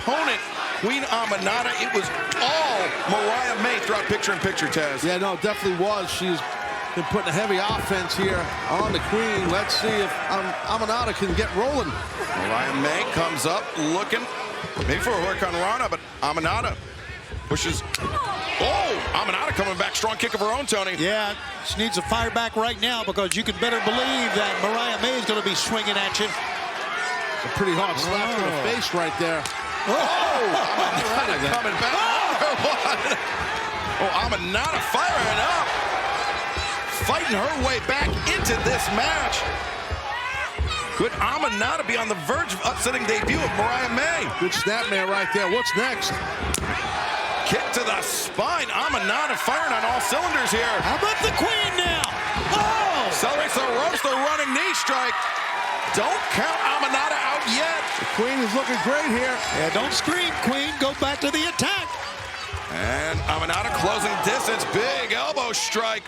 opponent, Queen Aminata. It was all Mariah May throughout picture-in-picture, Taz. Yeah, no, it definitely was. She's been putting a heavy offense here on the Queen. Let's see if Aminata can get rolling. Mariah May comes up looking maybe for a Hurricane Rana, but Aminata pushes. Oh, Aminata coming back. Strong kick of her own, Tony. Yeah, she needs to fire back right now because you can better believe that Mariah May is going to be swinging at you. It's a pretty hard slap to the face right there. Aminata coming back. Aminata firing up. Fighting her way back into this match. Could Aminata be on the verge of upsetting debut of Mariah May? Good snapmare right there. What's next? Kick to the spine. Aminata firing on all cylinders here. How about the Queen now? Oh! Accelerates the ropes, the running knee strike. Don't count Aminata out yet. The Queen is looking great here. Yeah, don't scream, Queen. Go back to the attack. And Aminata closing distance. Big elbow strike.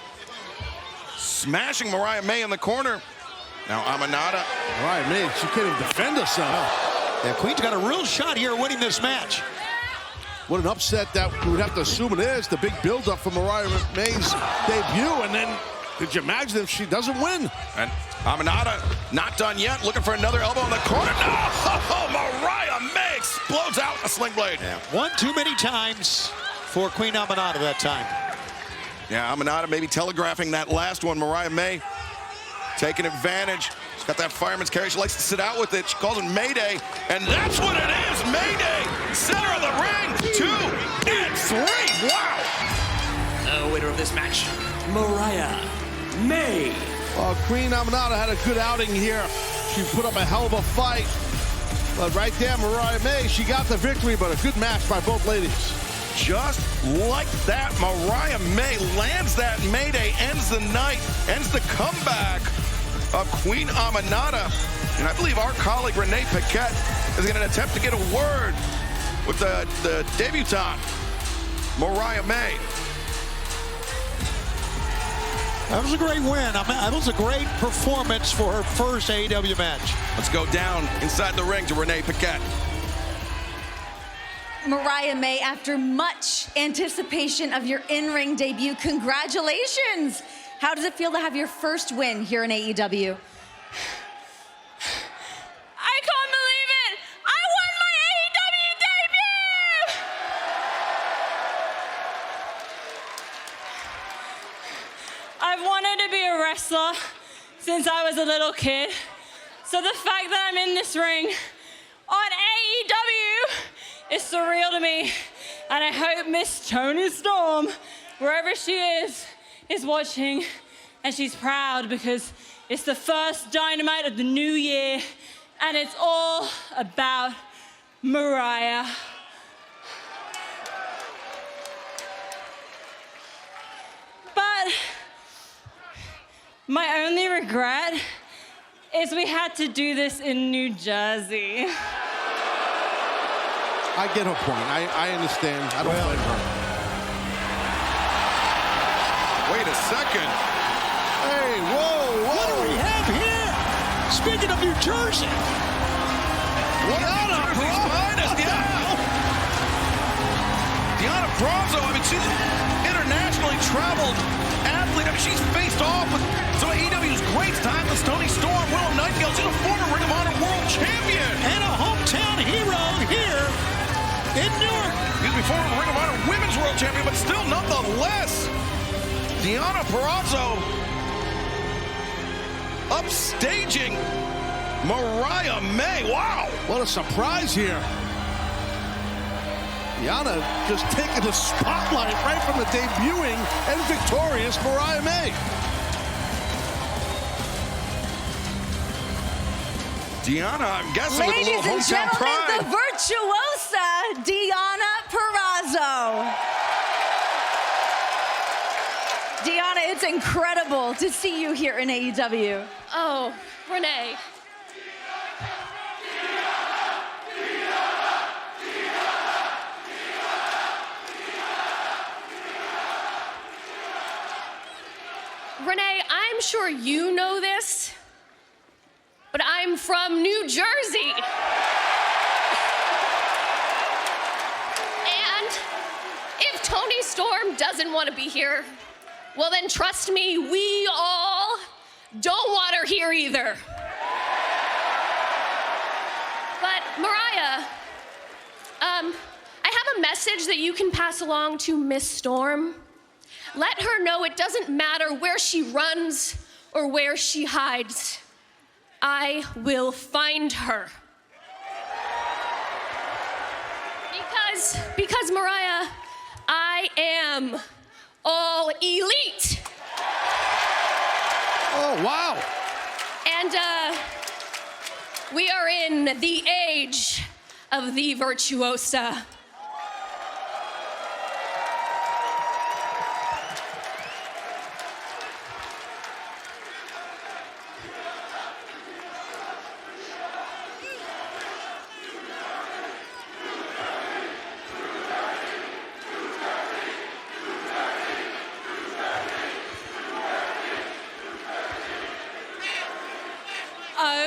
Smashing Mariah May in the corner. Now Aminata. Mariah May, she can't even defend herself. Yeah, Queen's got a real shot here winning this match. What an upset that we would have to assume it is. The big build-up for Mariah May's debut, and then could you imagine if she doesn't win? And Aminata not done yet, looking for another elbow in the corner. No! Oh, Mariah May explodes out in a sling blade. Yeah, one too many times for Queen Aminata that time. Yeah, Aminata maybe telegraphing that last one. Mariah May taking advantage. She's got that fireman's carry. She likes to sit out with it. She calls it Mayday, and that's what it is, Mayday. Center of the ring, 2 and 3. Wow. The winner of this match, Mariah May. Queen Aminata had a good outing here. She put up a hell of a fight. But right there, Mariah May, she got the victory, but a good match by both ladies. Just like that, Mariah May lands that Mayday, ends the night, ends the comeback of Queen Aminata. And I believe our colleague Renee Paquette is going to attempt to get a word with the debutante, Mariah May. That was a great win. That was a great performance for her first AEW match. Let's go down inside the ring to Renee Paquette. Mariah May, after much anticipation of your in-ring debut, congratulations! How does it feel to have your first win here in AEW? I can't believe it! I won my AEW debut! I've wanted to be a wrestler since I was a little kid. So the fact that I'm in this ring on AEW is surreal to me. And I hope Miss Toni Storm, wherever she is watching, and she's proud because it's the first Dynamite of the new year, and it's all about Mariah. But my only regret is we had to do this in New Jersey. I get her point. I understand. I don't blame her. Wait a second. Hey, whoa. What do we have here? Speaking of New Jersey. Diana Purrazzo, I mean, she's an internationally traveled athlete. I mean, she's faced off with some of AEW's greats, timeless Toni Storm, Willow Nightingale. She's a former Ring of Honor world champion. And a hometown hero here in Newark. Excuse me, former Ring of Honor women's world champion, but still nonetheless, Diana Purrazzo upstaging Mariah May. Wow. What a surprise here. Diana just taking the spotlight right from the debuting and victorious Mariah May. Diana, I'm guessing with a Ladies little and hometown gentlemen, pride. the virtuosa, Diana Purrazzo. Diana, it's incredible to see you here in AEW. Oh, Renee. Renee, I'm sure you know this, but I'm from New Jersey. everyone doesn't want to be here, well then trust me, we all don't want her here either. But Mariah, I have a message that you can pass along to Miss Storm. Let her know it doesn't matter where she runs or where she hides. I will find her. Because Mariah, I am all elite. Oh, wow. And we are in the age of the virtuosa.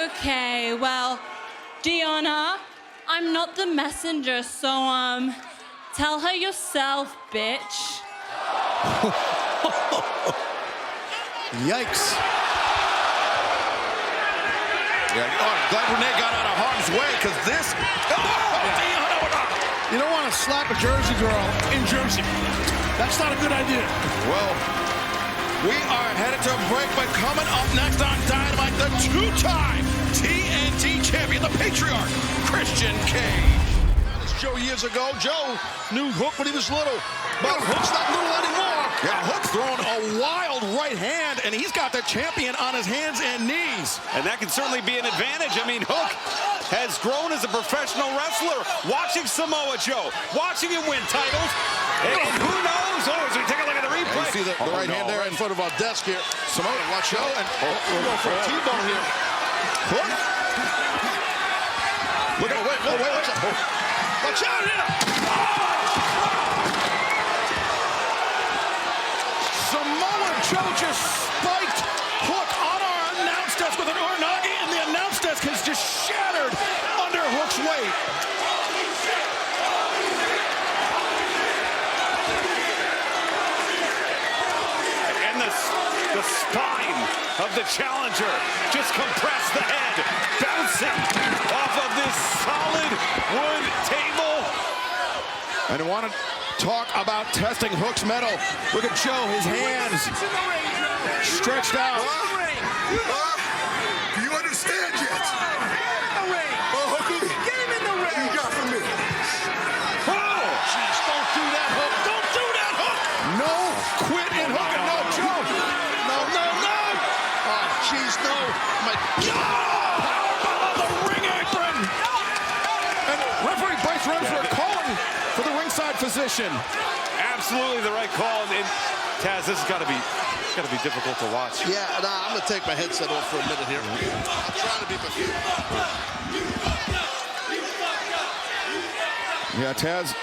Okay, well, Deanna, I'm not the messenger, so, tell her yourself, bitch. Yikes. Yeah, I'm glad Renee got out of harm's way, because this... You don't want to slap a Jersey girl in Jersey. That's not a good idea. Well, we are headed to a break, but coming up next on Dynamite, the two-time TNT champion, the patriarch, Christian Cage. Joe years ago. Joe knew Hook when he was little, but Hook's not little anymore. Yeah, Hook's throwing a wild right hand, and he's got the champion on his hands and knees. And that can certainly be an advantage. I mean, Hook has grown as a professional wrestler. Watching Samoa Joe, watching him win titles, and who knows? Oh, as we take a look at the replay. You see the right hand there in front of our desk here. Samoa, watch out. And we're going for a T-bone here. Hook. Look at wait, watch out. Watch out here. Samoa Joe just spiked Hook on our announce desk with an Uranagi, and the announce desk has just shattered under Hook's weight. And the spine of the challenger just compressed the head, bouncing off of this solid wood table. And I want to talk about testing Hook's metal. Look at Joe, his hands stretched out. Do you understand yet? Oh, Hooky, get him in the ring. You got from me. Oh, jeez, don't do that, Hook. Don't do that, Hook. No quit in Hook, and no Joe. No. Oh, jeez, no. My Powerbomb on the ring apron. And referee Bryce Remsburg calling for the ringside physician. Absolutely the right call. And Taz, this has got to be difficult to watch. Yeah, nah, I'm going to take my headset off for a minute here. I'm trying to be professional. Yeah, Taz.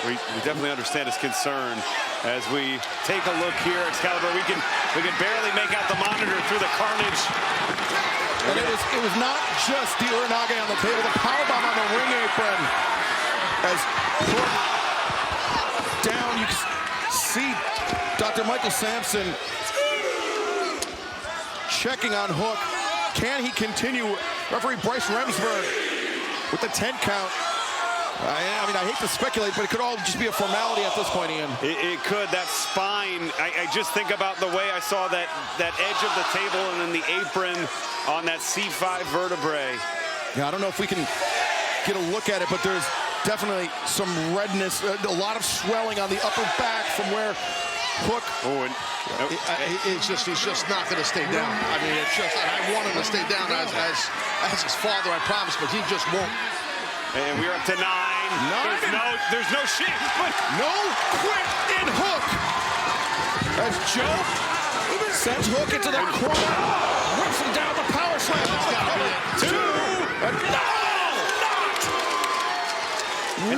We definitely understand his concern as we take a look here. Excalibur, we can barely make out the monitor through the carnage. And it was not just the Uranage on the table, the powerbomb on the ring apron. As Hook down, you can see Dr. Michael Sampson checking on Hook. Can he continue? Referee Bryce Remsburg with the 10 count. I mean, I hate to speculate, but it could all just be a formality at this point, Ian. It could. That spine, I just think about the way I saw that edge of the table and then the apron on that C5 vertebrae. Yeah, I don't know if we can get a look at it, but there's definitely some redness, a lot of swelling on the upper back from where Hook. Oh, and He's just not going to stay down. I mean, it's just, I want him to stay down as his father, I promise, but he just won't. And we're up to 9. There's no shit, but No quit in Hook. As Joe sends Hook into the corner, rips him down the power slam. That's gotta be it. 2. And no!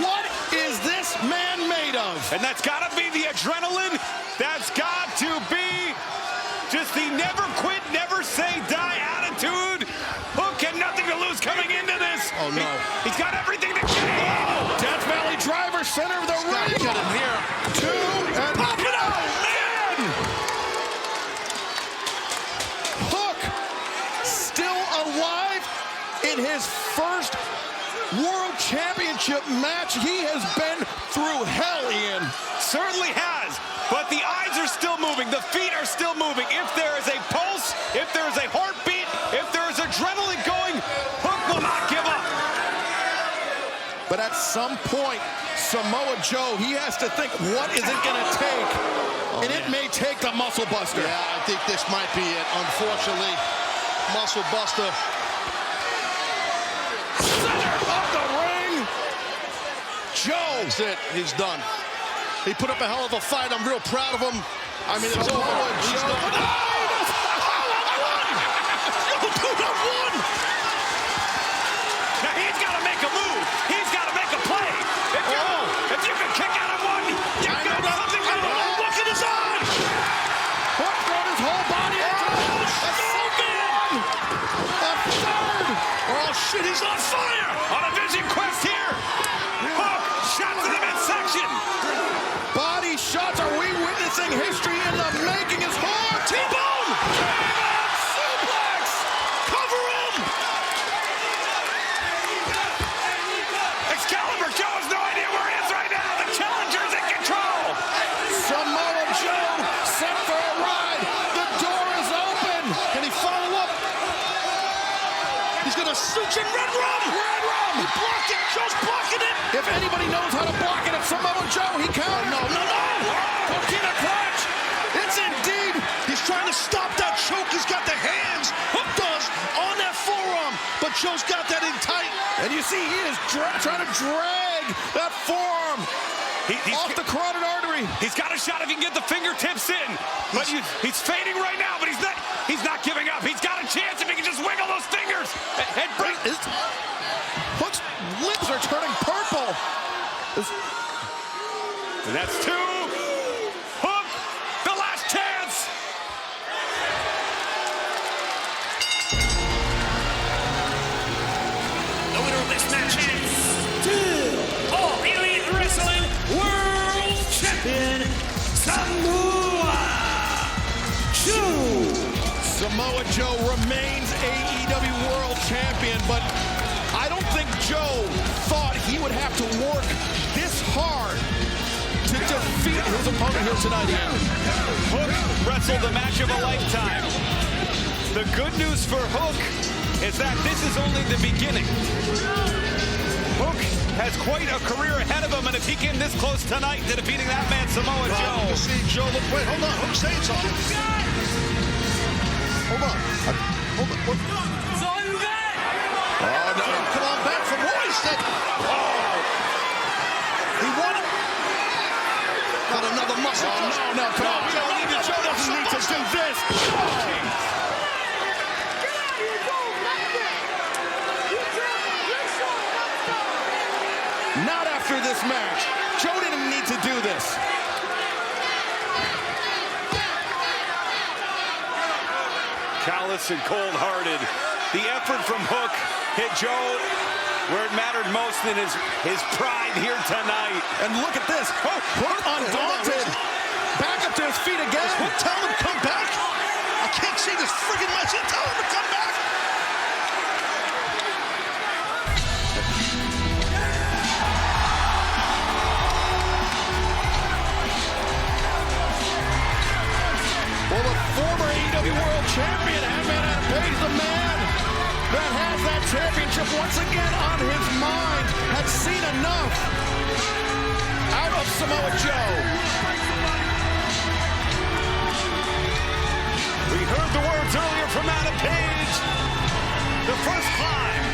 What is this man made of? and that's got to be the adrenaline. That's got to be just the never quit, never say die attitude. Hook had nothing to lose coming into this. Oh, no. He's got everything to gain. Death Valley driver, center of the ring. Get him here. 2, and pop it championship match. He has been through hell, Ian. Certainly has, but the eyes are still moving, the feet are still moving. If there is a pulse, if there is a heartbeat, if there is adrenaline going, Hook will not give up. But at some point, Samoa Joe, he has to think, what is it going to take? And it may take the Muscle Buster. Yeah, I think this might be it. Unfortunately, Muscle Buster. Center of the ring. Joe. That's it. He's done. He put up a hell of a fight. I'm real proud of him. I mean, it's over. He's done. Now he's got to make a move. He's got to make a play. If you can kick out of one, you got something going on. Look at his eyes. Hook brought his whole body into it. A second. A third. Oh, shit, he's on fire. On a vision quest here. Hook, shot to the midsection. Body shots. Are we witnessing history in the making? His hard T-bone. Suplex. Cover him. Excalibur, Joe has no idea where he is right now. The challenger's in control. Samoa Joe set for a ride. The door is open. Can he follow up? He's going to suit in Red Rum. Red Rum. He blocked it. Joe's blocking it. If anybody knows how to block it, it's Samoa Joe. He countered. No. Coquina clutch. It's indeed. He's trying to stop that choke. He's got the hands. Hook does on that forearm. But Joe's got that in tight. And you see he is trying to drag that forearm off the carotid artery. He's got a shot if he can get the fingertips in. But he's fading right now, but he's not giving up. He's got a chance if he can just wiggle those fingers and bring. Hook's lips are turning purple. And that's two. Hook, the last chance. The winner of this match is All Elite Wrestling World Champion Samoa Joe. Samoa Joe remains AEW World Champion, but I don't think Joe thought he would have to work this hard to defeat his opponent here tonight. Hook wrestled the match of a lifetime. The good news for Hook is that this is only the beginning. Hook has quite a career ahead of him, and if he came this close tonight to defeating that man, Samoa Joe. You see Joe, look, wait, hold on. Hook's saying something. Hold on. What? Oh, no. Come on back from what he said. He won it. Got another muscle. No, come on. We don't need to. Joe doesn't need to do this. Not after this match. Joe didn't need to do this. Callous and cold-hearted. The effort from Hook hit Joe where it mattered most in his pride here tonight. And look at this. Hook undaunted. Back up to his feet again. Is Hook telling him to come back? I can't see this friggin' match. He's telling him to come back. Well, the former AEW World Champion, Hangman Adam Page, the man that has that championship once again on his mind, had seen enough out of Samoa Joe. We heard the words earlier from Adam Page. The first climb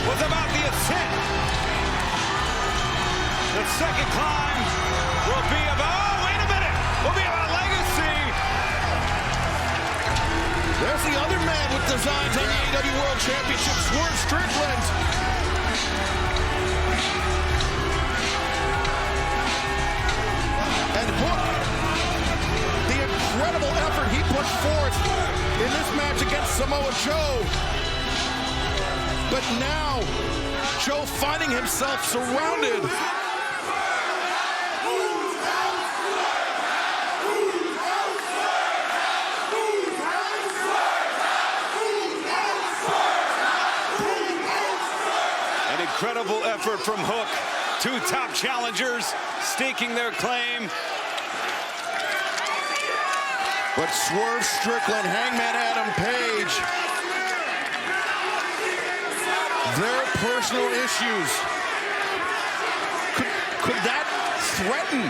was about the ascent. The second climb will be about, wait a minute, will be about legacy. There's the other man with designs on the AEW World Championship, Swerve Strickland. And Hook, the incredible effort he put forth in this match against Samoa Joe. But now, Joe finding himself surrounded. An incredible effort from Hook. two top challengers staking their claim. But Swerve Strickland, Hangman Adam Page, their personal issues. Could that threaten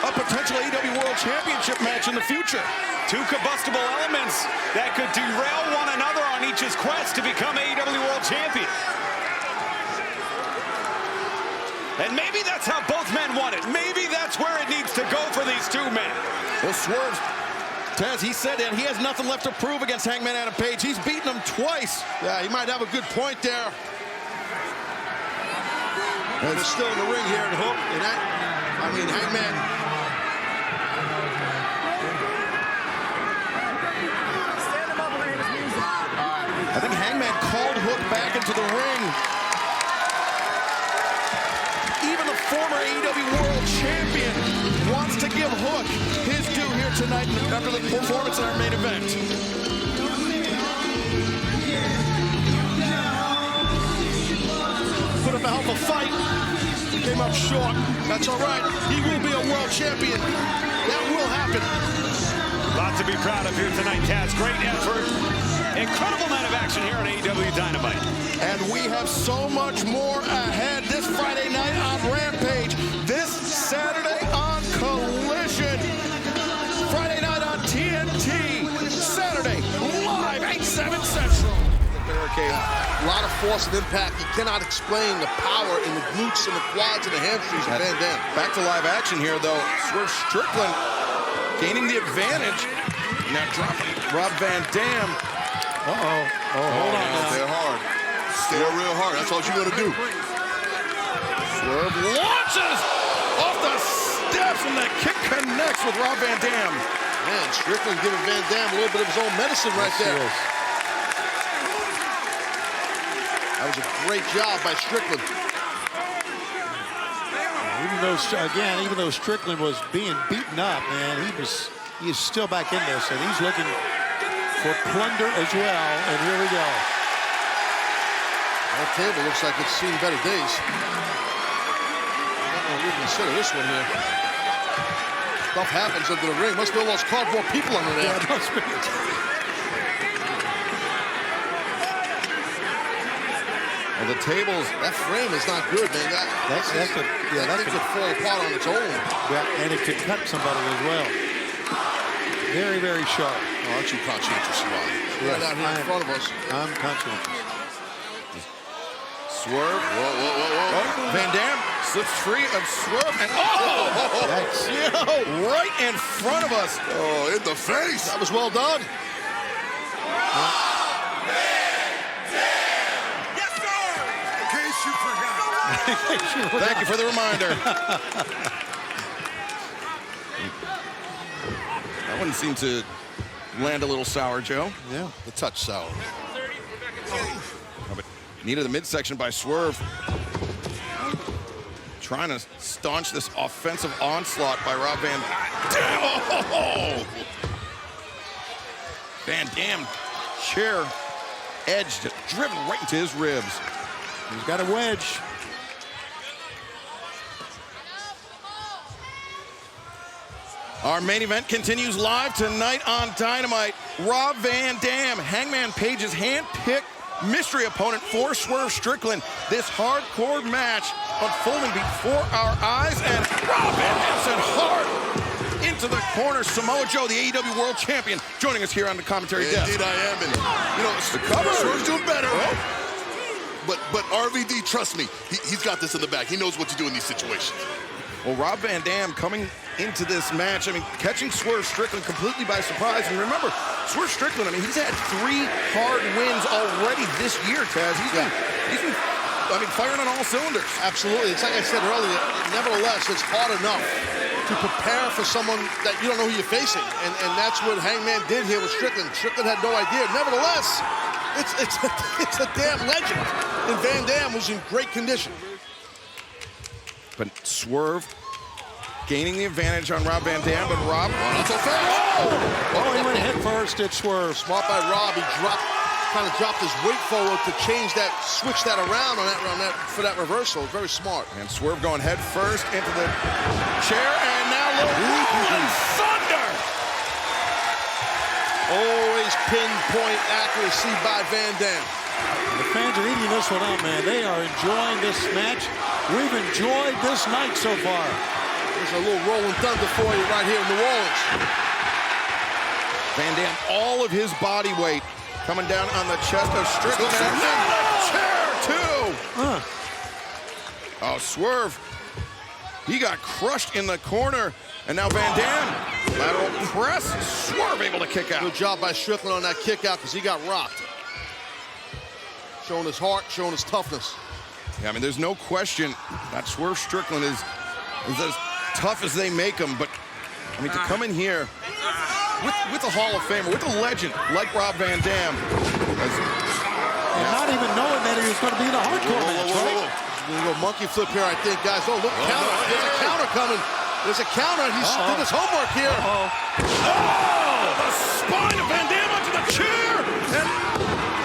a potential AEW World Championship match in the future? Two combustible elements that could derail one another on each's quest to become AEW World Champion. And maybe that's how both men want it. Maybe that's where it needs to go for these two men. Well, Swerve, Taz, he said that he has nothing left to prove against Hangman Adam Page. He's beaten him twice. Yeah, he might have a good point there. And we're still in the ring here at Hook. And Hangman. I think Hangman called Hook back into the ring. Even the former AEW World Champion wants to give Hook his due here tonight after the performance in our main event. Put up a hell of a fight. Came up short. That's all right. He will be a world champion. That will happen. Lot to be proud of here tonight, Taz. Great effort. Incredible night of action here on AEW Dynamite. And we have so much more ahead this Friday night on Rampage, this Saturday on Collision, Friday night on TNT, Saturday live 8/7 Central. The barricade. A lot of force and impact. You cannot explain the power in the glutes and the quads and the hamstrings of Van Dam. Back to live action here, though. Swerve Strickland gaining the advantage. Now dropping Rob Van Dam. Hold on now. Stay hard. Stay real hard. That's all you got to do. Swerve launches off the steps, and the kick connects with Rob Van Dam. Man, Strickland giving Van Dam a little bit of his own medicine right there. That was a great job by Strickland. Even though Strickland was being beaten up, man, he is still back in this, and he's looking for plunder as well. And here we go. That table looks like it's seen better days. I'm not going to reconsider this one here. Stuff happens under the ring. Must be all those cardboard people under there. Yeah, it must be. And the tables. That frame is not good, man. That thing could fall apart on its own. Yeah, and it could cut somebody as well. Very, very sharp. Oh, aren't you conscientious about it? Yes, right out here in front of us. I'm conscientious. Swerve. Whoa. Oh, Van Dam slips free of Swerve. And right in front of us. Oh, in the face. That was well done. Yes, sir! In case you forgot. Thank you for the reminder. That one seemed to land a little sour, Joe. Yeah. A touch sour. Needed the midsection by Swerve. Trying to staunch this offensive onslaught by Rob Van Dam. Oh! Van Dam, chair edged, driven right into his ribs. He's got a wedge. Our main event continues live tonight on Dynamite. Rob Van Dam, Hangman Page's hand-picked mystery opponent for Swerve Strickland. This hardcore match unfolding before our eyes, and Rob Van Dam sent hard into the corner. Samoa Joe, the AEW World Champion, joining us here on the commentary desk. Indeed I am, and it's the cover. Swerve's doing better. But RVD, trust me, he's got this in the back. He knows what to do in these situations. Well, Rob Van Dam coming into this match, catching Swerve Strickland completely by surprise. And remember, Swerve Strickland, he's had 3 hard wins already this year, Taz. He's been firing on all cylinders. Absolutely. It's like I said earlier, nevertheless, it's hard enough to prepare for someone that you don't know who you're facing. And that's what Hangman did here with Strickland. Strickland had no idea. Nevertheless, it's a damn legend. And Van Dam was in great condition. But Swerve gaining the advantage on Rob Van Dam, but Rob... Not so fast. Oh, he went head first at Swerve. Smart by Rob. He dropped kind of dropped his weight forward to change that, switch that around for that reversal. Very smart. And Swerve going head first into the chair, and now rolling thunder. Always pinpoint accuracy by Van Dam. The fans are eating this one up, man. They are enjoying this match. We've enjoyed this night so far. There's a little rolling thunder for you right here in New Orleans. Van Dam, all of his body weight coming down on the chest of Strickland. And then the chair, too. Oh, Swerve. He got crushed in the corner. And now Van Dam, lateral press. Swerve able to kick out. Good job by Strickland on that kick out because he got rocked. Showing his heart, showing his toughness. Yeah, I mean, there's no question that Swerve Strickland is as tough as they make him. But, I mean, to come in here with a Hall of Famer, with a legend like Rob Van Dam. And not even knowing that he was going to be in a hardcore match, right? A little monkey flip here, I think, guys. Oh, look, counter. There's a counter coming. There's a counter. He's did his homework here. Oh, the spine of Van Dam onto the chair. And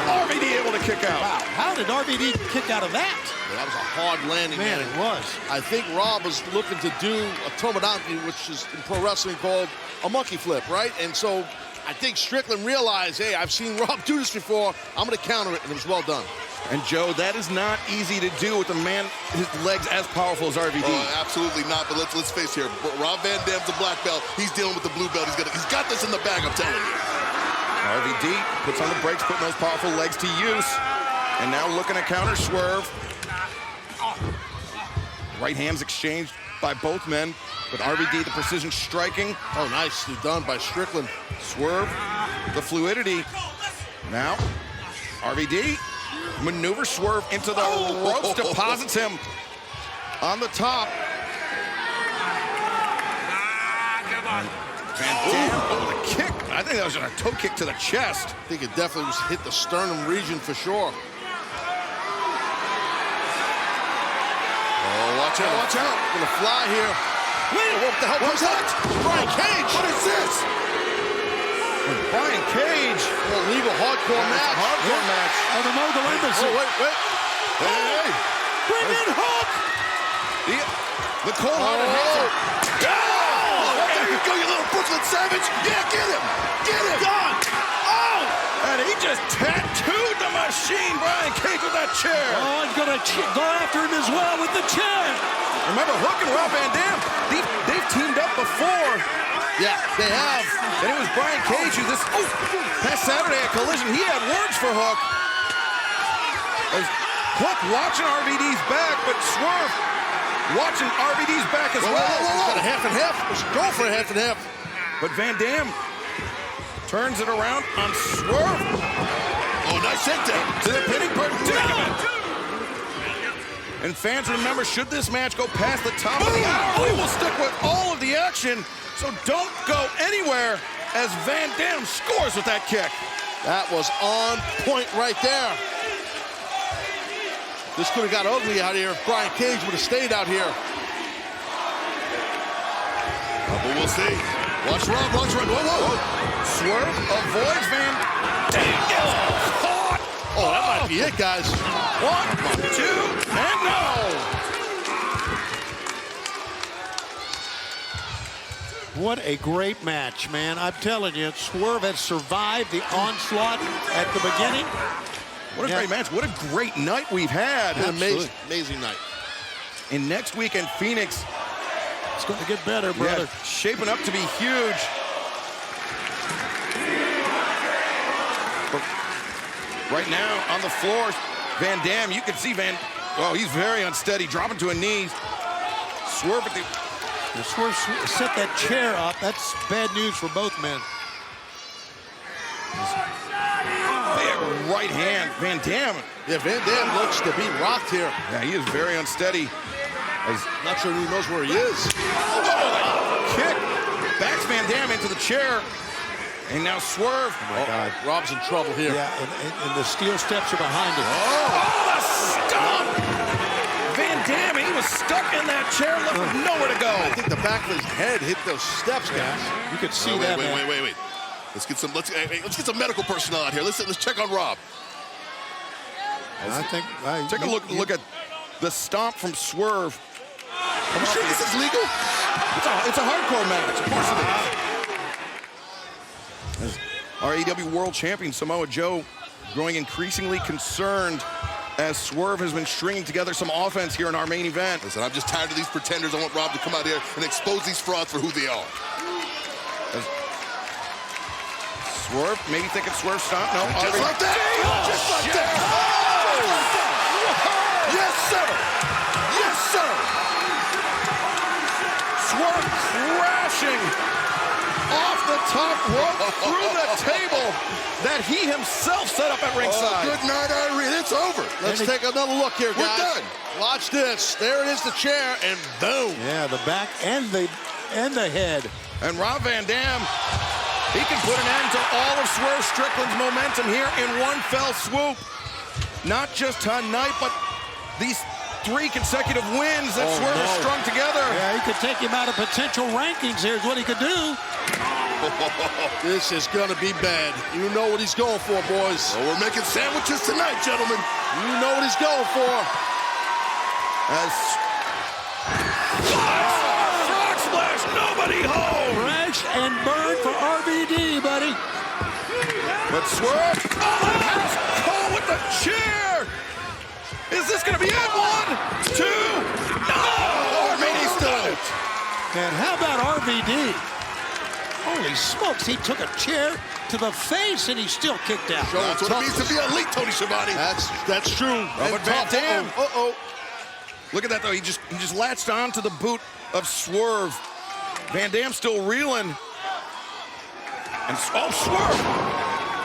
RVD able to kick out. Wow, how did RVD kick out of that? Yeah, that was a hard landing. Man, it was. I think Rob was looking to do a tomodanki, which is in pro wrestling called a monkey flip, right? And so I think Strickland realized, hey, I've seen Rob do this before. I'm going to counter it, and it was well done. And Joe, that is not easy to do with a man, his legs as powerful as RVD. Absolutely not, but let's face here. Rob Van Dam's a black belt. He's dealing with the blue belt. He's got this in the bag, I'm telling you. RVD puts on the brakes, putting those powerful legs to use. And now looking to counter Swerve. Right hands exchanged by both men, with RVD the precision striking. Oh, nicely done by Strickland. Swerve, the fluidity. Now, RVD maneuver Swerve into the ropes, deposits him on the top. Van Dam, the kick. I think that was just a toe kick to the chest. I think it definitely was hit the sternum region for sure. Oh, watch out, watch out. Gonna fly here. Wait, what the hell was that? Brian Cage. What is this? Brian Cage. Illegal hardcore match. Hardcore match. Oh, the Mogul Embassy. Oh, wait. Hey. Bring in Hook. The cold-hearted Hazel. There you go, you little Brooklyn Savage. Yeah, get him. Get him. Done. Oh! And he just tattooed the machine, Brian Cage, with that chair. Oh, he's going to go after him as well with the chair. Remember, Hook and Rob Van Dam, they've teamed up before. Yeah, they have. And it was Brian Cage who past Saturday at Collision, he had words for Hook. As Hook watching RVD's back, but Swerve watching RVD's back as well. He's got a half and half. Let's go for a half and half. But Van Dam turns it around on Swerve. Oh, nice takedown. To the pinning predicament. And fans, remember, should this match go past the top of the hour, we will stick with all of the action. So don't go anywhere as Van Dam scores with that kick. That was on point right there. This could have got ugly out here if Brian Cage would have stayed out here. But we'll see. Watch Rob, watch Rob. Whoa. Swerve avoids Van Dam. Gets caught. Oh, that might be it, guys. 1, 2, and no. What a great match, man. I'm telling you, Swerve has survived the onslaught at the beginning. What a great match. What a great night we've had. Amazing night. And next week in Phoenix, it's going to get better, brother. Yeah, shaping up to be huge. But right now on the floor, Van Dam, you can see he's very unsteady, dropping to a knee. Swerve at the... Swerve set that chair up. That's bad news for both men. Big right hand, Van Dam. Yeah, Van Dam looks to be rocked here. Yeah, he is very unsteady. Not sure he knows where he is. Oh, kick. Backs Van Dam into the chair. And now Swerve. Oh, my God. Rob's in trouble here. Yeah, and the steel steps are behind him. Oh, the stomp. Van Dam, he was stuck in that chair, left with nowhere to go. I think the back of his head hit those steps, guys. You could see Wait. Let's get some medical personnel out here. Let's check on Rob. I think take a look at the stomp from Swerve. I'm sure this is legal. It's a hardcore match. Of course it is. As our AEW World Champion Samoa Joe growing increasingly concerned as Swerve has been stringing together some offense here in our main event. Listen, I'm just tired of these pretenders. I want Rob to come out here and expose these frauds for who they are. Swerve, maybe thinking Swerve stomp. No, just like that. Just like that. Yes, sir. Yes, sir. Swerve crashing off the top rope through the table that he himself set up at ringside. Good night, Irene. It's over. Let's take another look here, guys. We're done. Watch this. There it is, the chair, and boom. Yeah, the back and the head. And Rob Van Dam, he can put an end to all of Swerve Strickland's momentum here in one fell swoop. Not just tonight, but these 3 consecutive wins that Swerve has strung together. Yeah, he could take him out of potential rankings. Here's what he could do. This is gonna be bad. You know what he's going for, boys. Well, we're making sandwiches tonight, gentlemen. You know what he's going for. As frog splash, nobody home. Crash and burn for RVD, buddy. But Swerve, house call with the chair. Is this gonna be it? 1, 2, no! RVD's still in it. Man, how about RVD? Holy smokes, he took a chair to the face and he still kicked out. That's what it means to be elite, Tony Schiavone. That's true. Robert Van Dam. Look at that, though. He just latched on to the boot of Swerve. Van Dam still reeling. And Swerve!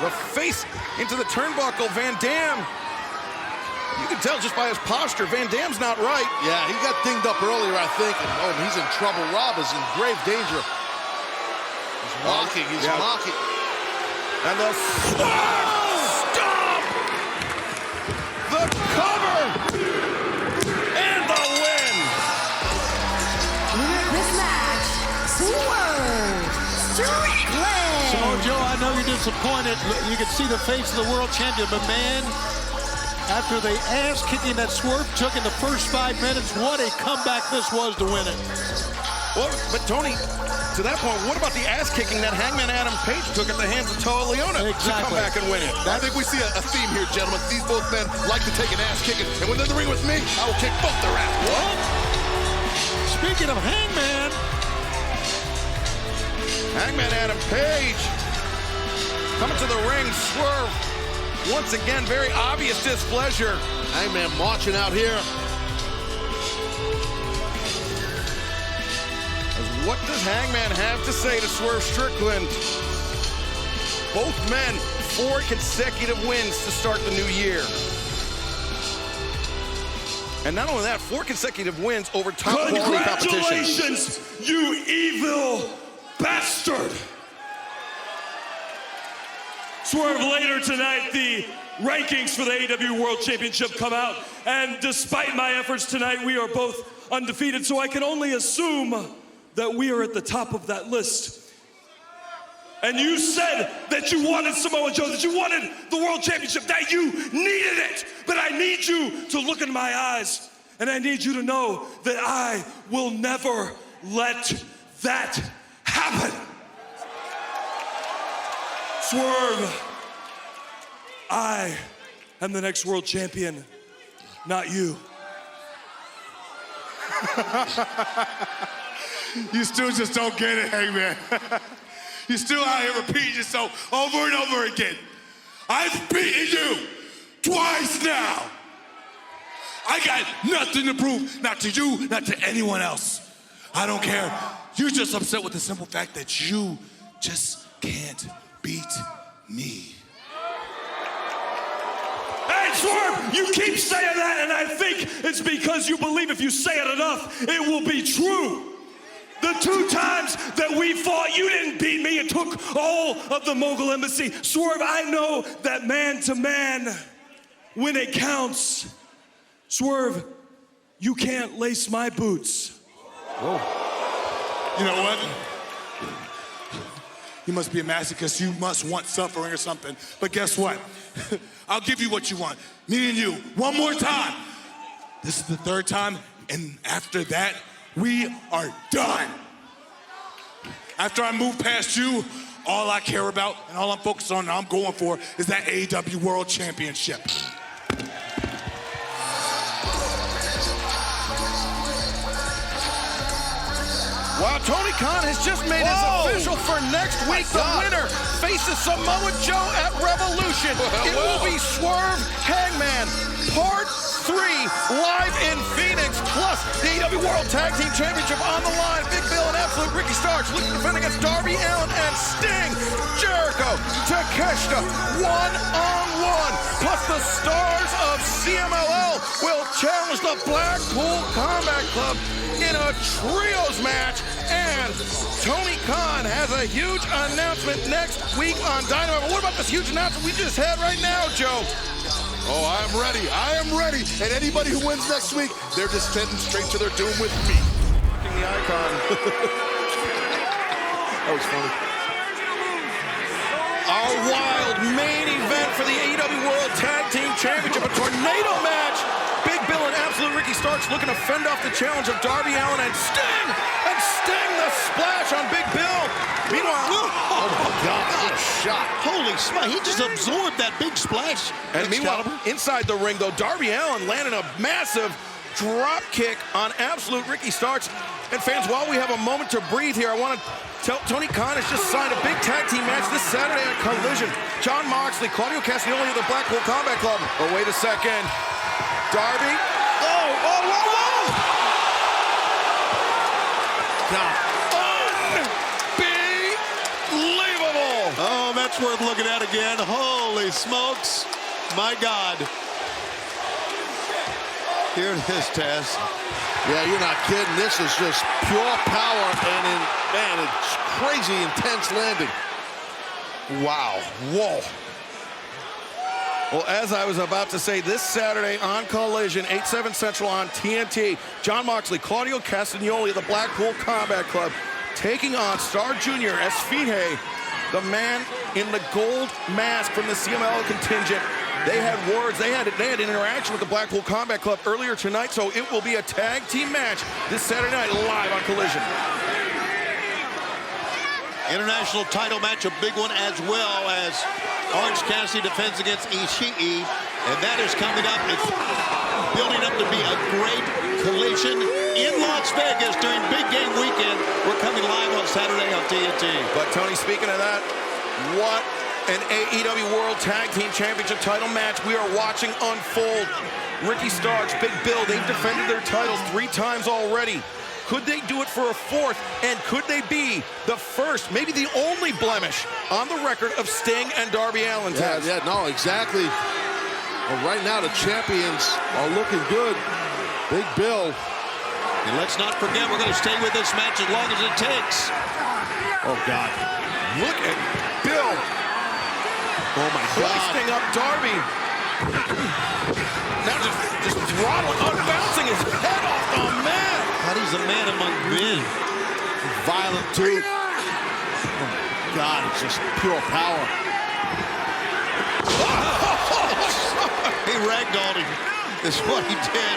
The face into the turnbuckle. Van Dam. You can tell just by his posture, Van Dam's not right. Yeah, he got dinged up earlier, I think. And, he's in trouble. Rob is in grave danger. He's mocking. He's mocking. And the stomp! The cover! And the win! This match, Swerve Strickland. So, Joe, I know you're disappointed. You can see the face of the world champion, but man, after the ass-kicking that Swerve took in the first 5 minutes, what a comeback this was to win it. Well, but Tony, to that point, what about the ass-kicking that Hangman Adam Page took at the hands of Toa Leona to come back and win it? I think we see a theme here, gentlemen. These both men like to take an ass-kicking, and when they're in the ring with me, I will kick both their ass. What? Speaking of Hangman. Hangman Adam Page coming to the ring. Swerve, once again, very obvious displeasure. Hangman marching out here. What does Hangman have to say to Swerve Strickland? Both men, 4 consecutive wins to start the new year. And not only that, 4 consecutive wins over top quality competition. Congratulations, you evil bastard! Swerve, later tonight, the rankings for the AEW World Championship come out, and despite my efforts tonight, we are both undefeated, so I can only assume that we are at the top of that list. And you said that you wanted Samoa Joe, that you wanted the World Championship, that you needed it. But I need you to look in my eyes, and I need you to know that I will never let that happen. Swerve, I am the next world champion, not you. You still just don't get it, Hangman. You still out here repeating yourself over and over again. I've beaten you twice now. I got nothing to prove, not to you, not to anyone else. I don't care. You're just upset with the simple fact that you just can't beat me. Hey, Swerve, you keep saying that, and I think it's because you believe if you say it enough, it will be true. The 2 times that we fought, you didn't beat me. It took all of the Mogul Embassy. Swerve, I know that man to man, when it counts, Swerve, you can't lace my boots. Whoa. You know what? You must be a masochist. You must want suffering or something. But guess what? I'll give you what you want. Me and you, one more time. This is the third time, and after that, we are done. After I move past you, all I care about and all I'm focused on and I'm going for is that AEW World Championship. Wow, Tony Khan has just made his official for next week. The winner faces Samoa Joe at Revolution. It will be Swerve Hangman, Part 3, live in Phoenix. Plus, the AEW World Tag Team Championship on the line. Big Bill and Absolute Ricky Starks looking to defend against Darby Allin and Sting. Jericho, Takeshita, one-on-one. Plus, the stars of CMLL will challenge the Blackpool Combat Club in a trios match. And Tony Khan has a huge announcement next week on Dynamite. But what about this huge announcement we just had right now, Joe? Oh, I am ready. I am ready. And anybody who wins next week, they're just heading straight to their doom with me. The icon. That was funny. Our wild main event for the AEW World Tag Team Championship, a tornado match. Big Bill and Absolute Ricky Starks looking to fend off the challenge of Darby Allin and Sting. And Sting the splash on Big Bill. Meanwhile, oh my God, what a shot. Holy smokes, he just absorbed that big splash. And meanwhile, inside the ring, though, Darby Allin landed a massive drop kick on Absolute Ricky Starks. And fans, while we have a moment to breathe here, I want to tell Tony Khan has just signed a big tag team match this Saturday at Collision. John Moxley, Claudio Castagnoli of the Blackpool Combat Club. Oh, wait a second. Darby. Oh, whoa, whoa, whoa! God. Unbelievable! Oh, that's worth looking at again. Holy smokes. My God. Here it is, Taz. Yeah, you're not kidding. This is just pure power and, man, it's crazy intense landing. Wow. Whoa. Well, as I was about to say, this Saturday on Collision, 8/7 Central on TNT, John Moxley, Claudio Castagnoli of the Blackpool Combat Club, taking on Star Jr. Esfinge, the man in the gold mask from the CMLL contingent. They had words, they had an interaction with the Blackpool Combat Club earlier tonight, so it will be a tag team match this Saturday night live on Collision. International title match, a big one, as well as Orange Cassidy defends against Ishii, and that is coming up. It's building up to be a great collision in Las Vegas during Big Game Weekend. We're coming live on Saturday on TNT. But Tony, speaking of that, what an AEW World Tag Team Championship title match we are watching unfold. Ricky Starks, Big Bill, they've defended their titles 3 times already. Could they do it for a 4th? And could they be the first, maybe the only blemish on the record of Sting and Darby Allin? Yeah, no, exactly. Well, right now the champions are looking good. Big Bill. And let's not forget, we're going to stay with this match as long as it takes. Oh, God. Look at Bill. Oh, my God. Hoisting up Darby. Now just throttling, unbouncing his head off the mat. God, he's a man among men. Violent, too. Oh, my God, it's just pure power. He ragdolled him. That's what he did.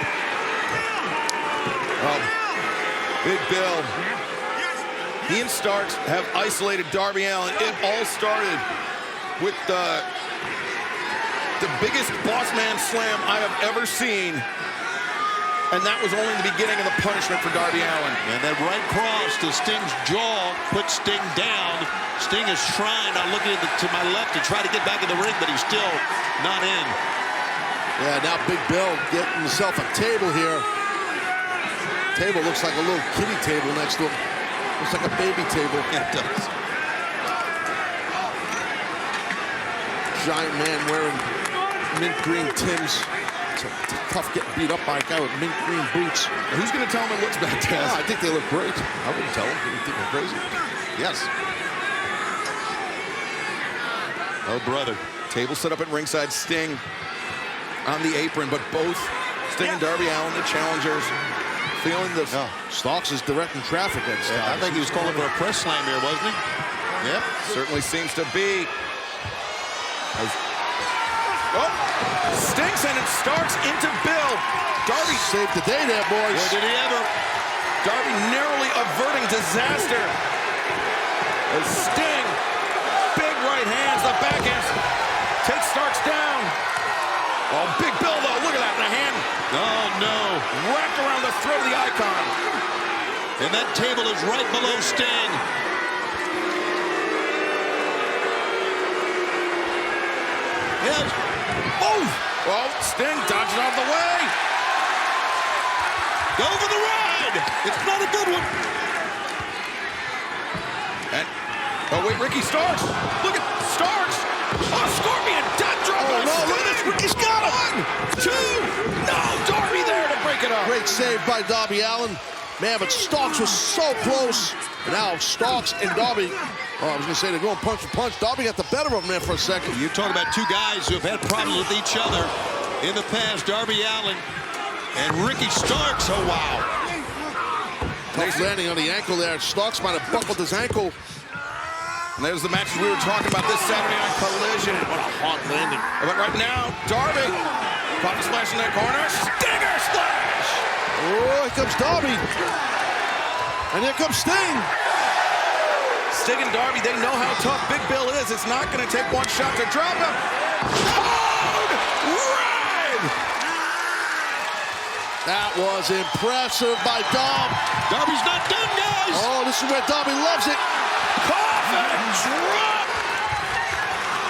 Big Bill. He and Starks have isolated Darby Allin. It all started with the biggest boss man slam I have ever seen. And that was only the beginning of the punishment for Darby Allin. And that right cross to Sting's jaw put Sting down. Sting is trying, now looking to my left to try to get back in the ring, but he's still not in. Yeah, now Big Bill getting himself a table here. Table looks like a little kiddie table next to him. Looks like a baby table. Yeah, it does. Giant man wearing mint green Timbs. It's tough getting beat up by a guy with mint green boots. And who's going to tell him it looks bad, Taz? I think they look great. I wouldn't tell him. You think they're crazy? Yes. Oh, brother. Table set up at ringside. Sting on the apron, but both Sting and Darby Allin, the challengers, feeling the... Starks is directing traffic at Starks. I think he was calling for a press slam here, wasn't he? Yep, certainly seems to be. Sting sending Starks into Bill. Darby saved the day there, boys. Boy, did he ever. Darby narrowly averting disaster. As Sting, big right hands, the backhand takes Starks down. Oh, Big Bill though, look at that, the hand. Oh no. Wrapped around the throat of the Icon. And that table is right below Sting. Yes. Oh! Well, Sting dodges out of the way. Go for the ride. It's not a good one. And, oh wait, Ricky Starks. Look at Starks. Oh, Scorpion death drop. Oh, no, look at this. Ricky's got him. 1, 2. No, Darby there to break it up. Great save by Darby Allin. Man, but Starks was so close. And now Starks and Darby, I was going to say they're going punch for punch. Darby got the better of him there for a second. You're talking about two guys who have had problems with each other in the past. Darby Allin and Ricky Starks. Oh, wow. Tough landing on the ankle there. Starks might have buckled his ankle. And there's the matches we were talking about this Saturday on Collision. What a hard landing. But right now, Darby, pocket splash in that corner. Stinger splash! Oh, here comes Darby. And here comes Sting. Sting and Darby, they know how tough Big Bill is. It's not going to take one shot to drop him. Hard ride! That was impressive by Darby. Darby's not done, guys. Oh, this is where Darby loves it. Coffin drop!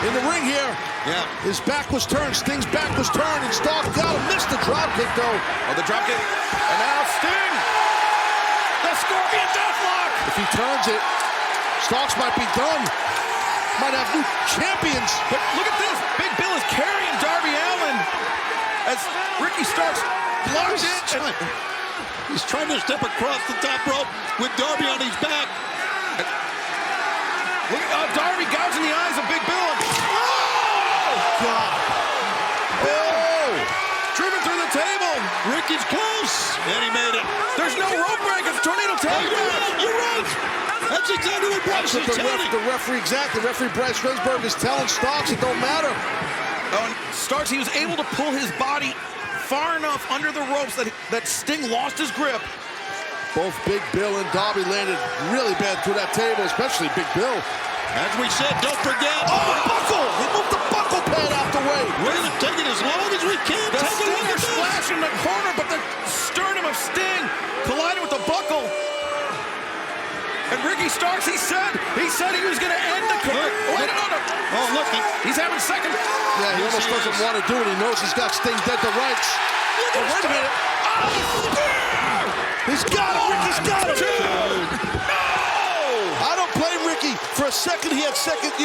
In the ring here. Yeah. His back was turned. Sting's back was turned. And Starks got him. Missed the drop kick, though. Oh, the drop kick. And now Sting. The Scorpion Deathlock. If he turns it, Starks might be done. Might have new champions. But look at this. Big Bill is carrying Darby Allin as Ricky Starks blocks it. He's trying to step across the top rope with Darby on his back. Look at Darby gouging the eyes of Big Bill. Oh, God. Oh! Driven through the table. Ricky's close. And he made it. There's no rope break. It's tornado tag. You're right. That's exactly what Bryce is telling. The referee, exactly. Referee Bryce Rensburg is telling Starks it don't matter. Oh, and Starks, he was able to pull his body far enough under the ropes that Sting lost his grip. Both Big Bill and Darby landed really bad through that table, especially Big Bill. As we said, don't forget. Oh, buckle! He moved the buckle pad out the way. We're going to take it as long as we can. The Stinger splash in the corner, but the sternum of Sting collided with the buckle. And Ricky Starks, he said he was going to end the career. Wait, no. Oh, look. He's having second. Yeah, he almost doesn't want to do it. He knows he's got Sting dead to rights. Oh, wait a minute. He's got him. Ricky's got him. No! I don't blame Ricky. For a second, he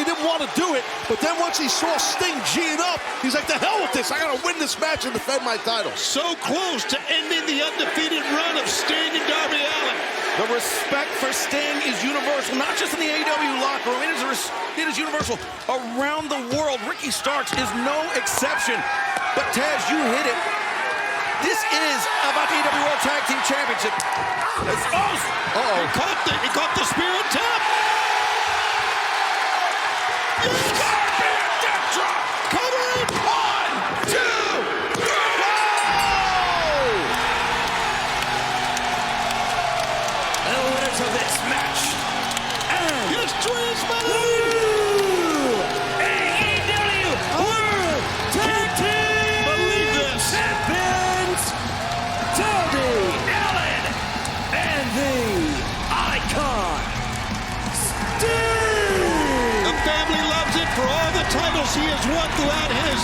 didn't want to do it. But then once he saw Sting G'ing up, he's like, the hell with this. I got to win this match and defend my title. So close to ending the undefeated run of Sting and Darby Allin. The respect for Sting is universal, not just in the AEW locker room. It is universal around the world. Ricky Starks is no exception. But Taz, you hit it. This is about the AEW World Tag Team Championship. He caught the spear and tap. Scorpion death drop. Cover it. 1, 2, 3. And the winners of this match, and Yes, AEW World Tag Team believe this. Champions, Darby Allin and the Icon, Sting. The family loves it for all the titles he has won throughout his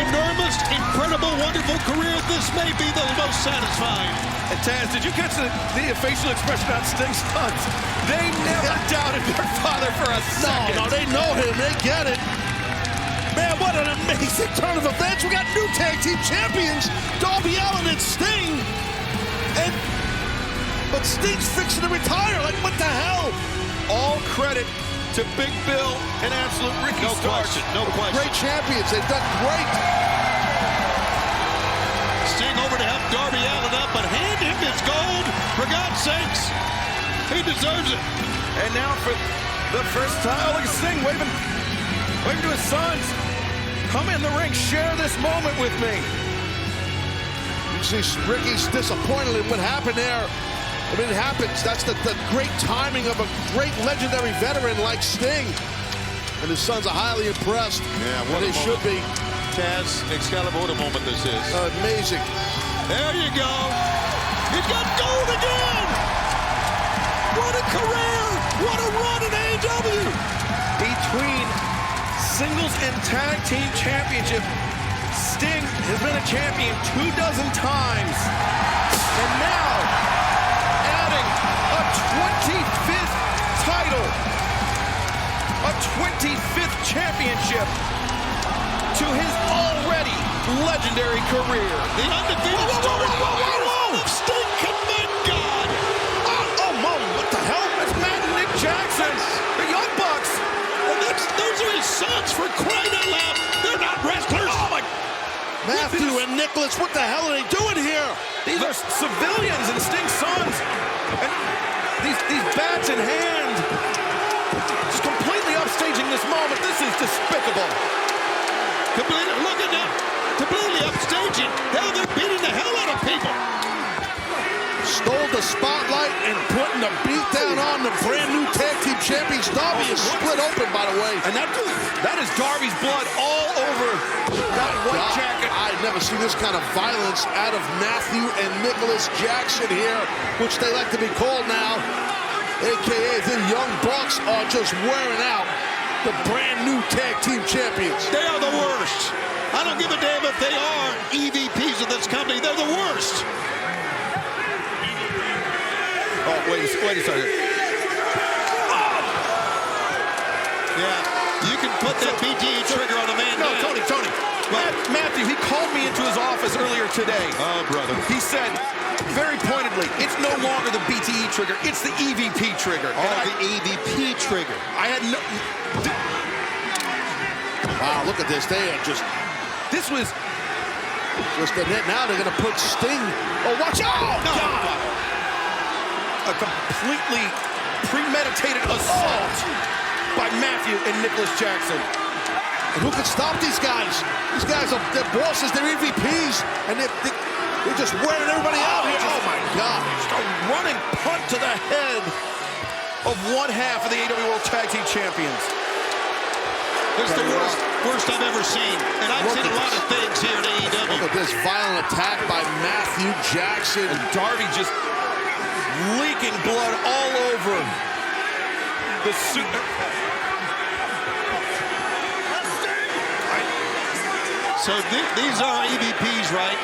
enormous, incredible, wonderful career. This may be the most satisfying. And Taz, did you catch the facial expression on Sting's sons? They never doubted their father for a second. No, they know him. They get it. Man, what an amazing turn of events. We got new tag team champions, Darby Allin and Sting. But Sting's fixing to retire. Like, what the hell? All credit to Big Bill and Absolute Ricky Starks. No question. Great champions. They've done great. Sting over to help Darby Allin up, but hand him his gold, for God's sakes. He deserves it. And now for The first time, look at Sting waving to his sons. Come in the ring, share this moment with me. You see Ricky's disappointed in what happened there. I mean, it happens. That's the great timing of a great legendary veteran like Sting. And his sons are highly impressed. Yeah, what they should be. Taz, Excalibur, what a moment this is. Amazing. There you go. He's got gold again. What a career. What a run in AEW. Between singles and tag team championship, Sting has been a champion 24 times. And now, adding a 25th title, a 25th championship to his already legendary career. The undefeated star. Whoa. Sting, command God. What the hell? That's Matt and Nick Jackson, the Young Bucks. And those are his sons, for crying out loud. They're not wrestlers. Oh my. Matthew and Nicholas, what the hell are they doing here? These are civilians and Sting's sons. And these bats in hand. Just completely upstaging this moment. This is despicable. Look at them. Completely upstaging. Hell, they're beating the hell out of people. Stole the spotlight and putting the beat down on the brand new tag team champions. Darby is split open, by the way. And that is Darby's blood all over that white jacket. I've never seen this kind of violence out of Matthew and Nicholas Jackson here, which they like to be called now, a.k.a. the Young Bucks are just wearing out the brand new tag team champions. They are the worst. I don't give a damn if they are EVPs of this company. They're the worst. Oh, wait a second. Yeah, you can put that BTE trigger on a man. No, Tony. Matthew, he called me into his office earlier today. Oh, brother. He said, very pointedly, it's no longer the BTE trigger, it's the EVP trigger. The EVP trigger. I had no... Wow, look at this. They are just... This was... Now they're going to put Sting... Oh, watch out! No. God. A completely premeditated assault by Matthew and Nicholas Jackson. And who can stop these guys? These guys are their bosses, they're EVPs, and they're just wearing everybody out here. Oh my God. Just a running punt to the head of one half of the AEW World Tag Team Champions. It's the worst I've ever seen. And I've seen a lot of things here at AEW. Look at this violent attack by Matthew Jackson. And Darby just leaking blood all over the suit. So these are EVPs, right?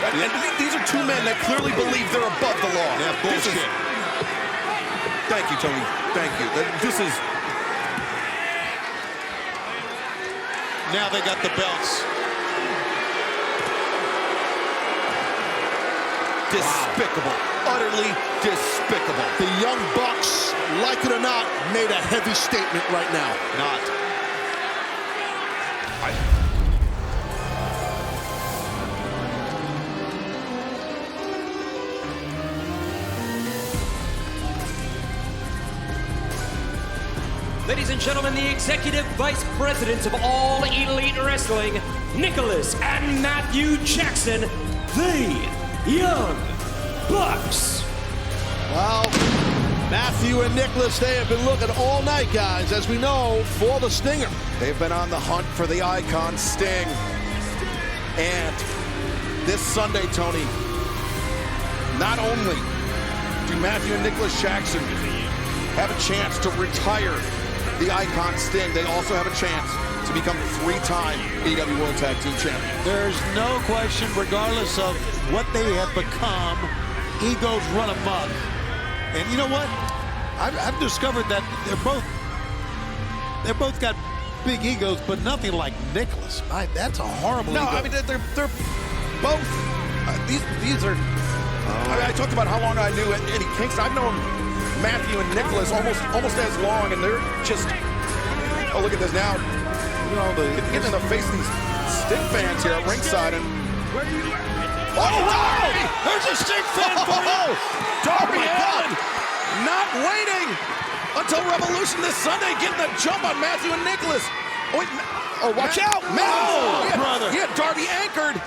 And these are two men that clearly believe they're above the law. Yeah, bullshit. Thank you, Tony. Thank you. This is... Now they got the belts. Despicable. Wow. Utterly despicable. The Young Bucks, like it or not, made a heavy statement right now. Not. Ladies and gentlemen, the Executive Vice Presidents of All Elite Wrestling, Nicholas and Matthew Jackson, the Young Bucks. Well, Matthew and Nicholas, they have been looking all night, guys, as we know, for the Stinger. They've been on the hunt for the icon Sting. And this Sunday, Tony, not only do Matthew and Nicholas Jackson have a chance to retire the icon Sting, they also have a chance to become three-time AEW World Tag Team Champions. There's no question, regardless of what they have become, egos run amok. And you know what? I've discovered that they're both got big egos, but nothing like Nicholas. That's a horrible ego. I mean, they're both. These are. I talked about how long I knew Eddie Kingston. I've known Matthew and Nicholas almost as long, and they're just. Oh, look at this now. You know, getting in the face of these Sting fans here at ringside, and. Oh, wow! There's a Sting fan for you! Darby Allin not waiting until Revolution this Sunday, getting the jump on Matthew and Nicholas. Oh, wait, watch out! Brother. He had Darby anchored.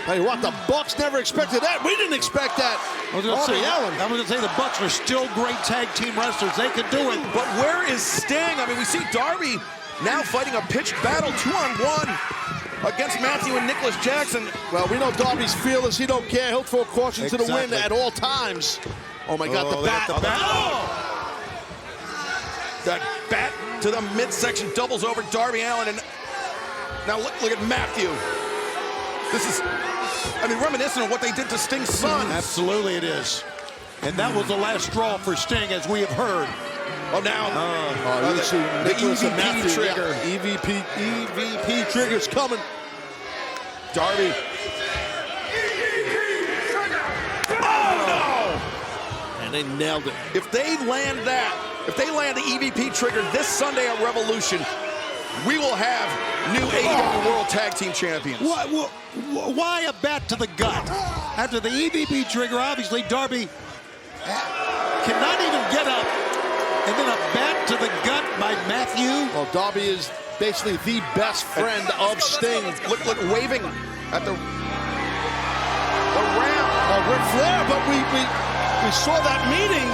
Hey, what, the Bucks never expected that. We didn't expect that. I was going to say the Bucks are still great tag team wrestlers. They can do it. But where is Sting? I mean, we see Darby now fighting a pitched battle 2-on-1 against Matthew and Nicholas Jackson. Well, we know Darby's fearless. He don't care. He'll throw caution to the wind at all times. Oh, my God, the bat. That bat to the midsection doubles over Darby Allin. And now look at Matthew. This is, I mean, reminiscent of what they did to Sting's son. Absolutely it is. And that was the last straw for Sting, as we have heard. Oh, now you see the EVP trigger. Yeah. EVP trigger's coming. Darby. Oh, no! And they nailed it. If they land that, if they land the EVP trigger this Sunday at Revolution, we will have new AEW World Tag Team Champions. Why a bat to the gut? After the EVP trigger, obviously Darby cannot even get up. And then a bat to the gut by Matthew. Well, Darby is basically the best friend of Sting. Look, waving at the ramp. Ric Flair, but we saw that meeting,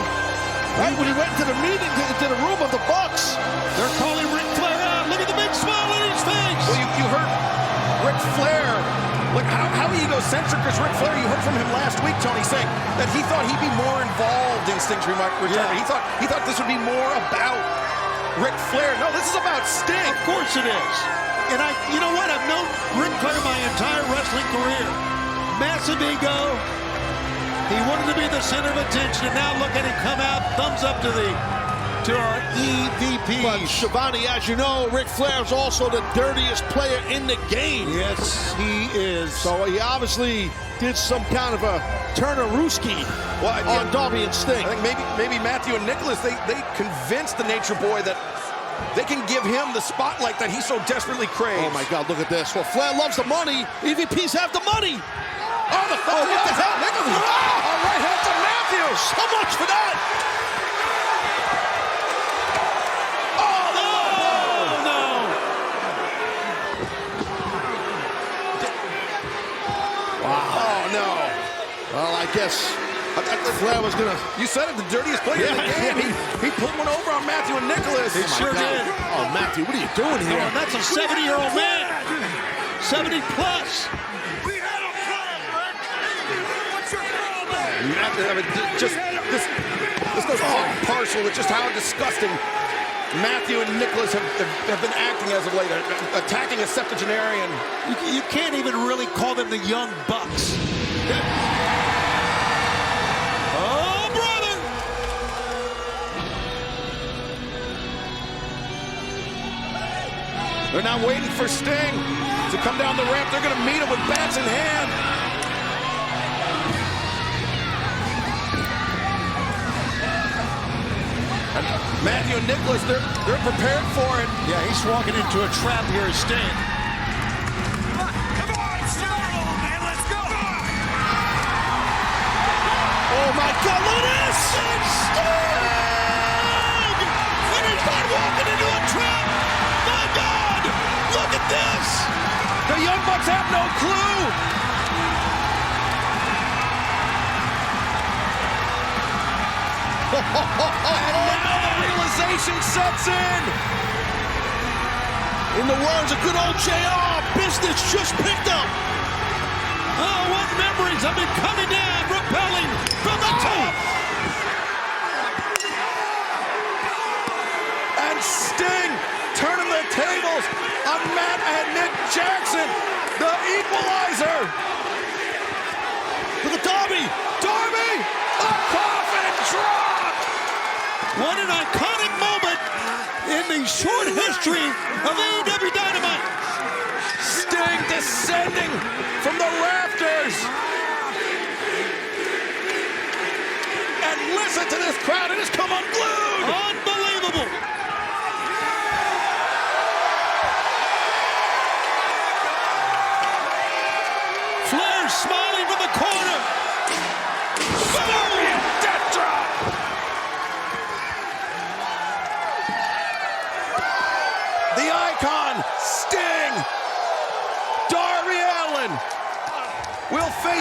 right? When he went to the meeting, to the room of the Bucks. They're calling Ric Flair out. Look at the big smile on his face. Well, you heard Ric Flair. Look, how egocentric is Ric Flair? You heard from him last week, Tony, saying that he thought he'd be more involved in Sting's retirement. Yeah. He thought this would be more about Ric Flair. No, this is about Sting. Of course it is. And you know what? I've known Ric Flair my entire wrestling career. Massive ego. He wanted to be the center of attention, and now look at him come out, thumbs up to our EVP. But Shivani, as you know, Ric Flair is also the dirtiest player in the game. Yes, he is. So he obviously did some kind of a Turner-Ruski on Darby and Sting. I think maybe Matthew and Nicholas, they convinced the Nature Boy that they can give him the spotlight that he so desperately craves. Oh, my God, look at this. Well, Flair loves the money. EVPs have the money. Oh, what the hell? Nicholas. Oh, right hand to Matthew. So much for that. Well, I guess Flair was gonna. You said it, the dirtiest player in the game. He pulled one over on Matthew and Nicholas. He sure did. Oh, Matthew, what are you doing here? Oh, that's a 70-year-old man. 70 plus. We had a problem, Rick. What's your problem? This goes part and parcel with just how disgusting Matthew and Nicholas have been acting as of late, attacking a septuagenarian. You can't even really call them the Young Bucks. Oh, brother! They're now waiting for Sting to come down the ramp. They're going to meet him with bats in hand. And Matthew and Nicholas, they're prepared for it. Yeah, he's walking into a trap here as Sting. Oh, my God, look at this! It's Sting! And he's not walking into a trap! My God! Look at this! The Young Bucks have no clue! And now the realization sets in! In the words of good old JR, business just picked up! Oh, what memories have been coming down, repelling from the top! And Sting turning the tables on Matt and Nick Jackson, the equalizer! Look at Darby! Darby! A coffin drop! What an iconic moment in the short history of AEW Dynamite! Sting descending from the rafters! And listen to this crowd, it has come unglued! Unbelievable! Flair smiling from the corner! Scorpion death drop!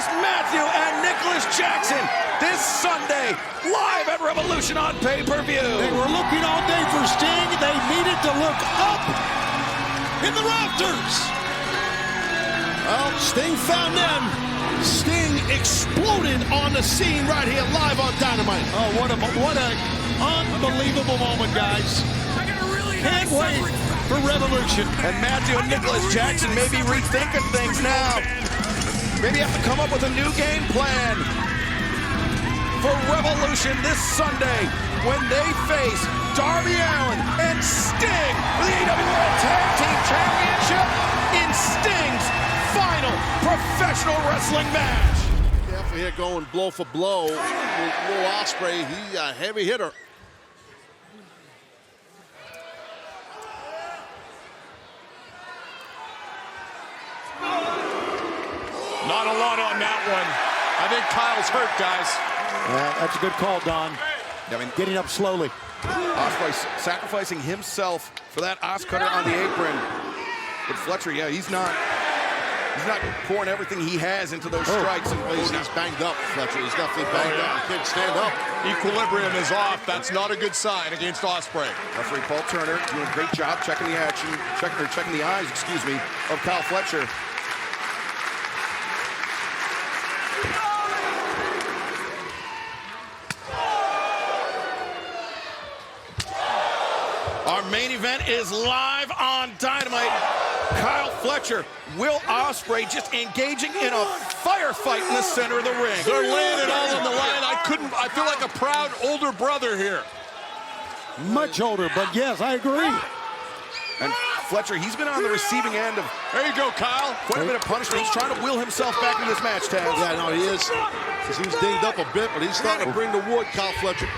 face Matthew and Nicholas Jackson this Sunday, live at Revolution on pay-per-view. They were looking all day for Sting. They needed to look up in the rafters. Well, Sting found them. Sting exploded on the scene right here live on Dynamite. Oh, what an unbelievable moment, guys. Can't wait for Revolution. And Matthew and Nicholas Jackson may be rethinking things now. Maybe have to come up with a new game plan for Revolution this Sunday when they face Darby Allin and Sting for the AEW World Tag Team Championship in Sting's final professional wrestling match. Careful here going blow for blow. Will Ospreay, he's a heavy hitter. Not a lot on that one. I think Kyle's hurt, guys. Yeah, that's a good call, Don. I mean, getting up slowly. Ospreay sacrificing himself for that Os cutter on the apron. But Fletcher, yeah, he's not pouring everything he has into those strikes. And he's banged up, Fletcher. He's definitely banged up. He can't stand up. Equilibrium is off. That's not a good sign against Ospreay. Referee Paul Turner doing a great job checking the action, checking the eyes, of Kyle Fletcher. Our main event is live on Dynamite. Kyle Fletcher, Will Ospreay just engaging in a firefight in the center of the ring. They're laying it all on the line. I feel like a proud older brother here. Much older, but yes, I agree. And Fletcher, he's been on the receiving end of, there you go, Kyle. Quite a bit of punishment. He's trying to will himself back into this match, Taz. Yeah, no, he is. Because he was dinged up a bit, but he's starting to bring the wood, Kyle Fletcher.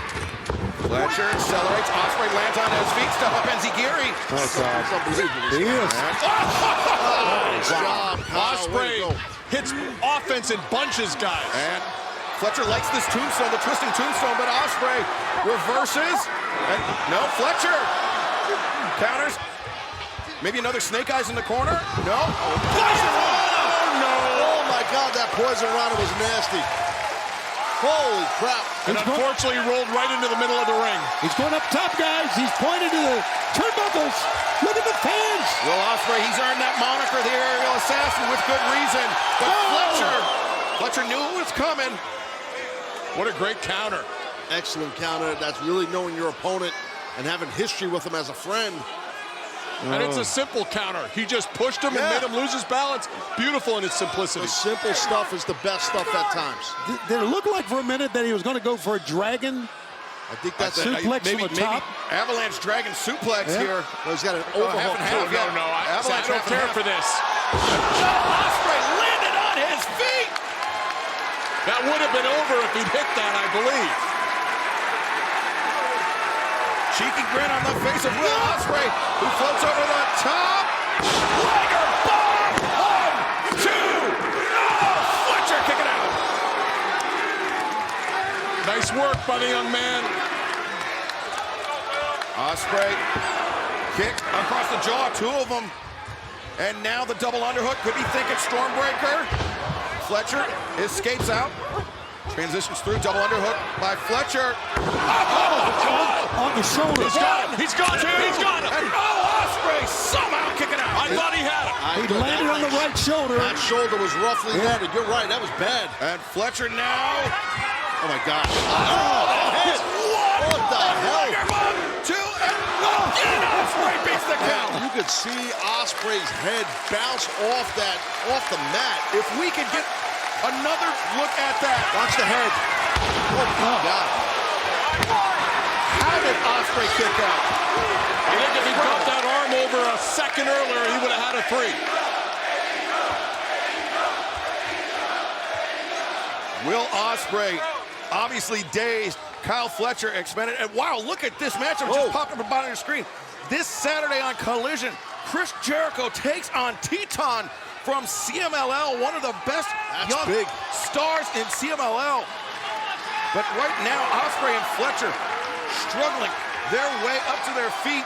Fletcher accelerates. Ospreay lands on his feet. Step up Enziguri. Oh, God. It's unbelievable. He is. Nice job, Kyle. Ospreay hits offense in bunches, guys. And Fletcher likes this tombstone, the twisting tombstone, but Ospreay reverses. And no, Fletcher counters. Maybe another snake eyes in the corner. No. Poison Rana. Oh, no. Oh, my God, that Poison Rana was nasty. Holy crap. And unfortunately rolled right into the middle of the ring. He's going up top, guys. He's pointing to the turnbuckles. Look at the fans. Will Ospreay, he's earned that moniker, the aerial assassin, with good reason. But Fletcher knew it was coming. What a great counter. Excellent counter. That's really knowing your opponent and having history with him as a friend. And it's a simple counter. He just pushed him and made him lose his balance. Beautiful in its simplicity. The simple stuff is the best stuff at times. Did it look like for a minute that he was going to go for a dragon? I think that's suplex from the top. Avalanche Dragon suplex here. Well, he's got an overhook. No. I don't care for this. Ospreay landed on his feet. That would have been over if he'd hit that, I believe. Cheeky grin on the face of Will Ospreay, who floats over the top. Liger bomb! 1, 2. Oh, Fletcher kicking out. Nice work by the young man. Ospreay kick across the jaw, 2 of them. And now the double underhook. Could be thinking Stormbreaker. Fletcher escapes out. Transitions through, double underhook by Fletcher. On the shoulder. He's got him. And Ospreay somehow kicking out. I thought he had him. He landed on the right shoulder. That shoulder was roughly landed. You're right, that was bad. And Fletcher now. Oh, my God. What the hell? 2, and again Ospreay beats the count. You could see Ospreay's head bounce off the mat. If we could get another look at that. Watch the head. Oh, my God. How did Ospreay kick out? I think if he dropped that arm over a second earlier, he would have had a 3. Will Ospreay, obviously dazed. Kyle Fletcher expended. And wow, look at this matchup just popped up on the bottom of your screen. This Saturday on Collision, Chris Jericho takes on Teton from CMLL, one of the best young stars in CMLL. But right now, Ospreay and Fletcher struggling their way up to their feet.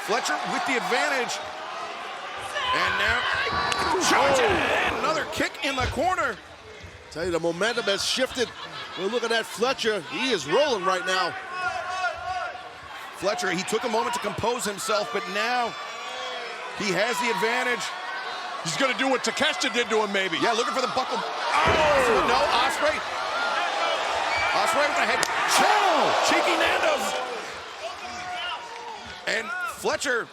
Fletcher with the advantage. And now, charging, and another Another kick in the corner. Tell you, the momentum has shifted. We're looking at Fletcher. He is rolling right now. Fletcher, he took a moment to compose himself, but now he has the advantage. He's going to do what Takeshita did to him, maybe. Yeah, looking for the buckle. Oh! No, Ospreay. Ospreay with a head. Cheeky Nando's. And Fletcher,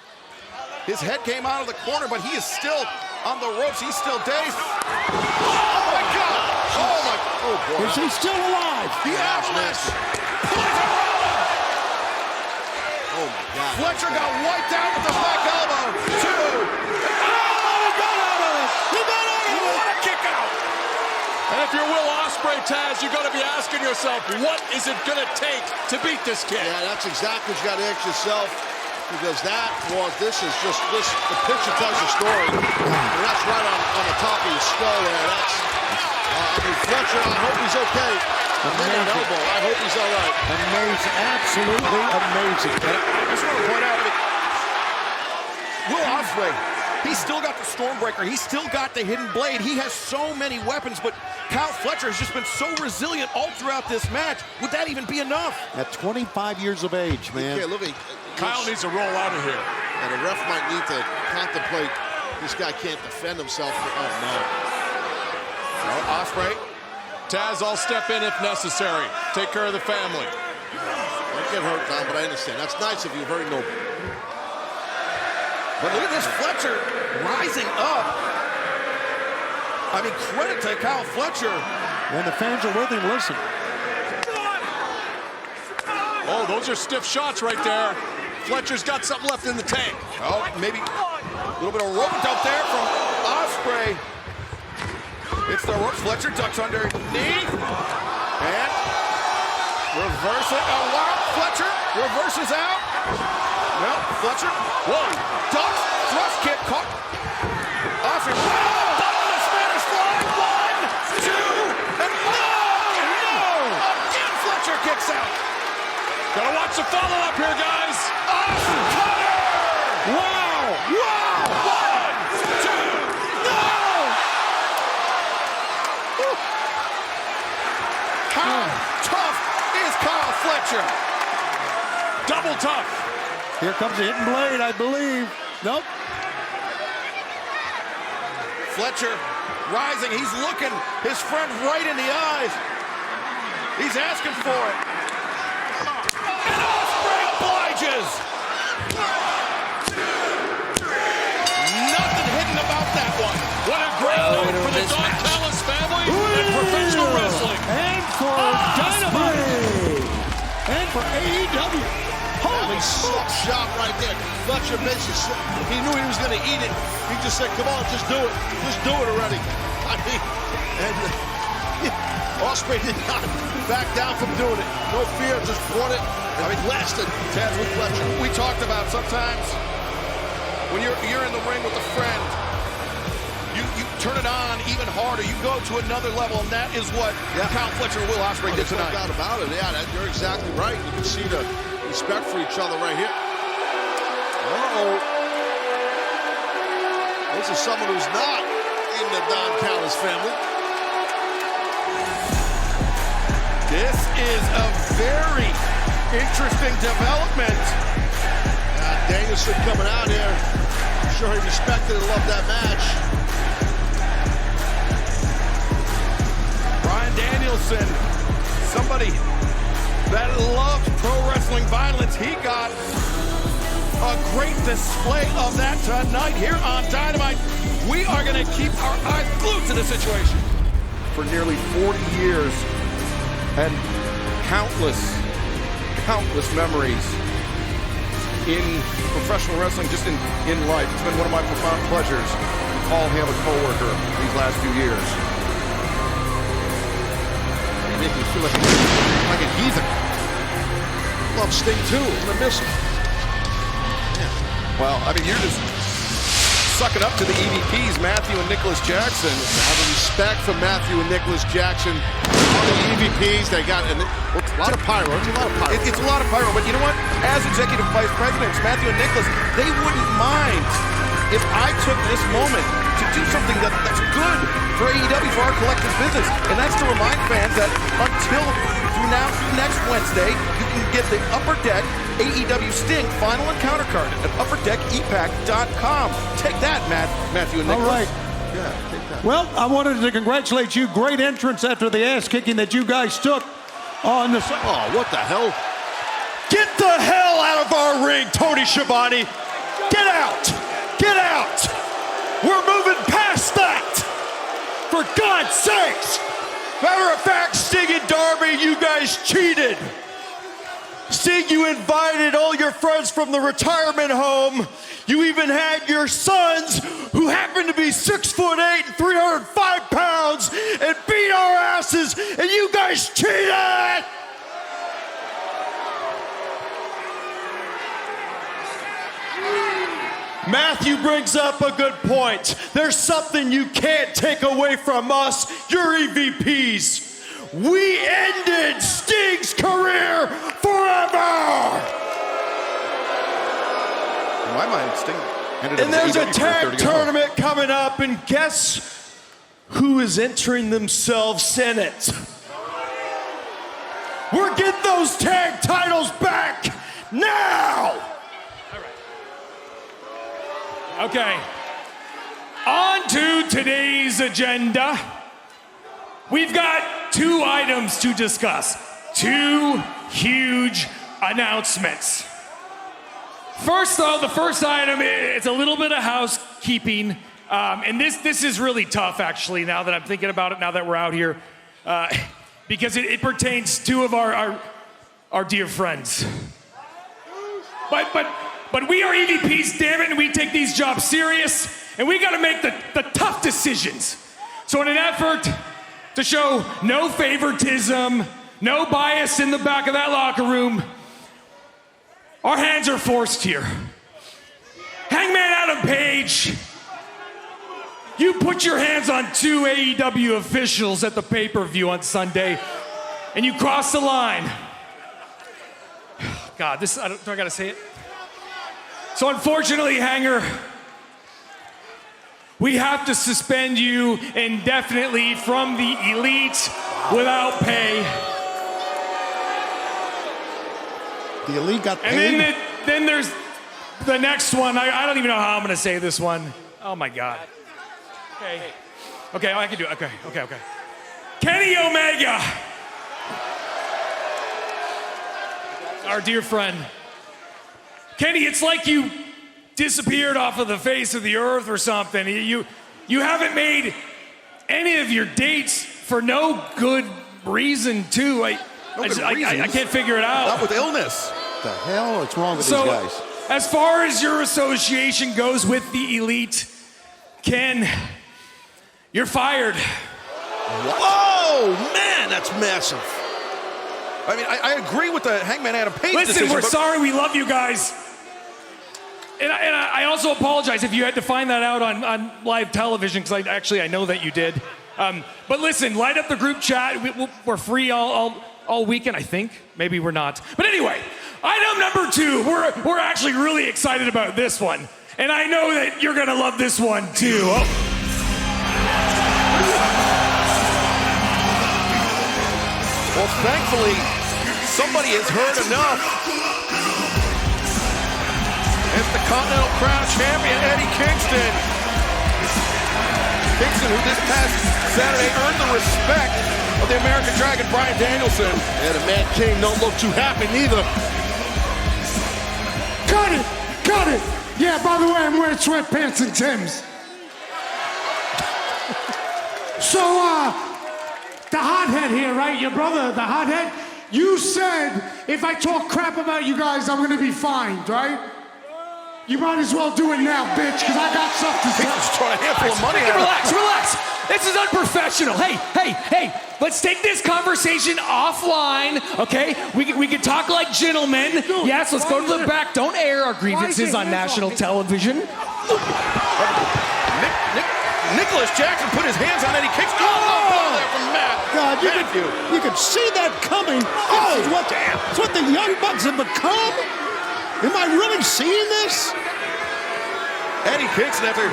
his head came out of the corner, but he is still on the ropes. He's still dazed. Oh, my God. Oh, my. Oh, boy. Is he still alive? The avalanche. Oh, my God. Fletcher got wiped out with the back elbow. 2. What a kick out. And if you're Will Ospreay, Taz, you got to be asking yourself, what is it going to take to beat this kid? Yeah, that's exactly what you got to ask yourself, because the picture tells a story. And that's right on the top of your skull there. Fletcher, I hope he's okay. Amazing. Elbow. I hope he's all right. Amazing, absolutely amazing. I just want to point out, Will Ospreay, he's still got the Stormbreaker. He's still got the Hidden Blade. He has so many weapons, but Kyle Fletcher has just been so resilient all throughout this match. Would that even be enough? At 25 years of age, man. Yeah, look, Kyle needs to roll out of here. And the ref might need to contemplate. This guy can't defend himself. Oh, no. Ospreay. Taz, I'll step in if necessary. Take care of the family. Don't get hurt, Tom, but I understand. That's nice of you. Very noble. But look at this Fletcher rising up. I mean, credit to Kyle Fletcher. When the fans are with him, listen. Oh, those are stiff shots right there. Fletcher's got something left in the tank. Oh, maybe a little bit of rope-a-dope there from Ospreay. It's the ropes. Fletcher ducks underneath. And reverse it. Oh, wow. Fletcher reverses out. Well, Fletcher. Whoa. Ducks. Thrust kick. Caught. Ospreay. Oh, bottom of the Spanish fly. 1, 2, and no! Again, Fletcher kicks out. Gotta watch the follow-up here, guys. Awesome cutter! Wow! Wow! 1, 2, no! How tough is Kyle Fletcher? Double tough. Here comes the Hidden Blade, I believe. Nope. Fletcher rising. He's looking his friend right in the eyes. He's asking for it. And Ospreay obliges. Nothing hidden about that one. What a great night for the Don Callis family and professional wrestling. And for Dynamite. And for AEW. Holy shot right there. Fletcher basically, he knew he was going to eat it. He just said, come on, just do it. Just do it already. I mean, and Ospreay did not back down from doing it. No fear, just fought it and blasted Taz with Fletcher. We talked about sometimes when you're in the ring with a friend, you turn it on even harder. You go to another level, and that is what Kyle Fletcher and Will Ospreay did tonight. No doubt about it. Yeah, you're exactly right. You can see the respect for each other right here. Uh-oh. This is someone who's not in the Don Callis family. This is a very interesting development. Danielson coming out here. I'm sure he respected and loved that match. Bryan Danielson, somebody that loved pro wrestling violence. He got a great display of that tonight here on Dynamite. We are going to keep our eyes glued to the situation. For nearly 40 years and countless memories in professional wrestling, just in life. It's been one of my profound pleasures to call him a co-worker these last few years. He made me feel like a heathen. Love Sting too. I'm gonna miss him. Yeah. Well, I mean, you're just sucking up to the EVPs, Matthew and Nicholas Jackson. I have a respect for Matthew and Nicholas Jackson. All the EVPs, they got a lot of pyro. It's a lot of pyro. It's a lot of pyro, but you know what? As executive vice presidents, Matthew and Nicholas, they wouldn't mind if I took this moment to do something that's good for AEW, for our collective business. And that's to remind fans that until through next Wednesday, you can get the Upper Deck AEW Sting Final Encounter card at upperdeckepack.com. Take that, Matthew and Nicholas. All right. Yeah, take that. Well, I wanted to congratulate you. Great entrance after the ass kicking that you guys took on the... Oh, what the hell? Get the hell out of our ring, Tony Schiavone. Get out. Get out. We're moving past that. For God's sakes. Matter of fact, Sting and Darby, you guys cheated. Sting, you invited all your friends from the retirement home. You even had your sons, who happen to be 6'8" and 305 pounds, and beat our asses, and you guys cheated! Matthew brings up a good point. There's something you can't take away from us, your EVPs. We ended Sting's career forever! In my mind, Sting ended up And there's a AEW tag tournament coming up, and guess who is entering themselves in it? We're getting those tag titles back now! Okay, on to today's agenda. We've got 2 items to discuss. 2 huge announcements. First, though, the first item, it's a little bit of housekeeping. And this is really tough, actually, now that I'm thinking about it, now that we're out here. Because it pertains to 2 of our dear friends. But we are EVPs, damn it, and we take these jobs serious, and we gotta make the tough decisions. So in an effort to show no favoritism, no bias in the back of that locker room, our hands are forced here. Hangman Adam Page, you put your hands on 2 AEW officials at the pay-per-view on Sunday, and you cross the line. God, do I gotta say it? So unfortunately, Hanger, we have to suspend you indefinitely from the Elite without pay. The Elite got paid? And then there's the next one. I don't even know how I'm gonna say this one. Oh my God. Okay, I can do it. Okay. Kenny Omega. Our dear friend. Kenny, it's like you disappeared off of the face of the earth or something. You haven't made any of your dates for no good reason, too. I can't figure it out. Not with illness. The hell? What's wrong with these guys? As far as your association goes with the Elite, Ken, you're fired. Whoa, man, that's massive. I mean, I agree with the Hangman Adam Page Listen, decision, we're sorry. We love you guys. And I also apologize if you had to find that out on live television, because I know that you did. But listen, light up the group chat. We're free all weekend, I think. Maybe we're not. But anyway, item number 2. We're actually really excited about this one. And I know that you're going to love this one, too. Well, thankfully, somebody has heard enough. It's the Continental Crown Champion, Eddie Kingston. Kingston, who this past Saturday earned the respect of the American Dragon, Bryan Danielson. And the Mad King don't look too happy neither. Cut it! Yeah, by the way, I'm wearing sweatpants and Timbs. So, the hothead here, right? Your brother, the hothead, you said if I talk crap about you guys, I'm gonna be fined, right? You might as well do it now, bitch, because I got stuff to say. He's trying a handful of money out of it. Relax. This is unprofessional. Hey, let's take this conversation offline, okay? We can talk like gentlemen. Yes, let's go to the back. Don't air our grievances on national television. Nicholas Jackson put his hands on Eddie Kingston. Oh, there from Matt. God, you could see that coming. Oh, it's what the Young Bucks have become? Am I really seeing this? Eddie Kingston, after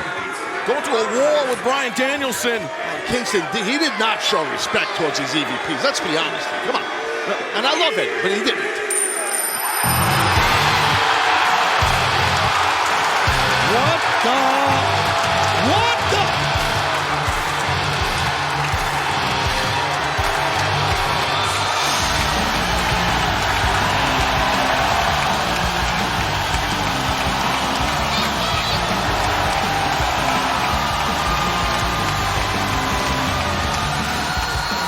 going to a war with Bryan Danielson. Kingston, he did not show respect towards these EVPs. Let's be honest here. Come on. And I love Eddie, but he didn't. What the?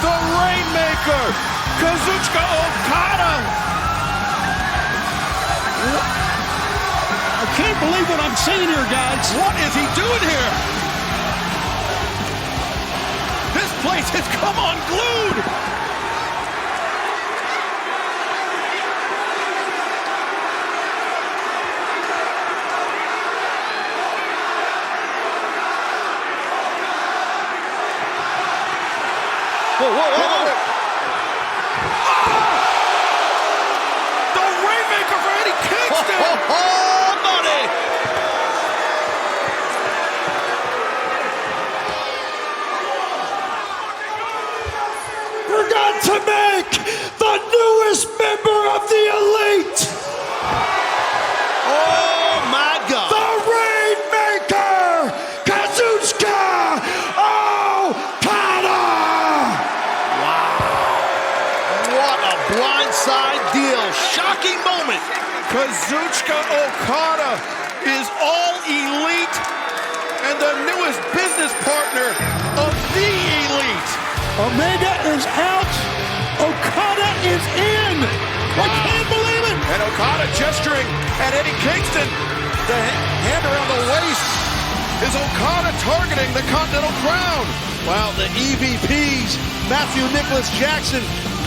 The Rainmaker, Kazuchika Okada. I can't believe what I'm seeing here, guys. What is he doing here? This place has come unglued. Whoa, whoa, whoa. The Rainmaker for Eddie Kingston. Money! Forgot to make the newest member of the Elite. Oh my God! The Rainmaker, Kazuchika Okada. What a blindside deal. Shocking moment. Kazuchika Okada is all elite and the newest business partner of the Elite. Omega is out. Okada is in. I can't believe it. And Okada gesturing at Eddie Kingston. The hand around the waist. Is Okada targeting the Continental Crown? Well, the EVPs, Matthew Nicholas Jackson,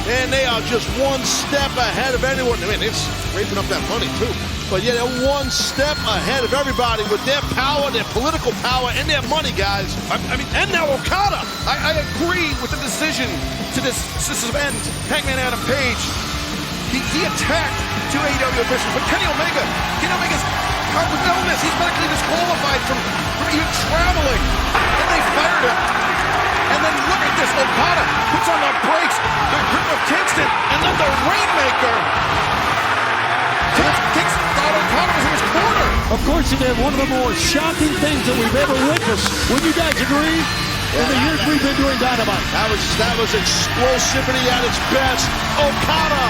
and they are just one step ahead of anyone. I mean, it's scraping up that money, too. But yeah, they're one step ahead of everybody with their power, their political power, and their money, guys. I mean, and now Okada. I agree with the decision to suspend Hangman Adam Page. He attacked two AEW officials, but Kenny Omega's out with illness. He's medically disqualified from even traveling. And they fired him. And then look at this. Okada puts on the brakes. The grip of Kingston. And then the Rainmaker. Kingston thought Okada was in his corner. Of course he did. One of the more shocking things that we've ever witnessed. Would you guys agree? In the years we've been doing Dynamite. That was explosivity at its best. Okada,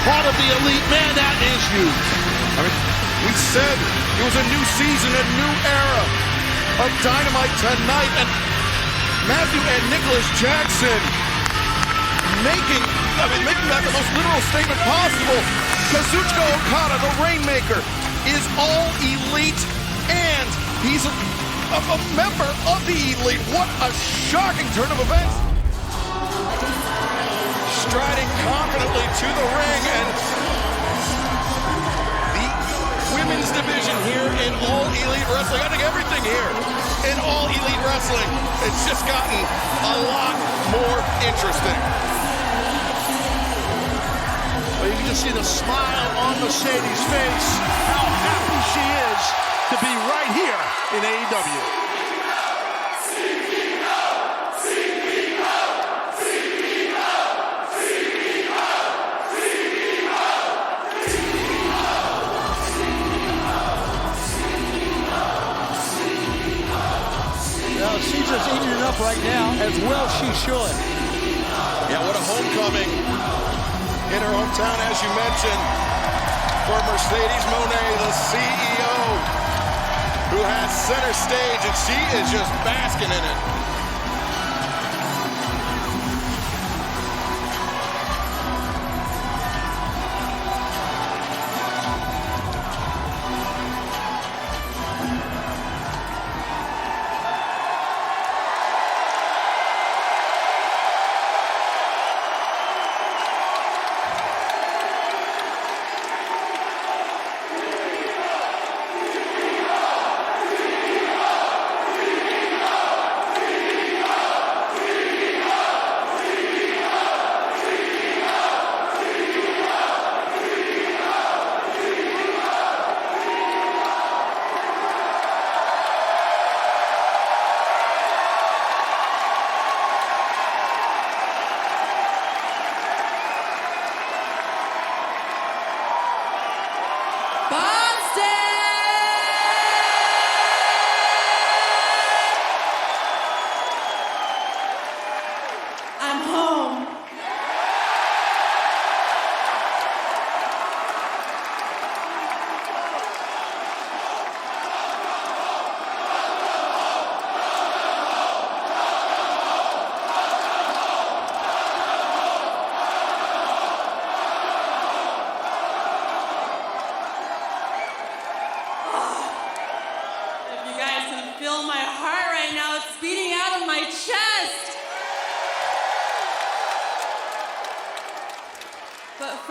part of the Elite. Man, that is huge. I mean, we said it was a new season, a new era of Dynamite tonight. And Matthew and Nicholas Jackson making that the most literal statement possible. Kazuchika Okada, the Rainmaker, is all elite, and he's a member of the Elite. What a shocking turn of events. Striding confidently to the ring, and the women's division here in All Elite Wrestling. I think everything here in All Elite Wrestling has just gotten a lot more interesting. Well, you can just see the smile on Mercedes' face. How happy she is to be right here in AEW. Well, she's just eating it up right now, as well she should. Yeah, what a homecoming in her hometown, as you mentioned, for Mercedes Moné, the CEO, who has center stage, and she is just basking in it.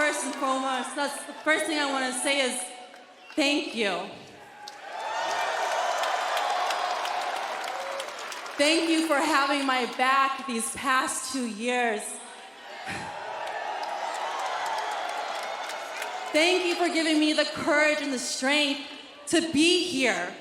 first and foremost, that's the first thing I want to say is thank you. Thank you for having my back these past 2 years. Thank you for giving me the courage and the strength to be here.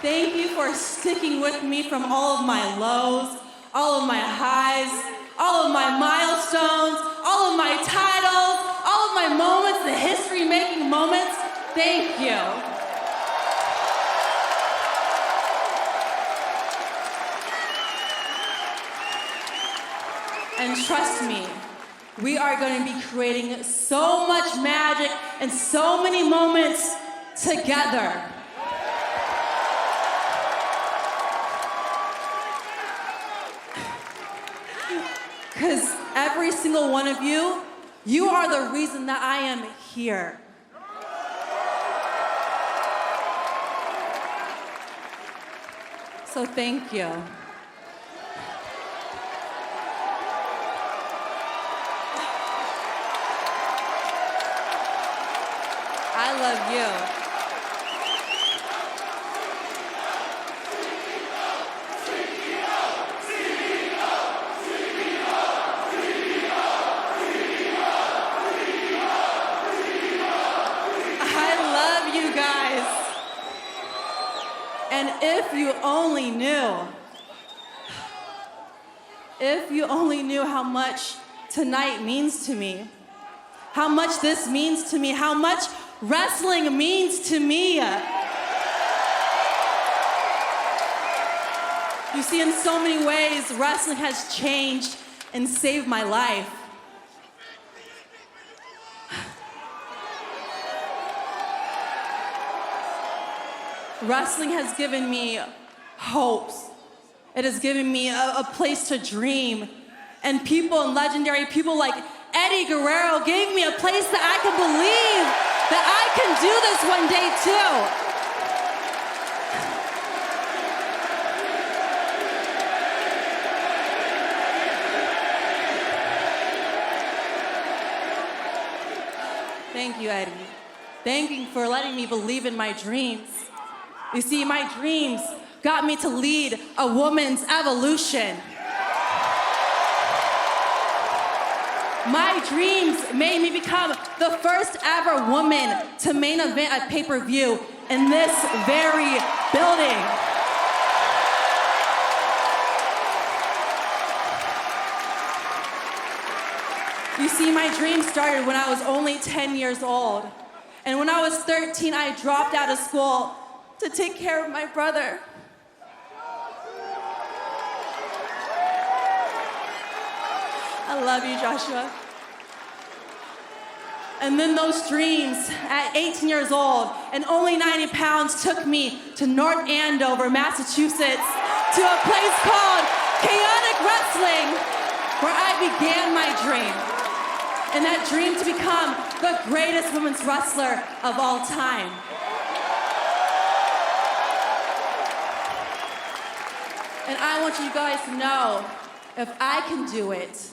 Thank you for sticking with me from all of my lows, all of my highs, all of my milestones, all of my titles, all of my moments, the history-making moments. Thank you. And trust me, we are going to be creating so much magic and so many moments together. Because every single one of you, you are the reason that I am here. So thank you. I love you. And if you only knew how much tonight means to me, how much this means to me, how much wrestling means to me. You see, in so many ways, wrestling has changed and saved my life. Wrestling has given me hopes. It has given me a place to dream. And people and legendary people like Eddie Guerrero gave me a place that I can believe that I can do this one day too. Thank you, Eddie. Thank you for letting me believe in my dreams. You see, my dreams got me to lead a woman's evolution. My dreams made me become the first ever woman to main event at pay-per-view in this very building. You see, my dreams started when I was only 10 years old. And when I was 13, I dropped out of school to take care of my brother. I love you, Joshua. And then those dreams at 18 years old and only 90 pounds took me to North Andover, Massachusetts, to a place called Chaotic Wrestling, where I began my dream. And that dream to become the greatest women's wrestler of all time. And I want you guys to know, if I can do it,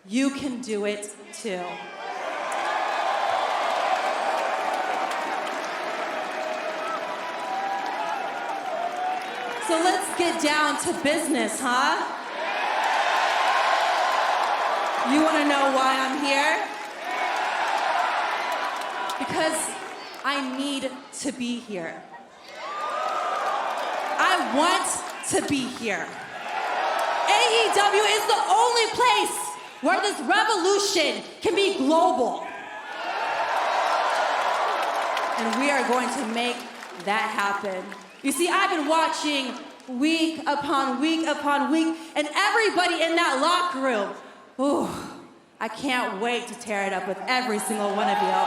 you can do it too. So let's get down to business, huh? You want to know why I'm here? Because I need to be here. I want to be here. AEW is the only place where this revolution can be global. And we are going to make that happen. You see, I've been watching week upon week upon week, and everybody in that locker room, ooh, I can't wait to tear it up with every single one of you.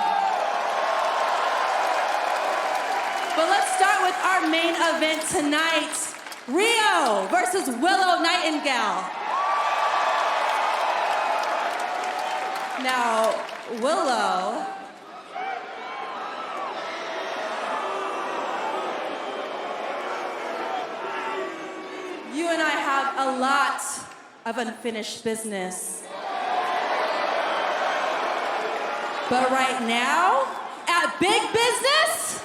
But let's start with our main event tonight. Rio versus Willow Nightingale. Now, Willow, you and I have a lot of unfinished business. But right now, at Big Business,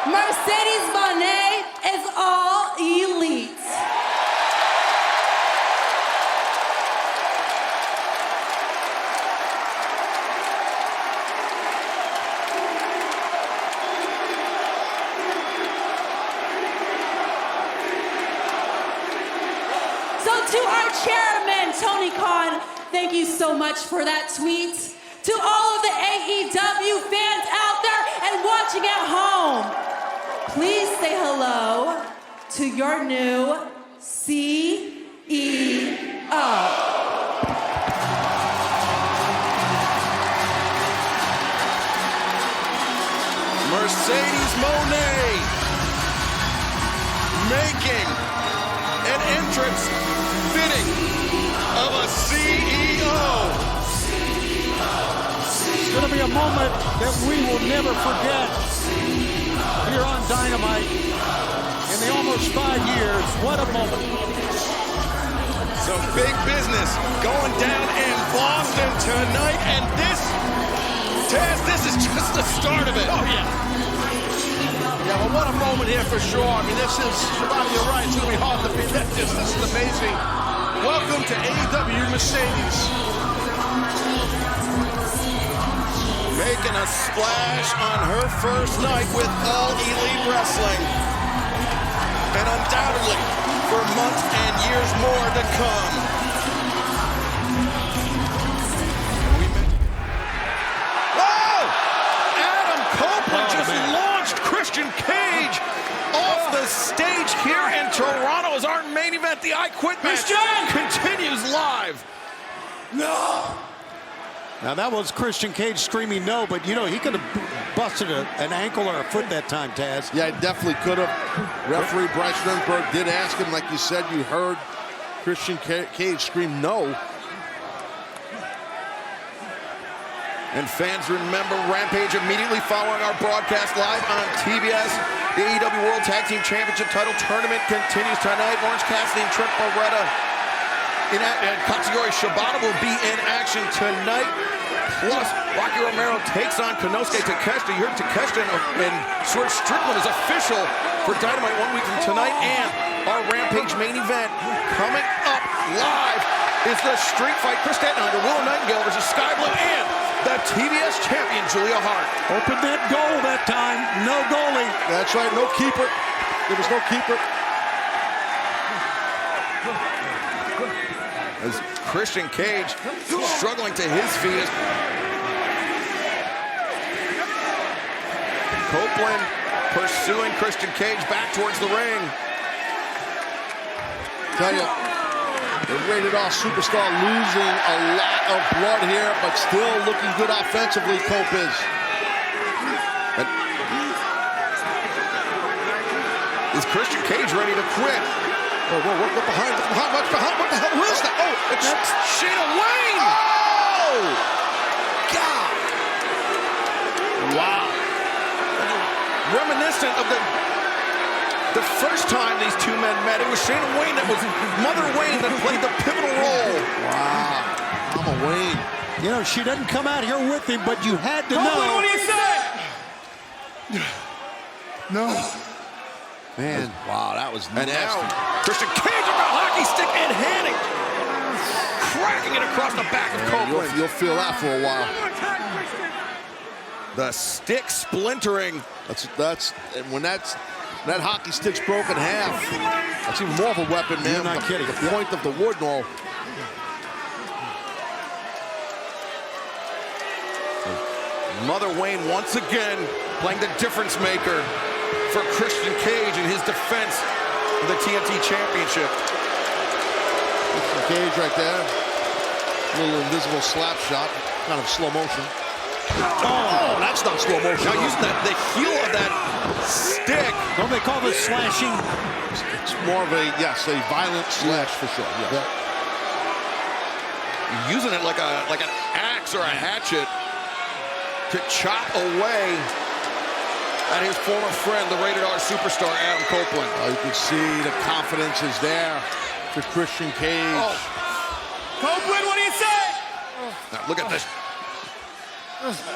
Mercedes Moné is all elite. So to our chairman, Tony Khan, thank you so much for that tweet. To all of the AEW fans out there and watching at home, please say hello to your new CEO. Mercedes Moné making an entrance fitting of a CEO. It's going to be a moment that we will never forget here on Dynamite. In the almost 5 years, what a moment. So Big Business going down in Boston tonight, and this, Taz, this is just the start of it. Oh, yeah. Yeah, well, what a moment here for sure. I mean, this is, Shibata, you're right, it's going to be hard to forget this. This is amazing. Welcome to AEW Mercedes. Making a splash on her first night with All Elite Wrestling. And undoubtedly, for months and years more to come. Oh! Adam Copeland just launched Christian Cage off the stage here in Toronto as our main event, the I Quit match, continues live. No! Now that was Christian Cage screaming no, but you know, he could have busted an ankle or a foot that time, Taz. Yeah, he definitely could have. Referee Bryce Sternberg did ask him, like you said, you heard Christian Cage scream no. And fans remember Rampage immediately following our broadcast live on TBS. The AEW World Tag Team Championship title tournament continues tonight. Orange Cassidy and Trent Beretta and Katsuyori Shibata will be in action tonight. Plus, Rocky Romero takes on Konosuke Takeshita. You heard Takeshita and Swerve Strickland is official for Dynamite 1 week from tonight. And our Rampage main event coming up live is the street fight. Chris Stanton under Willow Nightingale versus Sky Blue and the TBS champion, Julia Hart. Open that goal that time. No goalie. That's right, no keeper. There was no keeper. As Christian Cage struggling to his feet. Copeland pursuing Christian Cage back towards the ring. Tell you, the rated R superstar losing a lot of blood here, but still looking good offensively, Cope is. Is Christian Cage ready to quit? Whoa, what behind? What's behind? What the hell? Who is that? Oh, it's Shayna Wayne! Oh! God! Wow. Reminiscent of the first time these two men met. It was Shayna Wayne that was Mother Wayne that played the pivotal role. Wow. Mama Wayne. You know, she doesn't come out here with him, but you had to know. What do you say? No. Man, wow, that was And nasty. now, Christian Cage with a hockey stick and handing, cracking it across the back of Copeland. You'll feel that for a while. The stick splintering. That's when that hockey stick's broken in half. That's even more of a weapon, man. You're not kidding. The point of the wood and all. Mother Wayne once again playing the difference maker for Christian Cage in his defense of the TNT Championship. Christian Cage right there. A little invisible slap shot, kind of slow motion. Oh, that's not slow motion. Now using the heel of that stick. Don't they call this slashing? It's more of a violent slash for sure. Yeah. Using it like an axe or a hatchet to chop away at his former friend, the rated R superstar, Adam Copeland. You can see the confidence is there for Christian Cage. Oh, Now look at this.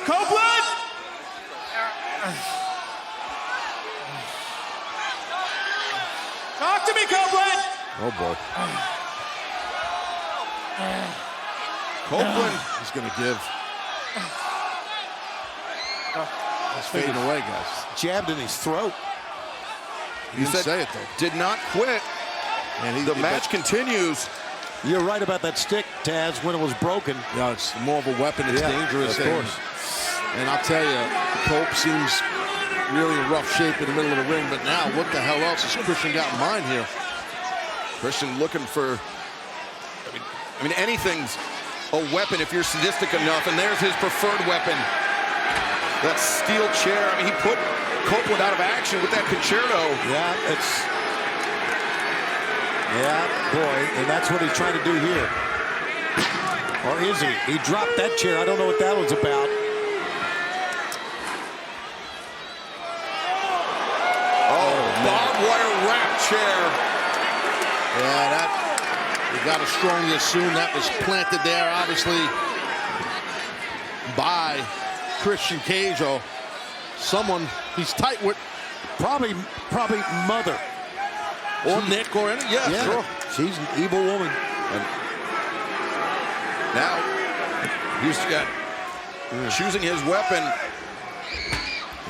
Copeland! Talk to me, Copeland! Oh, boy. Copeland. He's going to give. He's fading away, guys. Jabbed in his throat. You didn't say it, though. Did not quit. And the match continues. You're right about that stick, Taz, when it was broken. Yeah, it's more of a weapon. It's dangerous. Of course. And I'll tell you, Cope seems really in rough shape in the middle of the ring, but now what the hell else has Christian got in mind here? Christian looking for, I mean, anything's a weapon if you're sadistic enough, and there's his preferred weapon. That steel chair. I mean, he put Copeland out of action with that concerto. Yeah, boy, and that's what he's trying to do here. Or is he? He dropped that chair. I don't know what that was about. Oh, barbed wire wrap chair. Yeah, you got to strongly assume that was planted there, obviously, by Christian Cage or someone he's tight with. Probably Mother. Or Nick or any, yeah, sure. She's an evil woman. And now he's got choosing his weapon.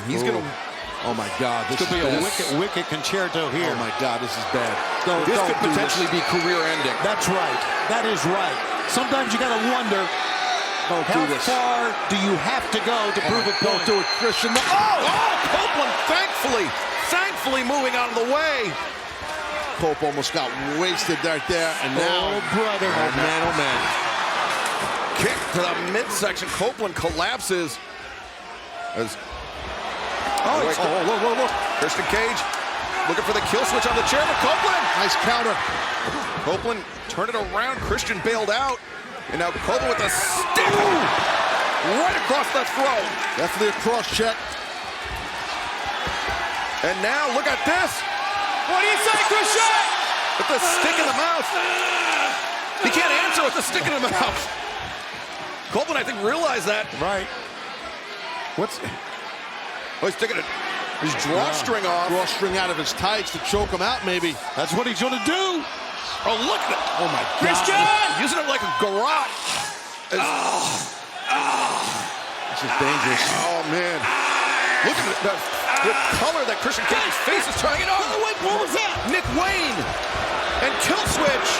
He's going to. Oh my God! This could be a wicked concerto here. Oh my God! This is bad. This could potentially be career-ending. That's right. That is right. Sometimes you got to wonder. Don't How do this. far do you have to go to prove a point? Don't do it, Christian. Copeland, thankfully moving out of the way. Cope almost got wasted right there, and now, brother, oh man. Kick to the midsection. Copeland collapses. As look. Christian Cage looking for the kill switch on the chair, but Copeland. Nice counter. Copeland turned it around. Christian bailed out. And now Copeland with a stick right across the throat. Definitely a cross check. And now look at this. What do you say, Christian? With the stick in the mouth. He can't answer with the stick in the mouth. Copeland, I think, realized that. Right. Oh, he's taking his drawstring off. Drawstring out of his tights to choke him out, maybe. That's what he's going to do. Oh, look at that. Oh, my God. Christian! Using it like a garrote. This is dangerous. Oh, man. Look at the color that Christian Cage's face is turning on. Wait, what was that? Nick Wayne and kill switch.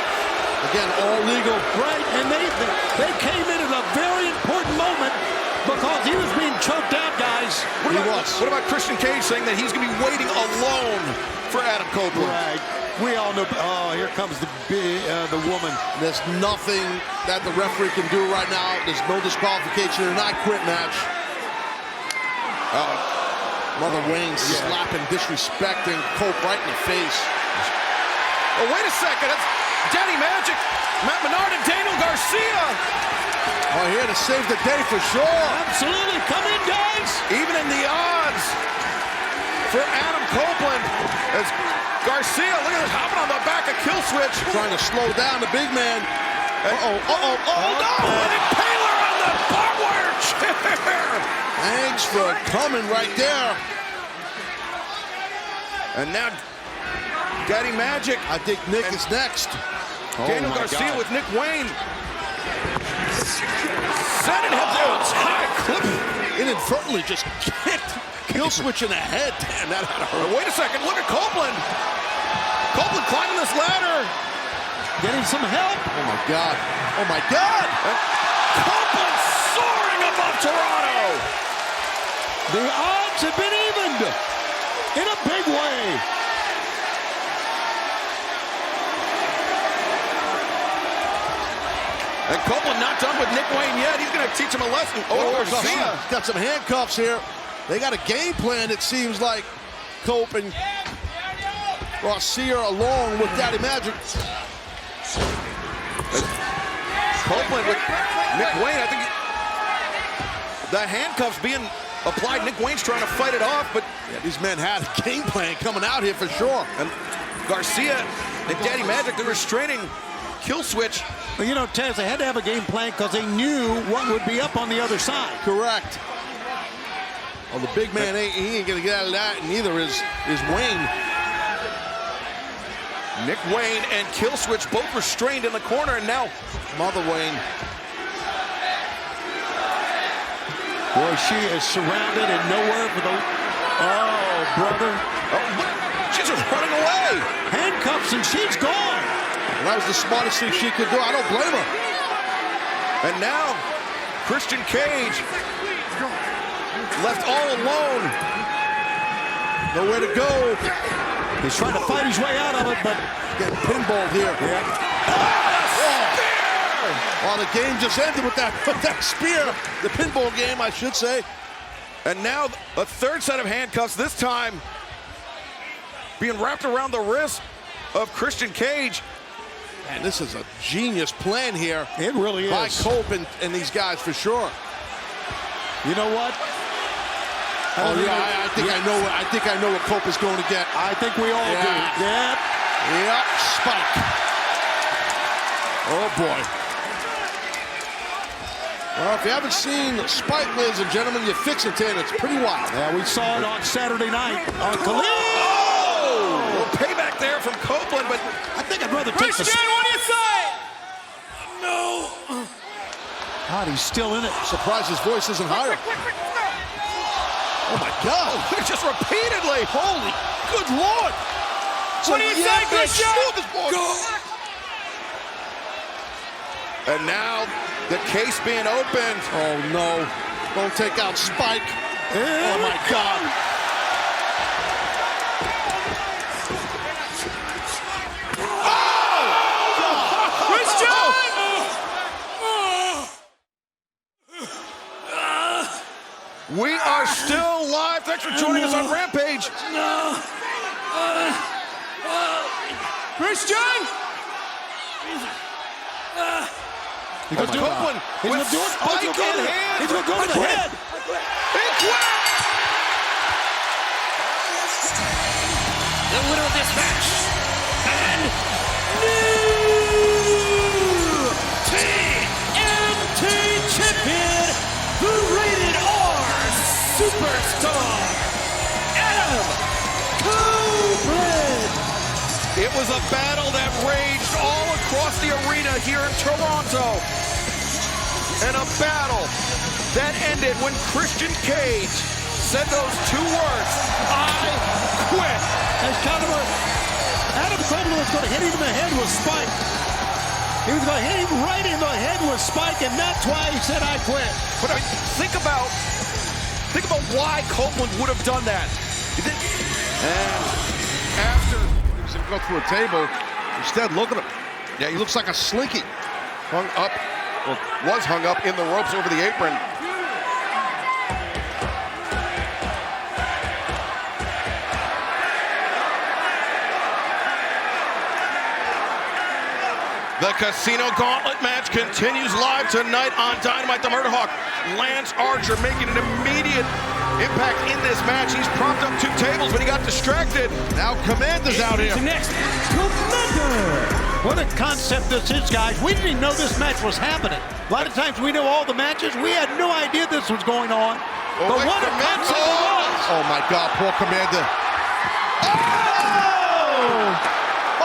Again, all legal. Right, and they came in at a very important moment because he was being choked out, guys. What about Christian Cage saying that he's going to be waiting alone for Adam Copeland? Right. We all know. Oh, here comes the woman. There's nothing that the referee can do right now. There's no disqualification or not quit match. Mother Wayne slapping, disrespecting Cope right in the face. Oh, wait a second. That's Daddy Magic, Matt Menard, and Daniel Garcia. Oh, here to save the day for sure. Absolutely. Come in, guys. Even in the odds for Adam Copeland. As Garcia, look at this, hopping on the back of kill switch. Trying to slow down the big man. Oh, no! And Impaler on the barbed wire chair. Thanks for coming right there. And now, Daddy Magic. I think Nick is next. Daniel Garcia with Nick Wayne. Sending him to a high clip. Inadvertently just kicked kill switch in the head. Damn, that had to hurt. Wait a second, look at Copeland. Copeland climbing this ladder. Getting some help. Oh my God. Oh my God. Copeland soaring above Toronto. The odds have been evened in a big way. And Copeland not done with Nick Wayne yet. He's going to teach him a lesson. Garcia. Got some handcuffs here. They got a game plan, it seems like. Cope and Garcia along with Daddy Magic. Copeland with Nick Wayne. I think the handcuffs being applied. Nick Wayne's trying to fight it off, but these men had a game plan coming out here for sure. And Garcia and Daddy Magic, they're restraining kill switch. Well, you know, Taz, they had to have a game plan because they knew what would be up on the other side. Correct. Well, the big man, he ain't gonna get out of that, and neither is Wayne. Nick Wayne and kill switch both restrained in the corner, and now Mother Wayne. Boy, she is surrounded and nowhere for the... Oh, brother. Oh, she's just running away. Handcuffs and she's gone. That was the smartest thing she could do. I don't blame her. And now, Christian Cage left all alone. Nowhere to go. He's trying to fight his way out of it, but getting pinballed here. Yeah. Oh, the game just ended with that spear. The pinball game, I should say. And now a third set of handcuffs, this time being wrapped around the wrist of Christian Cage. And this is a genius plan here. It really is. By Cope and these guys for sure. You know what? I think I know what Cope is going to get. I think we all do. Yep. Yep. Spike. Oh boy. Well, if you haven't seen Spike, ladies and gentlemen, you're fixing it. It's pretty wild. Yeah, we saw it on Saturday night on Collision. Oh! Well, payback there from Copeland, but I think I'd rather take the... Christian, what do you say? No. God, he's still in it. Surprised his voice isn't higher. Oh my God! Just repeatedly. Holy, good Lord! What do you say, Christian? Go. And now the case being opened. Oh no! Don't take out Spike. Oh my God! Oh! Christian! We are still live. Thanks for joining us on Rampage. No. Christian! He's going to do it. He's going to do it. Spike in hand. He's going to go to the head. The winner of this match and new TNT champion, the Rated R Superstar, Adam Copeland. It was a battle that raged all across the arena here in Toronto. And a battle that ended when Christian Cage said those two words, I quit. As Adam Copeland was going to hit him in the head with Spike. He was going to hit him right in the head with Spike, and that's why he said, I quit. But I mean, think about why Copeland would have done that. And after he was going to go through a table, instead, look at him. Yeah, he looks like a slinky. Hung up, or was hung up in the ropes over the apron. The Casino Gauntlet match continues live tonight on Dynamite. The Murder Hawk, Lance Archer, making an immediate impact in this match. He's propped up two tables, but he got distracted. Now Commander's out here. Next, Commander. What a concept this is, guys. We didn't even know this match was happening. A lot of times we know all the matches. We had no idea this was going on. Oh, but what a concept it was. Oh my God, poor Commander. Oh!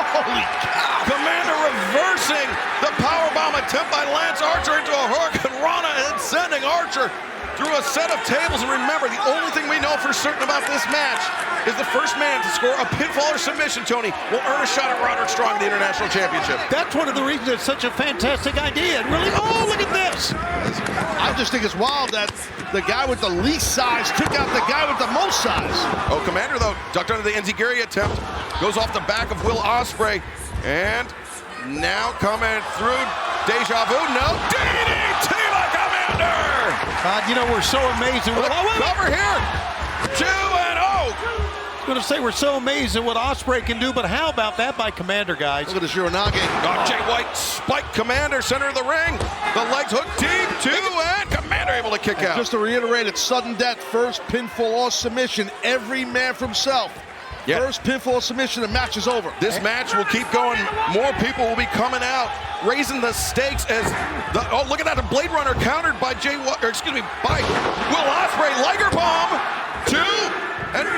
Holy cow. Commander reversing the powerbomb attempt by Lance Archer into a Hurricane Rana and sending Archer through a set of tables. And remember, the only thing we know for certain about this match is the first man to score a pinfall or submission, Tony, will earn a shot at Roderick Strong in the International Championship. That's one of the reasons it's such a fantastic idea. And really, oh, look at this. I just think it's wild that the guy with the least size took out the guy with the most size. Oh, Commander, though, ducked under the Enziguri attempt. Goes off the back of Will Ospreay. And now coming through Deja Vu. No, DDT by Commander. You know, we're so amazed. Cover here. 2-0. I'm going to say we're so amazed at what Ospreay can do, but how about that by Commander, guys? Look at the Shiranagi. Jay White spiked Commander, center of the ring. The legs hook deep, and Commander able to kick out. Just to reiterate, it's sudden death, first pinfall or submission. Every man for himself. Yeah. First pinfall submission, the match is over. This match will keep going. More people will be coming out, raising the stakes as look at that, the Blade Runner countered by by Will Ospreay. Liger bomb, 2, and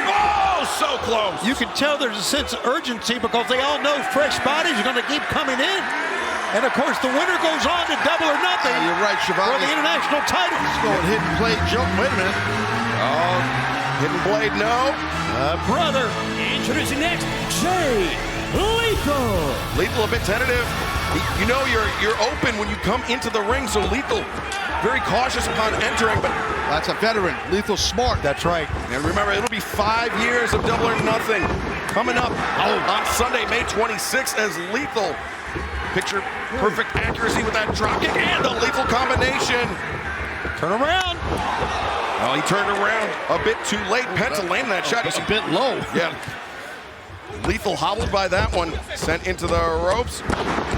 so close. You can tell there's a sense of urgency because they all know fresh bodies are going to keep coming in. And of course, the winner goes on to Double or Nothing. You're right, Shivani. For the international title. He's going hidden blade jump. Wait a minute. Oh, hidden blade, no. Brother. Introducing next, Jay Lethal. Lethal a bit tentative. You know you're open when you come into the ring, so Lethal very cautious upon entering, but that's a veteran. Lethal's smart. That's right. And remember, it'll be 5 years of Double or Nothing coming up on Sunday, May 26th, as Lethal. Picture perfect accuracy with that dropkick and the lethal combination. Turn around. Well, he turned around a bit too late. Penta landed that shot. It's a bit low. Yeah. Lethal hobbled by that one. Sent into the ropes.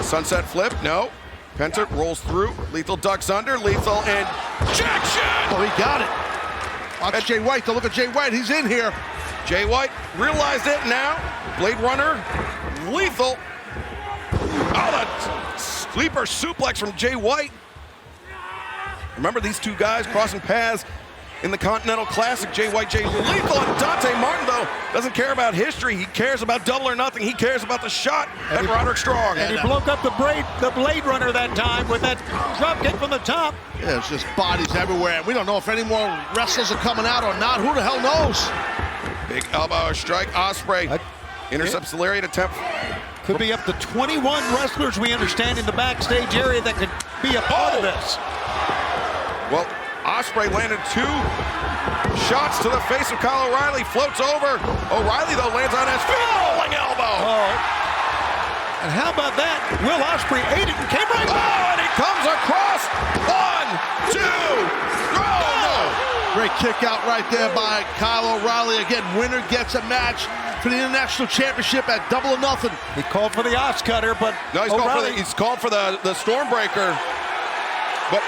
Sunset flip. No. Penta rolls through. Lethal ducks under. Lethal injection. Oh, he got it. Watch Jay White. To look at Jay White. He's in here. Jay White realized it now. Blade Runner. Lethal. Oh, that sleeper suplex from Jay White. Remember these two guys crossing paths in the Continental Classic. Jay White, Jay Lethal, and Dante Martin, though, doesn't care about history. He cares about Double or Nothing. He cares about the shot at Roderick Strong. And he broke up the Blade Runner that time with that dropkick from the top. Yeah, it's just bodies everywhere. We don't know if any more wrestlers are coming out or not. Who the hell knows? Big elbow strike. Ospreay intercepts the lariat attempt. Could be up to 21 wrestlers, we understand, in the backstage area that could be a part of this. Well, Ospreay landed 2 shots to the face of Kyle O'Reilly, floats over. O'Reilly, though, lands on his feet. Rolling elbow. And how about that? Will Ospreay ate it and came right back. Oh, and he comes across. 1, 2. Oh, no. Great kick out right there by Kyle O'Reilly. Again, winner gets a match for the International Championship at Double or Nothing. He called for the Ox Cutter, but no, he's called for the Stormbreaker. But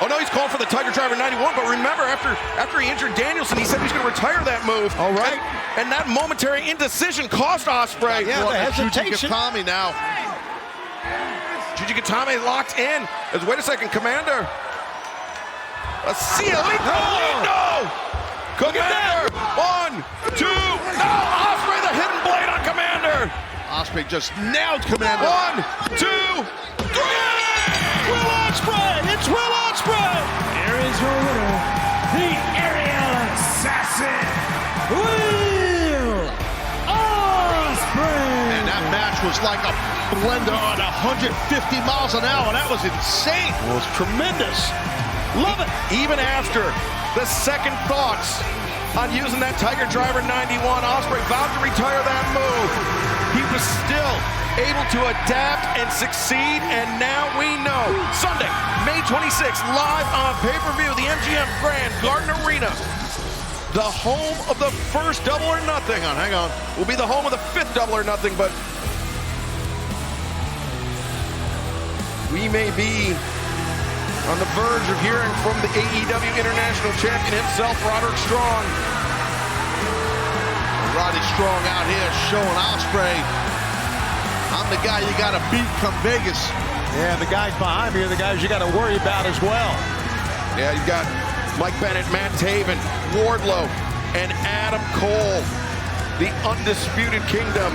oh no, he's called for the Tiger Driver 91. But remember, after he injured Danielson, he said he's going to retire that move. All right. And that momentary indecision cost Ospreay. Yeah, the hesitation. Gatame now. Juji Gatame locked in. Wait a second, Commander. Let's see it. No! Commander! 1, 2, no! Ospreay, the hidden blade on Commander! Ospreay just nailed Commander. 1, 2, 3! Will Ospreay! It's Will Ospreay! Here is your winner, the aerial assassin, Will Ospreay! And that match was like a blender on 150 miles an hour. That was insane. It was tremendous. Love it. Even after the second thoughts on using that Tiger Driver 91, Ospreay vowed to retire that move. He was still able to adapt and succeed, and now we know. Sunday, May 26th, live on pay-per-view, the MGM Grand Garden Arena. The home of the first Double or Nothing. Hang on. Will be the home of the 5th Double or Nothing, but we may be on the verge of hearing from the AEW International Champion himself, Roderick Strong. Roddy Strong out here showing Ospreay, I'm the guy you got to beat come Vegas. Yeah, the guys behind me are the guys you got to worry about as well. Yeah, you've got Mike Bennett, Matt Taven, Wardlow, and Adam Cole, the Undisputed Kingdom,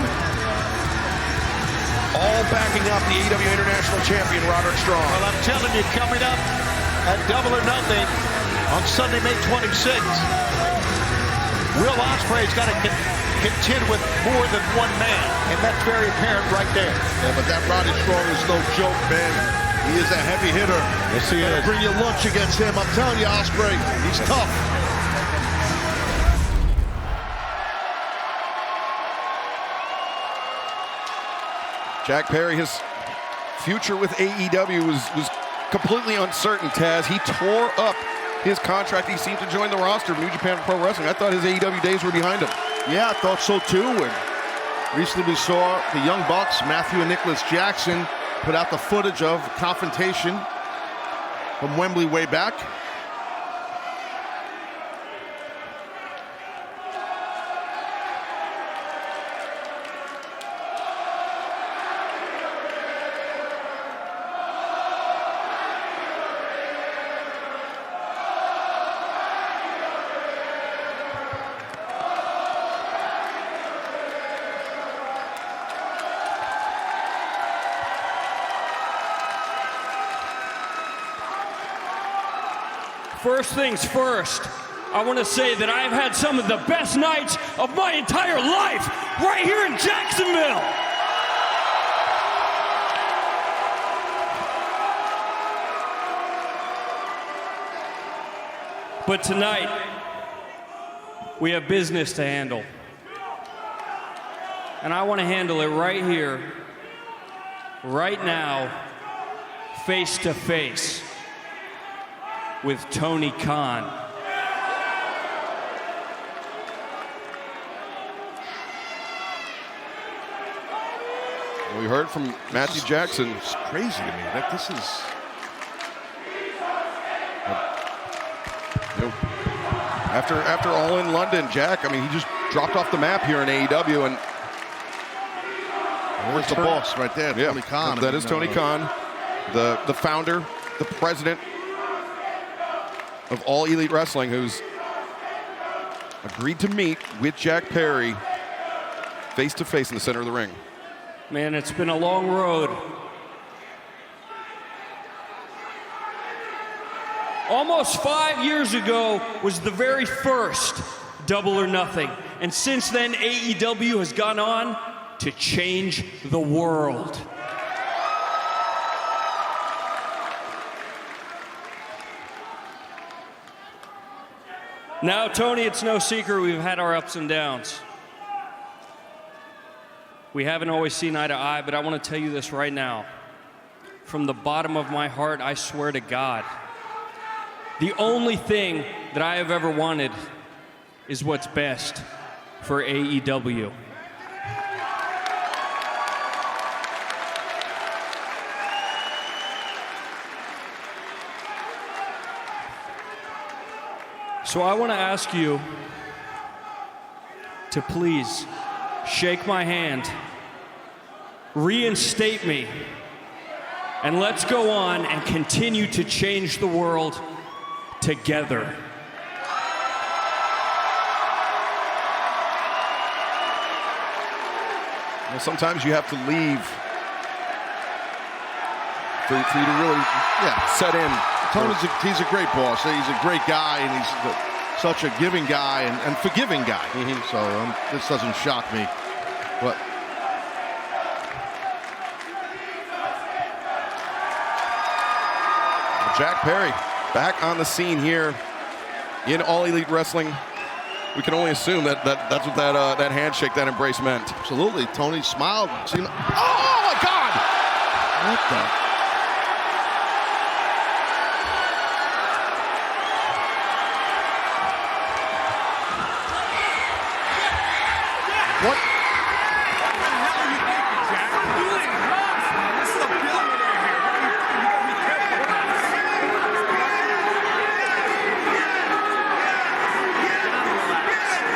all backing up the AEW International Champion, Roderick Strong. Well, I'm telling you, coming up at Double or Nothing on Sunday, May 26th, Will Ospreay's got to contend with more than one man, and that's very apparent right there. Yeah, but that Roddy Strong is no joke, man. He is a heavy hitter. Yes, he is. Bring your lunch against him. I'm telling you, Ospreay, he's tough. Jack Perry, his future with AEW was completely uncertain, Taz. He tore up his contract. He seemed to join the roster of New Japan Pro Wrestling. I thought his AEW days were behind him. Yeah, I thought so too. And recently we saw the Young Bucks, Matthew and Nicholas Jackson, put out the footage of confrontation from Wembley way back. First things first, I want to say that I've had some of the best nights of my entire life right here in Jacksonville. But tonight, we have business to handle. And I want to handle it right here, right now, face to face with Tony Khan. We heard from Matthew Jackson. It's crazy to me that this is. After All In London, Jack, I mean, he just dropped off the map here in AEW, and where's the boss right there, yeah, Tony Khan? That is Tony Khan, the founder, the president of All Elite Wrestling, who's agreed to meet with Jack Perry face to face in the center of the ring. Man, it's been a long road. Almost 5 years ago was the very first Double or Nothing. And since then, AEW has gone on to change the world. Now, Tony, it's no secret we've had our ups and downs. We haven't always seen eye to eye, but I want to tell you this right now. From the bottom of my heart, I swear to God, the only thing that I have ever wanted is what's best for AEW. So I want to ask you to please shake my hand, reinstate me, and let's go on and continue to change the world together. Well, sometimes you have to leave for you to really set in. He's a great boss. He's a great guy, and he's such a giving guy and forgiving guy. So this doesn't shock me. But Jack Perry back on the scene here in All Elite Wrestling. We can only assume that's what that handshake, that embrace meant. Absolutely. Tony smiled. Oh my God! What the? What?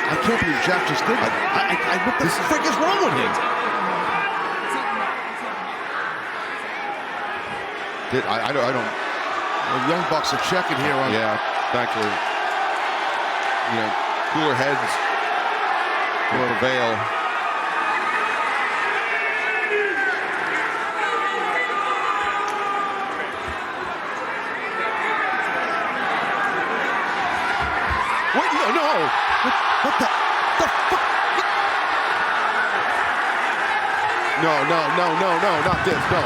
I can't believe Jack just did that. What the frick is wrong with him? I don't. The Young Bucks are checking here on. Yeah, thankfully. Cooler heads will prevail. Wait, no. What the fuck? No, not this, no.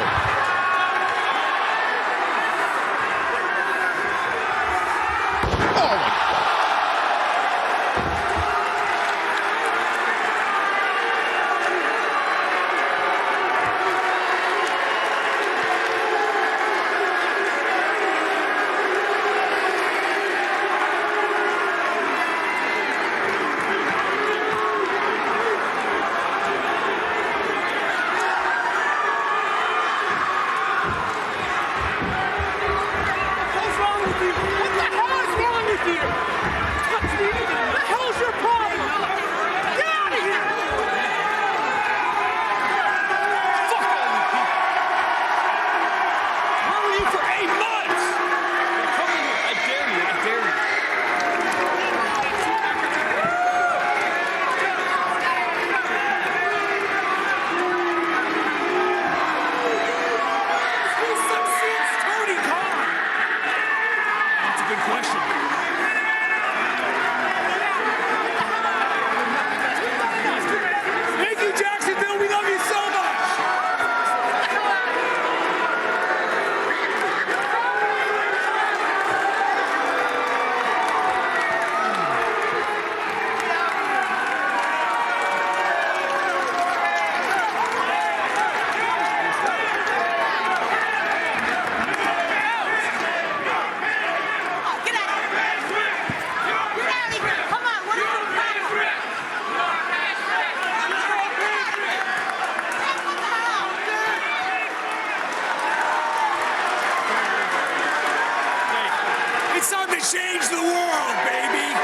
gonna change the world, baby.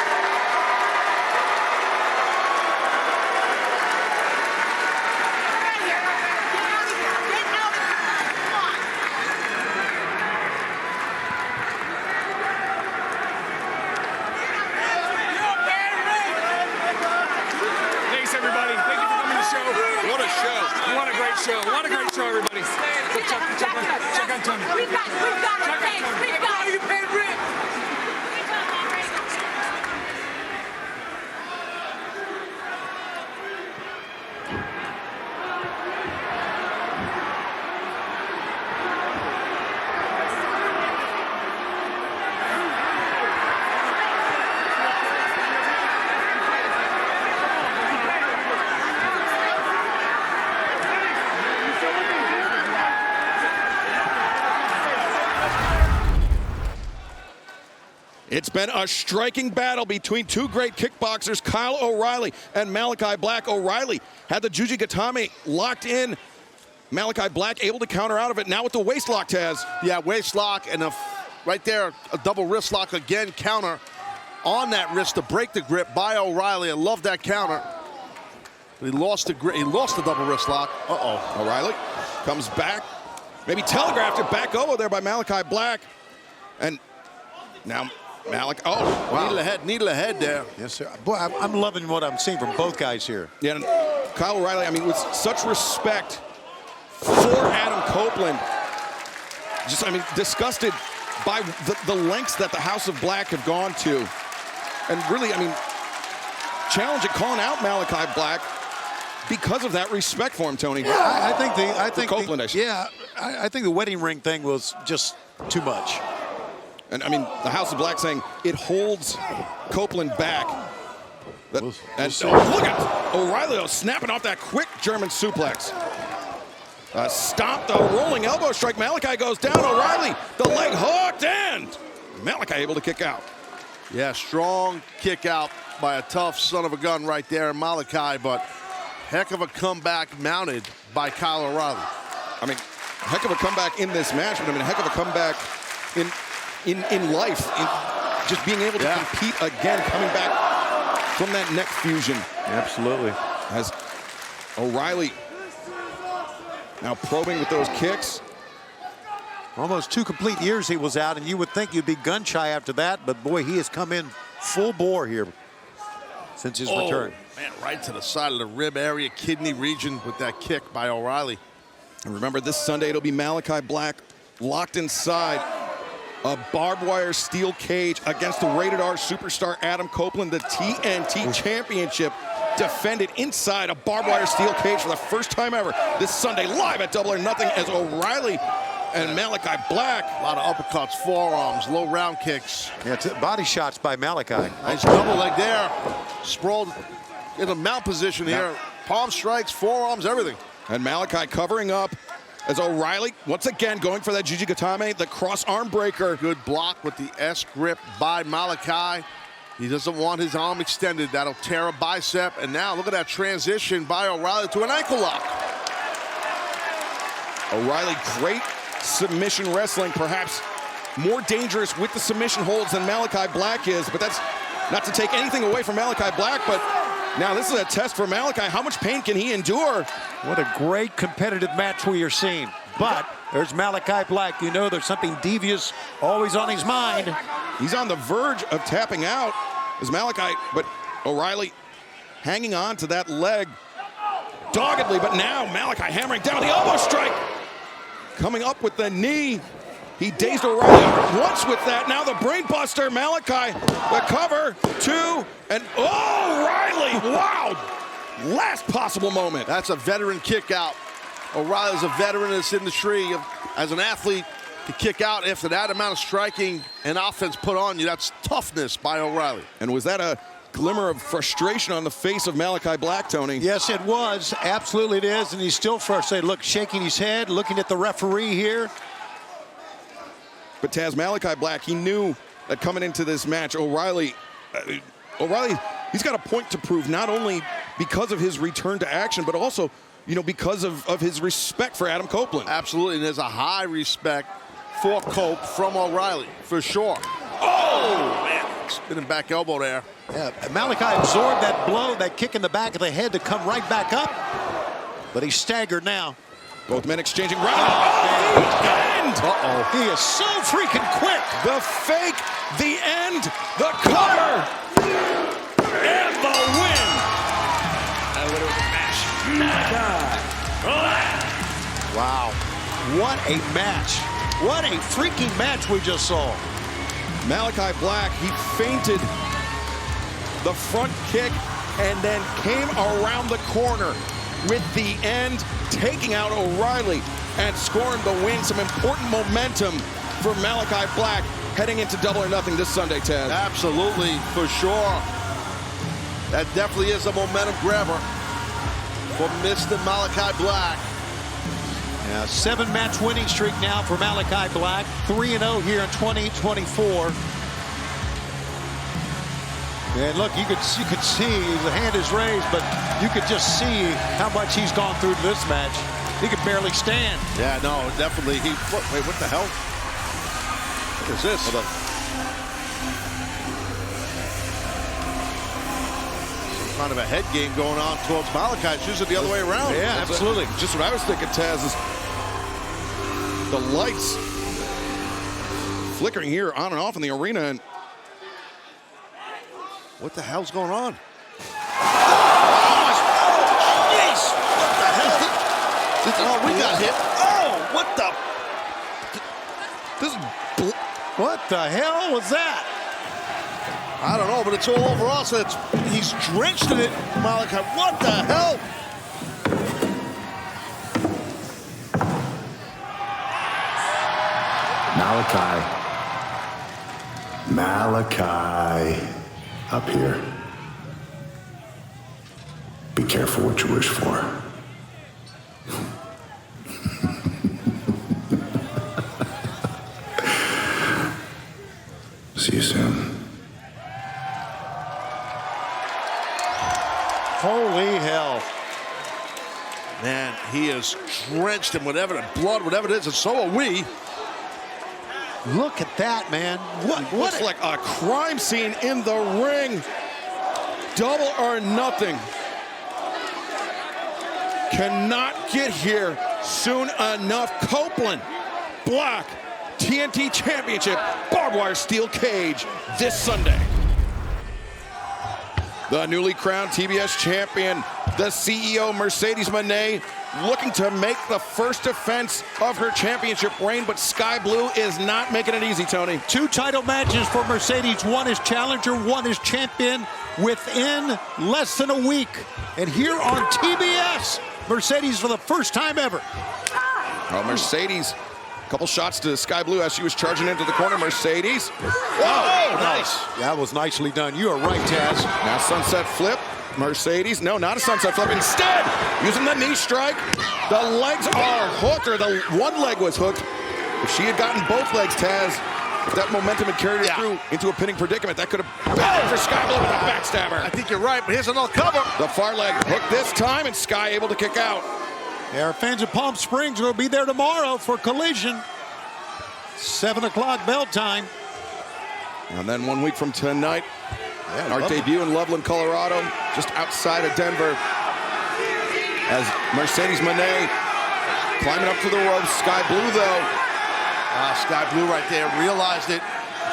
Thanks, everybody. Thank you for coming to the show. What a show. What a great show. What a great show, everybody. Check on Tony. We've got our things. We've got you paid rent. It's been a striking battle between two great kickboxers, Kyle O'Reilly and Malachi Black. O'Reilly had the Juji Gatame locked in. Malachi Black able to counter out of it. Now with the waist lock, Taz. Yeah, waist lock and right there, a double wrist lock again, counter on that wrist to break the grip by O'Reilly. I love that counter. But he lost the grip. He lost the double wrist lock. Uh-oh. O'Reilly comes back. Maybe telegraphed it back over there by Malachi Black. And now Malik, oh, wow. Needle ahead there. Yes, sir. Boy, I'm loving what I'm seeing from both guys here. Yeah, and Kyle O'Reilly, I mean, with such respect for Adam Copeland, just, I mean, disgusted by the lengths that the House of Black have gone to. And really, I mean, challenging, calling out Malachi Black because of that respect for him, Tony. Yeah, I think Copeland, I think the wedding ring thing was just too much. And I mean, the House of Black saying it holds Copeland back. Look at O'Reilly though, snapping off that quick German suplex. Stop the rolling elbow strike. Malachi goes down. O'Reilly, the leg hooked, and Malachi able to kick out. Yeah, strong kick out by a tough son of a gun right there, Malachi, but heck of a comeback mounted by Kyle O'Reilly. I mean, heck of a comeback in this match, but I mean, a heck of a comeback in life, in just being able to compete again, coming back from that neck fusion. Absolutely. As O'Reilly now probing with those kicks. Almost 2 complete years he was out, and you would think you'd be gun shy after that, but boy, he has come in full bore here since his return. Man, right to the side of the rib area, kidney region with that kick by O'Reilly. And remember, this Sunday it'll be Malachi Black locked inside a barbed wire steel cage against the rated R superstar Adam Copeland. The TNT Championship defended inside a barbed wire steel cage for the first time ever this Sunday, live at Double or Nothing, as O'Reilly and Malachi Black. A lot of uppercuts, forearms, low round kicks. Yeah, body shots by Malachi. Nice double leg there. Sprawled in a mount position here. Palm strikes, forearms, everything. And Malachi covering up as O'Reilly once again going for that Juji Gatame, the cross arm breaker. Good block with the S grip by Malachi. He doesn't want his arm extended. That'll tear a bicep. And now look at that transition by O'Reilly to an ankle lock. O'Reilly, great submission wrestling, perhaps more dangerous with the submission holds than Malachi Black is, but that's not to take anything away from Malachi Black, but now this is a test for Malachi. How much pain can he endure? What a great competitive match we are seeing. But there's Malachi Black. You know there's something devious always on his mind. He's on the verge of tapping out as Malachi, but O'Reilly hanging on to that leg doggedly, but now Malachi hammering down the elbow strike. Coming up with the knee. He dazed O'Reilly once with that. Now the brain buster, Malachi, the cover, 2, and O'Reilly, wow. Last possible moment. That's a veteran kick out. O'Reilly's a veteran in this industry. As an athlete, to kick out after that amount of striking and offense put on you, that's toughness by O'Reilly. And was that a glimmer of frustration on the face of Malachi Black, Tony? Yes, it was. Absolutely it is. And he's still frustrated. Look, shaking his head, looking at the referee here. But Taz, Malachi Black, he knew that coming into this match, O'Reilly, he's got a point to prove, not only because of his return to action, but also, you know, because of his respect for Adam Copeland. Absolutely, and there's a high respect for Cope from O'Reilly, for sure. Oh, Oh, man. Spinning back elbow there. Yeah, Malachi absorbed that blow, that kick in the back of the head to come right back up. But he's staggered now. Both men exchanging round. End. He is so freaking quick. The fake, the end, the cover, and the win. Wow, what a match. What a freaking match we just saw. Malachi Black, he feinted the front kick and then came around the corner with the end, taking out O'Reilly and scoring the win. Some important momentum for Malachi Black heading into Double or Nothing this Sunday, Taz. Absolutely, for sure. That definitely is a momentum grabber for Mr. Malachi Black. Yeah, 7-match winning streak now for Malachi Black. 3-0 here in 2024. And look, you could see the hand is raised, but you could just see how much he's gone through to this match. He could barely stand. Yeah, no, definitely. Wait, what the hell? What is this? Hold on. Some kind of a head game going on towards Malachi. It's usually the other way around. Yeah, absolutely. Just what I was thinking, Taz, is the lights flickering here on and off in the arena. And what the hell's going on? Jeez! What the hell? Oh, we got hit. Oh, what the? What the hell was that? I don't know, but it's all over us. He's drenched in it, Malachi. What the hell? Malachi, up here. Be careful what you wish for. See you soon. Holy hell. Man, he is drenched in whatever the blood, whatever it is, and so are we. Look at that, man. What looks like a crime scene in the ring. Double or Nothing cannot get here soon enough. Copeland, Black, TNT Championship, barbed wire steel cage this Sunday. The newly crowned TBS champion, the CEO Mercedes Moné, looking to make the first defense of her championship reign, but Sky Blue is not making it easy, Tony. 2 title matches for Mercedes. One is challenger, one is champion within less than a week. And here on TBS, Mercedes for the first time ever. Oh, Mercedes, a couple shots to Sky Blue as she was charging into the corner. Mercedes. Whoa, nice. That was nicely done. You are right, Taz. Now sunset flip. Mercedes, no, not a sunset flip. Instead, using the knee strike. The legs are hooked, or the one leg was hooked. If she had gotten both legs, Taz, if that momentum had carried her through into a pinning predicament, that could have been for Sky Blue with a backstabber. I think you're right, but here's another cover. The far leg hooked this time, and Sky able to kick out. Yeah, our fans of Palm Springs will be there tomorrow for Collision. 7 o'clock bell time. And then 1 week from tonight, our debut in Loveland, Colorado, just outside of Denver. As Mercedes Moné climbing up to the ropes. Sky Blue, though. Sky Blue right there, realized it.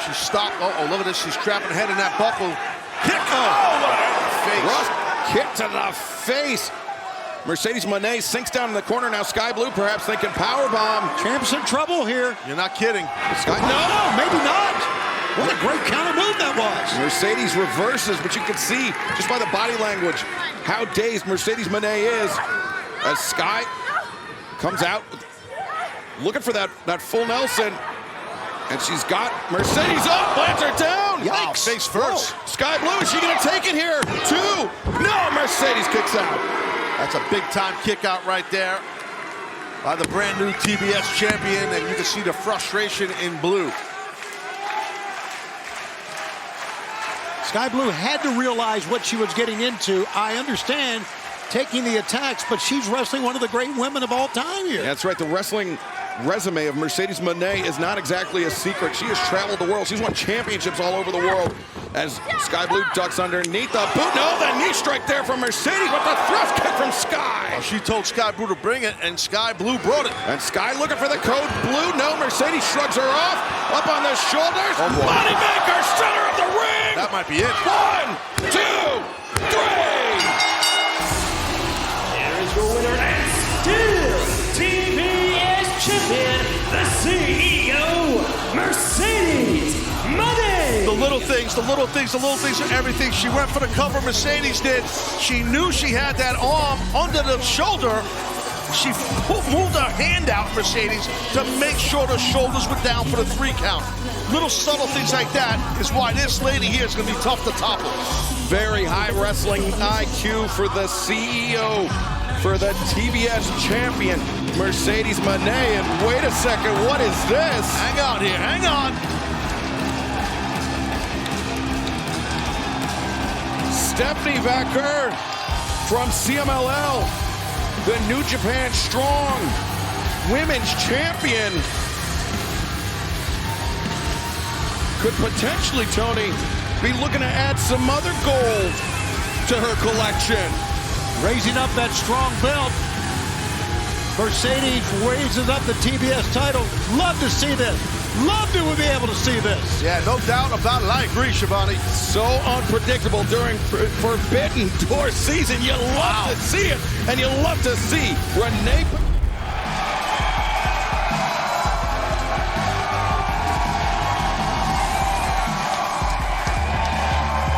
She stopped. Oh, look at this. She's trapping her head in that buckle. Kick! Kick to the face. Mercedes Moné sinks down in the corner. Now Sky Blue perhaps thinking powerbomb. Champ's in trouble here. You're not kidding. No, maybe not. What a great counter move that was. Mercedes reverses, but you can see just by the body language how dazed Mercedes Moné is as Sky comes out looking for that full Nelson. And she's got Mercedes up, lands her down. Yikes. Face first. Whoa. Sky Blue, is she going to take it here? 2. No, Mercedes kicks out. That's a big-time kick out right there by the brand new TBS champion, and you can see the frustration in Blue. Sky Blue had to realize what she was getting into. I understand taking the attacks, but she's wrestling one of the great women of all time here. That's right. The wrestling resume of Mercedes Moné is not exactly a secret. She has traveled the world. She's won championships all over the world. As Sky Blue ducks underneath the boot. No, the knee strike there from Mercedes, but the thrust kick from Sky. Well, she told Sky Blue to bring it, and Sky Blue brought it. And Sky looking for the code blue. No, Mercedes shrugs her off. Up on the shoulders. Oh, boy. Moneymaker, center of the ring. That might be it. 1, 2, 3. Here is your winner and still TBS champion, the CEO, Mercedes Moné. The little things, are everything. She went for the cover, Mercedes did. She knew she had that arm under the shoulder. She moved her hand out, Mercedes, to make sure the shoulders were down for the 3 count. Little subtle things like that is why this lady here is going to be tough to topple. Very high wrestling IQ for the CEO, for the TBS champion, Mercedes Moné. And wait a second, what is this? Hang on here, hang on. Stephanie Vaquer from CMLL, the New Japan Strong Women's Champion, could potentially, Tony, be looking to add some other gold to her collection. Raising up that strong belt. Mercedes raises up the TBS title. Love to see this. Love to be able to see this. Yeah, no doubt about it. I agree, Shivani. So unpredictable during Forbidden Door season. You love to see it, and you love to see Renee.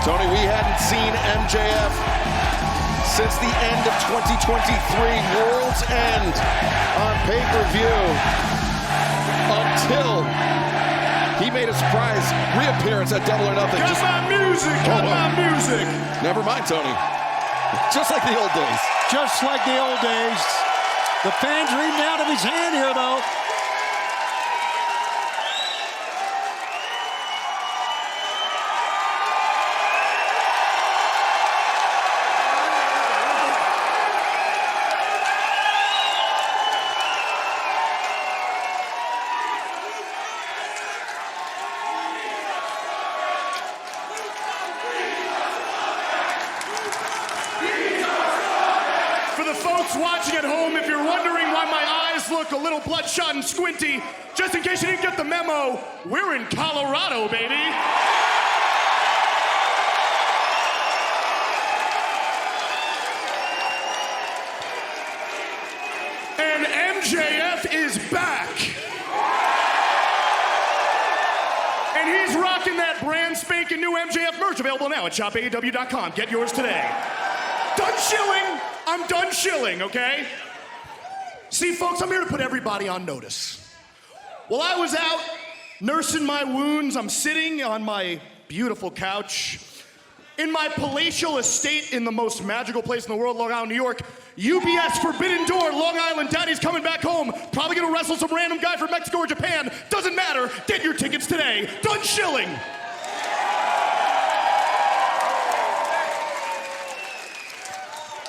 Tony, we hadn't seen MJF since the end of 2023, World's End on pay-per-view, until he made a surprise reappearance at Double or Nothing. Got my music. Never mind, Tony. Just like the old days. Just like the old days. The fans reading out of his hand here, though. Watching at home, if you're wondering why my eyes look a little bloodshot and squinty, just in case you didn't get the memo, we're in Colorado, baby. And MJF is back. And he's rocking that brand spanking new MJF merch, available now at shopaew.com. Get yours today. Done shilling. I'm done shilling, okay? See, folks, I'm here to put everybody on notice. While I was out nursing my wounds, I'm sitting on my beautiful couch in my palatial estate in the most magical place in the world, Long Island, New York. UBS Forbidden Door, Long Island. Daddy's coming back home. Probably gonna wrestle some random guy from Mexico or Japan. Doesn't matter. Get your tickets today. Done shilling.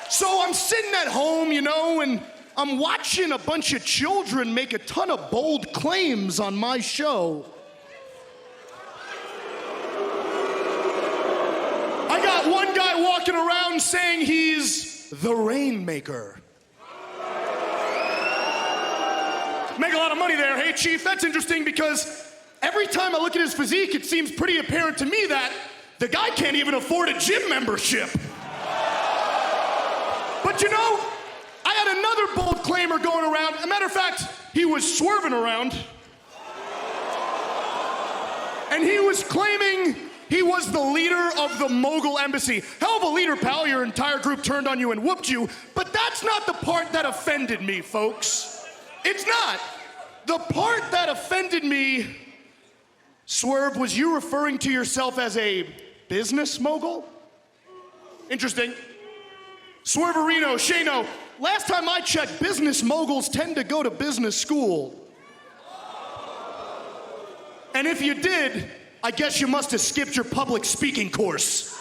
So I'm sitting at home, you know, and I'm watching a bunch of children make a ton of bold claims on my show. I got one guy walking around saying he's the Rainmaker. Make a lot of money there. Hey, Chief, that's interesting because every time I look at his physique, it seems pretty apparent to me that the guy can't even afford a gym membership. But you know, I had another bold claimer going around. As a matter of fact, he was swerving around. And he was claiming he was the leader of the Mogul Embassy. Hell of a leader, pal. Your entire group turned on you and whooped you. But that's not the part that offended me, folks. It's not. The part that offended me, Swerve, was you referring to yourself as a business mogul? Interesting. Swerverino, Shano, last time I checked, business moguls tend to go to business school. And if you did, I guess you must have skipped your public speaking course.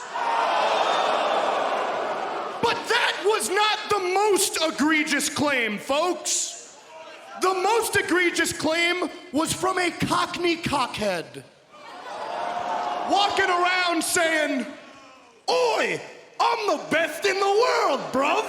But that was not the most egregious claim, folks. The most egregious claim was from a Cockney cockhead. Walking around saying, "Oi, I'm the best in the world, bruv."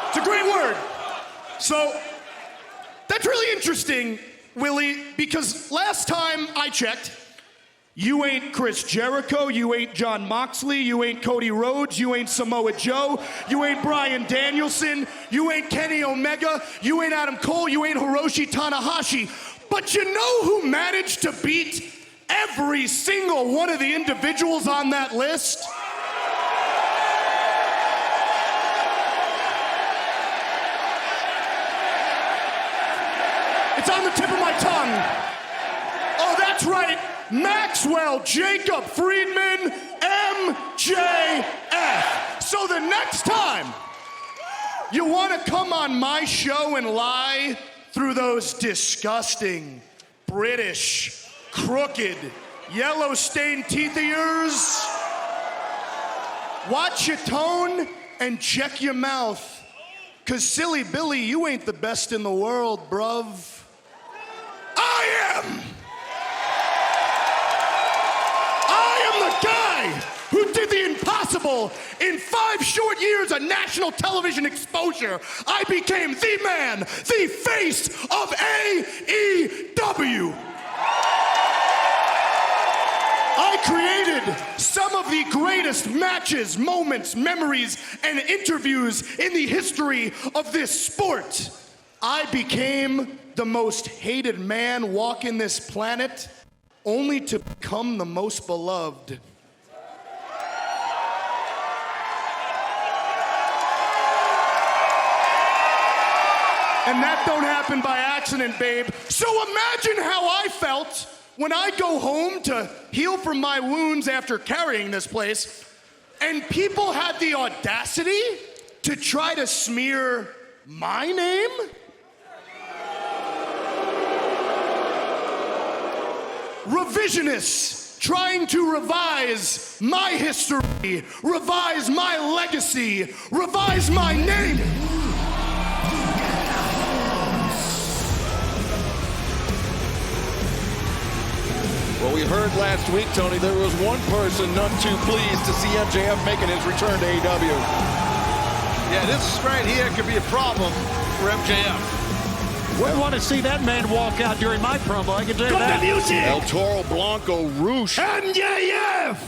It's a great word. So, that's really interesting, Willie, because last time I checked, you ain't Chris Jericho, you ain't John Moxley, you ain't Cody Rhodes, you ain't Samoa Joe, you ain't Bryan Danielson, you ain't Kenny Omega, you ain't Adam Cole, you ain't Hiroshi Tanahashi. But you know who managed to beat every single one of the individuals on that list? It's on the tip of my tongue. Oh, that's right. Maxwell Jacob Friedman, MJF. So the next time you want to come on my show and lie through those disgusting, British, crooked, yellow-stained teeth of yours, watch your tone and check your mouth. 'Cause silly Billy, you ain't the best in the world, bruv. I am the guy who did the impossible. In 5 short years of national television exposure, I became the man, the face of AEW. I created some of the greatest matches, moments, memories, and interviews in the history of this sport. I became the most hated man walking this planet, only to become the most beloved. And that don't happen by accident, babe. So imagine how I felt when I go home to heal from my wounds after carrying this place, and people had the audacity to try to smear my name? Revisionists trying to revise my history, revise my legacy, revise my name. Well, we heard last week, Tony, there was one person none too pleased to see MJF making his return to AEW. Yeah, this right here could be a problem for MJF. Wouldn't want to see that man walk out during my promo, I can tell you that. Music. El Toro Blanco Roosh. MJF!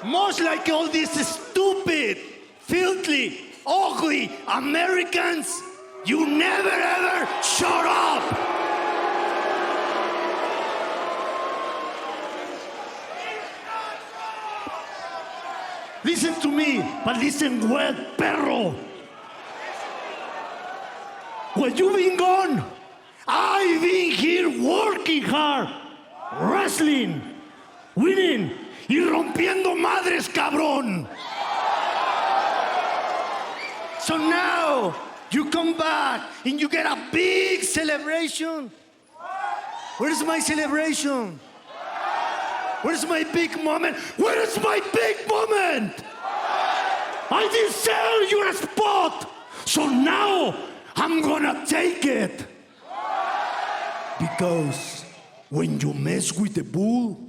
Much like all these stupid, filthy, ugly Americans, you never ever shut up! Listen to me, but listen well, perro. When you've been gone, I've been here working hard, wrestling, winning, y rompiendo madres, cabrón. So now, you come back and you get a big celebration. Where's my celebration? Where's my big moment? Where is my big moment? I didn't sell you a spot, so now I'm gonna take it. Because when you mess with the bull,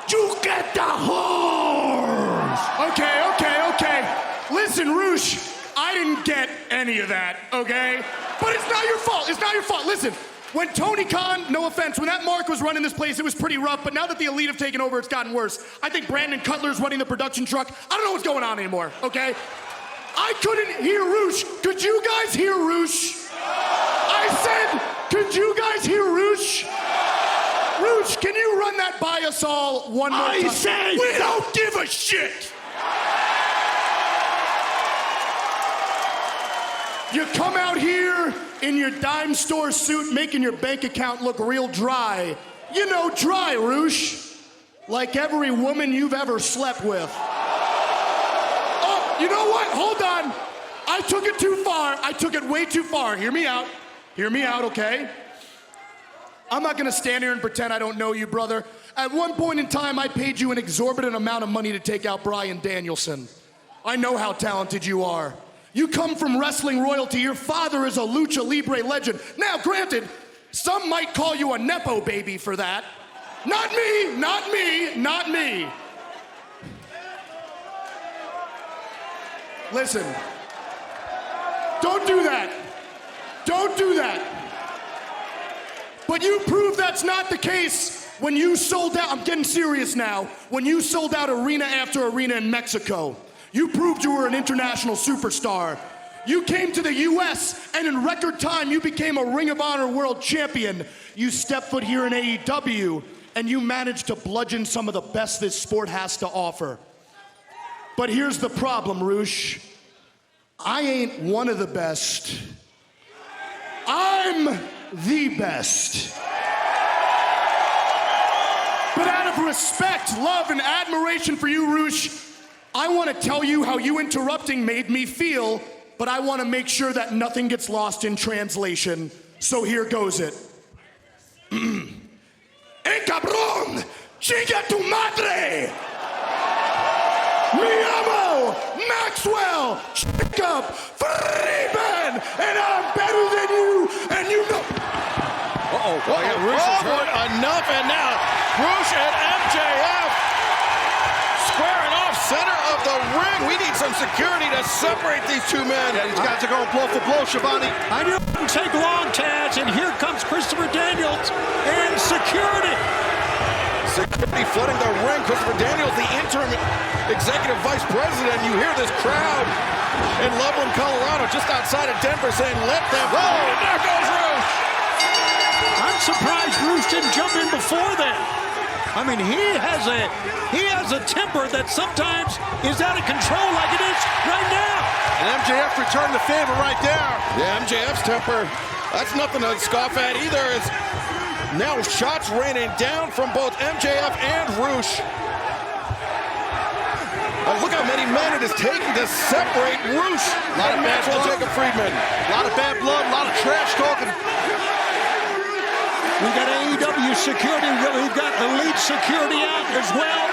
you get the horse. Okay. Listen, Roosh, I didn't get any of that, okay? But it's not your fault. Listen, when Tony Khan, no offense, when that Mark was running this place, it was pretty rough, but now that the Elite have taken over, it's gotten worse. I think Brandon Cutler's running the production truck. I don't know what's going on anymore, okay? I couldn't hear Roosh. Could you guys hear Roosh? I said, could you guys hear Roosh? Roosh, can you run that by us all one more time? I said, we don't give a shit. You come out here in your dime store suit making your bank account look real dry. You know, dry, Roosh. Like every woman you've ever slept with. Oh, you know what? Hold on. I took it too far. I took it way too far. Hear me out. Hear me out, okay? I'm not gonna stand here and pretend I don't know you, brother. At one point in time, I paid you an exorbitant amount of money to take out Bryan Danielson. I know how talented you are. You come from wrestling royalty. Your father is a lucha libre legend. Now, granted, some might call you a Nepo baby for that. Not me, not me, not me. Listen, don't do that. Don't do that. But you proved that's not the case when you sold out, I'm getting serious now, when you sold out arena after arena in Mexico. You proved you were an international superstar. You came to the US and in record time you became a Ring of Honor world champion. You stepped foot here in AEW and you managed to bludgeon some of the best this sport has to offer. But here's the problem, Roosh. I ain't one of the best. I'm the best. But out of respect, love, and admiration for you, Roosh, I want to tell you how you interrupting made me feel, but I want to make sure that nothing gets lost in translation. So here goes it. ¡Eh, cabrón! ¡Chinga tu madre! Me llamo Maxwell Jacob Freeman, and I'm better than you, and you know. Enough, and now Roosh and MJF squaring off center of the ring. We need some security to separate these two men. Yeah, these guys are going blow for blow, Shivani. I knew it wouldn't take long, Taz, and here comes Christopher Daniels and security. Security flooding the ring. Christopher Daniels, the interim executive vice president. You hear this crowd in Loveland, Colorado, just outside of Denver, saying, "Let them go." And there goes Roosh. I'm surprised Roosh didn't jump in before then. I mean, he has a temper that sometimes is out of control, like it is right now. And MJF returned the favor right there. Yeah, MJF's temper, that's nothing to scoff at either. It's now shots raining down from both MJF and Roosh. Look how many men it is taking to separate Roosh and Maxwell Jacob Friedman. A lot of bad blood, a lot of trash talking. We got AEW security. We've got elite security out as well.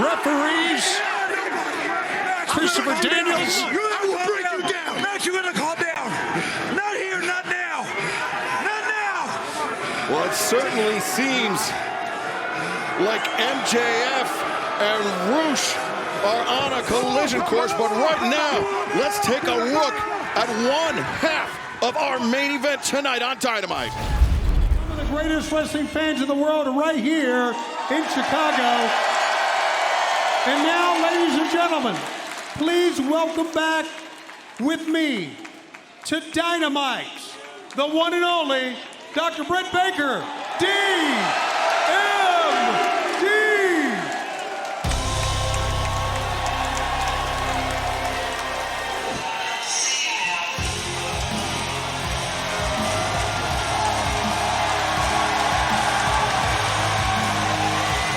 Referees. Christopher Daniels. I will bring you down. Max, you're gonna calm down. Not here, not now. Not now. Well, it certainly seems like MJF and Roosh are on a collision course, but right now, let's take a look at one half of our main event tonight on Dynamite. Some of the greatest wrestling fans in the world are right here in Chicago. And now, ladies and gentlemen, please welcome back with me to Dynamite, the one and only Dr. Britt Baker, DMD.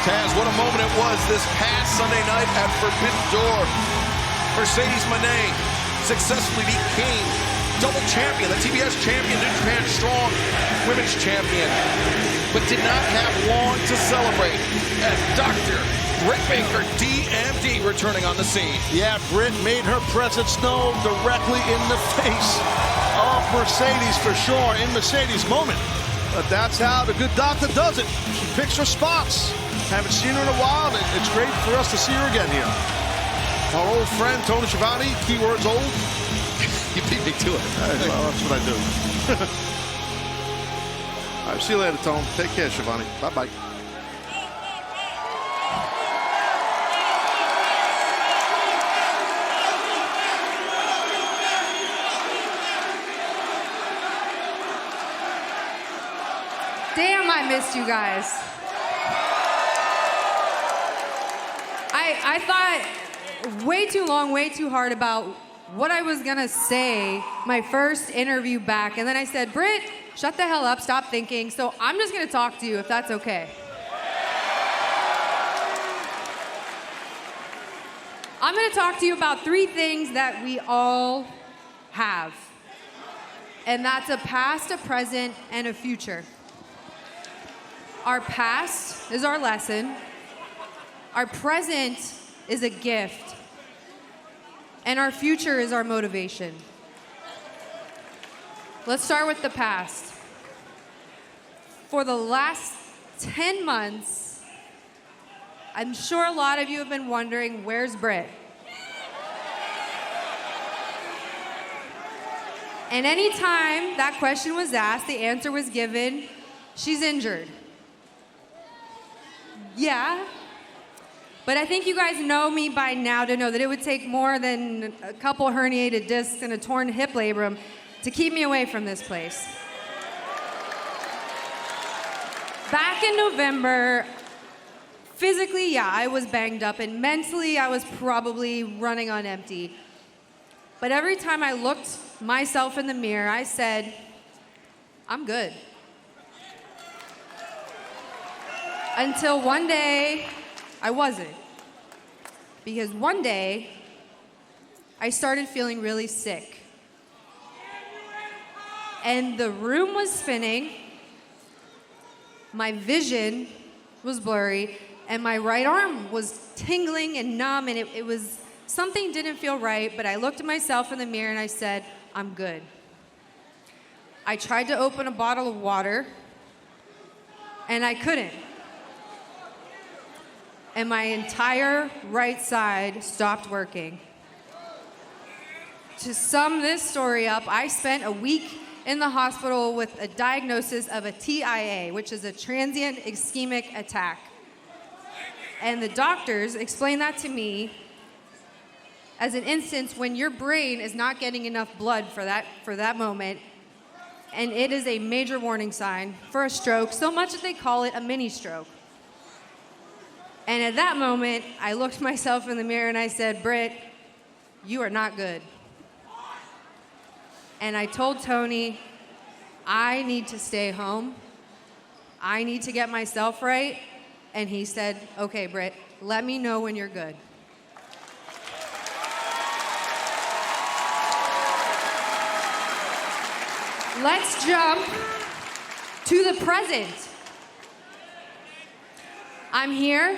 Taz, what a moment it was this past Sunday night at Forbidden Door. Mercedes Moné successfully became double champion, the TBS champion, New Japan Strong Women's champion, but did not have long to celebrate as Dr. Britt Baker, DMD, returning on the scene. Yeah, Britt made her presence known directly in the face of Mercedes for sure, in Mercedes' moment. But that's how the good doctor does it. She picks her spots. Haven't seen her in a while, and it's great for us to see her again here. Our old friend, Tony Schiavone, keywords old. You beat me to it. Well, that's what I do. All right, see you later, Tone. Take care, Schiavone. Bye-bye. Damn, I missed you guys. I thought way too long, way too hard about what I was gonna say my first interview back, and then I said, Britt, shut the hell up, stop thinking, so I'm just gonna talk to you if that's okay. I'm going to talk to you about 3 things that we all have. And that's a past, a present, and a future. Our past is our lesson. Our present is a gift. And our future is our motivation. Let's start with the past. For the last 10 months, I'm sure a lot of you have been wondering, where's Britt? And anytime that question was asked, the answer was given, she's injured. Yeah, but I think you guys know me by now to know that it would take more than a couple herniated discs and a torn hip labrum to keep me away from this place. Back in November, physically, yeah, I was banged up, and mentally, I was probably running on empty. But every time I looked myself in the mirror, I said, I'm good. Until one day, I wasn't. Because one day, I started feeling really sick. And the room was spinning, my vision was blurry, and my right arm was tingling and numb, and it was, something didn't feel right, but I looked at myself in the mirror and I said, I'm good. I tried to open a bottle of water, and I couldn't. And my entire right side stopped working. To sum this story up, I spent a week in the hospital with a diagnosis of a TIA, which is a transient ischemic attack. And the doctors explained that to me as an instance when your brain is not getting enough blood for that moment, and it is a major warning sign for a stroke, so much that they call it a mini stroke. And at that moment, I looked myself in the mirror and I said, Britt, you are not good. And I told Tony, I need to stay home. I need to get myself right. And he said, okay, Britt, let me know when you're good. Let's jump to the present. I'm here,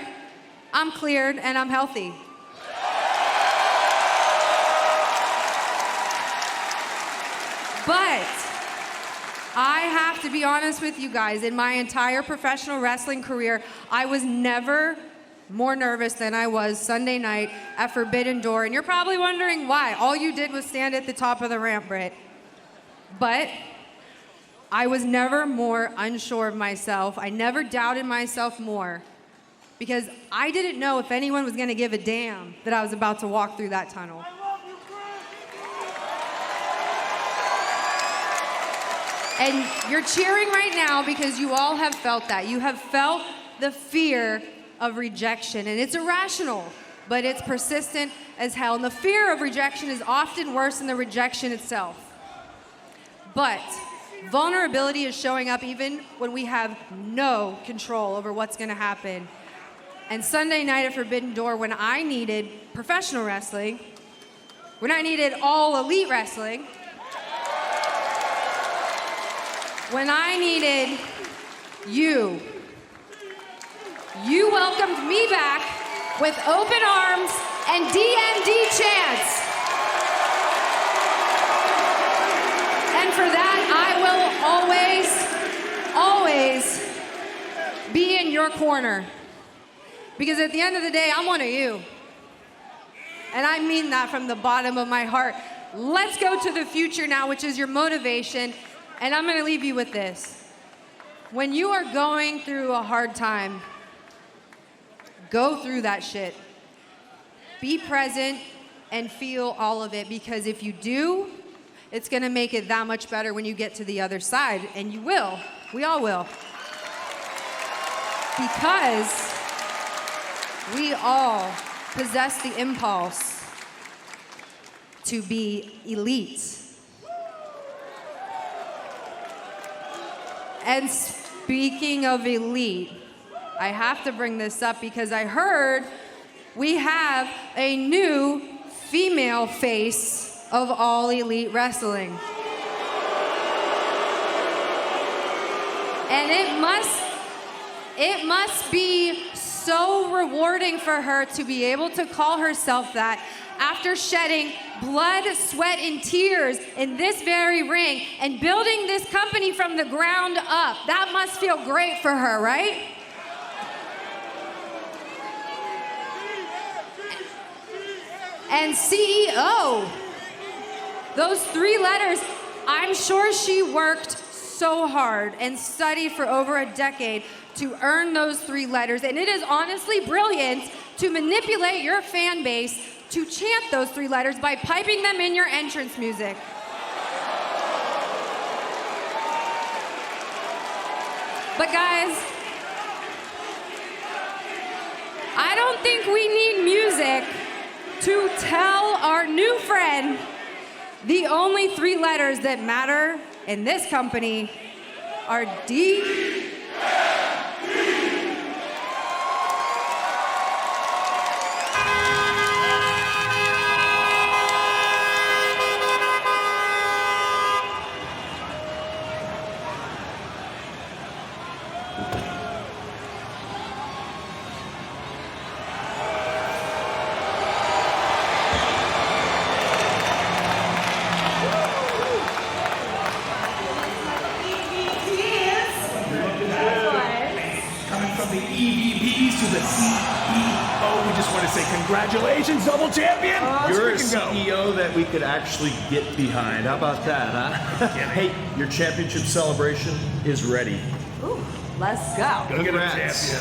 I'm cleared, and I'm healthy. But I have to be honest with you guys, in my entire professional wrestling career, I was never more nervous than I was Sunday night at Forbidden Door. And you're probably wondering why. All you did was stand at the top of the ramp, Britt. But I was never more unsure of myself. I never doubted myself more, because I didn't know if anyone was gonna give a damn that I was about to walk through that tunnel. And you're cheering right now because you all have felt that. You have felt the fear of rejection, and it's irrational, but it's persistent as hell. And the fear of rejection is often worse than the rejection itself. But vulnerability is showing up even when we have no control over what's gonna happen. And Sunday night at Forbidden Door, when I needed professional wrestling, when I needed all elite wrestling, when I needed you welcomed me back with open arms and DMD chants. And for that, I will always be in your corner. Because at the end of the day, I'm one of you. And I mean that from the bottom of my heart. Let's go to the future now, which is your motivation. And I'm gonna leave you with this. When you are going through a hard time, go through that shit. Be present and feel all of it, because if you do, it's gonna make it that much better when you get to the other side. And you will. We all will. Because we all possess the impulse to be elite. And speaking of elite, I have to bring this up because I heard we have a new female face of All Elite Wrestling. And it must be so rewarding for her to be able to call herself that after shedding blood, sweat, and tears in this very ring and building this company from the ground up. That must feel great for her, right? And CEO, those 3 letters, I'm sure she worked so hard and studied for over a decade to earn those 3 letters. And it is honestly brilliant to manipulate your fan base to chant those 3 letters by piping them in your entrance music. But guys, I don't think we need music to tell our new friend the only 3 letters that matter in this company are D. Congratulations, double champion! You're a CEO that we could actually get behind. How about that, huh? Hey, your championship celebration is ready. Ooh, let's go. Go get a champion.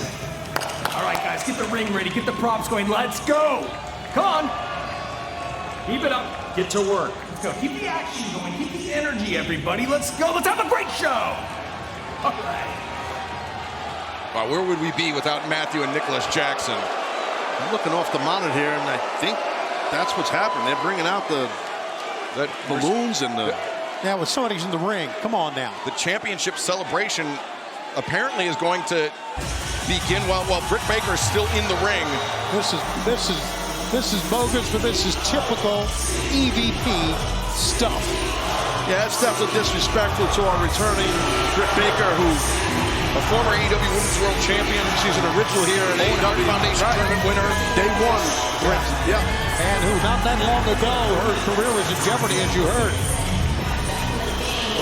All right, guys, get the ring ready. Get the props going. Let's go. Come on. Keep it up. Get to work. Let's go. Keep the action going. Keep the energy, everybody. Let's go. Let's have a great show. All right. Wow, where would we be without Matthew and Nicholas Jackson? I'm looking off the monitor here, and I think that's what's happening. They're bringing out the balloons and the... Now, with somebody's in the ring, come on now. The championship celebration apparently is going to begin while Britt Baker is still in the ring. This is bogus, but this is typical EVP stuff. Yeah, it's definitely disrespectful to our returning Britt Baker, who a former AEW Women's World Champion. She's an original here, an AEW Foundation Tournament winner. Day 1. Britt. Yeah. And who not that long ago, her career was in jeopardy, as you heard.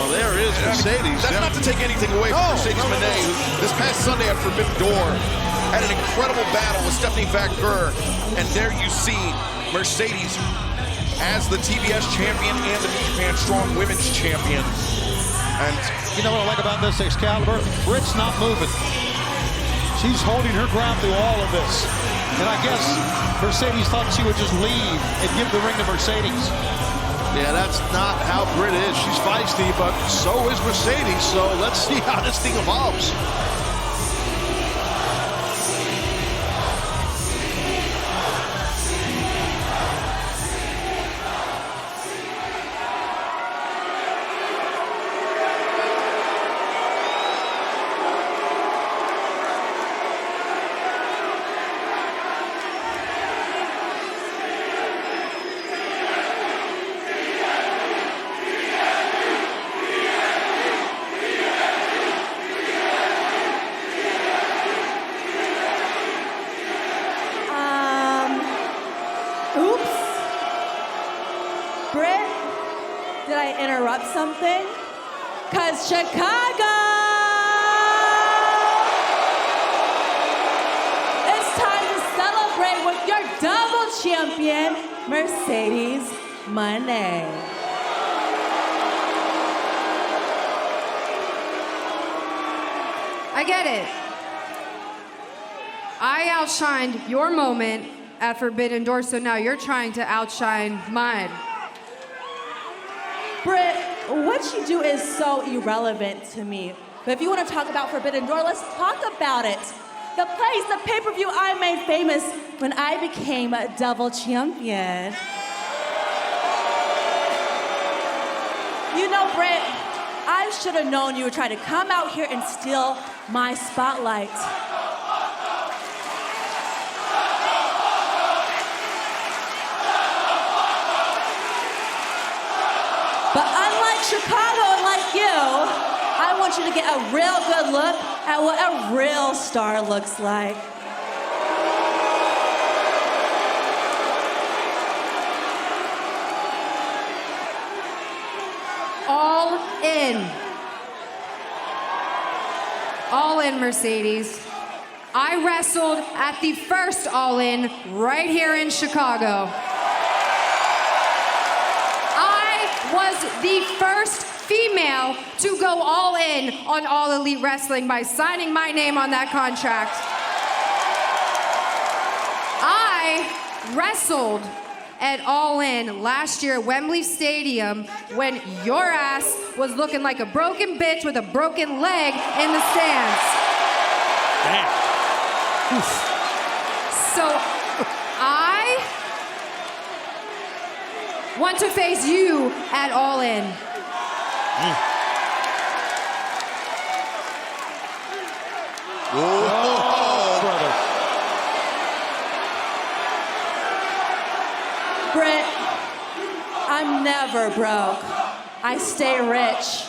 Well, there is Mercedes. That's not to take anything away from Mercedes Moné, who this past Sunday at Forbidden Door had an incredible battle with Stephanie Vac-Burr. And there you see Mercedes as the TBS champion and the New Japan Strong Women's champion. And you know what I like about this, Excalibur? Britt's not moving. She's holding her ground through all of this. And I guess Mercedes thought she would just leave and give the ring to Mercedes. Yeah, that's not how Britt is. She's feisty, but so is Mercedes. So let's see how this thing evolves. Something? Because Chicago! It's time to celebrate with your double champion, Mercedes Moné. I get it. I outshined your moment at Forbidden Door, so now you're trying to outshine mine. Britt, what you do is so irrelevant to me. But if you want to talk about Forbidden Door, let's talk about it. The place, the pay-per-view I made famous when I became a double champion. You know, Britt, I should have known you would try to come out here and steal my spotlight. But unlike Chicago and like you, I want you to get a real good look at what a real star looks like. All in. All in, Mercedes. I wrestled at the first All In right here in Chicago. I was the first female to go all in on All Elite Wrestling by signing my name on that contract. I wrestled at All In last year at Wembley Stadium when your ass was looking like a broken bitch with a broken leg in the stands. Damn. So I want to face you at All In. Brother. Britt, I'm never broke. I stay rich.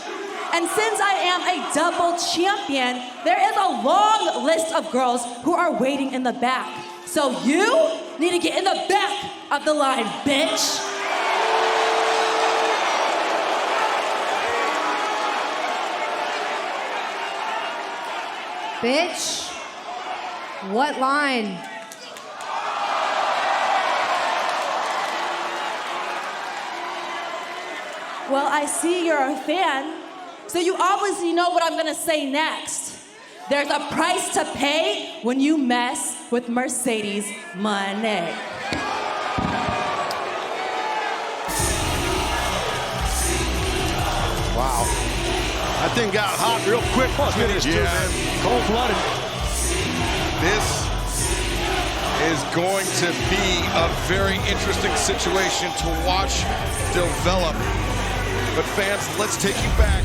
And since I am a double champion, there is a long list of girls who are waiting in the back. So you need to get in the back of the line, bitch. Bitch, what line? Well, I see you're a fan, so you obviously know what I'm gonna say next. There's a price to pay when you mess with Mercedes money. Wow. That thing got hot real quick. Cold-blooded. This is going to be a very interesting situation to watch develop. But fans, let's take you back.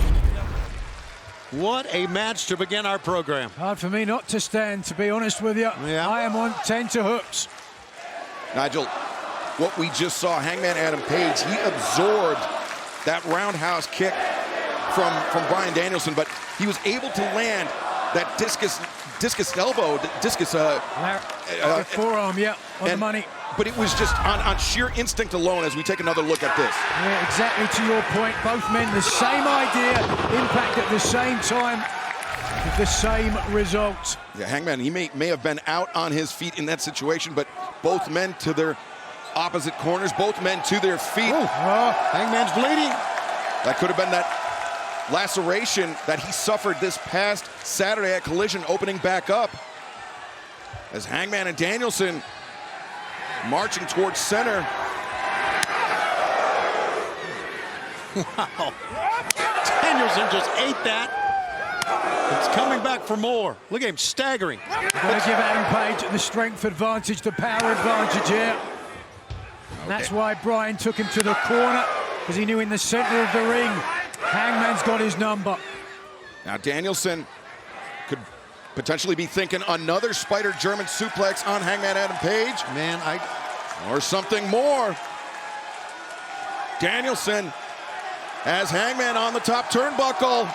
What a match to begin our program. Hard for me not to stand, to be honest with you. Yeah. I am on tenterhooks. Nigel, what we just saw, Hangman Adam Page, he absorbed that roundhouse kick from Bryan Danielson, but he was able to land that discus elbow, forearm, yeah, on the money. But it was just on sheer instinct alone as we take another look at this. Yeah, exactly to your point. Both men, the same idea, impact at the same time, with the same result. Yeah, Hangman, he may have been out on his feet in that situation, but both men to their opposite corners, both men to their feet. Hangman's bleeding. That could have been that laceration that he suffered this past Saturday at Collision, opening back up. As Hangman and Danielson marching towards center. Wow. Danielson just ate that. It's coming back for more. Look at him staggering. Got to give Adam Page the strength advantage, the power advantage here. And that's why Bryan took him to the corner, because he knew in the center of the ring, Hangman's got his number. Now Danielson could potentially be thinking another spider German suplex on Hangman Adam Page. Man, or something more. Danielson has Hangman on the top turnbuckle.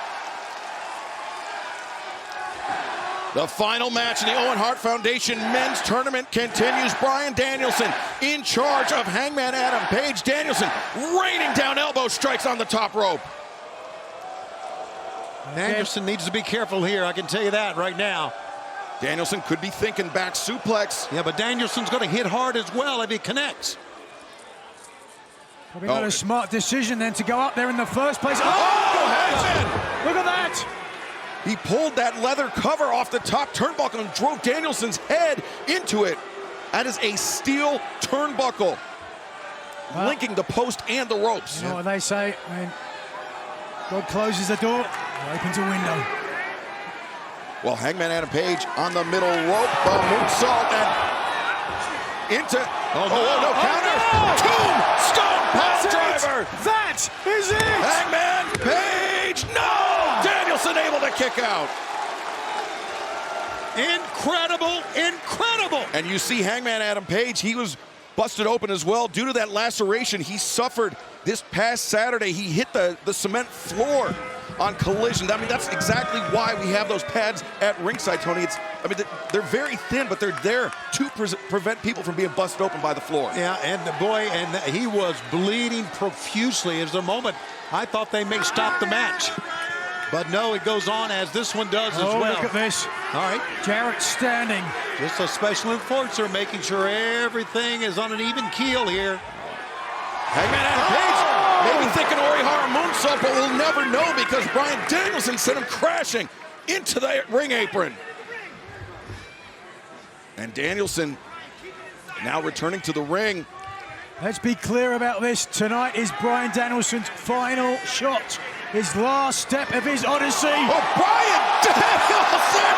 The final match in the Owen Hart Foundation men's tournament continues. Bryan Danielson in charge of Hangman Adam Page. Danielson raining down elbow strikes on the top rope. Danielson needs to be careful here, I can tell you that right now. Danielson could be thinking back suplex. Yeah, but Danielson's going to hit hard as well if he connects. Probably not a smart decision then to go up there in the first place. Oh, look at that. He pulled that leather cover off the top turnbuckle and drove Danielson's head into it. That is a steel turnbuckle, linking the post and the ropes. You know what they say, I mean, God closes the door, opens a window. Well, Hangman Adam Page on the middle rope, moonsault and into, no, counter, tombstone pile driver. That is it. Hangman Page, no! Danielson able to kick out. Incredible. And you see Hangman Adam Page, he was busted open as well due to that laceration he suffered this past Saturday, he hit the cement floor on Collision. I mean, that's exactly why we have those pads at ringside, Tony. They're very thin, but they're there to prevent people from being busted open by the floor. Yeah, and he was bleeding profusely. It was a moment I thought they may stop the match. But no, it goes on as this one does as well. Look at this. All right. Jarrett standing. Just a special enforcer making sure everything is on an even keel here. Hangman Adam Page maybe thinking Orihara moonsault, but we'll never know because Bryan Danielson sent him crashing into the ring apron. And Danielson now returning to the ring. Let's be clear about this. Tonight is Bryan Danielson's final shot. His last step of his odyssey. Oh, Bryan Danielson!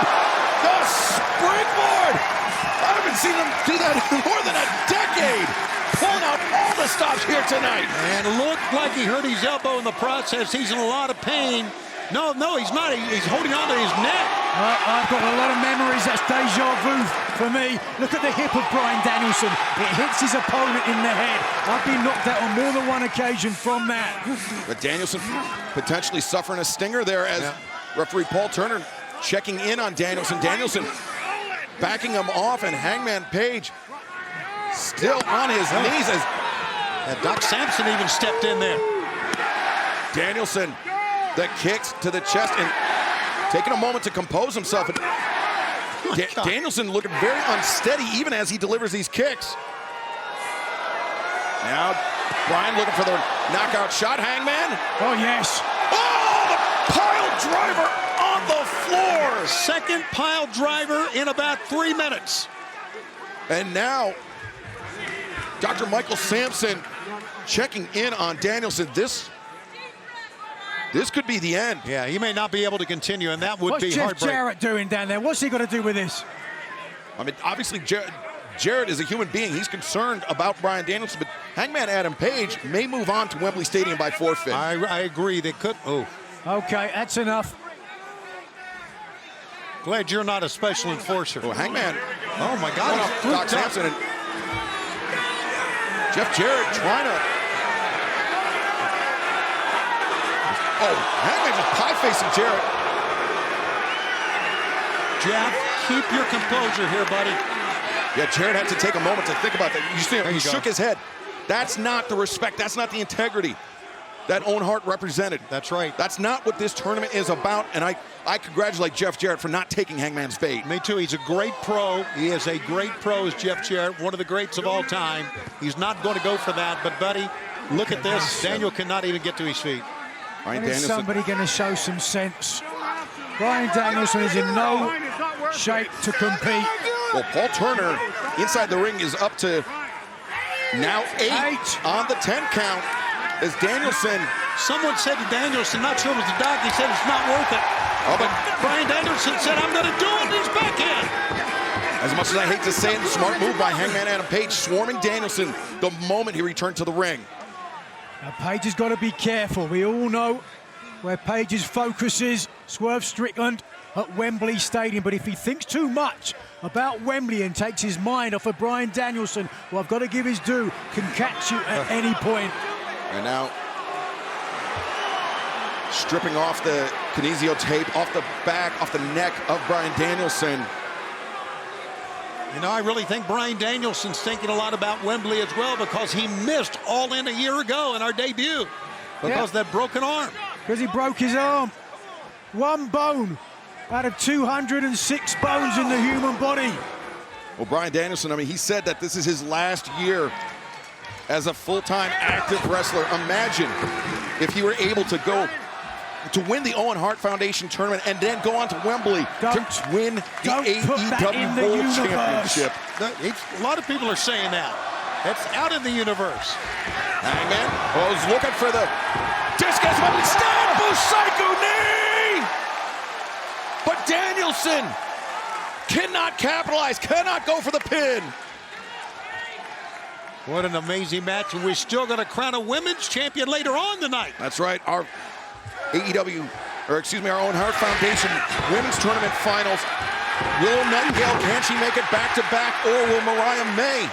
The springboard! I haven't seen him do that in more than a decade. Pulling out all the stops here tonight. And it looked like he hurt his elbow in the process. He's in a lot of pain. No, he's not. He's holding on to his neck. I've got a lot of memories. That's deja vu for me. Look at the hip of Bryan Danielson. It hits his opponent in the head. I've been knocked out on more than one occasion from that. But Danielson potentially suffering a stinger there as referee Paul Turner checking in on Danielson. Danielson backing him off, and Hangman Page still on his knees as Doc Sampson even stepped in there. Danielson, the kicks to the chest and taking a moment to compose himself. Danielson looking very unsteady even as he delivers these kicks. Now Bryan looking for the knockout shot. Hangman. Oh, yes. Oh, the pile driver on the floor. Second pile driver in about 3 minutes. And now Dr. Michael Sampson checking in on Danielson. This could be the end. Yeah, he may not be able to continue, and that would be heartbreaking. What's Jeff Jarrett doing down there? What's he got to do with this? I mean, obviously, Jarrett is a human being. He's concerned about Bryan Danielson, but Hangman Adam Page may move on to Wembley Stadium by forfeit. I agree. They could. Oh. Okay, that's enough. Glad you're not a special enforcer. Oh, Hangman. Oh, my God. Doc Sampson and Jeff Jarrett trying to. Oh, Hangman just pie-facing Jarrett. Jeff, keep your composure here, buddy. Yeah, Jarrett had to take a moment to think about that. You see him, he shook his head. That's not the respect. That's not the integrity that Owen Hart represented. That's right. That's not what this tournament is about, and I congratulate Jeff Jarrett for not taking Hangman's bait. Me too. He's a great pro. He is a great pro, is Jeff Jarrett, one of the greats of all time. He's not going to go for that, but, buddy, look at this. Daniel cannot even get to his feet. When is somebody going to show some sense? Bryan Danielson is in no shape to compete. Well, Paul Turner inside the ring is up to now 8 on the 10 count as Danielson. Someone said to Danielson, not sure it was the doc, he said it's not worth it. Oh, but Bryan Danielson said, I'm going to do it, and he's back in. As much as I hate to say it, smart move by Hangman Adam Page, swarming Danielson the moment he returned to the ring. Now, Page has got to be careful. We all know where Page's focus is, Swerve Strickland at Wembley Stadium. But if he thinks too much about Wembley and takes his mind off of Bryan Danielson, well, I've got to give his due, can catch you at any point. And now stripping off the kinesio tape, off the back, off the neck of Bryan Danielson. You know, I really think Bryan Danielson's thinking a lot about Wembley as well because he missed All In a year ago in our debut because of that broken arm. Because he broke his arm. One bone out of 206 bones in the human body. Well, Bryan Danielson, I mean, he said that this is his last year as a full-time active wrestler. Imagine if he were able to go to win the Owen Hart Foundation tournament and then go on to Wembley to win the AEW World Championship. A lot of people are saying that. That's out in the universe. Hangman was looking for the discus, but instead, Busaiku knee! But Danielson cannot capitalize, cannot go for the pin. What an amazing match, and we're still going to crown a women's champion later on tonight. That's right, our AEW, or excuse me, our Owen Hart Foundation Women's Tournament Finals. Will Nightingale, can she make it back-to-back, or will Mariah May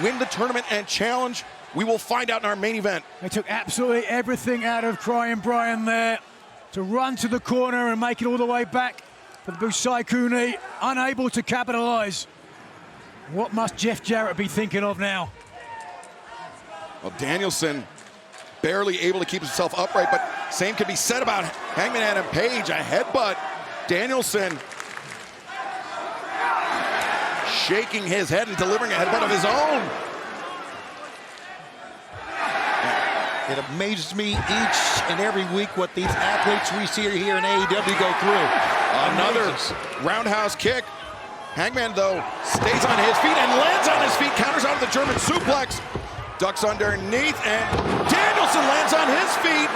win the tournament and challenge? We will find out in our main event. They took absolutely everything out of Crying Brian there to run to the corner and make it all the way back for the Busai Kuni, unable to capitalize. What must Jeff Jarrett be thinking of now? Well, Danielson barely able to keep himself upright, but same can be said about Hangman Adam Page. A headbutt. Danielson shaking his head and delivering a headbutt of his own. It amazes me each and every week what these athletes we see here in AEW go through. Another roundhouse kick. Hangman, though, stays on his feet and lands on his feet, counters out of the German suplex, ducks underneath, and Danielson lands on his feet.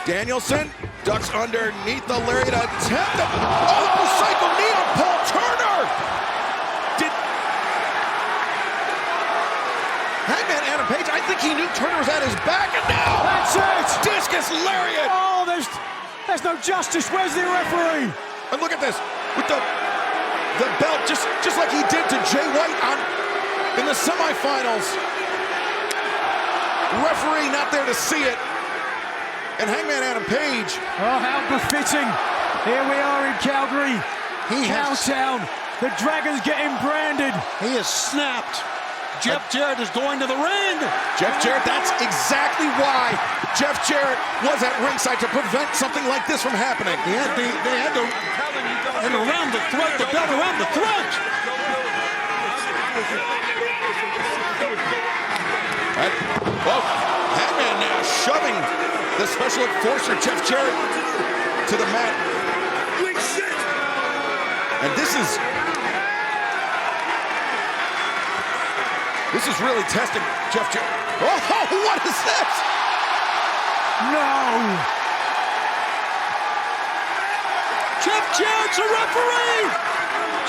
Danielson ducks underneath the lariat attempt. Oh, the cycle knee on Paul Turner. Hangman Adam Page, I think he knew Turner was at his back, and now that's it. Discus lariat. Oh, there's no justice. Where's the referee? And look at this with the belt, just like he did to Jay White in the semifinals. Referee not there to see it. And Hangman Adam Page. Oh, how befitting. Here we are in Calgary. Cowtown. The Dragon's getting branded. He has snapped. Jeff Jarrett is going to the ring. Jeff Jarrett, that's exactly why Jeff Jarrett was at ringside, to prevent something like this from happening. They had to around the throat, the belt around the throat. Well, Hangman now shoving the special enforcer, Jeff Jarrett, to the mat. And this is really testing Jeff Jarrett. Oh, what is this? No! Jeff Jarrett's a referee!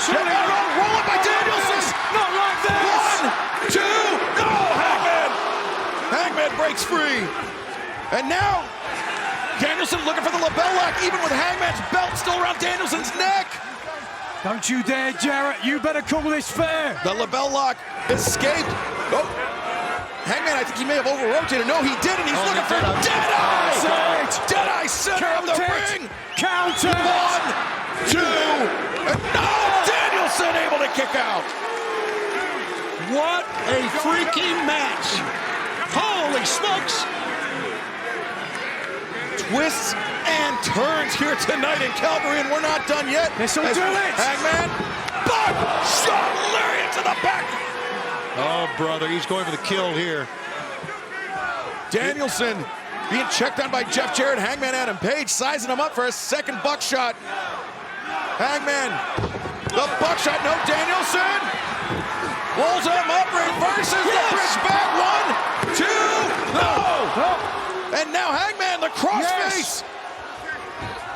Roll it by Danielson! Not like this! 1, 2, no! Hangman breaks free. And now, Danielson looking for the lapel lock, even with Hangman's belt still around Danielson's neck. Don't you dare, Jarrett. You better call this fair. The lapel lock escaped. Oh, Hangman, I think he may have over-rotated. No, he didn't. He's looking for Deadeye. Deadeye center of the ring. Count it. 1, 2, and no! Danielson able to kick out. What a freaking match. Holy smokes. Twists and turns here tonight in Calgary, and we're not done yet. This'll do it. Hangman, buckshot lariat to the back. Oh, brother, he's going for the kill here. Danielson being checked on by Jeff Jarrett. Hangman Adam Page sizing him up for a second buckshot. Hangman, the buckshot, no, Danielson. Rolls him up, reverses the bridge back. 1, 2, no. And now Hangman, the crossface.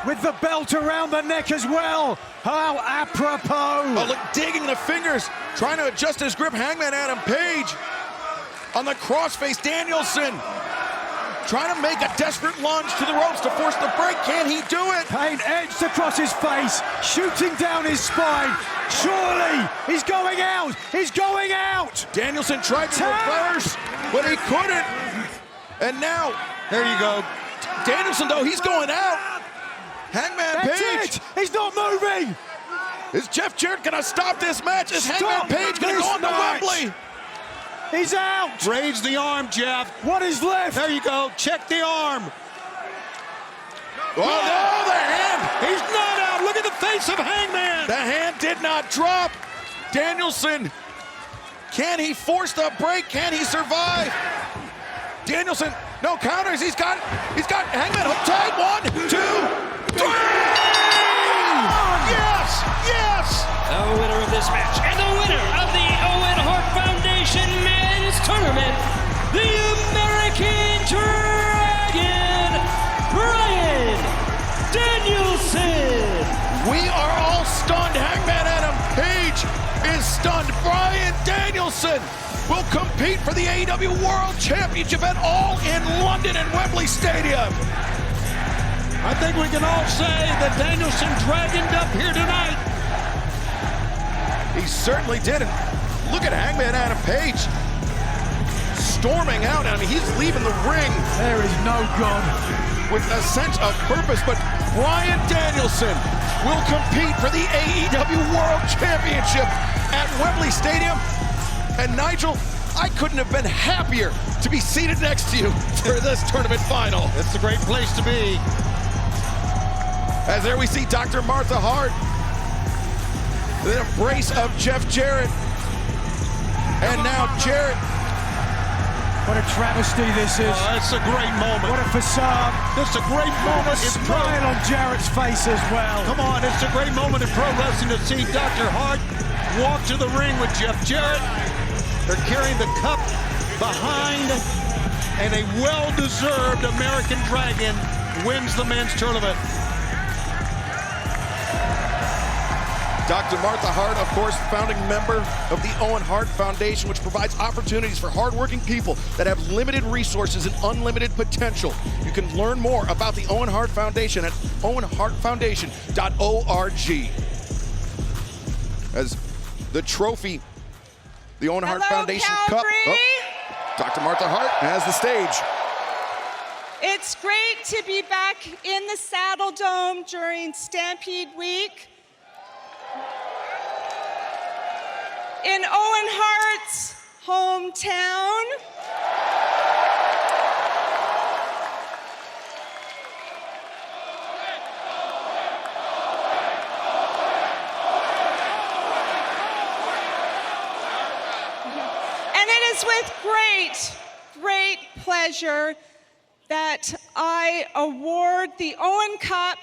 With the belt around the neck as well. How apropos. Oh, look, digging the fingers, trying to adjust his grip. Hangman Adam Page on the crossface. Danielson trying to make a desperate lunge to the ropes to force the break. Can he do it? Pain edged across his face, shooting down his spine. Surely, he's going out. He's going out. Danielson tried to reverse, but he couldn't. And now, there you go. Danielson, though, he's going out. Hangman Page. It. He's not moving. Is Jeff Jarrett going to stop this match? Is Hangman Page going to go on to Wembley? He's out. Raise the arm, Jeff. What is left? There you go. Check the arm. Oh, no, the hand. He's not out. Look at the face of Hangman. The hand did not drop. Danielson, can he force the break? Can he survive? Danielson, no counters. He's got Hangman hook tied. 1, 2, 3. Yes, yes. The winner of this match and the winner of the Owen Hart Foundation Men's Tournament, the American Dragon, Bryan Danielson. We are all stunned. Hangman Adam Page is stunned. Bryan Danielson will compete for the AEW World Championship at All in London and Wembley Stadium. I think we can all say that Danielson dragoned up here tonight. He certainly did. look at Hangman Adam Page storming out. I mean, he's leaving the ring. There is no God. With a sense of purpose, but Bryan Danielson will compete for the AEW World Championship at Wembley Stadium. And Nigel, I couldn't have been happier to be seated next to you for this tournament final. It's a great place to be. As there we see Dr. Martha Hart, the embrace of Jeff Jarrett. And now Jarrett. What a travesty this is. It's a great moment. What a facade. It's a great moment. A smile on Jarrett's face as well. Come on, it's a great moment in pro wrestling to see Dr. Hart walk to the ring with Jeff Jarrett. They're carrying the cup behind, and a well-deserved American Dragon wins the men's tournament. Dr. Martha Hart, of course, founding member of the Owen Hart Foundation, which provides opportunities for hardworking people that have limited resources and unlimited potential. You can learn more about the Owen Hart Foundation at owenhartfoundation.org. As the trophy, the Owen Hart Foundation Cup. Oh, Dr. Martha Hart has the stage. It's great to be back in the Saddle Dome during Stampede Week. In Owen Hart's hometown. And it is with great pleasure that I award the Owen Cup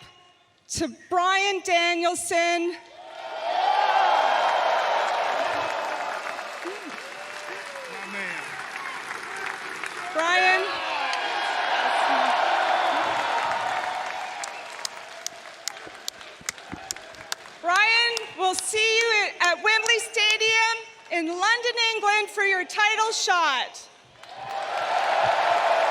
to Bryan Danielson. Bryan. Bryan, we'll see you at Wembley Stadium in London, England for your title shot.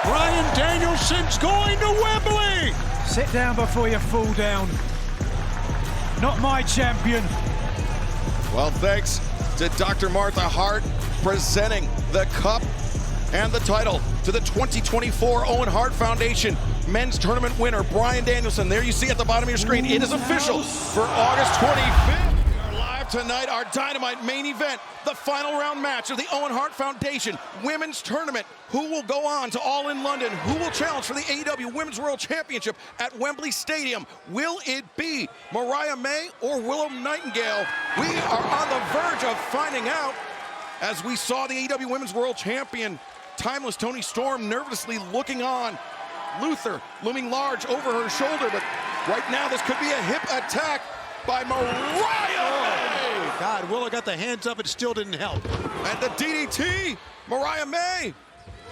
Bryan Danielson's going to Wembley. Sit down before you fall down. Not my champion. Well, thanks to Dr. Martha Hart presenting the cup and the title to the 2024 Owen Hart Foundation men's tournament winner, Bryan Danielson. There you see at the bottom of your screen, it is official for August 25th. We are live tonight, our Dynamite main event, the final round match of the Owen Hart Foundation women's tournament. Who will go on to All in London? Who will challenge for the AEW Women's World Championship at Wembley Stadium? Will it be Mariah May or Willow Nightingale? We are on the verge of finding out as we saw the AEW Women's World Champion Timeless Toni Storm nervously looking on. Luther looming large over her shoulder, but right now this could be a hip attack by Mariah May. God, Willow got the hands up, it still didn't help. And the DDT, Mariah May.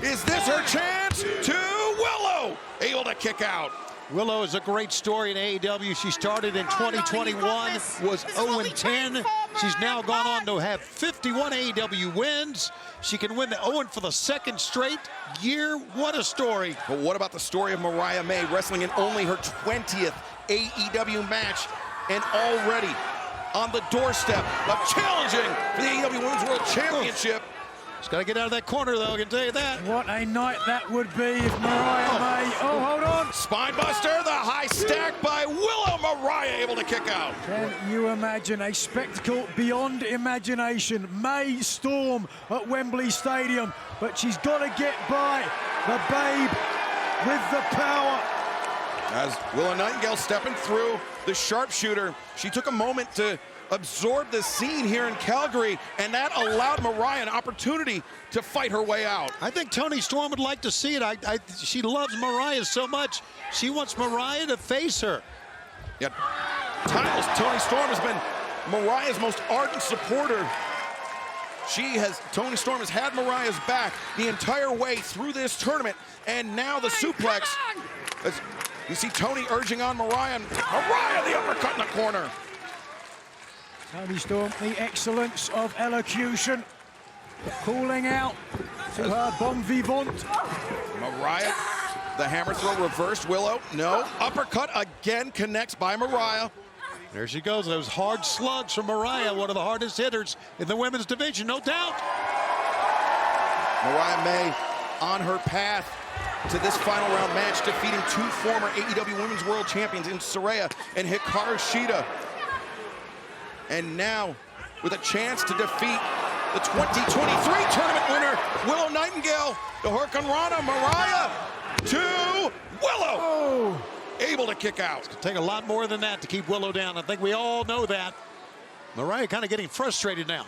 Is this her chance to Willow? Able to kick out. Willow is a great story in AEW. She started in 2021, was 0-10. She's now gone on to have 51 AEW wins. She can win the Owen for the second straight year. What a story. But what about the story of Mariah May wrestling in only her 20th AEW match and already on the doorstep of challenging for the AEW Women's World Championship? She's got to get out of that corner, though, I can tell you that. What a night that would be if Mariah May... Oh, hold on. Spinebuster, the high stack by Willow. Mariah able to kick out. Can you imagine a spectacle beyond imagination? May Storm at Wembley Stadium, but she's got to get by the babe with the power. As Willow Nightingale stepping through the sharpshooter, she took a moment to absorb the scene here in Calgary, and that allowed Mariah an opportunity to fight her way out. I think Toni Storm would like to see it. She loves Mariah so much. She wants Mariah to face her. Yeah, Toni Storm has been Mariah's most ardent supporter. Toni Storm has had Mariah's back the entire way through this tournament, and now the suplex. As you see Toni urging on Mariah, and Mariah the uppercut in the corner. Toni Storm, the excellence of elocution, calling out to her bon vivant. Mariah, the hammer throw reversed. Willow, no. Uppercut again connects by Mariah. There she goes. Those hard slugs from Mariah, one of the hardest hitters in the women's division, no doubt. Mariah May on her path to this final round match, defeating two former AEW Women's World Champions in Saraya and Hikaru Shida. And now, with a chance to defeat the 2023 tournament winner, Willow Nightingale, the Hurricane Rana, Mariah to Willow. Oh. Able to kick out. It's gonna take a lot more than that to keep Willow down. I think we all know that. Mariah kind of getting frustrated now.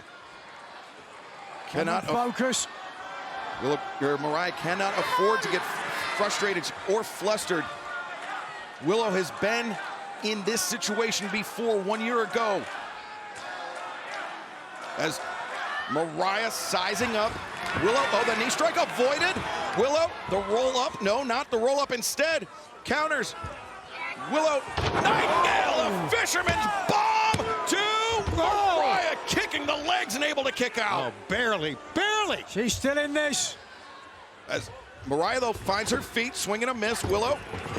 Cannot focus. Mariah cannot afford to get frustrated or flustered. Willow has been in this situation before 1 year ago. As Mariah sizing up. Willow, oh, the knee strike avoided. Willow, the roll up. No, not the roll up. Instead, counters. Willow Nightingale, a fisherman's bomb to Mariah, kicking the legs and able to kick out. Oh, barely. She's still in this. As Mariah, though, finds her feet, swinging a miss. Willow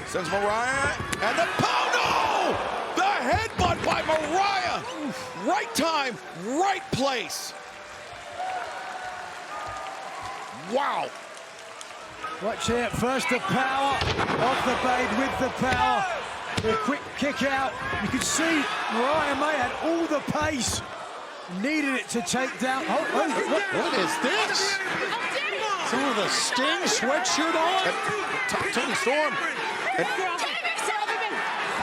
sends Mariah, and the no! The headbutt by Mariah. Right time, right place. Wow. Watch it, first the power, off the blade with the power. A quick kick out. You could see Mariah May had all the pace. Needed it to take down. What is this? Some of the Sting sweatshirt on? Tony Storm.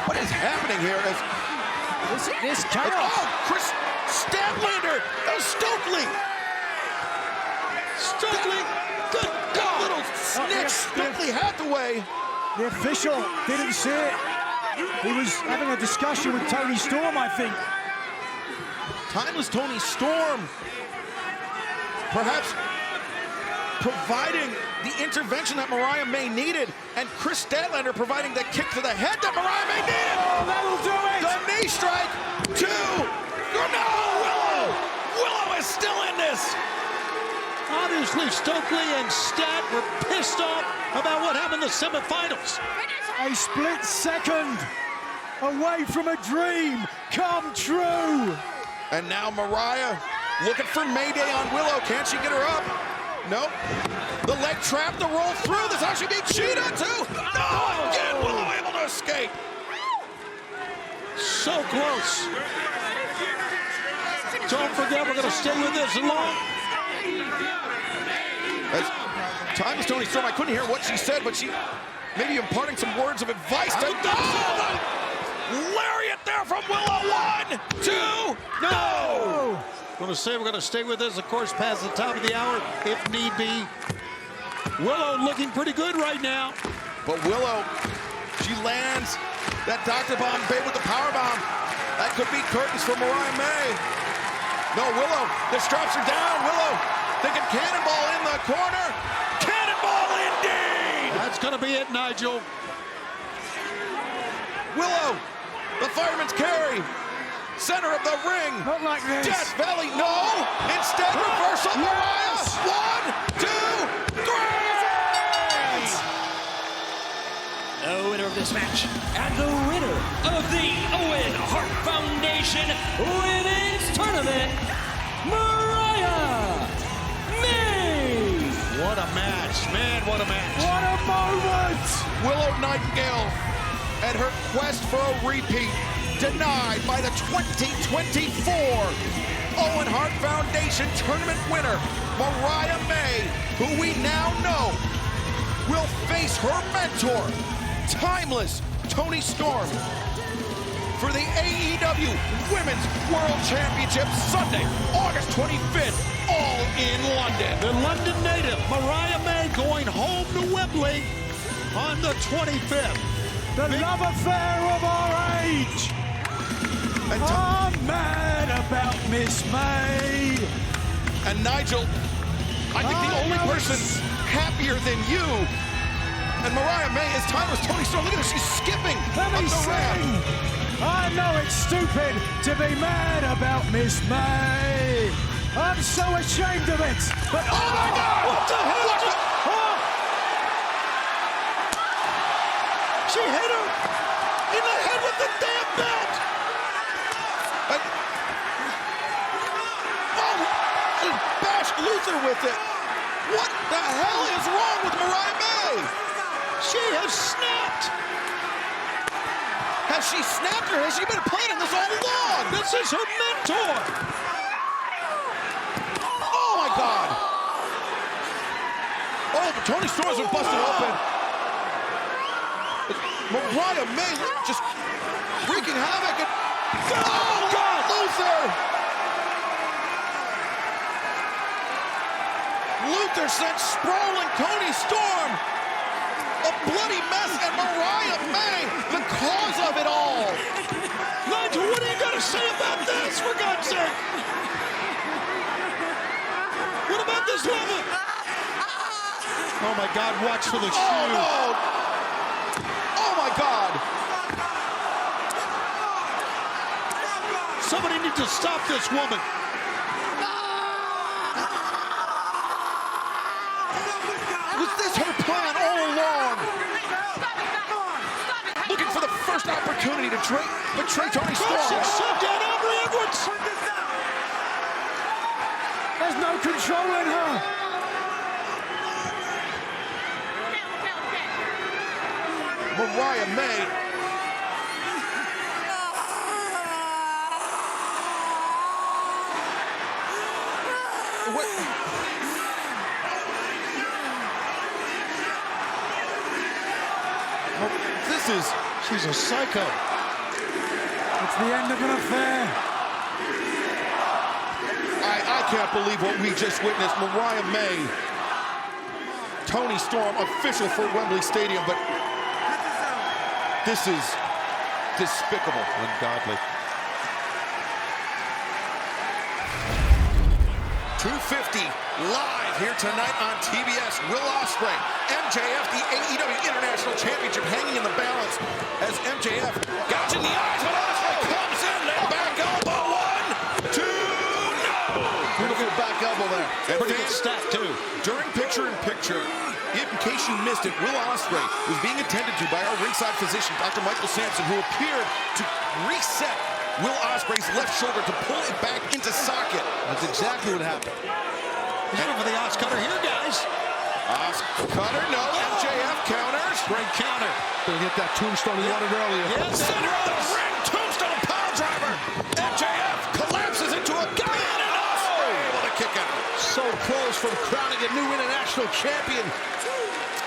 What is happening here? This chaos. Oh, Chris Statlander. Stokely. Good God. Little snitch. Stokely Hathaway. The official didn't see it. He was having a discussion with Tony Storm, I think. Timeless Tony Storm. Perhaps providing the intervention that Mariah May needed, and Chris Statlander providing the kick to the head that Mariah May needed. Oh, that'll do it. The knee strike. No, Willow is still in this. Obviously, Stokely and Stat were pissed off about what happened in the semifinals. A split second away from a dream come true. And now Mariah looking for Mayday on Willow. Can she get her up? Nope. The leg trap, the roll through. This actually beats Cheetah too. No, again, Willow able to escape. So close. Don't forget, we're going to stay with this long. Timeless Tony Storm, I couldn't hear what she said, but she maybe imparting some words of advice to lariat there from Willow. 1, 2, no! We're going to stay with this, of course, past the top of the hour, if need be. Willow looking pretty good right now. But Willow, she lands that Dr. Bomb bait with the power bomb. That could be curtains for Mariah May. No, Willow, the straps are down. Willow thinking cannonball in the corner. Cannonball indeed! That's going to be it, Nigel. Willow, the fireman's carry. Center of the ring. Not like this. Death Valley, no. Instead, reversal. Mariah. 1, 2, 3. The winner of this match and the winner of the Owen Hart Foundation Women's Tournament, Mariah May. What a match, man, what a match. What a moment. Willow Nightingale and her quest for a repeat denied by the 2024 Owen Hart Foundation Tournament winner, Mariah May, who we now know will face her mentor, Timeless Tony Storm, for the AEW Women's World Championship Sunday, August 25th, all in London. The London native, Mariah May, going home to Wembley on the 25th. The love affair of our age. I'm mad about Miss May. And Nigel, I think the only person happier than you and Mariah May is Timeless Tony Storm. Look at her, she's skipping up the ramp. I know it's stupid to be mad about Miss May. I'm so ashamed of it. But oh my God! What the hell? She hit her in the head with the damn belt. with it. What the hell is wrong with Mariah May? She has snapped. Has she snapped or has she been planning this all along? This is her mentor. Oh my God. Oh, but Toni Storm's been busted open. Mariah May just wreaking havoc. Oh God, Luther. Luther sent sprawling Toni Storm. A bloody mess, and Mariah May, the cause of it all. Nigel, what do you got to say about this, for God's sake? What about this woman? Oh my God, watch for the shoe. Oh no! Oh my God! Somebody needs to stop this woman. Was this her plan all along? Looking for the first opportunity to betray Toni Storm. Shut down Aubrey Edwards. There's no control in her. Mariah May. What? She's a psycho. It's the end of an affair. I can't believe what we just witnessed. Mariah May, Toni Storm, official for Wembley Stadium, but this is despicable. Ungodly. 250 live here tonight on TBS. Will Ospreay, MJF, the AEW International Championship hanging in the balance as MJF gouging the eyes, but Ospreay comes in there. Back elbow, 1, 2, no! Beautiful back elbow there. And pretty good stat, too. During picture-in-picture, in case you missed it, Will Ospreay was being attended to by our ringside physician, Dr. Michael Sampson, who appeared to reset Will Ospreay's left shoulder to pull it back into socket. That's exactly what happened. He's looking for the Os cutter here, guys. Os cutter, no. MJF counters. Great counter. Gonna get that tombstone he wanted earlier. Yes, center of the ring. Tombstone pile driver. MJF collapses into a gun, and Ospreay able to kick out. So close from crowning a new international champion.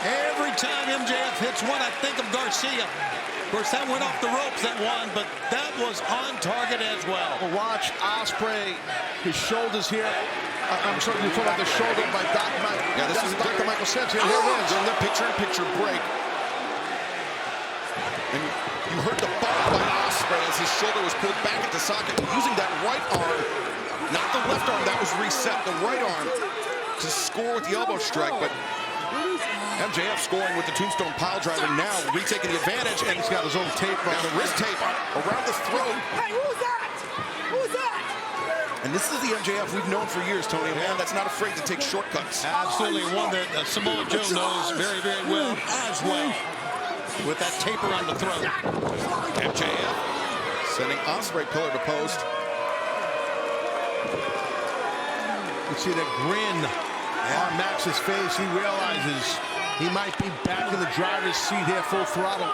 Every time MJF hits one, I think of Garcia. Of course, that went off the ropes, that one, but that was on target as well. Watch Ospreay, his shoulders here. I'm sorry, you're talking about the shoulder by Dr. Michael. Yeah, this is Dr. Michael Sampson. Here it is. In the picture-in-picture break. And you heard the bump by Ospreay as his shoulder was pulled back into socket. And using that right arm, not the left arm, that was reset, the right arm to score with the elbow strike, but MJF scoring with the tombstone pile driver now, retaking the advantage, and he's got his own tape, the wrist tape around the throat. Hey, who's that? Who's that? And this is the MJF we've known for years, Tony, a man that's not afraid to take shortcuts. Absolutely, one that Samoa Joe knows very, very well as well, with that tape around the throat. MJF sending Ospreay pillar to post. You see that grin on Max's face. He realizes he might be back in the driver's seat here, full throttle.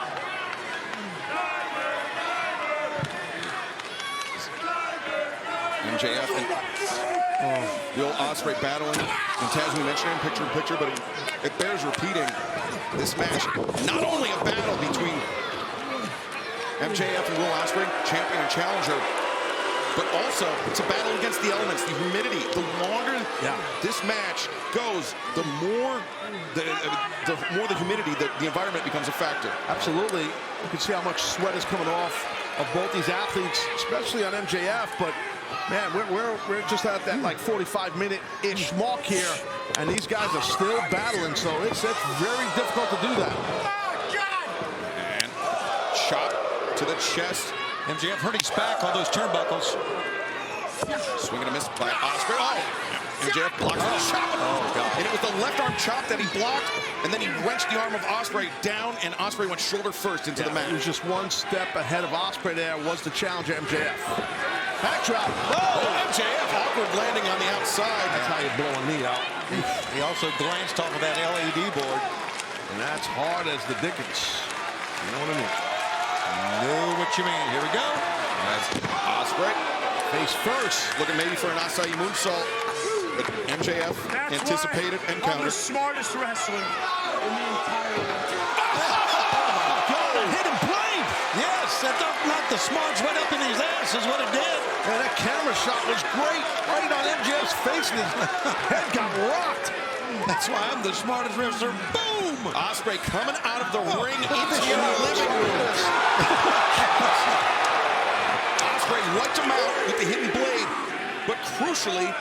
MJF and Will Ospreay battling. And Taz, we mentioned it in picture-in-picture, but it bears repeating. This match, not only a battle between MJF and Will Ospreay, champion and challenger, but also it's a battle against the elements, the humidity. The longer this match goes, the more the humidity, the environment becomes a factor. Absolutely. You can see how much sweat is coming off of both these athletes, especially on MJF, but man, we're just at that like 45-minute-ish mark here, and these guys are still battling, so it's very difficult to do that. And shot to the chest. MJF hurting his back on those turnbuckles. Swing and a miss by Ospreay. Oh! MJF blocks the shot. Oh, God. And it was the left arm chop that he blocked, and then he wrenched the arm of Ospreay down, and Ospreay went shoulder first into the mat. He was just one step ahead of Ospreay there, was the challenger, MJF. Backdrop. Oh, MJF, awkward landing on the outside. That's how you blow a knee out. He also glanced off of that LED board. And that's hard as the dickens. You know what I mean? Know what you mean. Here we go. That's Ospreay. Face first. Looking maybe for an acai moonsault. But MJF anticipated and countered. I'm the smartest wrestler in the entire world. Hidden blade. Yes, that not the smarts went up in his ass is what it did. And that camera shot was great. Right on MJF's face, and his head got rocked. That's why I'm the smartest wrestler. Boom! Ospreay coming out of the ring into the living room. Ospreay wiped him out with the hidden blade. But crucially,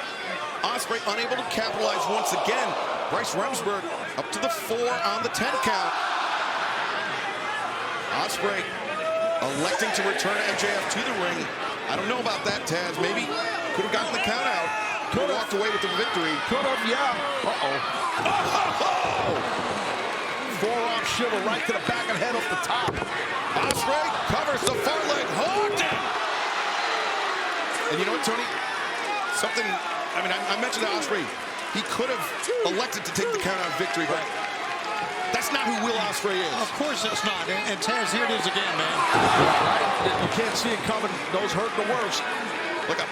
Ospreay unable to capitalize once again. Bryce Remsburg up to the 4 on the 10 count. Ospreay electing to return MJF to the ring. I don't know about that, Taz. Maybe could have gotten the count out. Could have walked away with the victory. Could have, yeah. Forearm shiver right to the back of the head off the top. Ospreay covers the far leg. Hooked it. And you know what, Tony? Something, I mean, I mentioned to Ospreay. He could have elected to take the count out victory, but that's not who Will Ospreay is. Of course it's not. And Taz, here it is again, man. You can't see it coming. Those hurt the worst. Look up.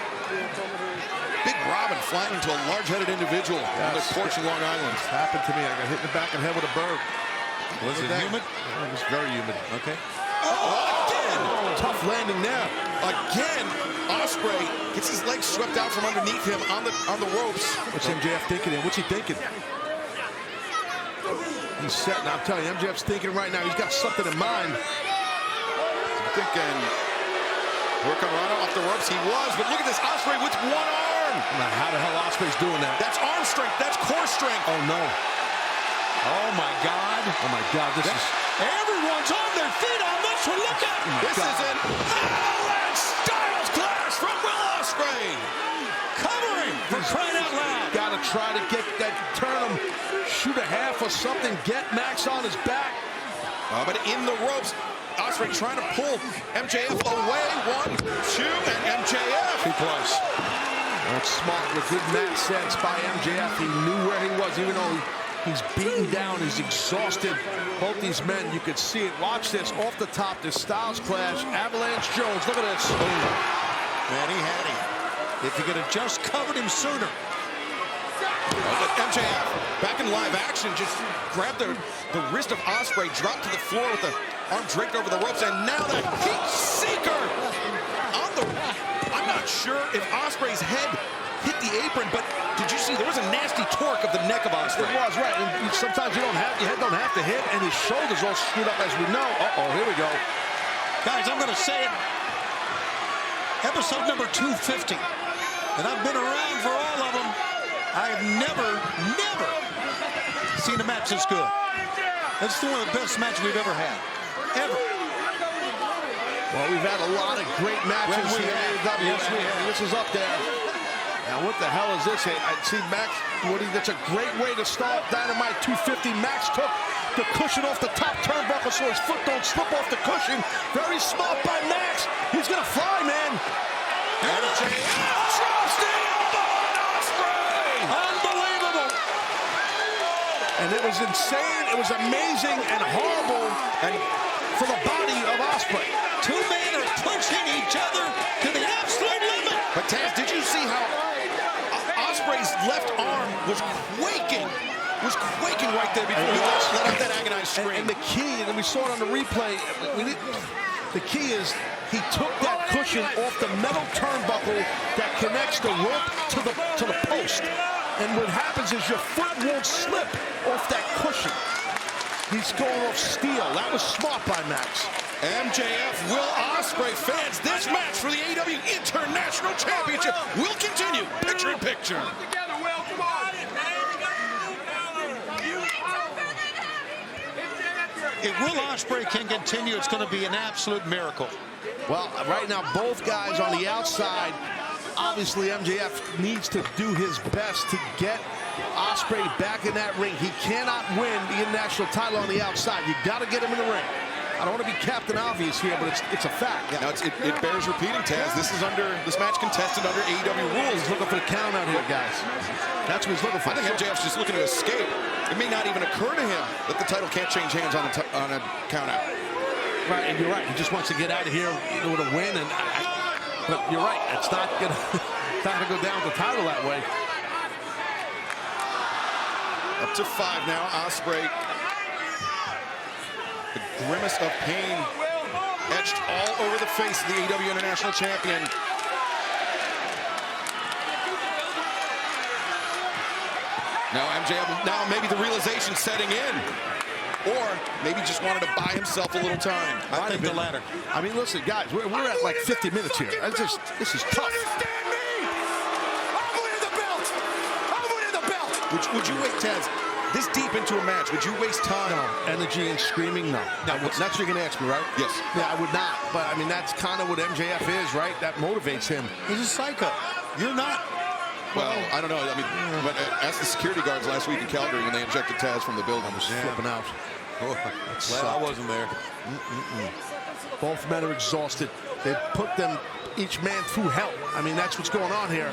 Big Robin flying into a large-headed individual on the porch in Long Island. It's happened to me. I got hit in the back of the head with a bird. Was it humid? It was very humid. Okay. Again! Tough landing there. Again, Ospreay gets his legs swept out from underneath him on the ropes. What's MJF thinking? What's he thinking? He's set, and I'm telling you, MJF's thinking right now. He's got something in mind. I'm thinking, Hurricanrana off the ropes. He was, but look at this, Ospreay with one arm. Now, how the hell Ospreay's doing that? That's arm strength. That's core strength. Oh, no. Oh, my God. Oh, my God. This is... Everyone's on their feet on this one. Look at this is an Allen Styles clash from Will Ospreay. Covering for crying out loud. Got to try to get that, turn him, shoot a half or something, get Max on his back. But in the ropes, Ospreay trying to pull MJF away. 1, 2, and MJF. Too close. That's smart with good mat sense by MJF. He knew where he was, even though he's beaten down, he's exhausted. Both these men, you could see it. Watch this, off the top, this Styles clash. Avalanche Jones, look at this. Man, he had him. If he could have just covered him sooner. MJF back in live action, just grabbed the wrist of Ospreay, dropped to the floor with the arm draped over the ropes, and now the heat seeker on the... I'm not sure if Ospreay's head hit the apron, but did you see there was a nasty torque of the neck of Ospreay? It was, right. And sometimes your head don't have to hit, and his shoulders all screwed up, as we know. Uh-oh, here we go. Guys, I'm going to say it. Episode number 250. And I've been around for all of them. I have never seen a match this good. It's one of the best matches we've ever had. Ever. Well, we've had a lot of great matches here at AEW. Yes, we have. This is up there. Now, what the hell is this? I see Max, that's a great way to start Dynamite 250. Max took the cushion off the top turnbuckle so his foot don't slip off the cushion. Very smart by Max. He's going to fly, man. And a drops the elbow on Ospreay. Unbelievable. And it was insane. It was amazing and horrible and for the body of Ospreay. Two men are pushing each other to the absolute limit. But Taz, did you see how Ospreay's left arm was quaking right there before he let out that agonized scream. And the key, and we saw it on the replay, the key is he took that cushion off the metal turnbuckle that connects the rope to the post. And what happens is your foot won't slip off that cushion. He's going off steel. That was smart by Max. MJF, Will Ospreay fans, this match for the AEW International Championship will continue picture in picture. If Will Ospreay can continue, it's going to be an absolute miracle. Well, right now, both guys on the outside. Obviously, MJF needs to do his best to get Ospreay back in that ring. He cannot win the international title on the outside. You got to get him in the ring. I don't want to be Captain Obvious here, but it's a fact. Now it bears repeating, Taz. This match contested under AEW rules. He's looking for the count out here, guys. That's what he's looking for. I think MJF's just looking to escape. It may not even occur to him that the title can't change hands on a count out. Right, and you're right. He just wants to get out of here with a win, and but you're right. It's not gonna go down with the title that way. Up to 5 now. Ospreay. The grimace of pain etched all over the face of the AEW International Champion. Now MJF, now maybe the realization setting in. Or maybe just wanted to buy himself a little time. I think the latter. I mean, listen, guys, we're at like 50 minutes here. This is tough. Would you wait, Taz, this deep into a match, would you waste time? No. Energy and screaming, no. That's what you're going to ask me, right? Yes. Yeah, I would not. But, I mean, that's kind of what MJF is, right? That motivates him. He's a psycho. You're not. Well, I don't know. I mean, but ask the security guards last week in Calgary when they injected Taz from the building. I was flipping out. Glad I wasn't there. Both men are exhausted. They put them, each man, through hell. I mean, that's what's going on here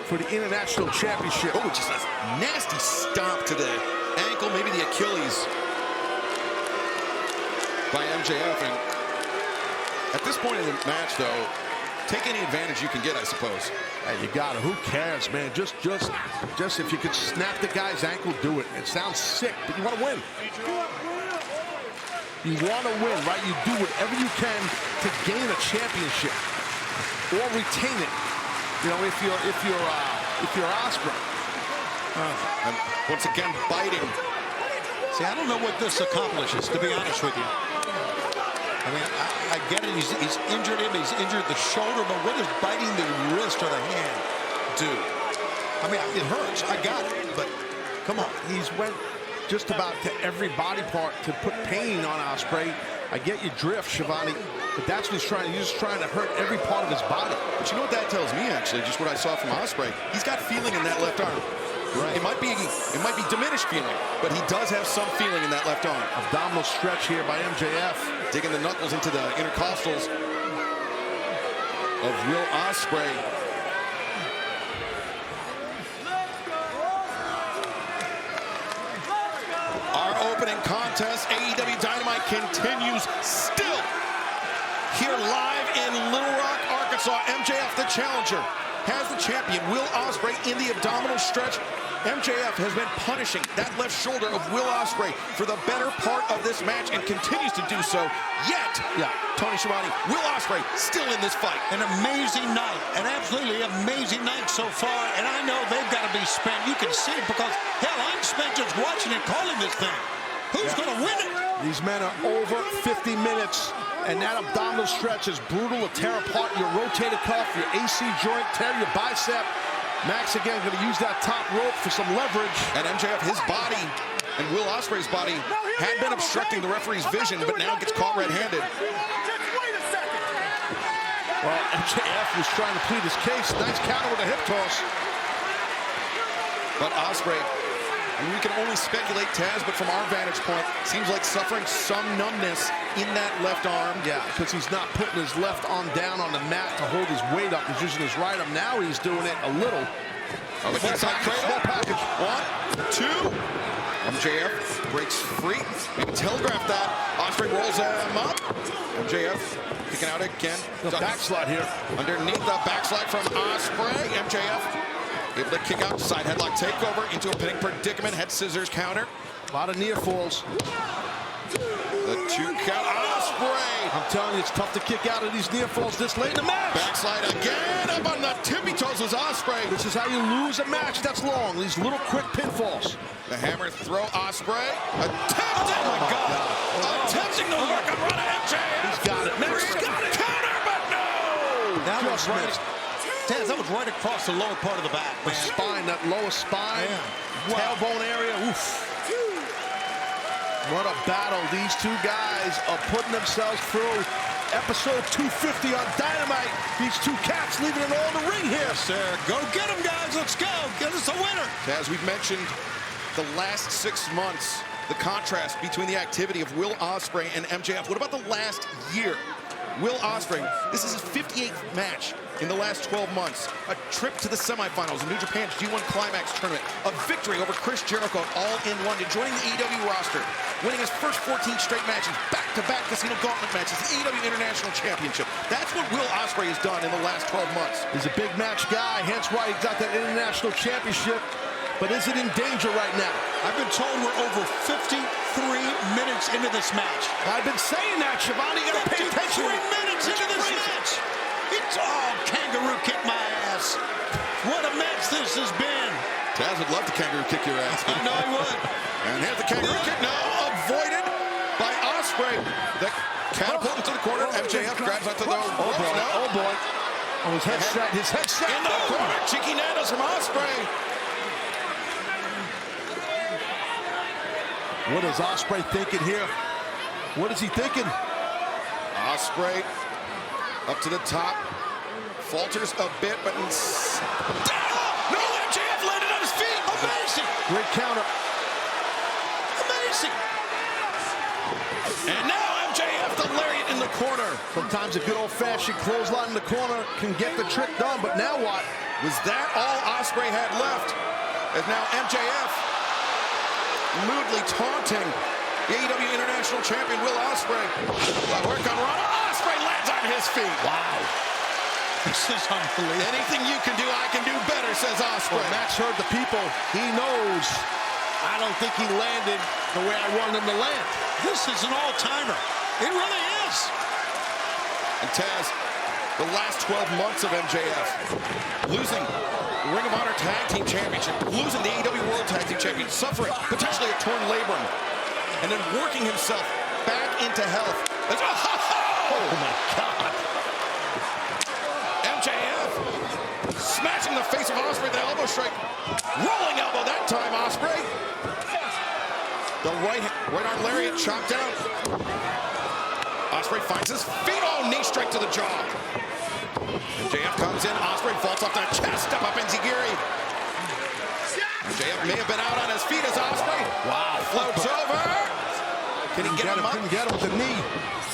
for the International Championship. Oh, just a nasty stomp to the ankle, maybe the Achilles by MJF. And at this point in the match, though, take any advantage you can get, I suppose. Hey, you got it. Who cares, man? Just if you could snap the guy's ankle, do it. It sounds sick, but you want to win. You want to win, right? You do whatever you can to gain a championship or retain it. You know, if you're Ospreay. And once again, biting. See, I don't know what this accomplishes, to be honest with you. I mean, I get it. He's injured him. He's injured the shoulder, but what does biting the wrist or the hand do? I mean, it hurts. I got it, but come on. He's went just about to every body part to put pain on Ospreay. I get your drift, Shivani, but that's what he's trying. He's just trying to hurt every part of his body. But you know what that tells me, actually, just what I saw from Ospreay. He's got feeling in that left arm. Right. It might be diminished feeling, but he does have some feeling in that left arm. Abdominal stretch here by MJF. Digging the knuckles into the intercostals of Will Ospreay. Our opening contest, AEW Dynamite, continues still. Here live in Little Rock, Arkansas, MJF, the challenger, has the champion, Will Ospreay, in the abdominal stretch. MJF has been punishing that left shoulder of Will Ospreay for the better part of this match and continues to do so. Yet, Tony Schiavone, Will Ospreay still in this fight. An amazing night, an absolutely amazing night so far, and I know they've got to be spent. You can see it because, hell, I'm spent just watching and calling this thing. Who's going to win it? These men are over 50 minutes, and that abdominal stretch is brutal to tear apart your rotator cuff, your AC joint, tear your bicep. Max again going to use that top rope for some leverage. And MJF, his body, and Will Ospreay's body had been obstructing the referee's vision, but now gets caught red-handed. Well, MJF was trying to plead his case. Nice counter with a hip toss. But Ospreay, and we can only speculate, Taz, but from our vantage point, seems like suffering some numbness in that left arm. Yeah, because he's not putting his left arm down on the mat to hold his weight up. He's using his right arm. Now he's doing it a little. Oh, the inside cradle. Small package. 1, 2. MJF breaks free. Maybe telegraph that. Ospreay rolls him up. MJF kicking out again. The backslide here. Underneath the backslide from Ospreay. MJF able to kick out, side headlock takeover into a pinning predicament, head scissors counter. A lot of near falls. The 2 count, Ospreay. I'm telling you, it's tough to kick out of these near falls this late in the match. Backslide again, up on the tippy toes is Ospreay. This is how you lose a match that's long, these little quick pinfalls. The hammer throw, Ospreay. Attempting, oh my God. Attempting the work and run of MJF. He's got it. He's got it. Counter, but no. That was right. Taz, that was right across the lower part of the back. The spine, that lower spine, tailbone area. Oof. What a battle these two guys are putting themselves through. Episode 250 on Dynamite. These two cats leaving it all in the ring here. Yes, sir. Go get them, guys. Let's go. Get us a winner. As we've mentioned, the last 6 months the contrast between the activity of Will Ospreay and MJF. What about the last year? Will Ospreay, this is his 58th match in the last 12 months. A trip to the semifinals in New Japan's G1 Climax tournament. A victory over Chris Jericho all in London, joining the AEW roster. Winning his first 14 straight matches, back-to-back Casino Gauntlet matches, the AEW International Championship. That's what Will Ospreay has done in the last 12 months. He's a big match guy, hence why he got that International Championship. But is it in danger right now? I've been told we're over 53 minutes into this match. I've been saying that, Shivani. You gotta pay attention. 53 minutes into this match. It's all kangaroo kick my ass. What a match this has been. Taz would love to kangaroo kick your ass. I know he would. And here's the kangaroo kick. No, avoided by Ospreay. The catapult into the corner. MJF grabs onto the ropes. Oh boy. Oh, his head shot. His head shot. In the corner. Cheeky nails from Ospreay. What is Ospreay thinking here? What is he thinking? Ospreay up to the top. Falters a bit, but no, MJF landed on his feet. Amazing. Great counter. Amazing. And now MJF the lariat in the corner. Sometimes a good old-fashioned clothesline in the corner can get the trick done, but now what? Was that all Ospreay had left? As now MJF lewdly taunting the AEW International Champion Will Ospreay. Work on Ronda. Ospreay lands on his feet. Wow. This is unbelievable. Anything you can do, I can do better, says Ospreay. Well, Max heard the people. He knows. I don't think he landed the way I wanted him to land. This is an all-timer. It really is. And Taz, the last 12 months of MJF, losing the Ring of Honor Tag Team Championship, losing the AEW World Tag Team Championship, suffering potentially a torn labrum, and then working himself back into health. Oh my God. MJF smashing the face of Ospreay with the elbow strike. Rolling elbow that time, Ospreay. The right arm lariat chopped down. Ospreay finds his feet. Oh, knee strike to the jaw. MJF comes in. Ospreay falls off the chest. Step up Enziguri. MJF may have been out on his feet as Ospreay. Wow. Floats over. Can he get him up? Couldn't get him with the knee.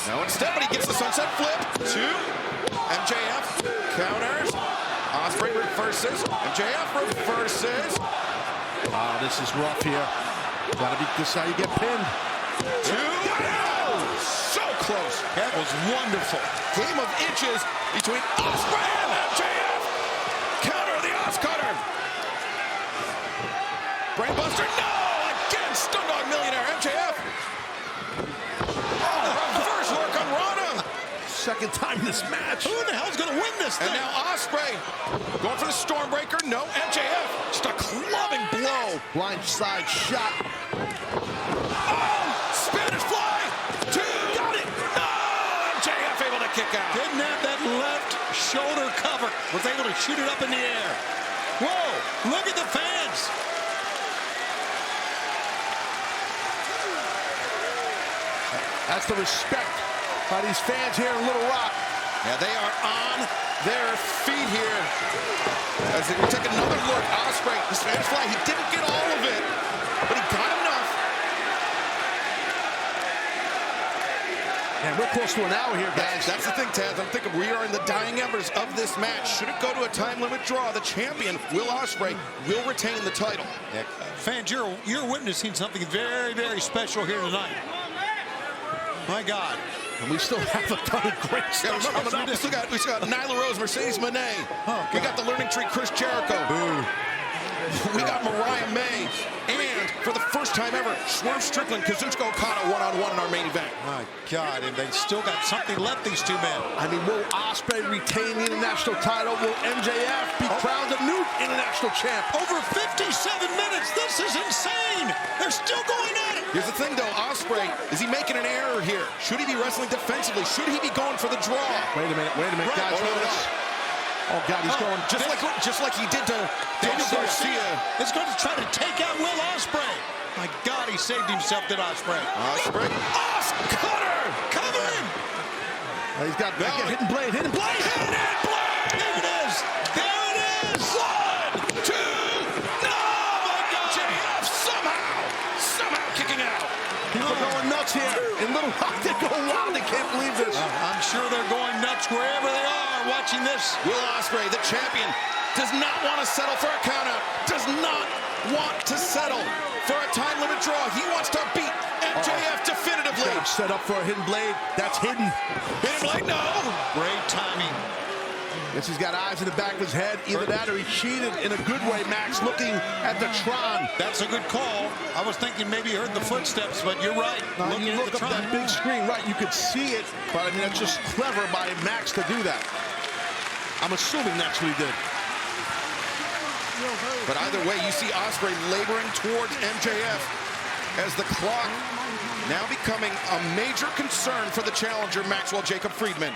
No, instead, but he gets the sunset flip. Two. MJF counters. Ospreay reverses. MJF reverses. Wow, this is rough here. This is how you get pinned. Two. Oh, so close. That was wonderful. Game of inches between Ospreay and MJF. Counter the Oscutter. Brainbuster. No! Again, Stun Dog Millionaire. MJF. Oh, reverse work on Ronda. Second time in this match. Who in the hell's going to win this thing? And now Ospreay going for the Stormbreaker. No, MJF. Just a clubbing blow. Blind side shot. Oh, Spanish fly. Two. Got it. No, MJF able to kick out. Didn't have that left shoulder cover. Was able to shoot it up in the air. Whoa, look at the fans. That's the respect by these fans here in Little Rock. Yeah, they are on their feet here. As we take another look, Ospreay, the Spanish fly, he didn't get all of it, but he got enough. And we're close to an hour here, guys. That's the thing, Taz. I'm thinking we are in the dying embers of this match. Should it go to a time limit draw, the champion, Will Ospreay, will retain the title. Yeah, fans, you're witnessing something very, very special here tonight. My God. And we still have a ton of great stuff coming up. We still got Nyla Rose, Mercedes Moné. Oh, we got the Learning Tree, Chris Jericho. Boo. We got Mariah May. And for the first time ever, Swerve Strickland, Kazuchika Okada one-on-one in our main event. My God, and they still got something left, these two men. I mean, will Ospreay retain the international title? Will MJF be crowned a new international champ? Over 57 minutes. This is insane. They're still going at it. Here's the thing, though. Ospreay, is he making an error here? Should he be wrestling defensively? Should he be going for the draw? Wait a minute, guys. Oh, God, he's going just like he did to Daniel Garcia. Is going to try to take out Will Ospreay. My God, he saved himself, did Ospreay. Ospreay. Cutter! Cover him! He's got hidden blade. Hidden blade! There it is! There it is! 1, 2, no! My God! JF somehow kicking out. going wild. They can't believe this. I'm sure they're going nuts wherever they are watching this. Will Ospreay, the champion, does not want to settle for a countout. Does not want to settle for a time limit draw. He wants to beat MJF definitively. Set up for a hidden blade. That's hidden. Hidden blade, no. Great timing. Guess he's got eyes in the back of his head. Either that or he cheated in a good way, Max, looking at the Tron. That's a good call. I was thinking maybe he heard the footsteps, but you're right. You look up that big screen, right, you could see it, but I mean, that's just clever by Max to do that. I'm assuming that's what he did. But either way, you see Ospreay laboring towards MJF as the clock now becoming a major concern for the challenger, Maxwell Jacob Friedman.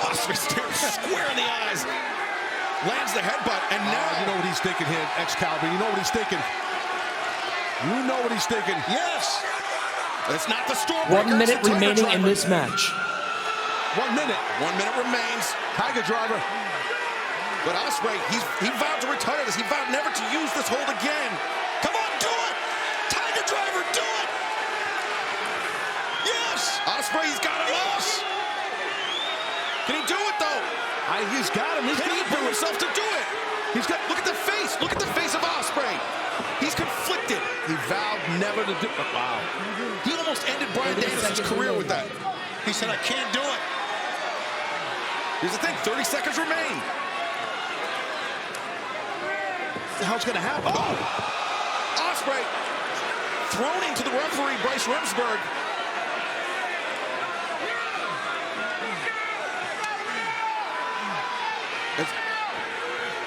Ospreay stares square in the eyes. Lands the headbutt, and now... you know what he's thinking here, Excalibur. You know what he's thinking. You know what he's thinking. Yes! It's not the Stormbreaker. 1 minute remaining in this match. 1 minute. 1 minute remains. Tiger Driver. But Ospreay, he vowed to retire this. He vowed never to use this hold again. Come on, do it! Tiger Driver, do it! Yes! Ospreay, he's got him lost. Can he do it, though? He's got him. Can he bring himself to do it? He's got. Look at the face. Look at the face of Ospreay. He's conflicted. He vowed never to do it. Wow. He almost ended Bryan Danielson's career with that. He said, I can't do it. Here's the thing. 30 seconds remain. What the hell's going to happen? Oh! Ospreay thrown into the referee, Bryce Remsburg.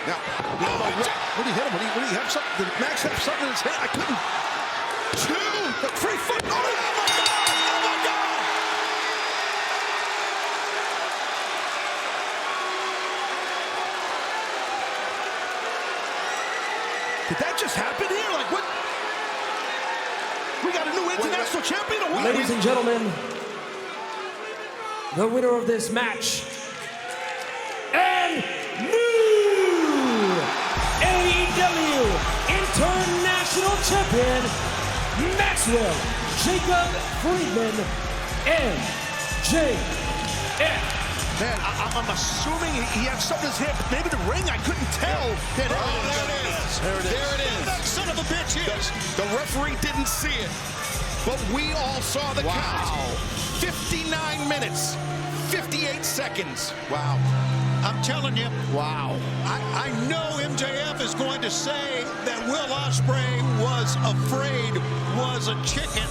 Now, what did he hit him? What did he have something? Did Max have something in his hand? I couldn't. The free foot. Oh, my God! Oh, my God! Did that just happen here? Like, what? We got a new international champion or what? Ladies and gentlemen, the winner of this match and new AEW International Champion, Maxwell Jacob Friedman, MJF. Man, I'm assuming he had something in his hip. Maybe the ring, I couldn't tell. There it is. There it is. That son of a bitch is. The referee didn't see it, but we all saw the count. 59 minutes, 58 seconds. Wow. I'm telling you. Wow. I know MJF is going to say that Will Ospreay was afraid, was a chicken.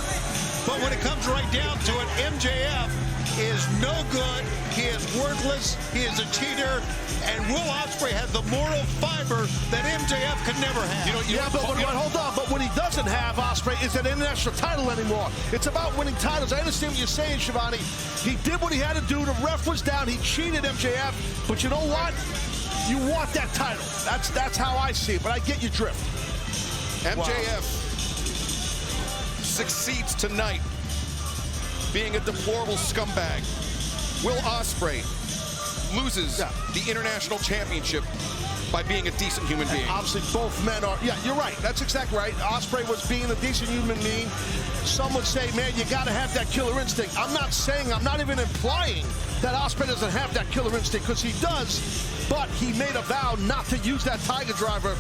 But when it comes right down to it, MJF is no good. He is worthless. He is a cheater. And Will Ospreay has the moral fiber that MJF could never have. Hold on. But what he doesn't have, Ospreay, is an international title anymore. It's about winning titles. I understand what you're saying, Shivani. He did what he had to do. The ref was down. He cheated MJF. But you know what? You want that title. That's how I see it. But I get your drift. MJF succeeds tonight being a deplorable scumbag. Will Ospreay loses the international championship by being a decent human being. Obviously, both men are. Yeah, you're right. That's exactly right. Ospreay was being a decent human being. Some would say, man, you got to have that killer instinct. I'm not even implying that Ospreay doesn't have that killer instinct, because he does, but he made a vow not to use that Tiger Driver.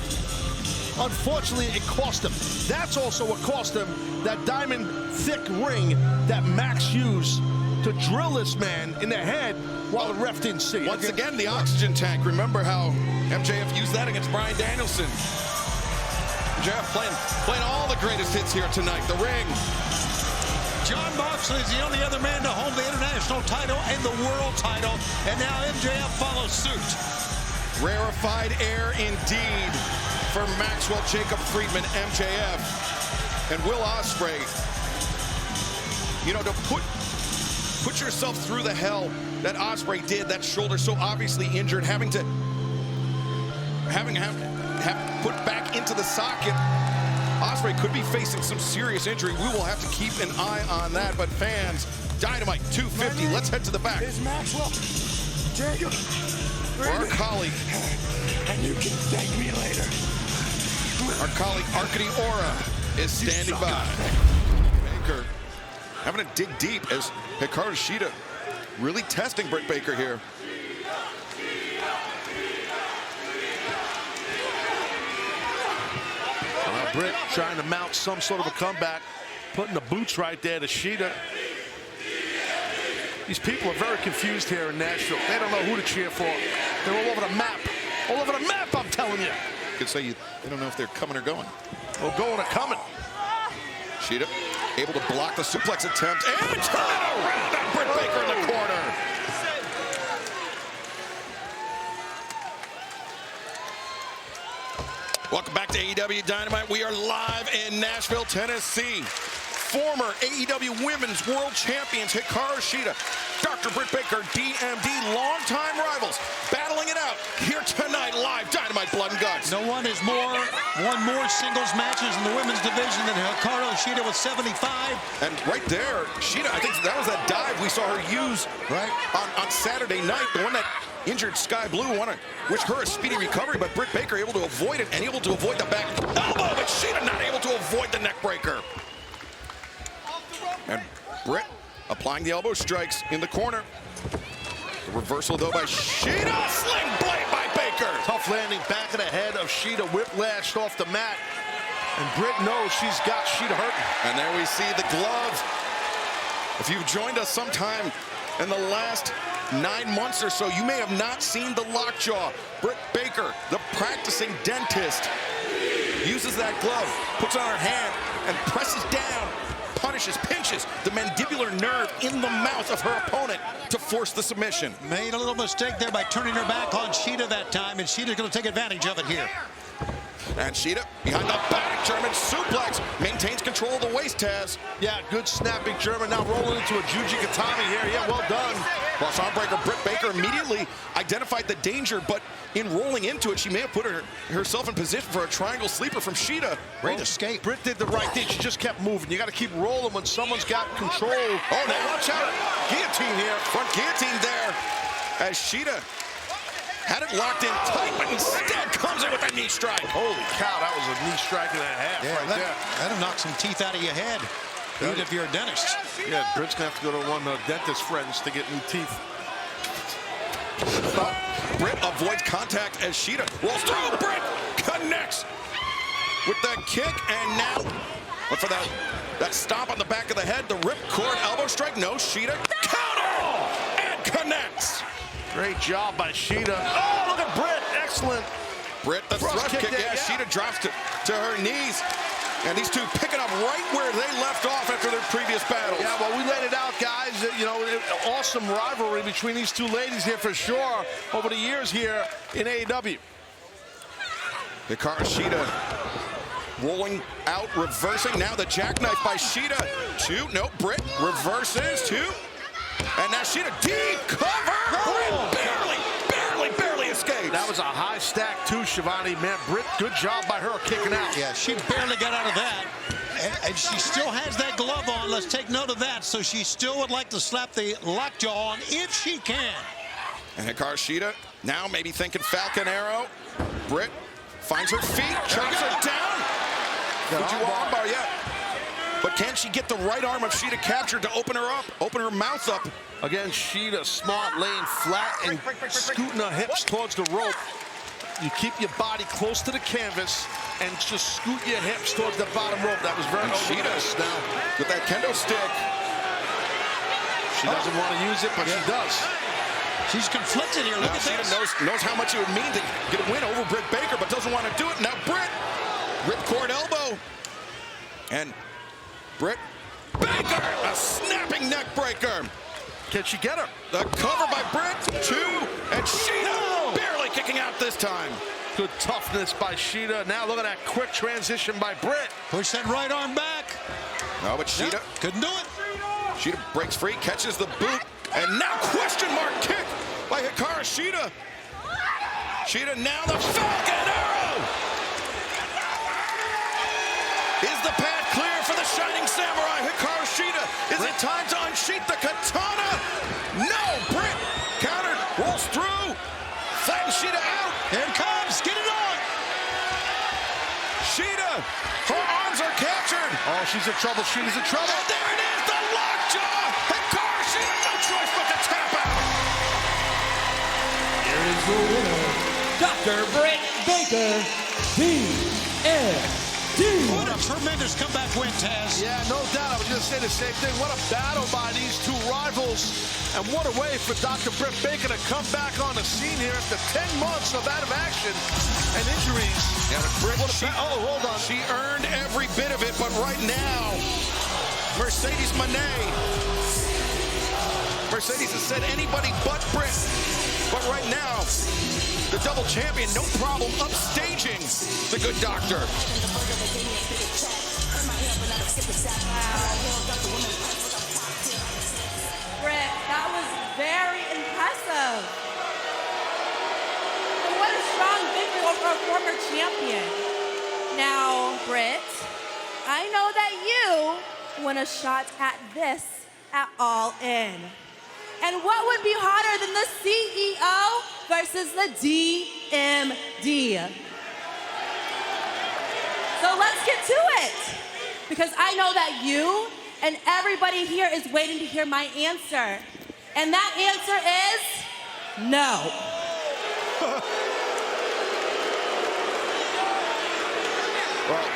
Unfortunately, it cost him. That's also what cost him that diamond thick ring that Max used to drill this man in the head while the ref didn't see it. Once again, the oxygen tank. Remember how MJF used that against Bryan Danielson. MJF playing all the greatest hits here tonight. The ring. Jon Moxley is the only other man to hold the international title and the world title, and now MJF follows suit. Rarefied air indeed for Maxwell Jacob Friedman, MJF, and Will Ospreay. You know, to put yourself through the hell that Ospreay did, that shoulder so obviously injured, having to have put back into the socket. Ospreay could be facing some serious injury. We will have to keep an eye on that. But fans, Dynamite 250. Let's head to the back. It's Maxwell Jacob. Our colleague. And you can thank me later. Our colleague Arkady Ora is standing by. Baker having to dig deep as Hikaru Shida really testing Britt Baker here. Britt trying to mount some sort of a comeback, putting the boots right there to Shida. These people are very confused here in Nashville. They don't know who to cheer for. They're all over the map. All over the map, I'm telling you. You could say they don't know if they're coming or going. Well, going or coming. Shida able to block the suplex attempt and turn it around on Britt Baker in the corner. Welcome back to AEW Dynamite. We are live in Nashville, Tennessee. Former AEW Women's World Champions Hikaru Shida, Dr. Britt Baker, DMD, longtime rivals, battling it out here tonight, live Dynamite Blood and Guts. No one has won more singles matches in the women's division than Hikaru Shida with 75. And right there, Shida, I think that was that dive we saw her use on Saturday night, the one that injured Sky Blue. Want to wish her a speedy recovery, but Britt Baker able to avoid it and able to avoid the back elbow, but Shida not able to avoid the neck breaker. And Britt applying the elbow strikes in the corner. The reversal, though, by Shida. Sling blade by Baker. Tough landing back of the head of Shida, whiplashed off the mat. And Britt knows she's got Shida hurting. And there we see the glove. If you've joined us sometime in the last 9 months or so, you may have not seen the lockjaw. Britt Baker, the practicing dentist, uses that glove, puts it on her hand, and presses down, punishes, pinches the mandibular nerve in the mouth of her opponent to force the submission. Made a little mistake there by turning her back on Shida that time, and Shida's going to take advantage of it here. And Shida behind the back, German suplex, maintains control of the waist, Taz. Yeah, good snapping German, now rolling into a Juji Katami here. Yeah, well done. Cross arm breaker, Britt Baker immediately identified the danger, but in rolling into it, she may have put herself in position for a triangle sleeper from Shida. Great escape. Britt did the right thing. She just kept moving. You got to keep rolling when someone's got control. Oh, now watch out. Guillotine here. Front guillotine there as Shida had it locked in tight, but instead comes in with a knee strike. Holy cow, that was a knee strike and a half there. That'll knock some teeth out of your head, even if you're a dentist. Yeah, Britt's going to have to go to one of the dentist friends to get new teeth. Britt avoids contact as Shida rolls through. Britt connects with the kick, and now look for that stomp on the back of the head, the ripcord elbow strike. No, Shida counter and connects. Great job by Shida. Oh, look at Britt. Excellent. Britt, the thrust kick. Yeah, Shida drops to her knees. And these two picking up right where they left off after their previous battles. Yeah, well, we laid it out, guys. You know, awesome rivalry between these two ladies here for sure over the years here in AEW. Hikaru Shida rolling out, reversing. Now the jackknife by Shida. Two. No, Britt reverses. Two. And now Shida deep cover. Barely escapes. That was a high stack too, Shivani. Man, Britt, good job by her kicking out. Yeah, she barely got out of that. And she still has that glove on. Let's take note of that. So she still would like to slap the lockjaw on if she can. And Hikaru Shida now maybe thinking Falcon Arrow. Britt finds her feet, chokes her down. Armbar, yeah. But can she get the right arm of Shida captured to open her up, open her mouth up? Again, Shida smart, laying flat and scooting her hips towards the rope. You keep your body close to the canvas and just scoot your hips towards the bottom rope. That was very Shida now with that kendo stick. She doesn't want to use it, but she does. She's conflicted here. Look at Shida this. knows how much it would mean to get a win over Britt Baker, but doesn't want to do it. Now Britt, ripcord elbow. And Britt Baker, a snapping neck breaker. Can she get her? The cover by Britt, two, and Shida barely kicking out this time. Good toughness by Shida. Now look at that quick transition by Britt. Push that right arm back. No, but Shida couldn't do it. Shida breaks free, catches the boot, and now question mark kick by Hikaru Shida. Shida now the Falcon Arrow. Is the path clear for the Shining Samurai, Hikaru Shida? Is it time to unsheath the katana? No, Britt countered, rolls through, flattens Shida out. Here it comes, get it on. Shida she's in trouble. She's in trouble. And there it is, the lockjaw. Hikaru Shida, no choice but to tap out. Here is your winner, Dr. Britt Baker, DMD. What a tremendous comeback win, Taz. Yeah, no doubt. I was going to say the same thing. What a battle by these two rivals. And what a way for Dr. Britt Baker to come back on the scene here after 10 months of out of action and injuries. Yeah, Britt, hold on. She earned every bit of it, but right now, Mercedes has said anybody but Britt. But right now, the double champion, no problem, upstaging the good doctor. Britt, that was very impressive. And what a strong victory over a former champion. Now, Britt, I know that you want a shot at this at All In. And what would be hotter than the CEO versus the DMD? So let's get to it. Because I know that you and everybody here is waiting to hear my answer. And that answer is no. Well,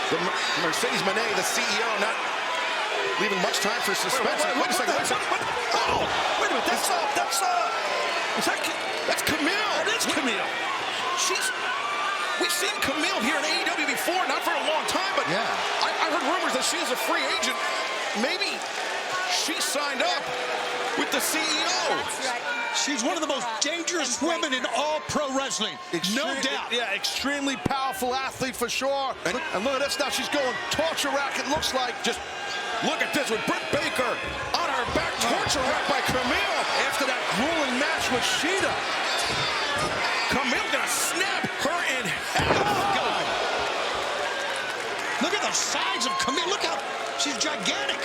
the Mercedes Moné, the CEO, not leaving much time for suspense. Wait a second. Oh, wait a minute. That's Camille. That is Camille. We've seen Camille here in AEW before, not for a long time, but yeah. I heard rumors that she is a free agent. Maybe she signed up with the CEO. That's right. She's one of the most dangerous women in all pro wrestling. No doubt. Yeah, extremely powerful athlete for sure. And look at this now. She's going torture rack, it looks like. Just look at this with Britt Baker on her back, torture rack by Camille. After that grueling match with Shida. Camille gonna snap her in half. God. Look at the size of Camille. Look how she's gigantic.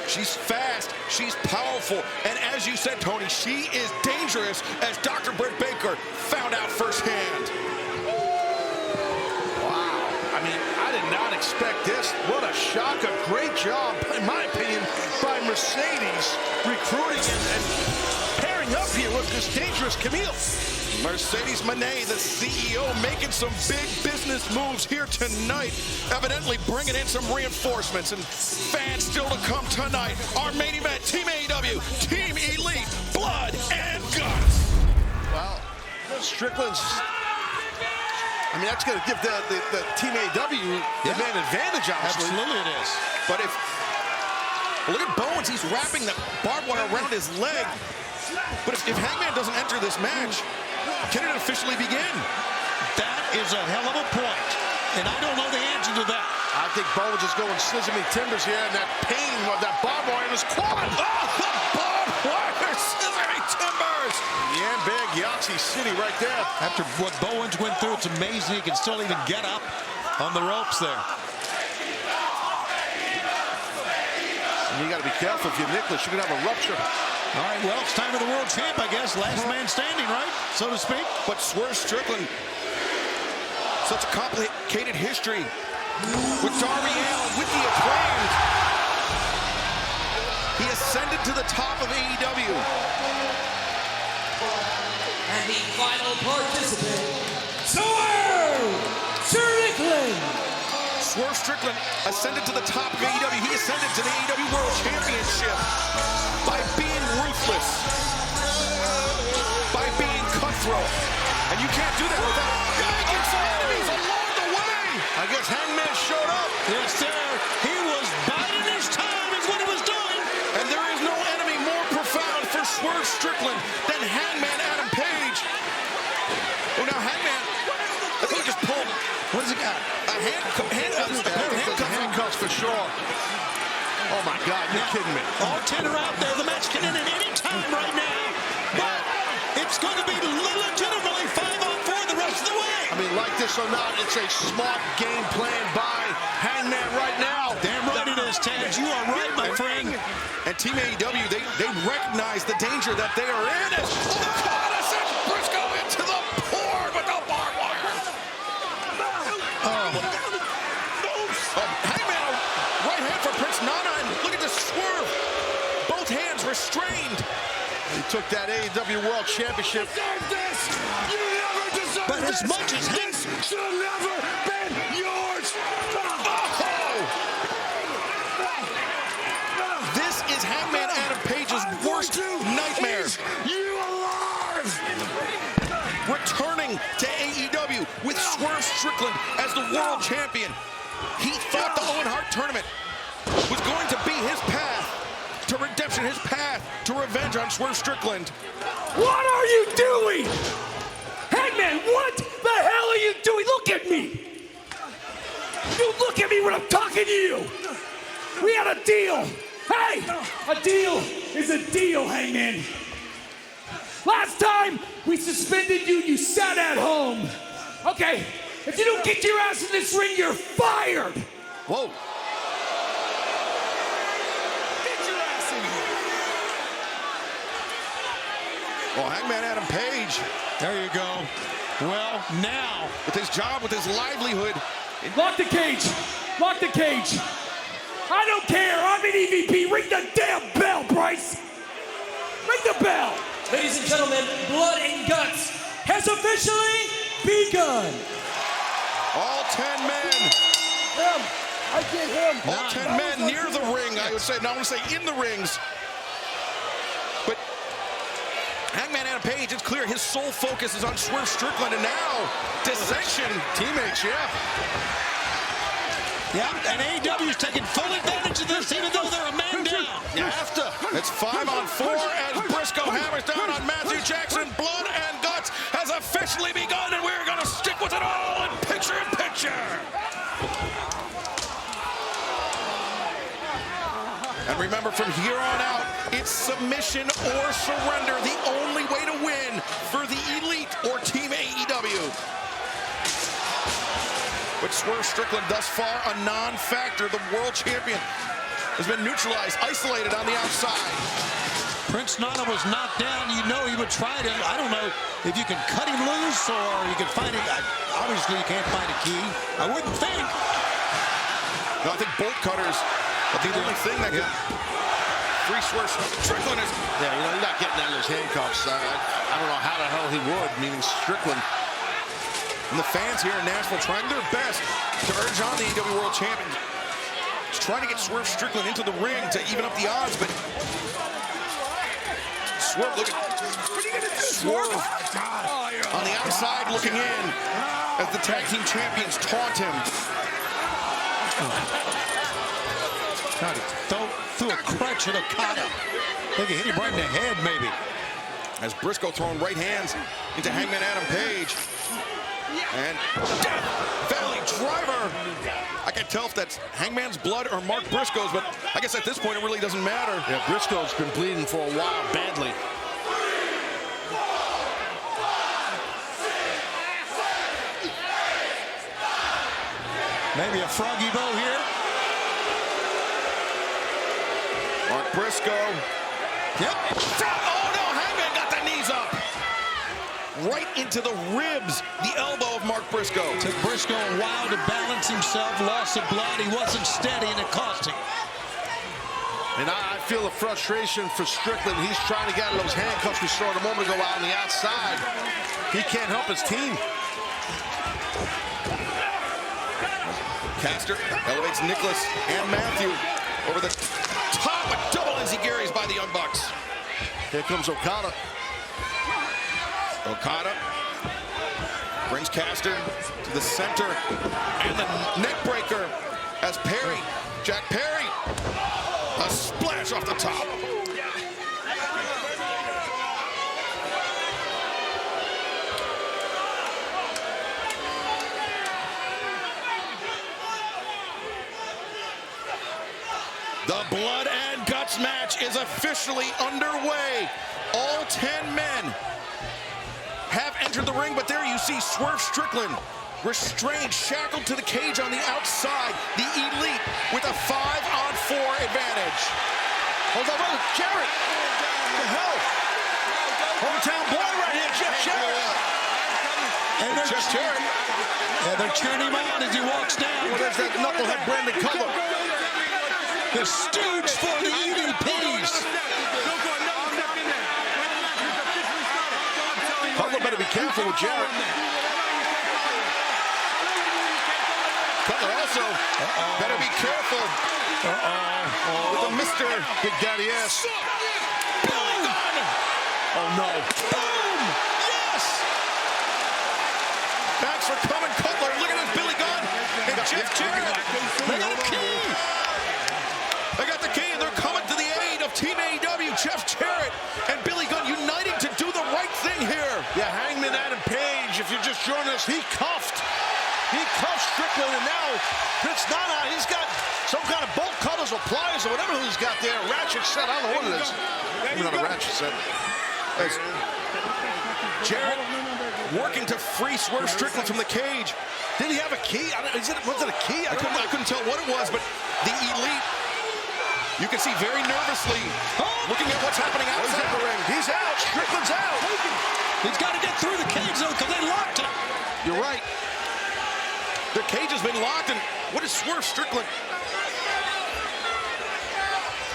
She's fast, she's powerful, and as you said, Tony, she is dangerous, as Dr. Britt Baker found out firsthand. Wow. I mean, I did not expect this. What a shocker. Great job, in my opinion, by Mercedes recruiting and pairing up here with this dangerous Camille. Mercedes Moné, the CEO, making some big business moves here tonight, evidently bringing in some reinforcements, and fans still to come tonight. Our main event, Team AEW, Team Elite, Blood and Guts. Well, Strickland's, I mean, that's going to give the Team AEW the man advantage, obviously. Absolutely it is. But look at Bowens, he's wrapping the barbed wire around his leg. But if Hangman doesn't enter this match, can it officially begin? That is a hell of a point, and I don't know the answer to that. I think Bowens is going scissoring timbers here, and that pain of that barbed wire in his quad. Oh, the barbed wire scissoring timbers! Yeah, big Yahtzee City right there. After what Bowens went through, it's amazing he can still even get up on the ropes there. And you got to be careful if you're Nicholas, you can have a rupture. All right, well, it's time for the world champ, I guess. Last man standing, right? So to speak. But Swerve Strickland, such a complicated history with Darby Allin, with the Acclaimed. He ascended to the top of AEW. And the final participant, Swerve Strickland. Swerve Strickland ascended to the top of AEW. He ascended to the AEW World Championship by being ruthless, by being cutthroat. And you can't do that without making some enemies along the way. I guess Hangman showed up. Yes, sir. He was biding his time is what he was doing. And there is no enemy more profound for Swerve Strickland than Hangman Adam Page. Oh, now Hangman, I think he just pulled. What has he got? Handcuffs for sure. Oh my God, you're kidding me. All 10 are out there. The match can end at any time right now. But it's going to be legitimately 5-on-4 the rest of the way. I mean, like this or not, it's a smart game plan by Hangman right now. Damn right it is, Taz. You are right, my friend. And Team AEW, they recognize the danger that they are in. As Okada sends Briscoe into the board with the barbed wire. Hangman right restrained. He took that AEW World Championship. But as much as this should have never been yours. This is Hangman Adam Page's worst nightmare. You alive? Returning to AEW with Swerve Strickland as the world champion. He thought the Owen Hart tournament was going to be his path to redemption, his path to revenge on Swerve Strickland. What are you doing? Hangman, what the hell are you doing? Look at me. You look at me when I'm talking to you. We had a deal. Hey, a deal is a deal, Hangman. Last time we suspended you, you sat at home. Okay, if you don't get your ass in this ring, you're fired. Whoa. Get your ass in here. Well, Hangman Adam Page. There you go. Well, now. With his job, with his livelihood. Lock the cage. Lock the cage. I don't care. I'm an EVP. Ring the damn bell, Bryce. Ring the bell. Ladies and gentlemen, Blood and Guts has officially begun. All 10 men. Him. I get him. All 10 men near the ring, I would say. Now I want to say in the rings. But Hangman Adam Page, it's clear his sole focus is on Swerve Strickland, and now dissension. Teammates, yeah. Yeah, and AEW is taking full advantage of this, even though they're a man down. You have to. It's 5-on-4 as Briscoe hammers down on Matthew Jackson. Blood and Guts has officially begun, and we're going to stick with it all in picture-in-picture. And remember, from here on out, it's submission or surrender, the only way to win for the Elite or Team AEW. But Swerve Strickland, thus far, a non-factor. The world champion has been neutralized, isolated on the outside. Prince Nana was knocked down. You know he would try to. I don't know if you can cut him loose or you can find it. Obviously, you can't find a key. I wouldn't think. No, I think bolt cutters will be the only thing that can free Swerve Strickland. Yeah, you know, you're not getting out of those handcuffs. I don't know how the hell he would, meaning Strickland. And the fans here in Nashville trying their best to urge on the AEW World Champion. Just trying to get Swerve Strickland into the ring to even up the odds, but Swerve, look at Swerve on the outside looking in as the tag team champions taunt him. Trying to throw a crutch at Okada. Think he hit him right in the head, maybe. As Briscoe throwing right hands into Hangman Adam Page. And Death Valley Driver. I can't tell if that's Hangman's blood or Mark Briscoe's, but I guess at this point it really doesn't matter. Yeah, Briscoe's been bleeding for a while badly. Maybe a froggy bow here. Mark Briscoe. Yep. Oh no, Hangman got the knees up. Right into the ribs, the elbow of Mark Briscoe. Took Briscoe a while to balance himself, lost some blood, he wasn't steady, and it cost him. And I feel the frustration for Strickland. He's trying to get out of those handcuffs we saw a moment ago out on the outside. He can't help his team. Caster elevates Nicholas and Matthew over the top of double enziguris by the Young Bucks. Here comes Okada. Okada brings Caster to the center and the neck breaker as Perry, Jack Perry, a splash off the top. The Blood and Guts match is officially underway. All 10 men have entered the ring, but there you see Swerve Strickland restrained, shackled to the cage on the outside. The Elite with a 5-on-4 advantage. Hold on, Jarrett. What the hell? Hometown boy right here, Jeff Jarrett. And Jeff Jarrett. Yeah, they're cheering him on as he walks down. Well, there's that knucklehead Brandon Cutler. The stooge for the EVPs. careful with Jarrett. Cutler also better be careful with the Mr. Big Daddy ass. Billy Gunn. Oh, no. Boom. Yes. Thanks for coming, Cutler. Look at this, Billy Gunn and Jeff Jarrett. They got a key. They got the key, and they're coming to the aid of Team AEW. Jeff Jarrett and Billy Gunn uniting to do the right thing here. Yeah, Hangman Adam Page, if you're just joining us, he cuffed Strickland, and now Prince Nana, he's got some kind of bolt cutters or pliers or whatever he's got there. Ratchet set, I don't know what it is. Maybe not a ratchet set. As Jarrett working to free Swerve Strickland from the cage. Did he have a key? Was it a key? I couldn't tell what it was, but the Elite, you can see very nervously looking at what's happening outside the ring. He's out. Strickland's out. He's got to get through the cage, though, because they locked him. You're right. The cage has been locked, and what is Swerve Strickland?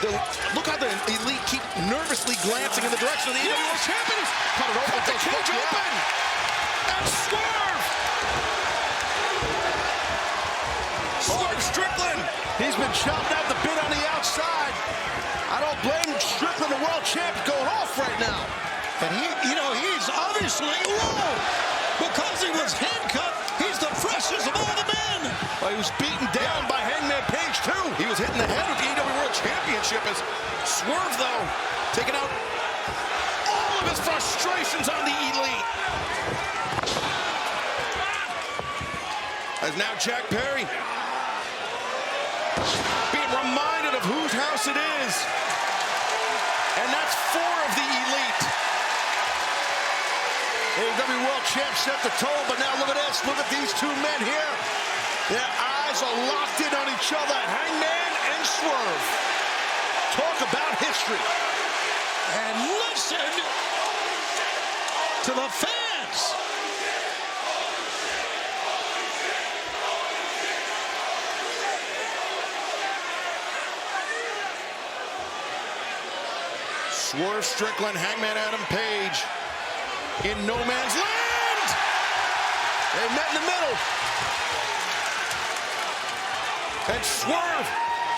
Look how the Elite keep nervously glancing in the direction of the AEW World Champions. Cut it open. Cut the cage open. And Swerve. Swerve Strickland. He's been chopped out the bit on the outside. I don't blame Strickland, the world champ, going off right now. And he's obviously low because he was handcuffed. He's the freshest of all the men. Well, he was beaten down by Hangman Page, too. He was hitting the head with the AEW World Championship as Swerve, though, taking out all of his frustrations on the Elite. As now Jack Perry being reminded of whose house it is. And that's 4 of the Elite. AEW World Champ set the tone, but now look at this. Look at these two men here. Their eyes are locked in on each other. Hangman and Swerve. Talk about history. And listen to the fans. Swerve Strickland, Hangman Adam Page in no man's land. They met in the middle. And Swerve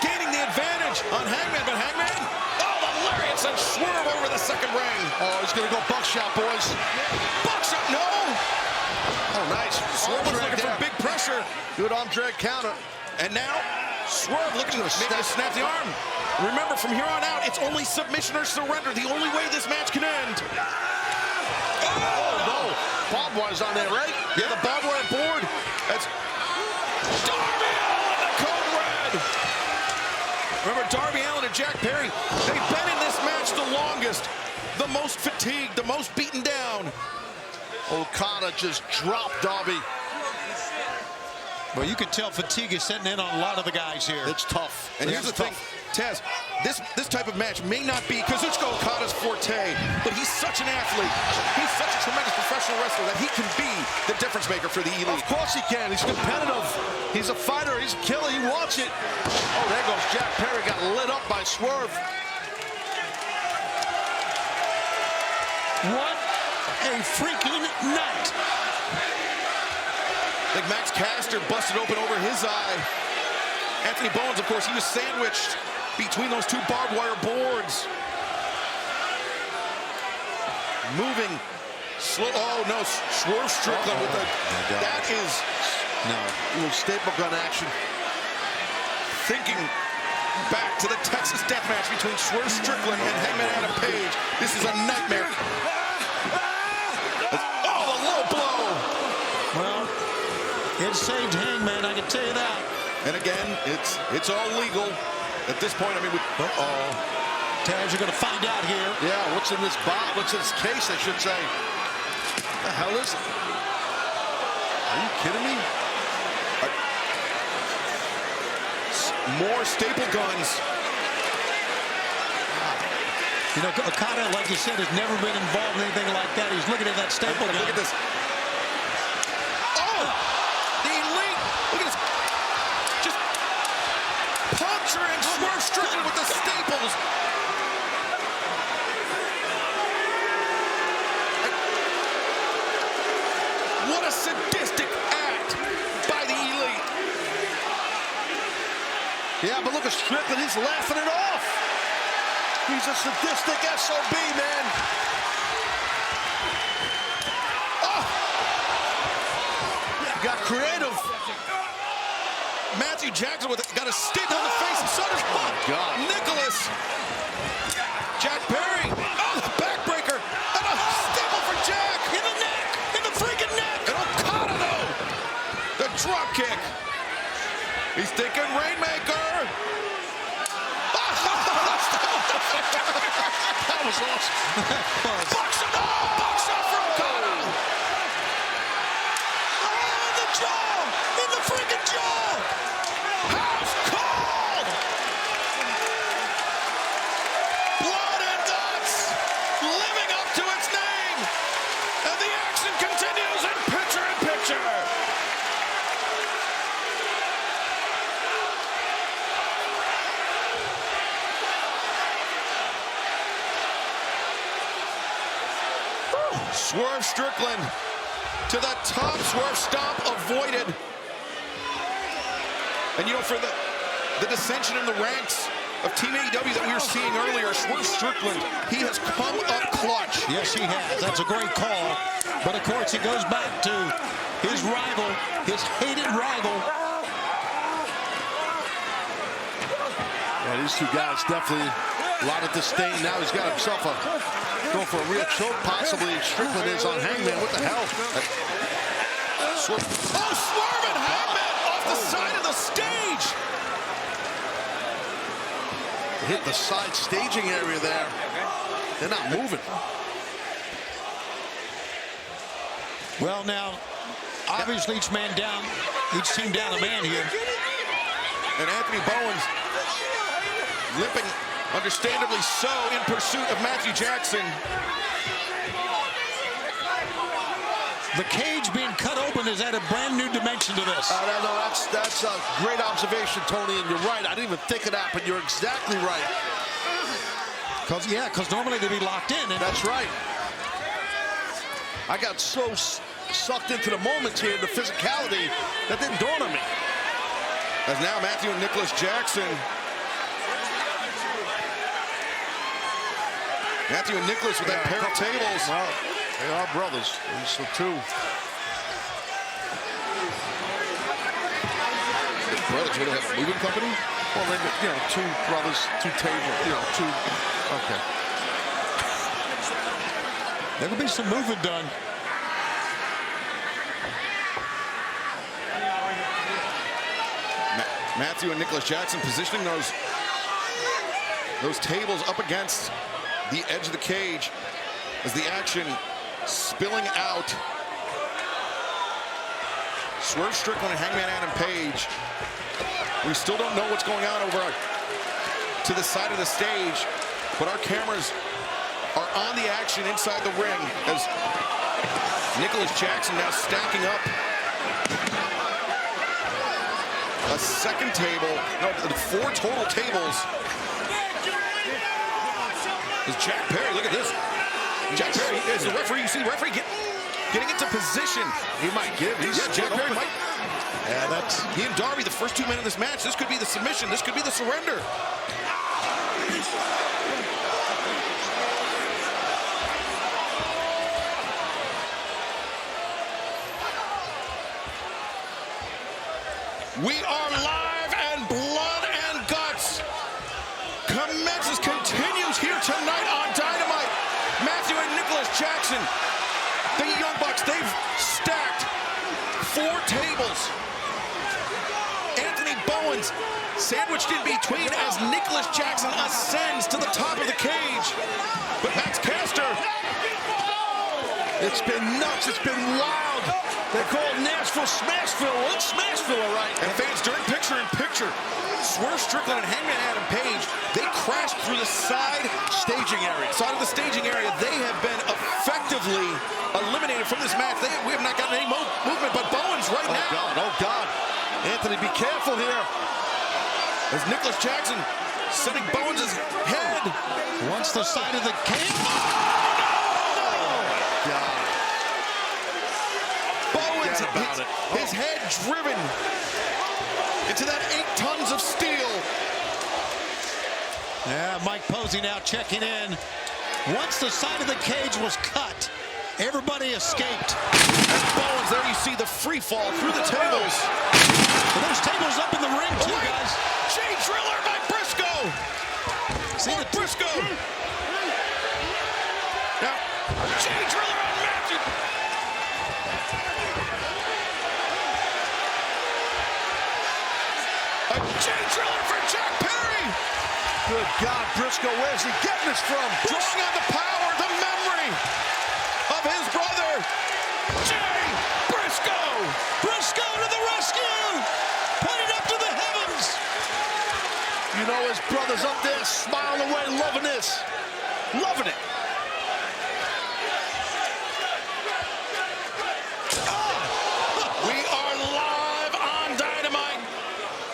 gaining the advantage on Hangman, but Hangman, the lariat sends Swerve over the second ring. Oh, he's gonna go buckshot, boys. Buckshot, no. Oh, nice. Swerve was looking for big pressure. Good arm drag counter. And now Swerve looking to snap the arm. Remember, from here on out, it's only submission or surrender. The only way this match can end. Oh, no. Barbed wire's on there, right? Yeah, the barbed wire board. That's Darby Allin, the code red. Remember, Darby Allin and Jack Perry, they've been in this match the longest, the most fatigued, the most beaten down. Okada just dropped Darby. Well, you can tell fatigue is setting in on a lot of the guys here. It's tough. And here's the thing, Taz, this type of match may not be Kazuchika Okada's forte, but he's such an athlete. He's such a tremendous professional wrestler that he can be the difference maker for the Elite. Of course he can. He's competitive. He's a fighter. He's a killer. He wants it. Oh, there goes Jack Perry. Got lit up by Swerve. What a freaking night. I think Max Caster busted open over his eye. Anthony Bowens, of course, he was sandwiched between those two barbed wire boards. Moving slow. Oh, no. Swerve Strickland with the... That is... No. A little staple gun action. Thinking back to the Texas death match between Swerve Strickland and Hangman Adam Page. This is a nightmare. Oh, the low blow. Well, it saved Hangman, I can tell you that. And again, it's all legal at this point. I mean, Taz, you're going to find out here. Yeah, what's in this box? What's in this case, I should say. What the hell is it? Are you kidding me? More staple guns. You know, Okada, like you said, has never been involved in anything like that. He's looking at that staple gun. Look at this. Oh! The Elite! Look at this. Just puncturing Swerve Strickland with the staples. sadistic act by the Elite. Yeah, but look at Strickland, he's laughing it off. He's a sadistic SOB, man. Oh! Got creative. Matthew Jackson got a stick on the face, and so does Nicholas. Jack Perry. Oh, the backbreaker. And a stable for Jack. In the neck. In the freaking neck. And Okada, though. The drop kick. He's thinking Rainmaker. That was awesome. Box it up. Box up for Okada. Oh, in the jaw. In the freaking jaw. House called. Blood and guts. Living up to its name. And the action continues in picture-in-picture. Swerve Strickland to the top. Swerve stomp avoided. And you know, for the dissension in the ranks of Team AEW that we were seeing earlier, Swerve Strickland, he has come up clutch. Yes, he has. That's a great call. But of course, it goes back to his rival, his hated rival. Yeah, these two guys definitely a lot of disdain. Now he's got himself going for a real choke, possibly. Strickland is on Hangman. What the hell? Swerve. Oh, Swerve and Hangman off the side of the stage. Hit the side staging area there. They're not moving. Well, now, obviously each team down a man here. And Anthony Bowens limping, understandably so, in pursuit of Matthew Jackson. The cage being cut open is at a brand new dimension to this. No, that's a great observation, Tony, and you're right. I didn't even think of that, but you're exactly right. Because normally they'd be locked in. That's right. I got so sucked into the moments here, the physicality, that didn't dawn on me. As now Matthew and Nicholas Jackson. Matthew and Nicholas with that pair of tables. Well, they are brothers. So two. Brothers, what do they have, a moving company? Well, they, two brothers, two tables, two. Okay. There will be some moving done. Matthew and Nicholas Jackson positioning those tables up against the edge of the cage as the action spilling out. Swerve Strickland and Hangman Adam Page. We still don't know what's going on over to the side of the stage, but our cameras are on the action inside the ring as Nicholas Jackson now stacking up a second table, no, 4 total tables. Is Jack Perry, look at this. Jack Perry is the referee. You see the referee getting into position. He might give. Jack Perry might. Yeah, that's he and Darby, the first 2 men of this match. This could be the submission. This could be the surrender. We are live, and blood and guts continues here tonight on Dynamite. Matthew and Nicholas Jackson, the Young Bucks, they've stacked 4 tables. Anthony Bowens sandwiched in between as Nicholas Jackson ascends to the top of the cage. But Max Caster, it's been nuts, it's been wild. They call it Nashville Smashville. Well, it's Smashville, all right. And fans, during picture-in-picture, Swerve Strickland and Hangman Adam Page, they crashed through the side staging area. Side of the staging area, they have been effectively eliminated from this match. We have not gotten any movement, but Bowens right now. Oh, God. Anthony, be careful here. As Nicholas Jackson setting Bowens' head. Once the side of the cage. Oh, no! God. Bowens driven into that 8 tons of steel. Yeah, Mike Posey now checking in. Once the side of the cage was cut, everybody escaped. And Bowens, there you see the free fall through the tables. And there's tables up in the ring too, guys. Jay Driller by Briscoe. See the Briscoe. Now, Jay Driller on Matthew. A Jay Driller for Jack Perry. Good God, Briscoe, where's he getting this from? Drawing on the power, the memory of his brother, Jay Briscoe. Briscoe to the rescue. Put it up to the heavens. You know his brother's up there smiling away, loving this. Loving it. We are live on Dynamite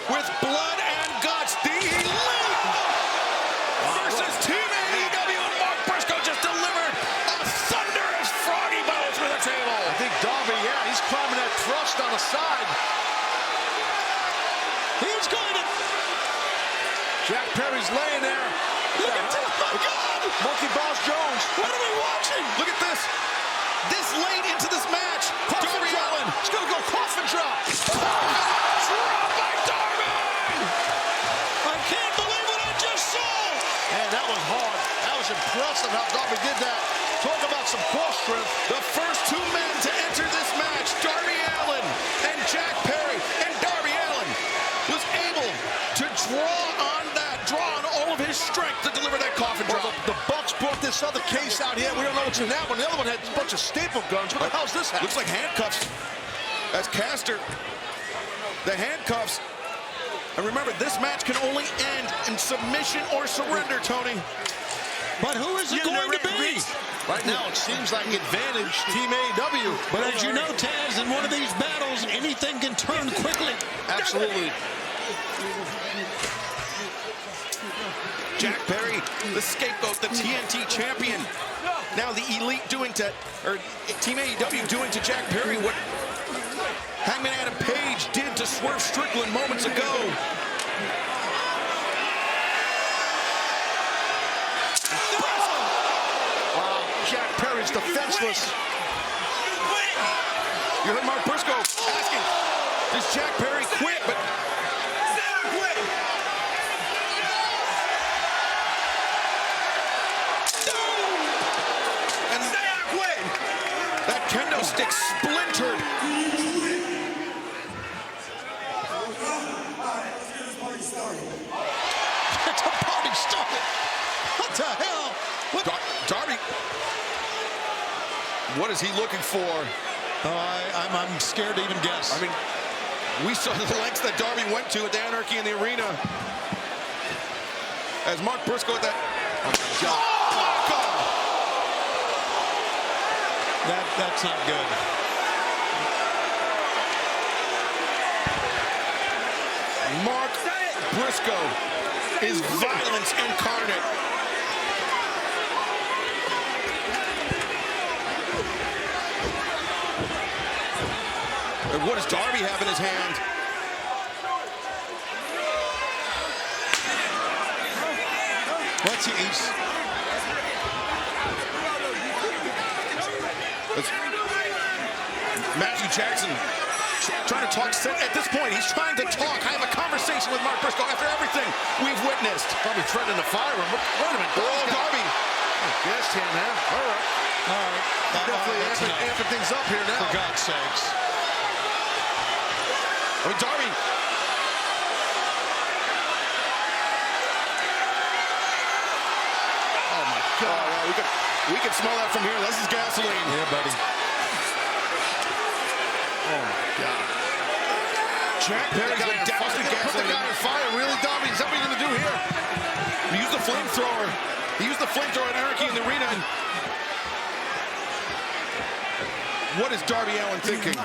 with blood and guts. The Elite versus Team AEW, and Mark Briscoe just delivered a thunderous froggy bow through the table. I think Darby, yeah, he's climbing that crust on the side. He's going to... Jack Perry's laying there. Look at this, my God! Monkey Boss Jones. What are we watching? Look at this. This late into this match, Darby Allin. He's gonna go coffin drop. Drop by Darby! I can't believe what I just saw. Man, that was hard. That was impressive how Darby did that. Talk about some core strength. The first 2 men to enter this match, Darby Allin and Jack Perry. And Darby Allin was able to draw on all of his strength to deliver that coffin drop. The Bucks brought this other case out here. We don't know what's in that one. The other one had a bunch of staple guns. What the hell's this? Looks like handcuffs. That's Caster. The handcuffs. And remember, this match can only end in submission or surrender, Tony. But who is it going to be? Right now, it seems like advantage Team AEW. But as you know, Taz, in one of these battles, anything can turn quickly. Absolutely. Jack Perry, the scapegoat, the TNT champion. Now the Elite doing to, or Team AEW doing to Jack Perry what Hangman Adam Page did to Swerve Strickland moments ago. Wow, Jack Perry's defenseless. You heard Mark Briscoe asking, does Jack Perry quit? But that kendo stick splintered. It's a party started. What the hell? What? Darby, what is he looking for? I'm scared to even guess. I mean, we saw the lengths that Darby went to at the Anarchy in the Arena. As Mark Briscoe at that. Oh my God. That's not good. Mark Briscoe is violence incarnate. And what does Darby have in his hand? What's he? Matthew Jackson trying to talk. At this point, he's trying to talk. I have a conversation with Mark Briscoe after everything we've witnessed. Probably threatening to fire him. Wait a minute. Oh, Darby. Guest hand, huh? All right. Definitely amping things up here now. For God's sakes. I mean, Darby. Oh, my God. We can smell that from here. This is gasoline. Yeah, buddy. Oh, my God. Jack Perry's got doused in gasoline. Put the guy on fire, really, Darby? Is that what you're going to do here? He used the flamethrower. He used the flamethrower at Anarchy in the Arena. And what is Darby Allin thinking?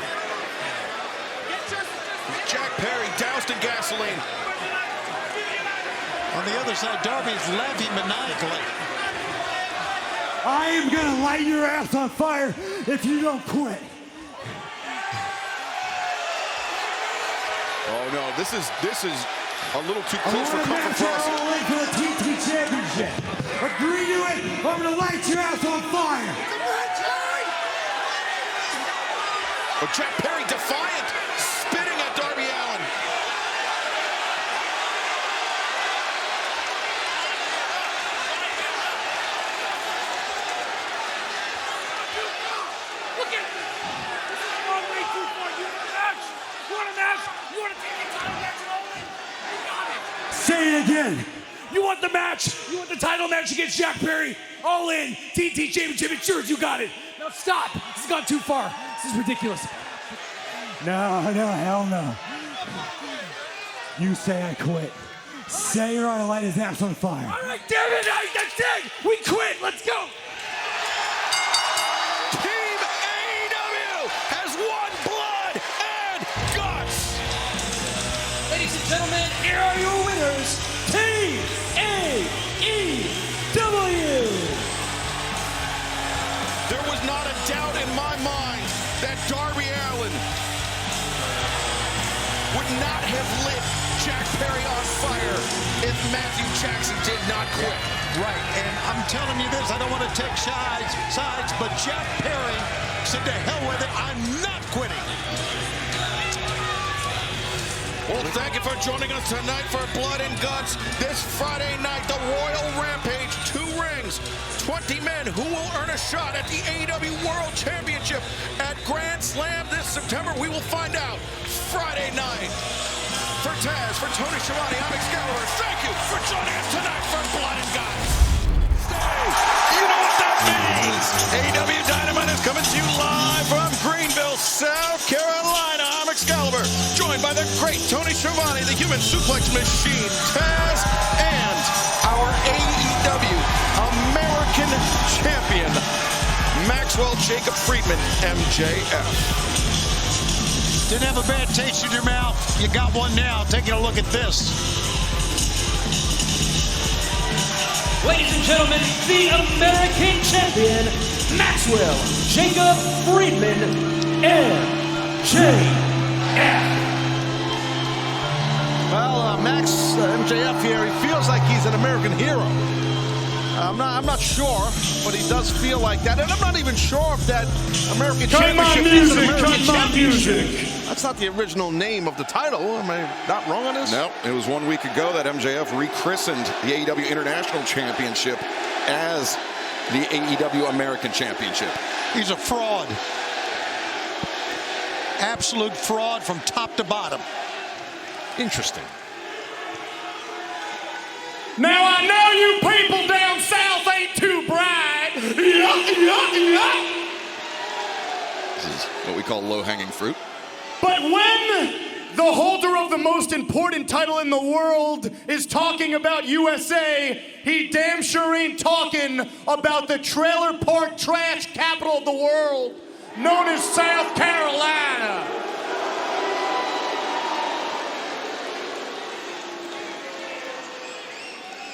Jack Perry doused in gasoline. On the other side, Darby's laughing maniacally. I am gonna light your ass on fire if you don't quit. Oh no, this is a little too close for comfort for us. All in for the TT Championship. Agree to it, or I'm gonna light your house on fire. But Jack Perry defiant, spitting at Darby Allin. Look at this. This is going way too far. You want a match? You want a match? You want to take the title match and all in? You got it. Say it again. You want the match? You want the title match against Jack Perry? All in. TT Championship insurance. You got it. Now stop. This has gone too far. This is ridiculous. No, hell no. You say I quit. Say you're gonna light his house on fire. All right, damn it. That's it. We quit. Let's go. Team AEW has won blood and guts. Ladies and gentlemen, here are your winners, Team AEW. There was not a doubt in my mind that Darby Allin would not have lit Jack Perry on fire if Matthew Jackson did not quit. Right, and I'm telling you this, I don't want to take sides, but Jack Perry said to hell with it, I'm not quitting. Well, thank you for joining us tonight for Blood and Guts. This Friday night, the Royal Rampage, 2 rings, 20 men who will earn a shot at the AEW World Championship at Grand Slam this September. We will find out Friday night. For Taz, for Tony Schiavone, I'm Excalibur. Thank you for joining us tonight for Blood and Guts. Stay. You know what that means. AEW Dynamite is coming to you live from Greenville, South Carolina. I'm Excalibur, joined by the great Tony Schiavone, the human suplex machine, Taz, and our AEW American champion, Maxwell Jacob Friedman, MJF. Didn't have a bad taste in your mouth. You got one now. Taking a look at this. Ladies and gentlemen, the American champion, Maxwell Jacob Friedman, MJF. Well, MJF here, he feels like he's an American hero. I'm not sure, but he does feel like that. And I'm not even sure if that American Championship is an American Championship. That's not the original name of the title. Am I not wrong on this? No, it was 1 week ago that MJF rechristened the AEW International Championship as the AEW American Championship. He's a fraud. Absolute fraud from top to bottom. Interesting. Now I know you people down south ain't too bright. This is what we call low-hanging fruit. But when the holder of the most important title in the world is talking about USA, he damn sure ain't talking about the trailer park trash capital of the world, known as South Carolina.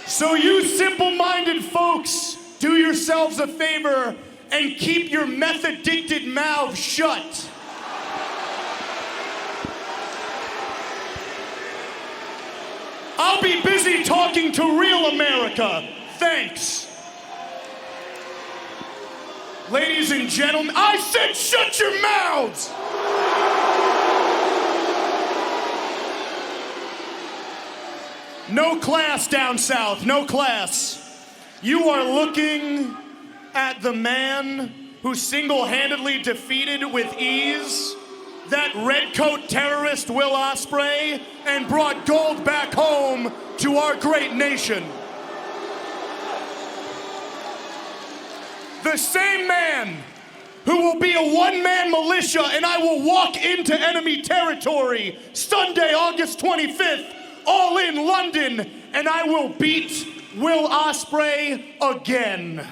So you simple-minded folks, do yourselves a favor and keep your meth-addicted mouths shut. I'll be busy talking to real America. Thanks. Ladies and gentlemen, I said shut your mouths! No class down south, no class. You are looking at the man who single-handedly defeated with ease that redcoat terrorist Will Ospreay and brought gold back home to our great nation. The same man who will be a one-man militia and I will walk into enemy territory Sunday, August 25th, all in London, and I will beat Will Ospreay again.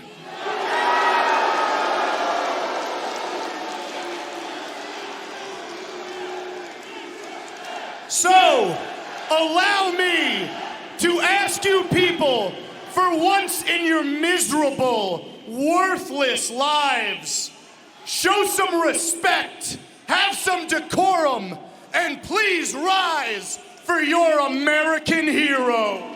So, allow me to ask you people, for once in your miserable, worthless lives, show some respect, have some decorum, and please rise for your American hero.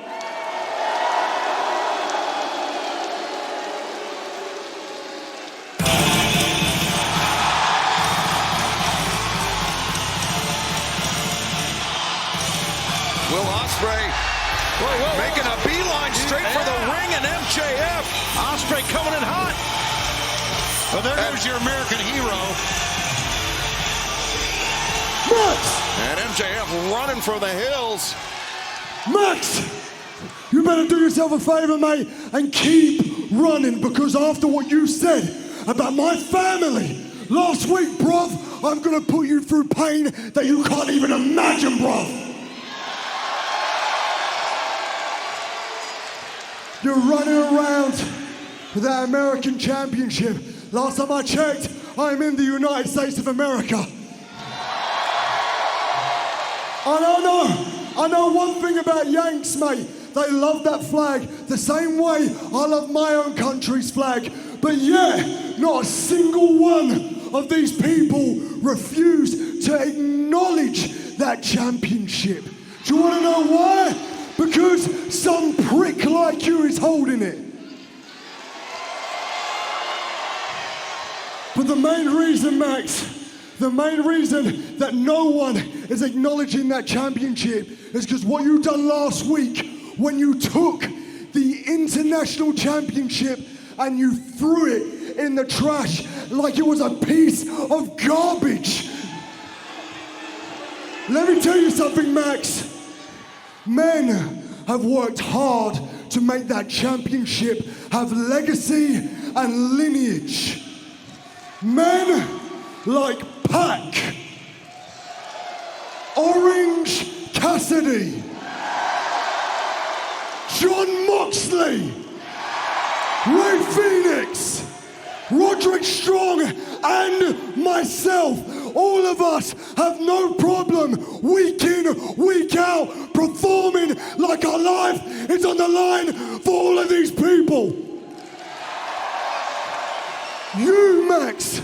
Will Ospreay making a beeline straight for the ring, and MJF. Ospreay coming in hot. Well, there goes your American hero. Max! And MJF running for the hills. Max! You better do yourself a favor, mate, and keep running, because after what you said about my family last week, bruv, I'm gonna put you through pain that you can't even imagine, bruv. You're running around with that American championship. Last time I checked, I'm in the United States of America. I know one thing about Yanks, mate. They love that flag the same way I love my own country's flag. But yeah, not a single one of these people refuse to acknowledge that championship. Do you want to know why? Because some prick like you is holding it. But the main reason, Max, the main reason that no one is acknowledging that championship is because what you done last week when you took the international championship and you threw it in the trash like it was a piece of garbage. Let me tell you something, Max. Men have worked hard to make that championship have legacy and lineage. Men like Pac, Orange Cassidy, John Moxley, Ray Phoenix, Roderick Strong, and myself. All of us have no problem week in, week out, performing like our life is on the line for all of these people. You, Max,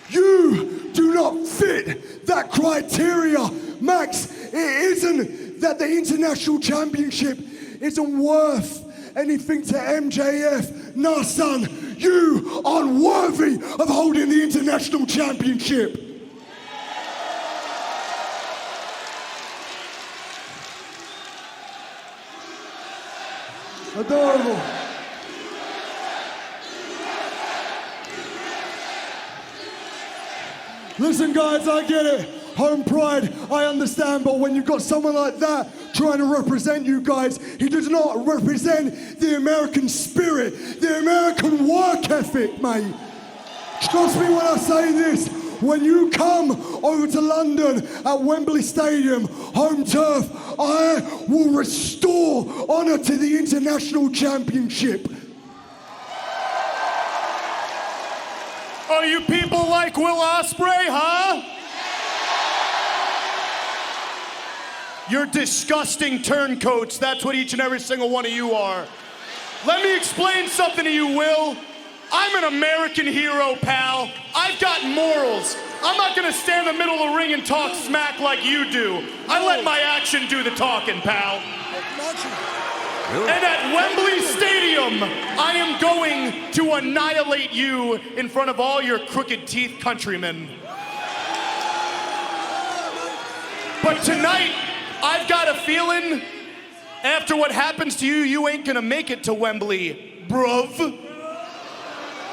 you do not fit that criteria. Max, it isn't that the international championship isn't worth anything to MJF. Nah, son, you aren't worthy of holding the international championship. Adorable. Listen, guys, I get it. Home pride, I understand, but when you've got someone like that trying to represent you guys, he does not represent the American spirit, the American work ethic, mate. Trust me when I say this. When you come over to London at Wembley Stadium, home turf, I will restore honor to the international championship. Are you people like Will Ospreay, huh? You're disgusting turncoats. That's what each and every single one of you are. Let me explain something to you, Will. I'm an American hero, pal. I've got morals. I'm not gonna stand in the middle of the ring and talk smack like you do. I let my action do the talking, pal. And at Wembley Stadium, I am going to annihilate you in front of all your crooked teeth countrymen. But tonight, I've got a feeling, after what happens to you, you ain't gonna make it to Wembley, bruv.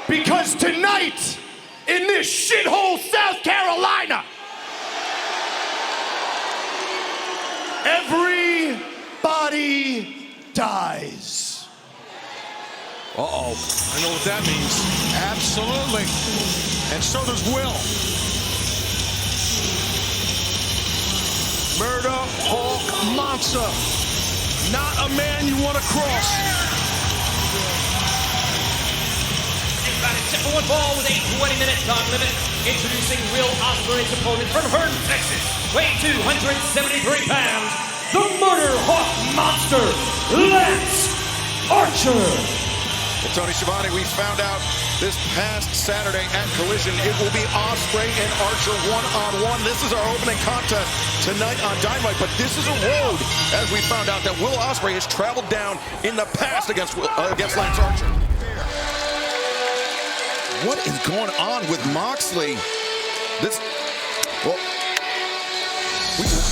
Because tonight, in this shithole South Carolina, everybody dies. Uh-oh. I know what that means. Absolutely. And so does Will. Murder Hawk Monster. Not a man you want to cross. Except for one ball with a 20-minute time limit. Introducing Will Ospreay's opponent from Hearn, Texas, weighing 273 pounds, the Murder Hawk Monster, Lance Archer. Well, Tony Schiavone, we found out this past Saturday at Collision, it will be Ospreay and Archer one-on-one. This is our opening contest tonight on Dynamite, but this is a road, as we found out, that Will Ospreay has traveled down in the past against Lance Archer. What is going on with Moxley?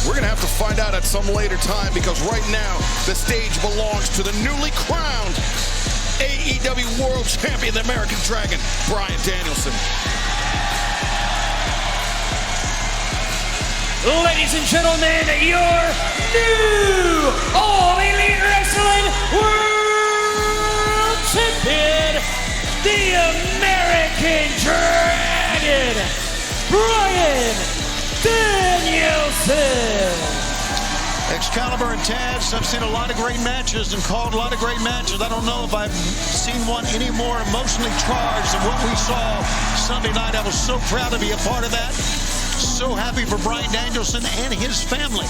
We're going to have to find out at some later time, because right now the stage belongs to the newly crowned AEW World Champion, the American Dragon, Bryan Danielson. Ladies and gentlemen, your new All Elite Wrestling World Champion, the American Dragon, Bryan Danielson. Excalibur and Taz, I've seen a lot of great matches and called a lot of great matches. I don't know if I've seen one any more emotionally charged than what we saw Sunday night. I was so proud to be a part of that. So happy for Bryan Danielson and his family.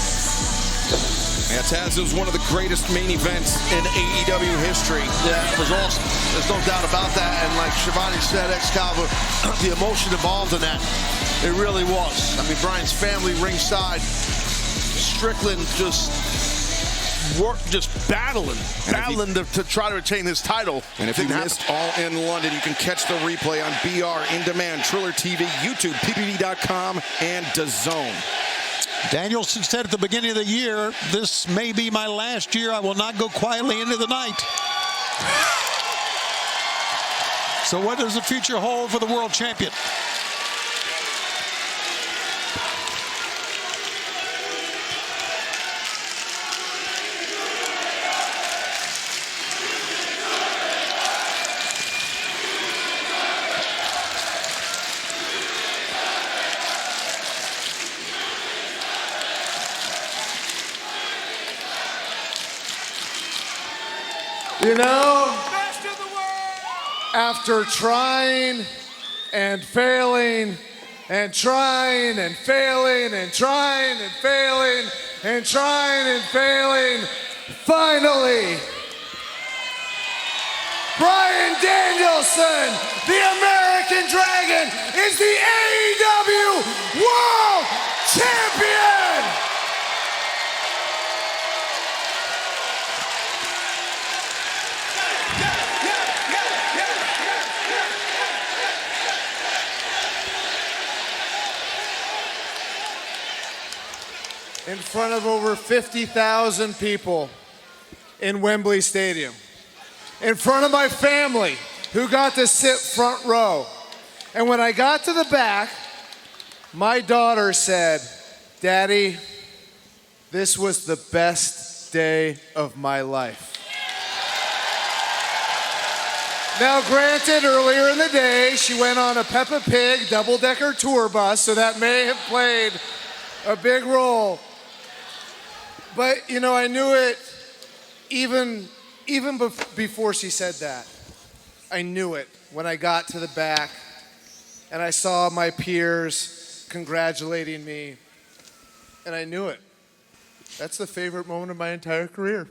Yeah, Taz, it was one of the greatest main events in AEW history. Yeah, it was awesome. There's no doubt about that. And like Schiavone said, Excalibur, the emotion involved in that, it really was. I mean, Bryan's family ringside, Strickland just battling to try to retain his title. And if you missed All in London, you can catch the replay on BR In Demand, Triller TV, YouTube, PPV.com, and DAZN. Danielson said at the beginning of the year, this may be my last year. I will not go quietly into the night. So what does the future hold for the world champion? You know, after trying and failing and trying and failing and trying and failing and trying and failing, finally, Bryan Danielson, the American Dragon, is the AEW World Champion! In front of over 50,000 people in Wembley Stadium. In front of my family, who got to sit front row. And when I got to the back, my daughter said, "Daddy, this was the best day of my life." Now, granted, earlier in the day, she went on a Peppa Pig double-decker tour bus, so that may have played a big role. But, you know, I knew it even before she said that. I knew it when I got to the back and I saw my peers congratulating me, and I knew it. That's the favorite moment of my entire career.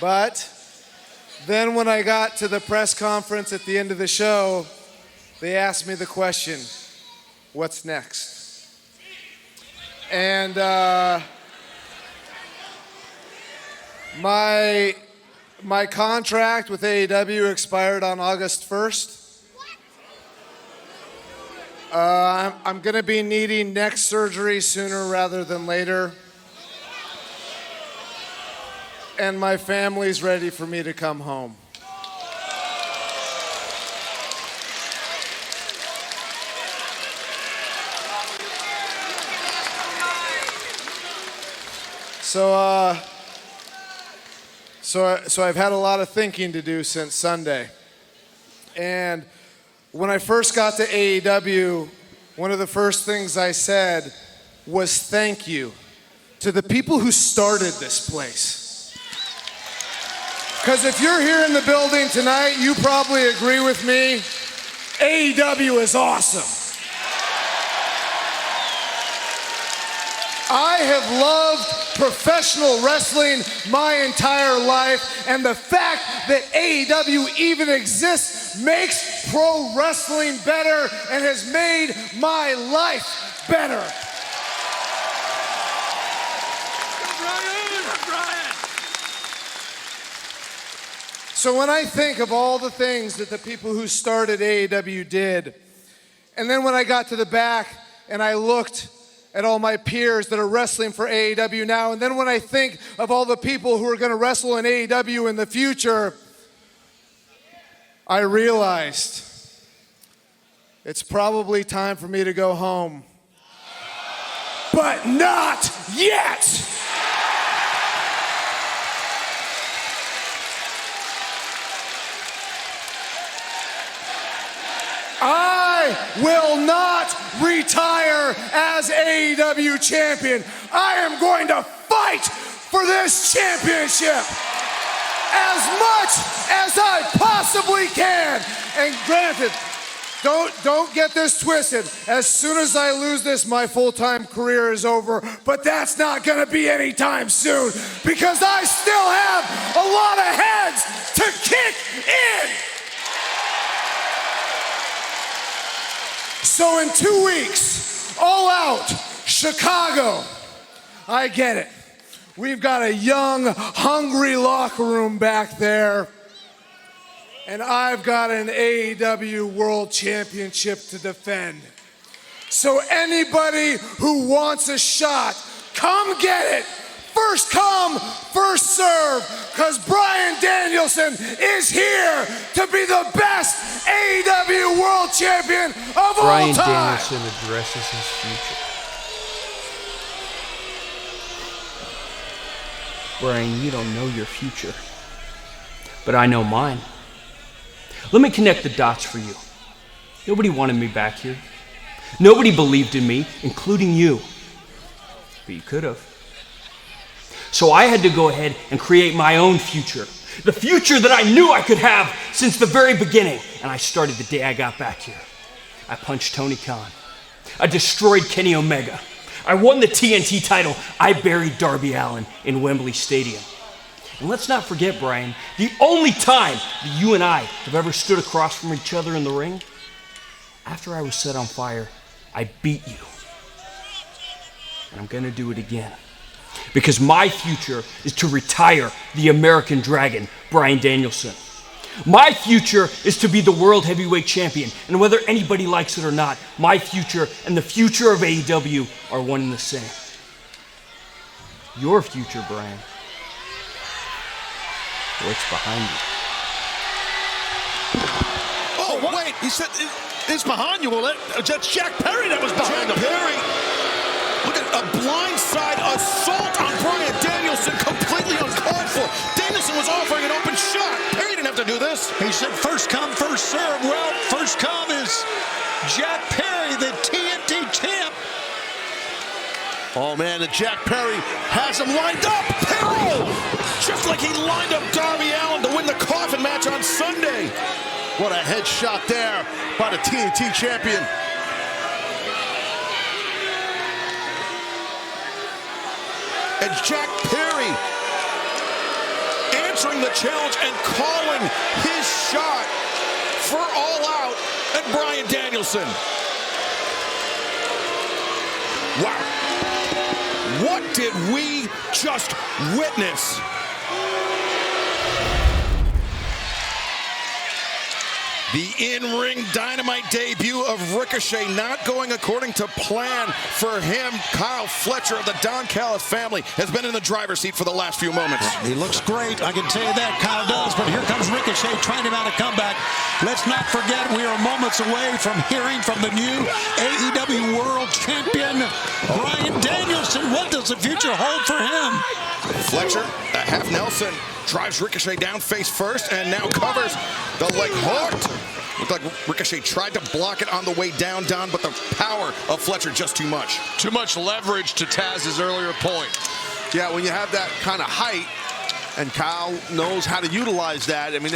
But then when I got to the press conference at the end of the show, they asked me the question, what's next? And my contract with AEW expired on August 1st. I'm gonna be needing neck surgery sooner rather than later. And my family's ready for me to come home. So I've had a lot of thinking to do since Sunday. And when I first got to AEW, one of the first things I said was thank you to the people who started this place. Because if you're here in the building tonight, you probably agree with me, AEW is awesome. I have loved professional wrestling my entire life, and the fact that AEW even exists makes pro wrestling better and has made my life better. So when I think of all the things that the people who started AEW did, and then when I got to the back and I looked at all my peers that are wrestling for AEW now, and then when I think of all the people who are going to wrestle in AEW in the future, I realized it's probably time for me to go home. But not yet! I will not retire as AEW champion. I am going to fight for this championship as much as I possibly can. And granted, don't get this twisted. As soon as I lose this, my full-time career is over. But that's not going to be anytime soon because I still have a lot of heads to kick in. So in 2 weeks, All Out, Chicago, I get it. We've got a young, hungry locker room back there, and I've got an AEW World Championship to defend. So anybody who wants a shot, come get it. First come, first serve, because Bryan Danielson is here to be the best AEW World Champion of all time. Bryan Danielson addresses his future. Bryan, you don't know your future, but I know mine. Let me connect the dots for you. Nobody wanted me back here. Nobody believed in me, including you. But you could have. So I had to go ahead and create my own future. The future that I knew I could have since the very beginning. And I started the day I got back here. I punched Tony Khan. I destroyed Kenny Omega. I won the TNT title. I buried Darby Allin in Wembley Stadium. And let's not forget, Bryan, the only time that you and I have ever stood across from each other in the ring, after I was set on fire, I beat you. And I'm gonna do it again. Because my future is to retire the American Dragon, Bryan Danielson. My future is to be the World Heavyweight Champion, and whether anybody likes it or not, my future and the future of AEW are one and the same. Your future, Bryan, what's behind you? Oh, wait, he said it's behind you. Well, that's Jack Perry that was behind him. Perry. Look at a blindside assault on Bryan Danielson, completely uncalled for. Danielson was offering an open shot. Perry didn't have to do this. He said first come, first serve. Well, first come is Jack Perry, the TNT champ. Oh, man, and Jack Perry has him lined up. Perry! Just like he lined up Darby Allin to win the coffin match on Sunday. What a headshot there by the TNT champion. And Jack Perry answering the challenge and calling his shot for All Out and Bryan Danielson. Wow. What did we just witness? The in-ring Dynamite debut of Ricochet not going according to plan for him. Kyle Fletcher of the Don Callis family has been in the driver's seat for the last few moments. He looks great, I can tell you that, Kyle does, but here comes Ricochet trying to mount a comeback. Let's not forget we are moments away from hearing from the new AEW World Champion, Bryan Danielson. What does the future hold for him? Fletcher, a half Nelson, drives Ricochet down face first and now covers the leg hook. Looked like Ricochet tried to block it on the way down, Don, but the power of Fletcher just too much. Too much leverage to Taz's earlier point. Yeah, when you have that kind of height, and Kyle knows how to utilize that. I mean,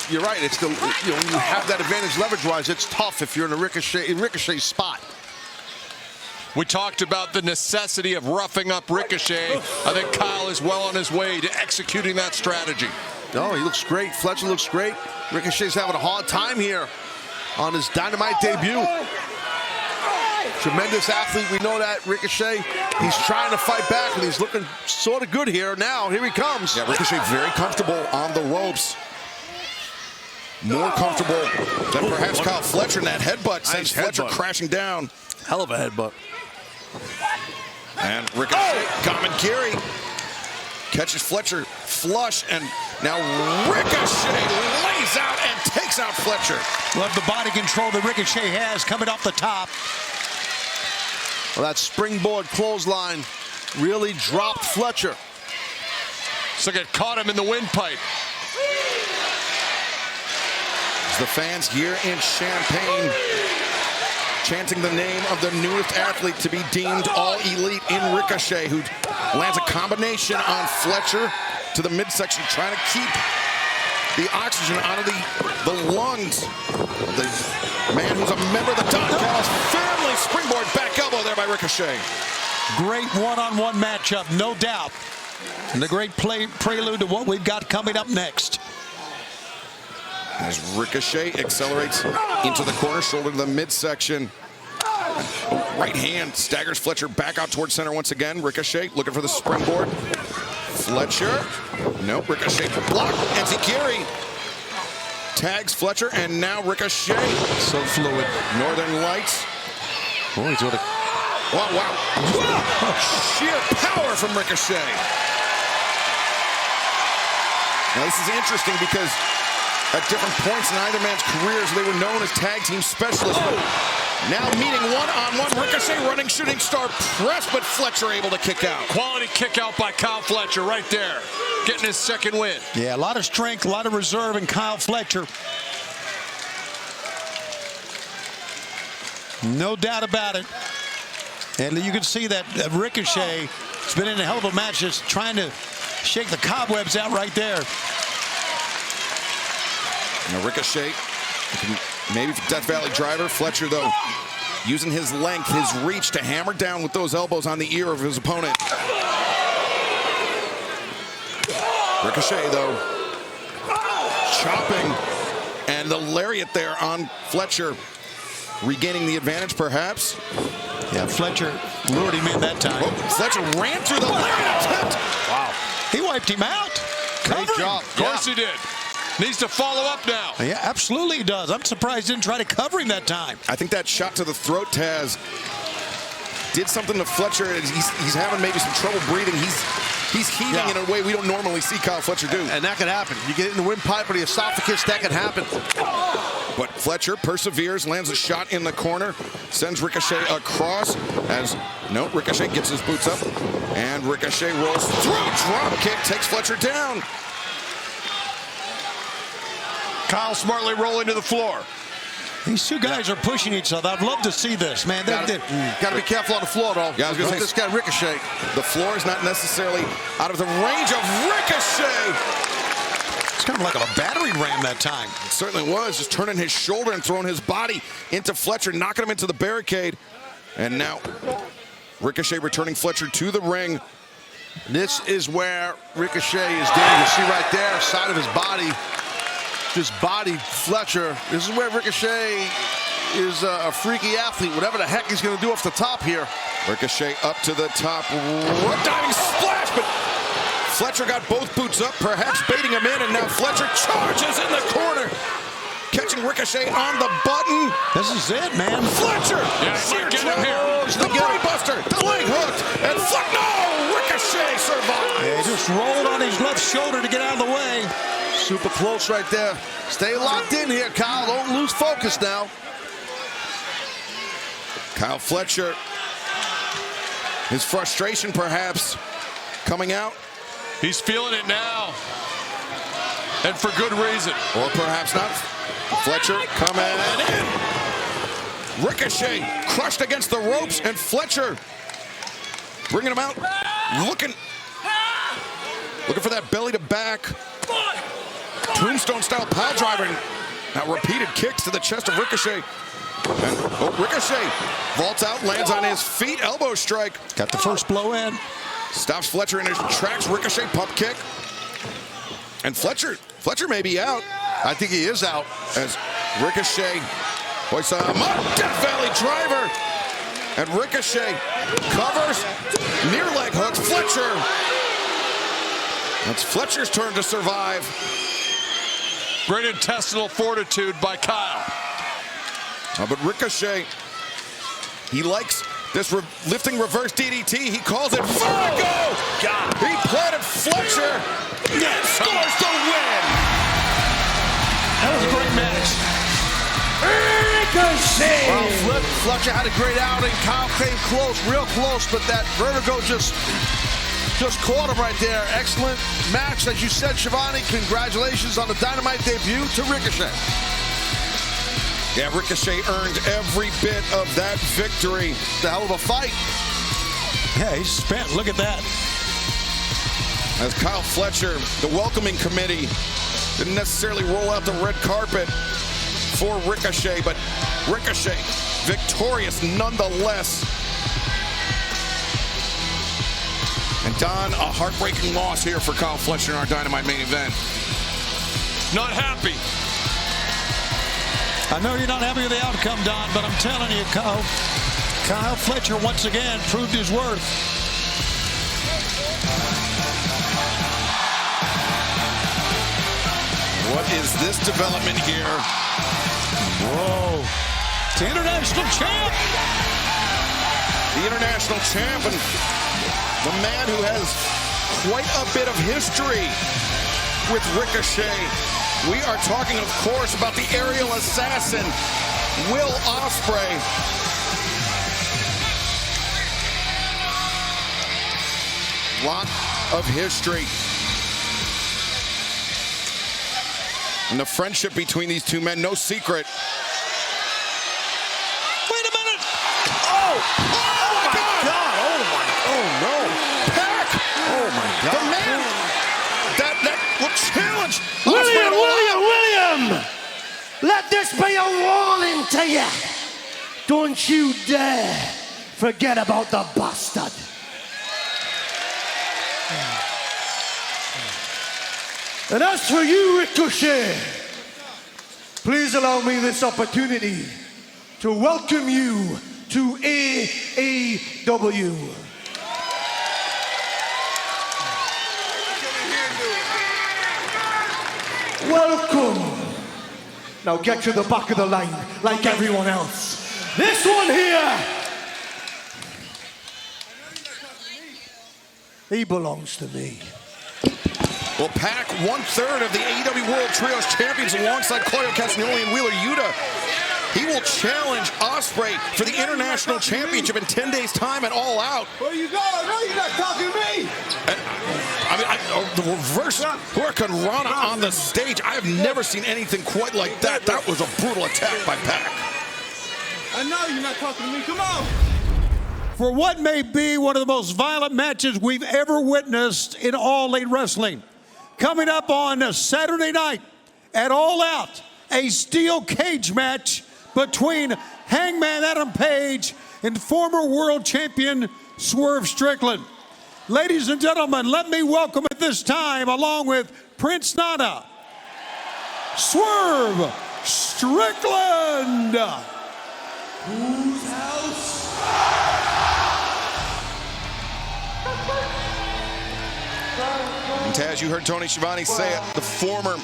you're right. It's the, when you have that advantage leverage-wise, it's tough if you're in Ricochet's spot. We talked about the necessity of roughing up Ricochet. I think Kyle is well on his way to executing that strategy. No, he looks great. Fletcher looks great. Ricochet's having a hard time here on his Dynamite debut. Tremendous athlete, we know that, Ricochet. He's trying to fight back, and he's looking sort of good here now. Here he comes. Yeah, Ricochet very comfortable on the ropes. More comfortable than perhaps Kyle Fletcher, and that headbutt sends Fletcher crashing down. Hell of a headbutt. And Ricochet, Kamagiri, catches Fletcher flush, and now Ricochet lays out and takes out Fletcher. Love the body control that Ricochet has coming off the top. Well, that springboard clothesline really dropped Fletcher. Looks like it caught him in the windpipe. As the fans here in Champaign chanting the name of the newest athlete to be deemed all elite in Ricochet, who lands a combination on Fletcher to the midsection, trying to keep the oxygen out of the lungs. The man who's a member of the Don Callis family. Springboard back elbow there by Ricochet. Great one-on-one matchup, no doubt. And a great prelude to what we've got coming up next. As Ricochet accelerates into the corner, shoulder to the midsection. Right hand staggers Fletcher back out towards center once again. Ricochet looking for the springboard. Fletcher. Nope, Ricochet blocked. Enziguri tags Fletcher, and now Ricochet. So fluid. Northern Lights. Oh, he's with a... Wow. Sheer power from Ricochet. Now this is interesting because at different points in either man's careers, they were known as tag team specialists. Now meeting one-on-one, Ricochet running shooting star press, but Fletcher able to kick out. Quality kick out by Kyle Fletcher right there, getting his second win. Yeah, a lot of strength, a lot of reserve in Kyle Fletcher. No doubt about it. And you can see that Ricochet has been in a hell of a match, just trying to shake the cobwebs out right there. Now Ricochet, maybe Death Valley driver. Fletcher, though, using his length, his reach to hammer down with those elbows on the ear of his opponent. Ricochet, though, chopping, and the lariat there on Fletcher, regaining the advantage, perhaps. Yeah, Fletcher lured him in that time. Oh, Fletcher ran through the lariat attempt. Wow. He wiped him out. Great job. Of course he did. Needs to follow up now. Yeah, absolutely he does. I'm surprised he didn't try to cover him that time. I think that shot to the throat, Taz, did something to Fletcher. He's having maybe some trouble breathing. He's heaving in a way we don't normally see Kyle Fletcher do. And that can happen. You get in the windpipe or the esophagus, that can happen. But Fletcher perseveres, lands a shot in the corner, sends Ricochet across as, no, Ricochet gets his boots up, and Ricochet rolls through, drop kick, takes Fletcher down. Kyle smartly rolling to the floor. These two guys are pushing each other. I'd love to see this, man. Got to be careful on the floor, though. Yeah, I was gonna say, this guy Ricochet. The floor is not necessarily out of the range of Ricochet. It's kind of like a battering ram that time. It certainly was, just turning his shoulder and throwing his body into Fletcher, knocking him into the barricade. And now Ricochet returning Fletcher to the ring. This is where Ricochet is dangerous. See right there, side of his body. Just body Fletcher. This is where Ricochet is a freaky athlete. Whatever the heck he's going to do off the top here. Ricochet up to the top. Diving splash, but Fletcher got both boots up, perhaps baiting him in, and now Fletcher charges in the corner. catching Ricochet on the button. This is it, man. Fletcher! Yeah, he might get him here. The brainbuster, the leg hooked, and no! Ricochet survives! Yeah, he just rolled on his left shoulder to get out of the way. Super close right there. Stay locked in here, Kyle. Don't lose focus now. Kyle Fletcher, his frustration perhaps coming out. He's feeling it now. And for good reason. Or perhaps not. Fletcher coming in. Ricochet crushed against the ropes, and Fletcher bringing him out. Looking for that belly to back. Tombstone style pile driver. Now repeated kicks to the chest of Ricochet. And, Ricochet vaults out, lands on his feet, elbow strike. Got the first blow in. Stops Fletcher in his tracks. Ricochet pump kick. And Fletcher may be out. I think he is out. As Ricochet hoists a Death Valley driver. And Ricochet covers, near leg hooks Fletcher. It's Fletcher's turn to survive. Great intestinal fortitude by Kyle. But Ricochet, he likes this lifting reverse DDT. He calls it Vertigo. He planted Fletcher. Yes, scores the win. That was a great match. Ricochet. Well, Fletcher had a great outing. Kyle came close, real close, but that Vertigo just caught him right there. Excellent match, as you said, Shivani. Congratulations on the Dynamite debut to Ricochet. Yeah, Ricochet earned every bit of that victory. It's a hell of a fight. Yeah, he's spent. Look at that. As Kyle Fletcher, the welcoming committee, didn't necessarily roll out the red carpet for Ricochet, but Ricochet victorious nonetheless. And Don, a heartbreaking loss here for Kyle Fletcher in our Dynamite main event. Not happy. I know you're not happy with the outcome, Don, but I'm telling you, Kyle Fletcher once again proved his worth. What is this development here? Whoa. It's the international champ. The international champ and the man who has quite a bit of history with Ricochet. We are talking, of course, about the aerial assassin, Will Ospreay. Lot of history. And the friendship between these two men, no secret. Wait a minute. Oh my God. Oh no. Pack. Oh my God. The man that will challenge. William! Let this be a warning to you. Don't you dare forget about the bastard. And as for you, Ricochet, please allow me this opportunity to welcome you to AEW. Welcome. Now get to the back of the line like everyone else. This one here, he belongs to me. Well, Pac, 1/3 of the AEW World Trios Champions alongside Claudio Castagnoli and Wheeler Yuta. He will challenge Ospreay for the International Championship in 10 days' time at All Out. Where you going? No, you're not talking to me. The reverse Hurricane Rana on the stage. I have never seen anything quite like that. That was a brutal attack by Pac. I know you're not talking to me. Come on. For what may be one of the most violent matches we've ever witnessed in All Elite Wrestling. Coming up on Saturday night at All Out, a steel cage match between Hangman Adam Page and former world champion Swerve Strickland. Ladies and gentlemen, let me welcome at this time, along with Prince Nana, Swerve Strickland. Whose house? And Taz, you heard Tony Schiavone say it, the former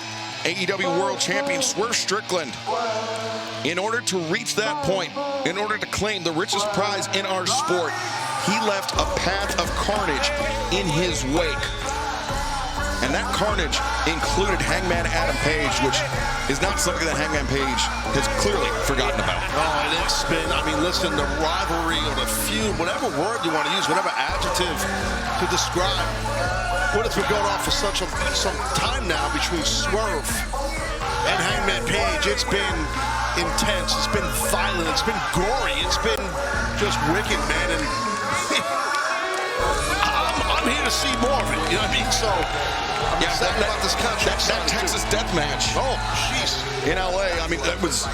AEW World Champion Swerve Strickland. In order to reach that point, in order to claim the richest prize in our sport, he left a path of carnage in his wake. And that carnage included Hangman Adam Page, which is not something that Hangman Page has clearly forgotten about. Oh, and it's been, I mean, listen, the rivalry or the feud, whatever word you want to use, whatever adjective to describe what it's been going on for some time now between Swerve and Hangman Page. It's been intense, it's been violent, it's been gory, it's been just wicked, man. And I'm here to see more of it, you know what I mean? So I'm excited about this contract. That Texas death match. Oh, jeez. In LA, I mean, that was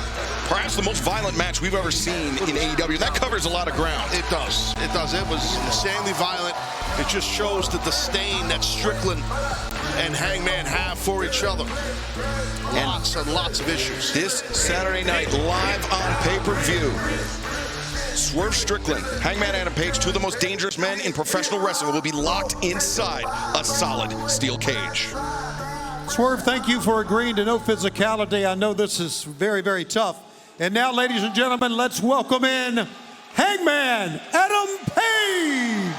perhaps the most violent match we've ever seen in AEW. That covers a lot of ground. It does. It does. It was insanely violent. It just shows the disdain that Strickland and Hangman have for each other. Lots and lots of issues. This Saturday night, live on pay-per-view, Swerve Strickland, Hangman Adam Page, two of the most dangerous men in professional wrestling, will be locked inside a solid steel cage. Swerve, thank you for agreeing to no physicality. I know this is very, very tough. And now, ladies and gentlemen, let's welcome in Hangman Adam Page.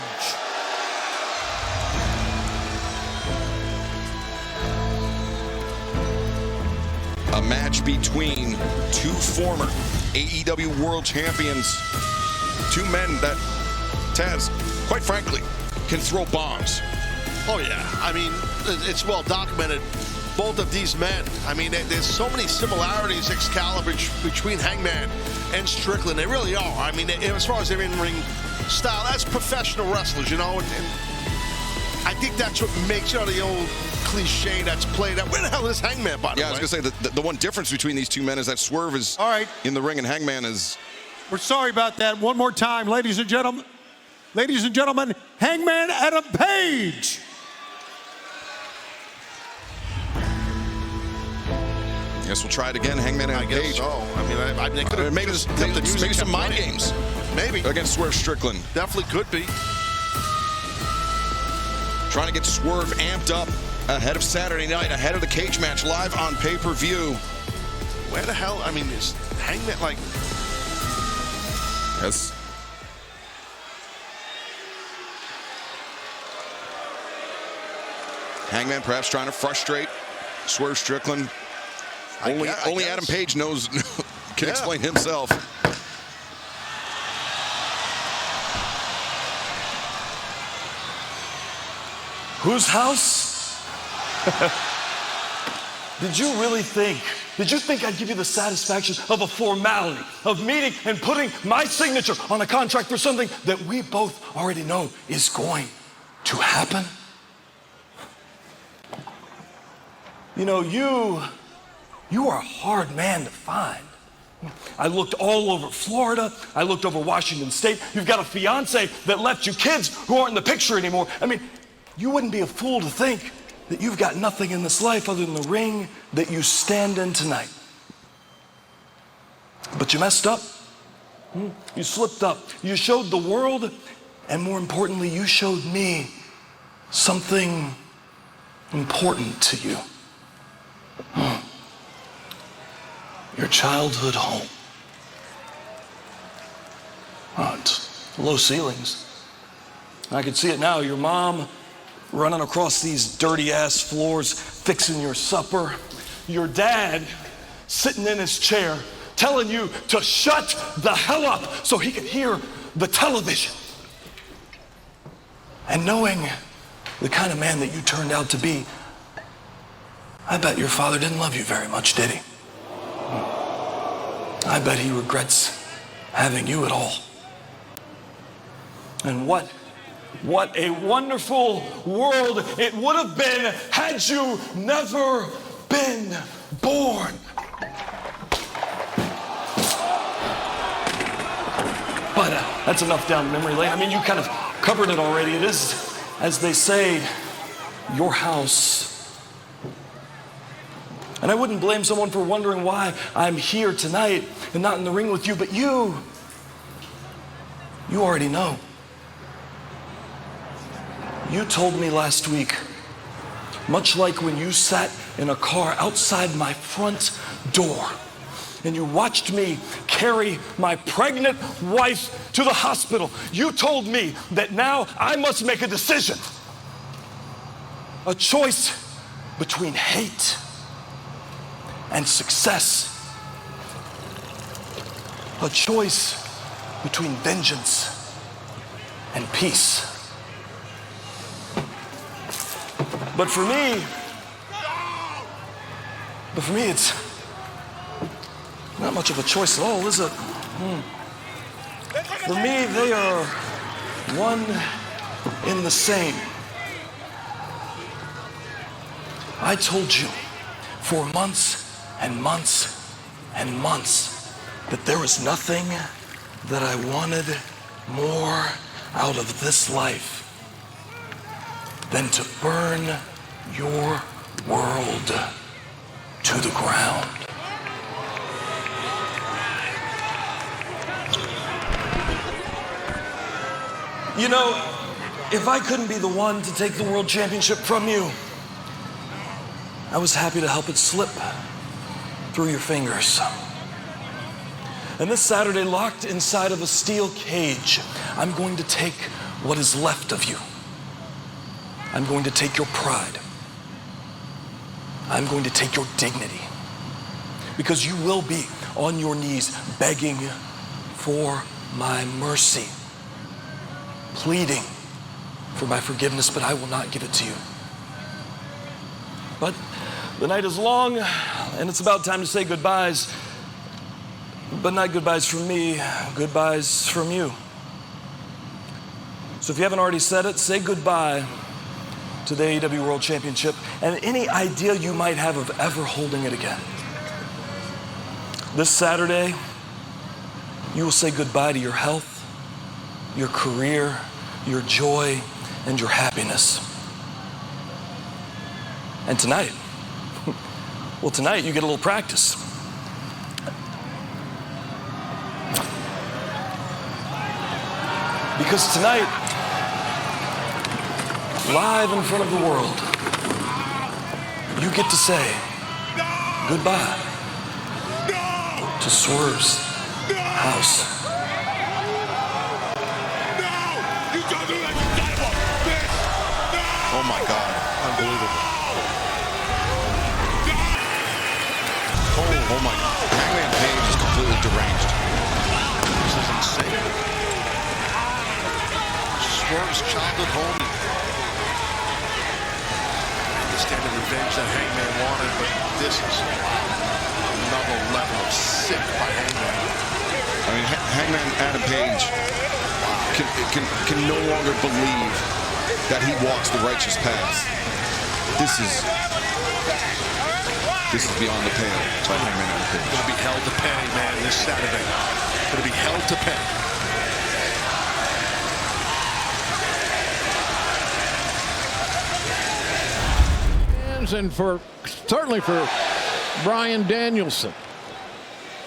A match between two former AEW World Champions, two men that, Taz, quite frankly, can throw bombs. Oh, yeah. I mean, it's well documented. Both of these men, I mean, there's so many similarities, Excalibur, between Hangman and Strickland. They really are. I mean, as far as their in-ring style, that's professional wrestlers, you know, and I think that's what makes, you know, the old cliche that's played out. Where the hell is Hangman, by the way? Yeah, I was going to say, the one difference between these two men is that Swerve is in the ring and Hangman is... We're sorry about that. One more time, ladies and gentlemen. Ladies and gentlemen, Hangman Adam Page. Guess we'll try it again, Hangman Adam Page. So. I mean, they could have maybe some mind games. Maybe. Against Swerve Strickland. Definitely could be. Trying to get Swerve amped up ahead of Saturday night, ahead of the cage match, live on pay-per-view. Where the hell, I mean, is Hangman, like... Yes. Hangman perhaps trying to frustrate Swerve Strickland. Only Adam Page knows, can explain himself. Whose house? Did you really think? Did you think I'd give you the satisfaction of a formality, of meeting and putting my signature on a contract for something that we both already know is going to happen? You know, you are a hard man to find. I looked all over Florida. I looked over Washington State. You've got a fiance that left you kids who aren't in the picture anymore. I mean, you wouldn't be a fool to think that you've got nothing in this life other than the ring that you stand in tonight. But you messed up. You slipped up. You showed the world, and more importantly, you showed me something important to you. Your childhood home. Oh, it's low ceilings. I can see it now. Your mom running across these dirty ass floors, fixing your supper. Your dad sitting in his chair, telling you to shut the hell up so he could hear the television. And knowing the kind of man that you turned out to be, I bet your father didn't love you very much, did he? I bet he regrets having you at all. And what a wonderful world it would have been had you never been born. But that's enough down memory lane. I mean, you kind of covered it already. It is, as they say, your house. And I wouldn't blame someone for wondering why I'm here tonight and not in the ring with you, but you already know. You told me last week, much like when you sat in a car outside my front door. And you watched me carry my pregnant wife to the hospital. You told me that now I must make a decision. A choice between hate and success. A choice between vengeance and peace. But for me, it's not much of a choice at all, is it? For me, they are one in the same. I told you for months and months and months that there was nothing that I wanted more out of this life than to burn your world to the ground. You know, if I couldn't be the one to take the world championship from you, I was happy to help it slip through your fingers. And this Saturday, locked inside of a steel cage, I'm going to take what is left of you. I'm going to take your pride. I'm going to take your dignity. Because you will be on your knees begging for my mercy, pleading for my forgiveness, but I will not give it to you. But the night is long, and it's about time to say goodbyes. But not goodbyes from me, goodbyes from you. So if you haven't already said it, say goodbye to the AEW World Championship and any idea you might have of ever holding it again. This Saturday, you will say goodbye to your health, your career, your joy, and your happiness. And tonight, well, tonight you get a little practice. Because tonight, live in front of the world, you get to say goodbye to Swerve's house. Oh my God, unbelievable. Oh my God, Hangman Page is completely deranged. This is insane. Swerve's childhood home. Understand the revenge that Hangman wanted, but this is another level of sick by Hangman. I mean, Hangman Adam Page can no longer believe that he walks the righteous path. This is beyond the pale by Hangman Adam Page. Going to be held to pay, man, this Saturday. Going to be held to pay. And certainly for Bryan Danielson,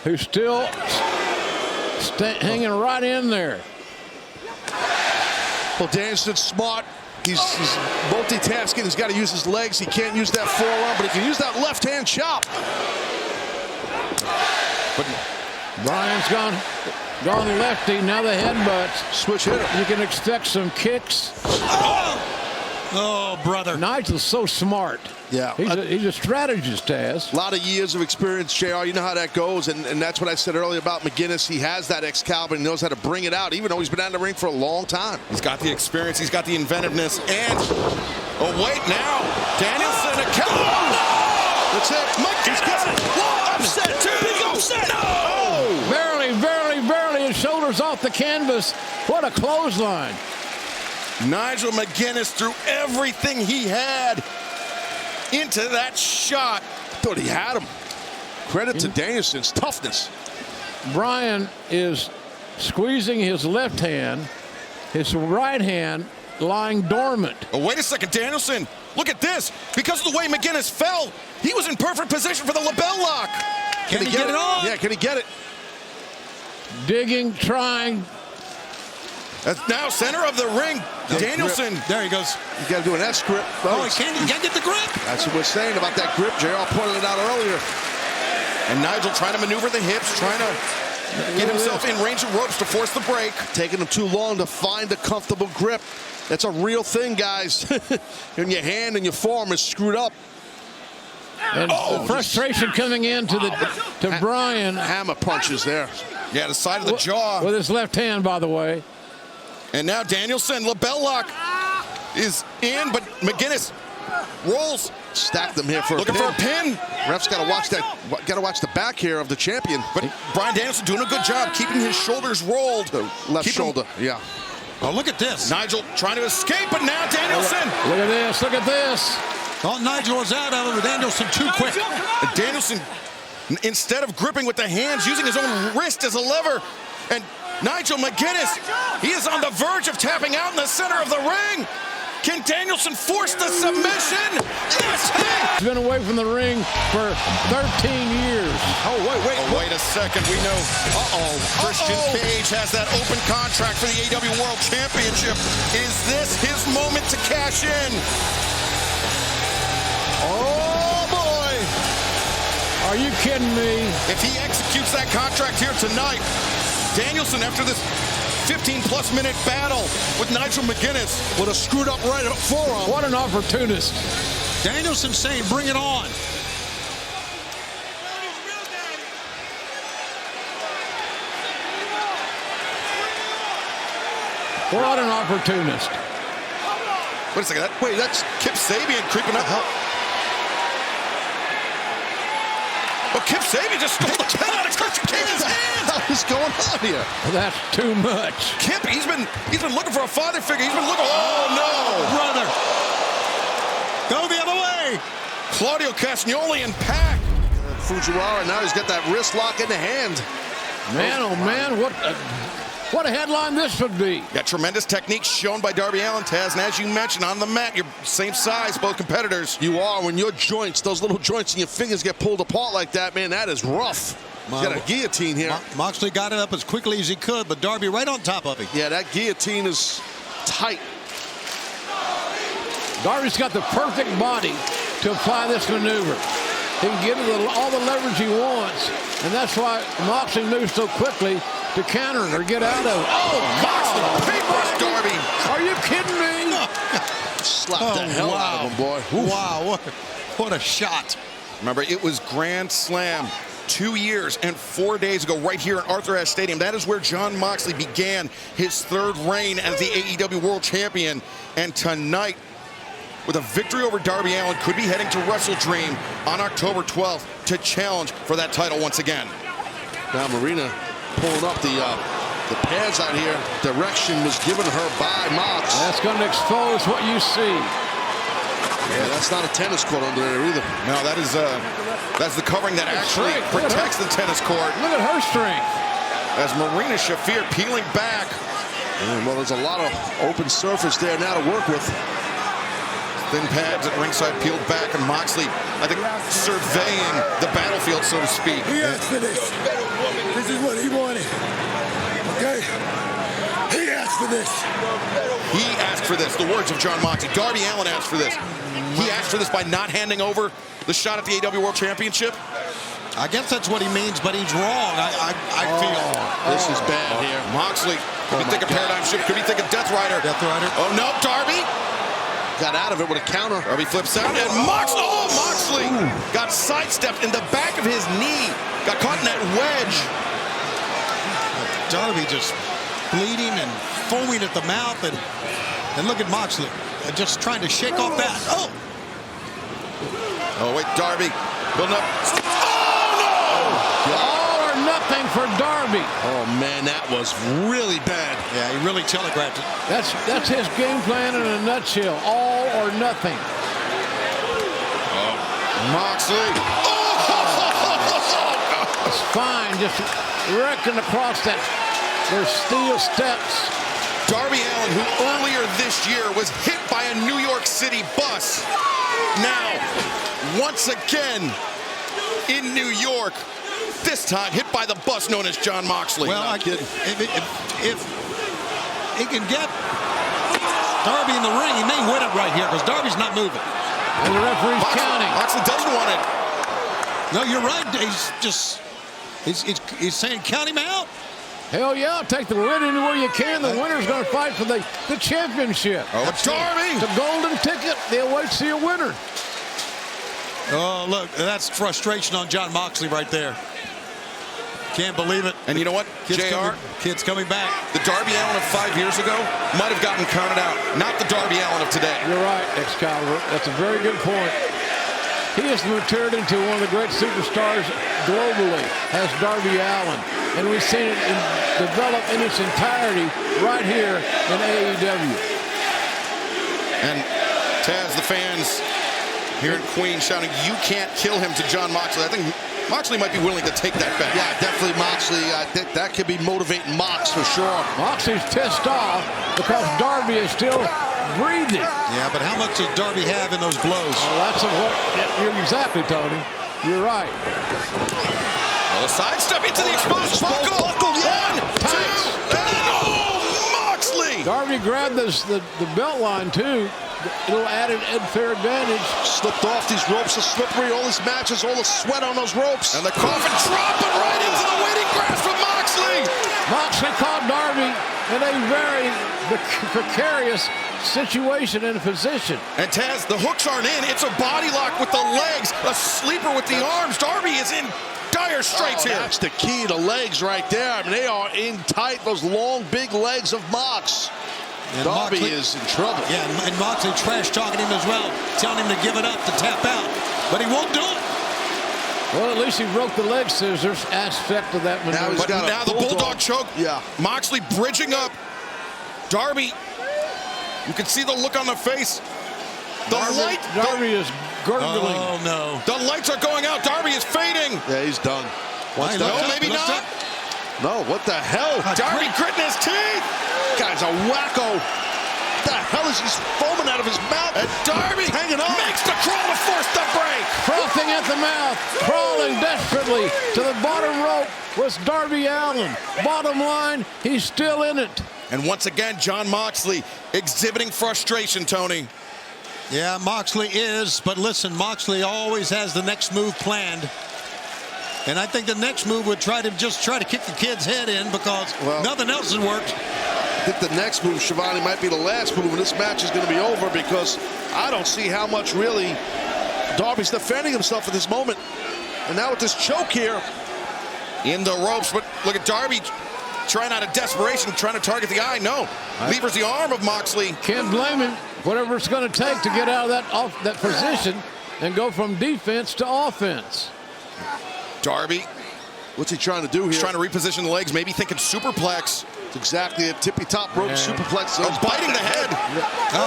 who's still hanging right in there. Well, Danielson's smart. He's multitasking. He's got to use his legs. He can't use that forearm, but he can use that left-hand chop. But Bryan's gone lefty. Now the headbutts. Switch hitter. You can expect some kicks. Oh, brother. Nigel's so smart. Yeah. He's a strategist, Taz. A lot of years of experience, JR. You know how that goes, and that's what I said earlier about McGinnis. He has that Excalibur and knows how to bring it out, even though he's been out in the ring for a long time. He's got the experience, he's got the inventiveness, and, oh wait, now, Danielson, a kill. That's it. He's got it. Upset, too. Big upset. No. Barely, his shoulders off the canvas. What a clothesline. Nigel McGinnis threw everything he had into that shot. Thought he had him. Credit to Danielson's toughness. Bryan is squeezing his left hand, his right hand lying dormant. Oh, wait a second, Danielson. Look at this. Because of the way McGinnis fell, he was in perfect position for the label lock. Can he get it on? Yeah, can he get it? Digging, trying. That's now center of the ring. Danielson. Grip. There he goes. You got to do an S grip. Oh, he can't get the grip. That's what we're saying about that grip. JR pointed it out earlier. And Nigel trying to maneuver the hips, trying to get himself in range of ropes to force the break. Taking him too long to find a comfortable grip. That's a real thing, guys. When your hand and your forearm is screwed up. And the frustration coming in to Bryan. Hammer punches there. Yeah, the side of the jaw. With his left hand, by the way. And now Danielson, label lock is in, but McGinnis rolls. Stacked them here for looking for a pin. Ref's got to watch that. Got to watch the back here of the champion. But Bryan Danielson doing a good job keeping his shoulders rolled. The left shoulder, yeah. Oh, look at this. Nigel trying to escape, but now Danielson. Look at this. Look at this. Oh, Nigel was out of it with Danielson too quick. Danielson, instead of gripping with the hands, using his own wrist as a lever. And Nigel McGinnis, he is on the verge of tapping out in the center of the ring. Can Danielson force the submission? Yes! He's been away from the ring for 13 years. Oh, wait a second. We know, Christian Cage has that open contract for the AEW World Championship. Is this his moment to cash in? Oh, boy. Are you kidding me? If he executes that contract here tonight, Danielson, after this 15-plus minute battle with Nigel McGinnis, with a screwed up right forearm. What an opportunist. Danielson saying, bring it on. What an opportunist. Wait a second. Wait, that's Kip Sabian creeping up. Oh, Kip Sabian just stole the pen out of Christian Cage's hand. What is going on here? That's too much. Kip, he's been looking for a father figure. He's been looking. Oh no, brother! Go the other way. Claudio Castagnoli and Pac. Fujiwara now he's got that wrist lock in the hand. Man, oh man, what a headline this would be. Got tremendous technique shown by Darby Allin, Taz, and as you mentioned, on the mat, you're same size, both competitors. You are. When your joints, those little joints in your fingers get pulled apart like that, man, that is rough. He's got a guillotine here. Moxley got it up as quickly as he could, but Darby right on top of him. Yeah, that guillotine is tight. Darby's got the perfect body to apply this maneuver. He can give it all the leverage he wants, and that's why Moxley moves so quickly to counter it or get out of it. Oh, Moxley papers Darby. Are you kidding me? Slap the hell out of him, boy. Oof. Wow, what a shot. Remember, it was Grand Slam 2 years and 4 days ago right here at Arthur Ashe Stadium. That is where Jon Moxley began his third reign as the AEW World Champion. And tonight, with a victory over Darby Allin, could be heading to Wrestle Dream on October 12th to challenge for that title once again. Now Marina pulling up the pads out here. Direction was given her by Mox. That's going to expose what you see. Yeah, that's not a tennis court under there either. No, that's the covering that actually protects the tennis court. Look at her strength. As Marina Shafir peeling back. Well, there's a lot of open surface there now to work with. Thin pads at ringside peeled back, and Moxley, I think, surveying the battlefield, so to speak. He asked for this. This is what he wanted. Okay? He asked for this. He asked for this. The words of Jon Moxley. Darby Allin asked for this. He asked for this by not handing over the shot at the AEW World Championship. I guess that's what he means, but he's wrong. I feel. This is bad here. Moxley. Could be thinking Paradigm Shift. Could be thinking Death Rider. Death Rider. Oh, no, Darby. Got out of it with a counter. Darby flips out, and Moxley got sidestepped in the back of his knee. Got caught in that wedge. Darby just bleeding and foaming at the mouth, and look at Moxley just trying to shake off that. Oh, wait, Darby building up. All or nothing for Darby. Oh man, that was really bad. Yeah, he really telegraphed it. That's his game plan in a nutshell. All or nothing. Moxley. It's fine, just wrecking across those steel steps. Darby Allin, who earlier this year was hit by a New York City bus, now once again in New York, this time hit by the bus known as Jon Moxley. Well, he can get Darby in the ring. He may win it right here because Darby's not moving. And the referee's counting. Moxley doesn't want it. No, you're right. He's saying count him out. Hell yeah, take the win anywhere you can. The winner's going to fight for the championship. Oh, Darby! The golden ticket that awaits the winner. Oh, look, that's frustration on Jon Moxley right there. Can't believe it. And you know what, JR? Kid's coming back. The Darby Allin of 5 years ago might have gotten counted out. Not the Darby Allin of today. You're right, Excalibur. That's a very good point. He has matured into one of the great superstars globally, has Darby Allin. And we've seen it develop in its entirety right here in AEW. And Taz, the fans here in Queens shouting, "You can't kill him," to Jon Moxley. I think Moxley might be willing to take that bet. Yeah, definitely Moxley. I think that could be motivating Mox for sure. Moxley's pissed off because Darby is still breathing. Yeah, but how much does Darby have in those blows? Well, that's what you're exactly, Tony. You're right. Well, a sidestep into the exposed buckle. One, two, and Moxley! Darby grabbed the belt line, too. A little added unfair advantage. Slipped off these ropes, are slippery. All these matches, all the sweat on those ropes. And the coffin dropping right into the waiting grasp of Moxley. Moxley caught Darby in a very precarious situation and position. And Taz, the hooks aren't in. It's a body lock with the legs, a sleeper with the arms. Darby is in dire straits here. That's the key, the legs right there. I mean, they are in tight, those long, big legs of Mox. And Darby Moxley is in trouble. Yeah, and Moxley trash-talking him as well, telling him to give it up, to tap out. But he won't do it. Well, at least he broke the leg scissors aspect of that maneuver. But now the bulldog choke. Yeah. Moxley bridging up. Darby, you can see the look on the face. Darby is gurgling. Oh, no. The lights are going out. Darby is fading. Yeah, he's done. No, maybe not. No, what the hell? Darby gritting his teeth. Guy's a wacko. What the hell is he foaming out of his mouth? And Darby hanging on. Makes the crawl to force the break. Frothing at the mouth, crawling desperately to the bottom rope was Darby Allin. Bottom line, he's still in it. And once again, Jon Moxley exhibiting frustration, Tony. Yeah, Moxley is, but listen, Moxley always has the next move planned. And I think the next move would try to kick the kid's head in because nothing else has worked. I think the next move, Shivani, might be the last move, and this match is going to be over because I don't see how much really Darby's defending himself at this moment. And now with this choke here. In the ropes, but look at Darby trying out of desperation, trying to target the eye. No, levers the arm of Moxley. Can't blame him. Whatever it's going to take to get out of that position and go from defense to offense. Darby, what's he trying to do here? He's trying to reposition the legs, maybe thinking superplex. It's exactly a tippy-top rope superplex. Biting the head.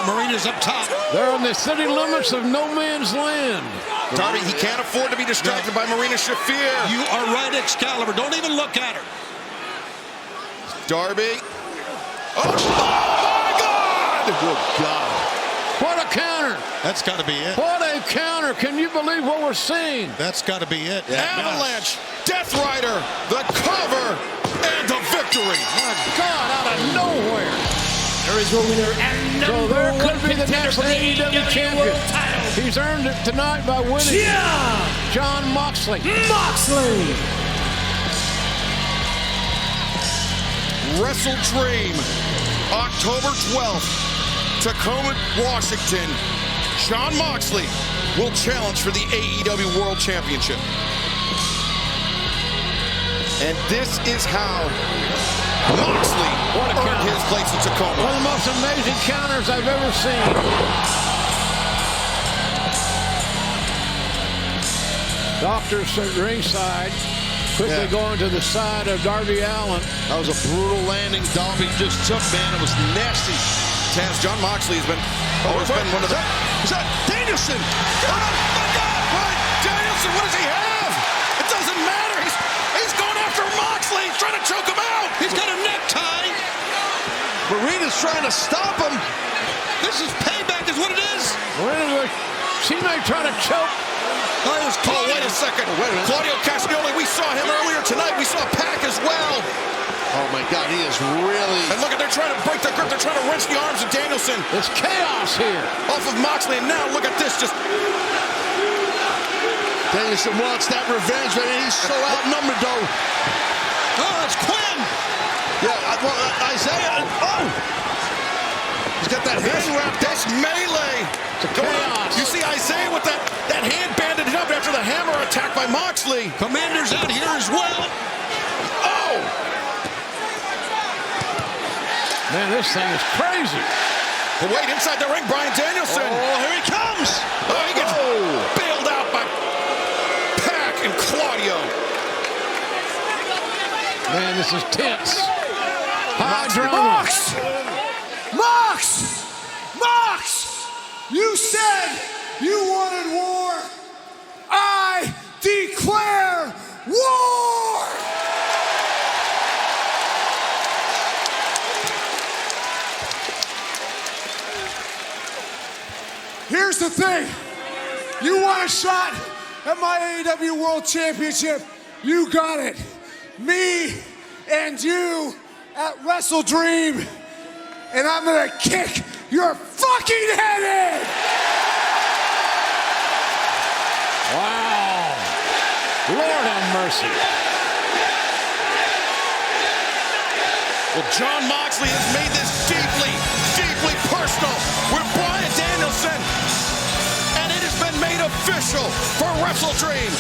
Marina's up top. They're on the city limits of no man's land. Darby, he can't afford to be distracted by Marina Shafir. You are right, Excalibur. Don't even look at her. Darby. Oh my God! Good God. What a counter. That's got to be it. What a counter. Can you believe what we're seeing? That's got to be it. Yeah. Avalanche, Death Rider, the cover, and the victory. My God, out of nowhere. There is your winner and number there one could be the next for the AEW champion. He's earned it tonight by winning. Jon Moxley. Wrestle Dream, October 12th. Tacoma, Washington, Jon Moxley will challenge for the AEW World Championship. And this is how Moxley earned his place in Tacoma. One of the most amazing counters I've ever seen. Doctors at ringside, quickly going to the side of Darby Allin. That was a brutal landing Darby just took, man. It was nasty. Taz, Jon Moxley has been always been one of the... Is that Danielson? Oh my God! Right, Danielson, what does he have? It doesn't matter. He's going after Moxley. He's trying to choke him out. He's got a necktie. Marina's trying to stop him. This is payback, is what it is. She may try to choke. Oh, wait a second. Claudio Castagnoli, we saw him earlier tonight. We saw Pac as well. Oh, my my God, he is really... And look at, they're trying to break their grip. They're trying to wrench the arms of Danielson. It's chaos here. Off of Moxley, and now look at this, just... Danielson wants that revenge, but he's so outnumbered, though. Oh, it's Quinn. Yeah, well, Isaiah, oh! He's got that hand wrapped. This melee. You see Isaiah with that hand bandaged up after the hammer attack by Moxley. Commander's out here as well. Oh! Man, this thing is crazy. But wait, inside the ring, Bryan Danielson. Oh, here he comes. Oh, he gets bailed out by Pac and Claudio. Man, this is tense. High Mox! Mox! Mox! You said you wanted war. I declare war! Here's the thing. You want a shot at my AEW World Championship? You got it. Me and you at Wrestle Dream. And I'm gonna kick your fucking head in! Wow. Lord have mercy. Well, Jon Moxley has made this deeply, deeply personal with Bryan Danielson. And it has been made official for Wrestle Dream.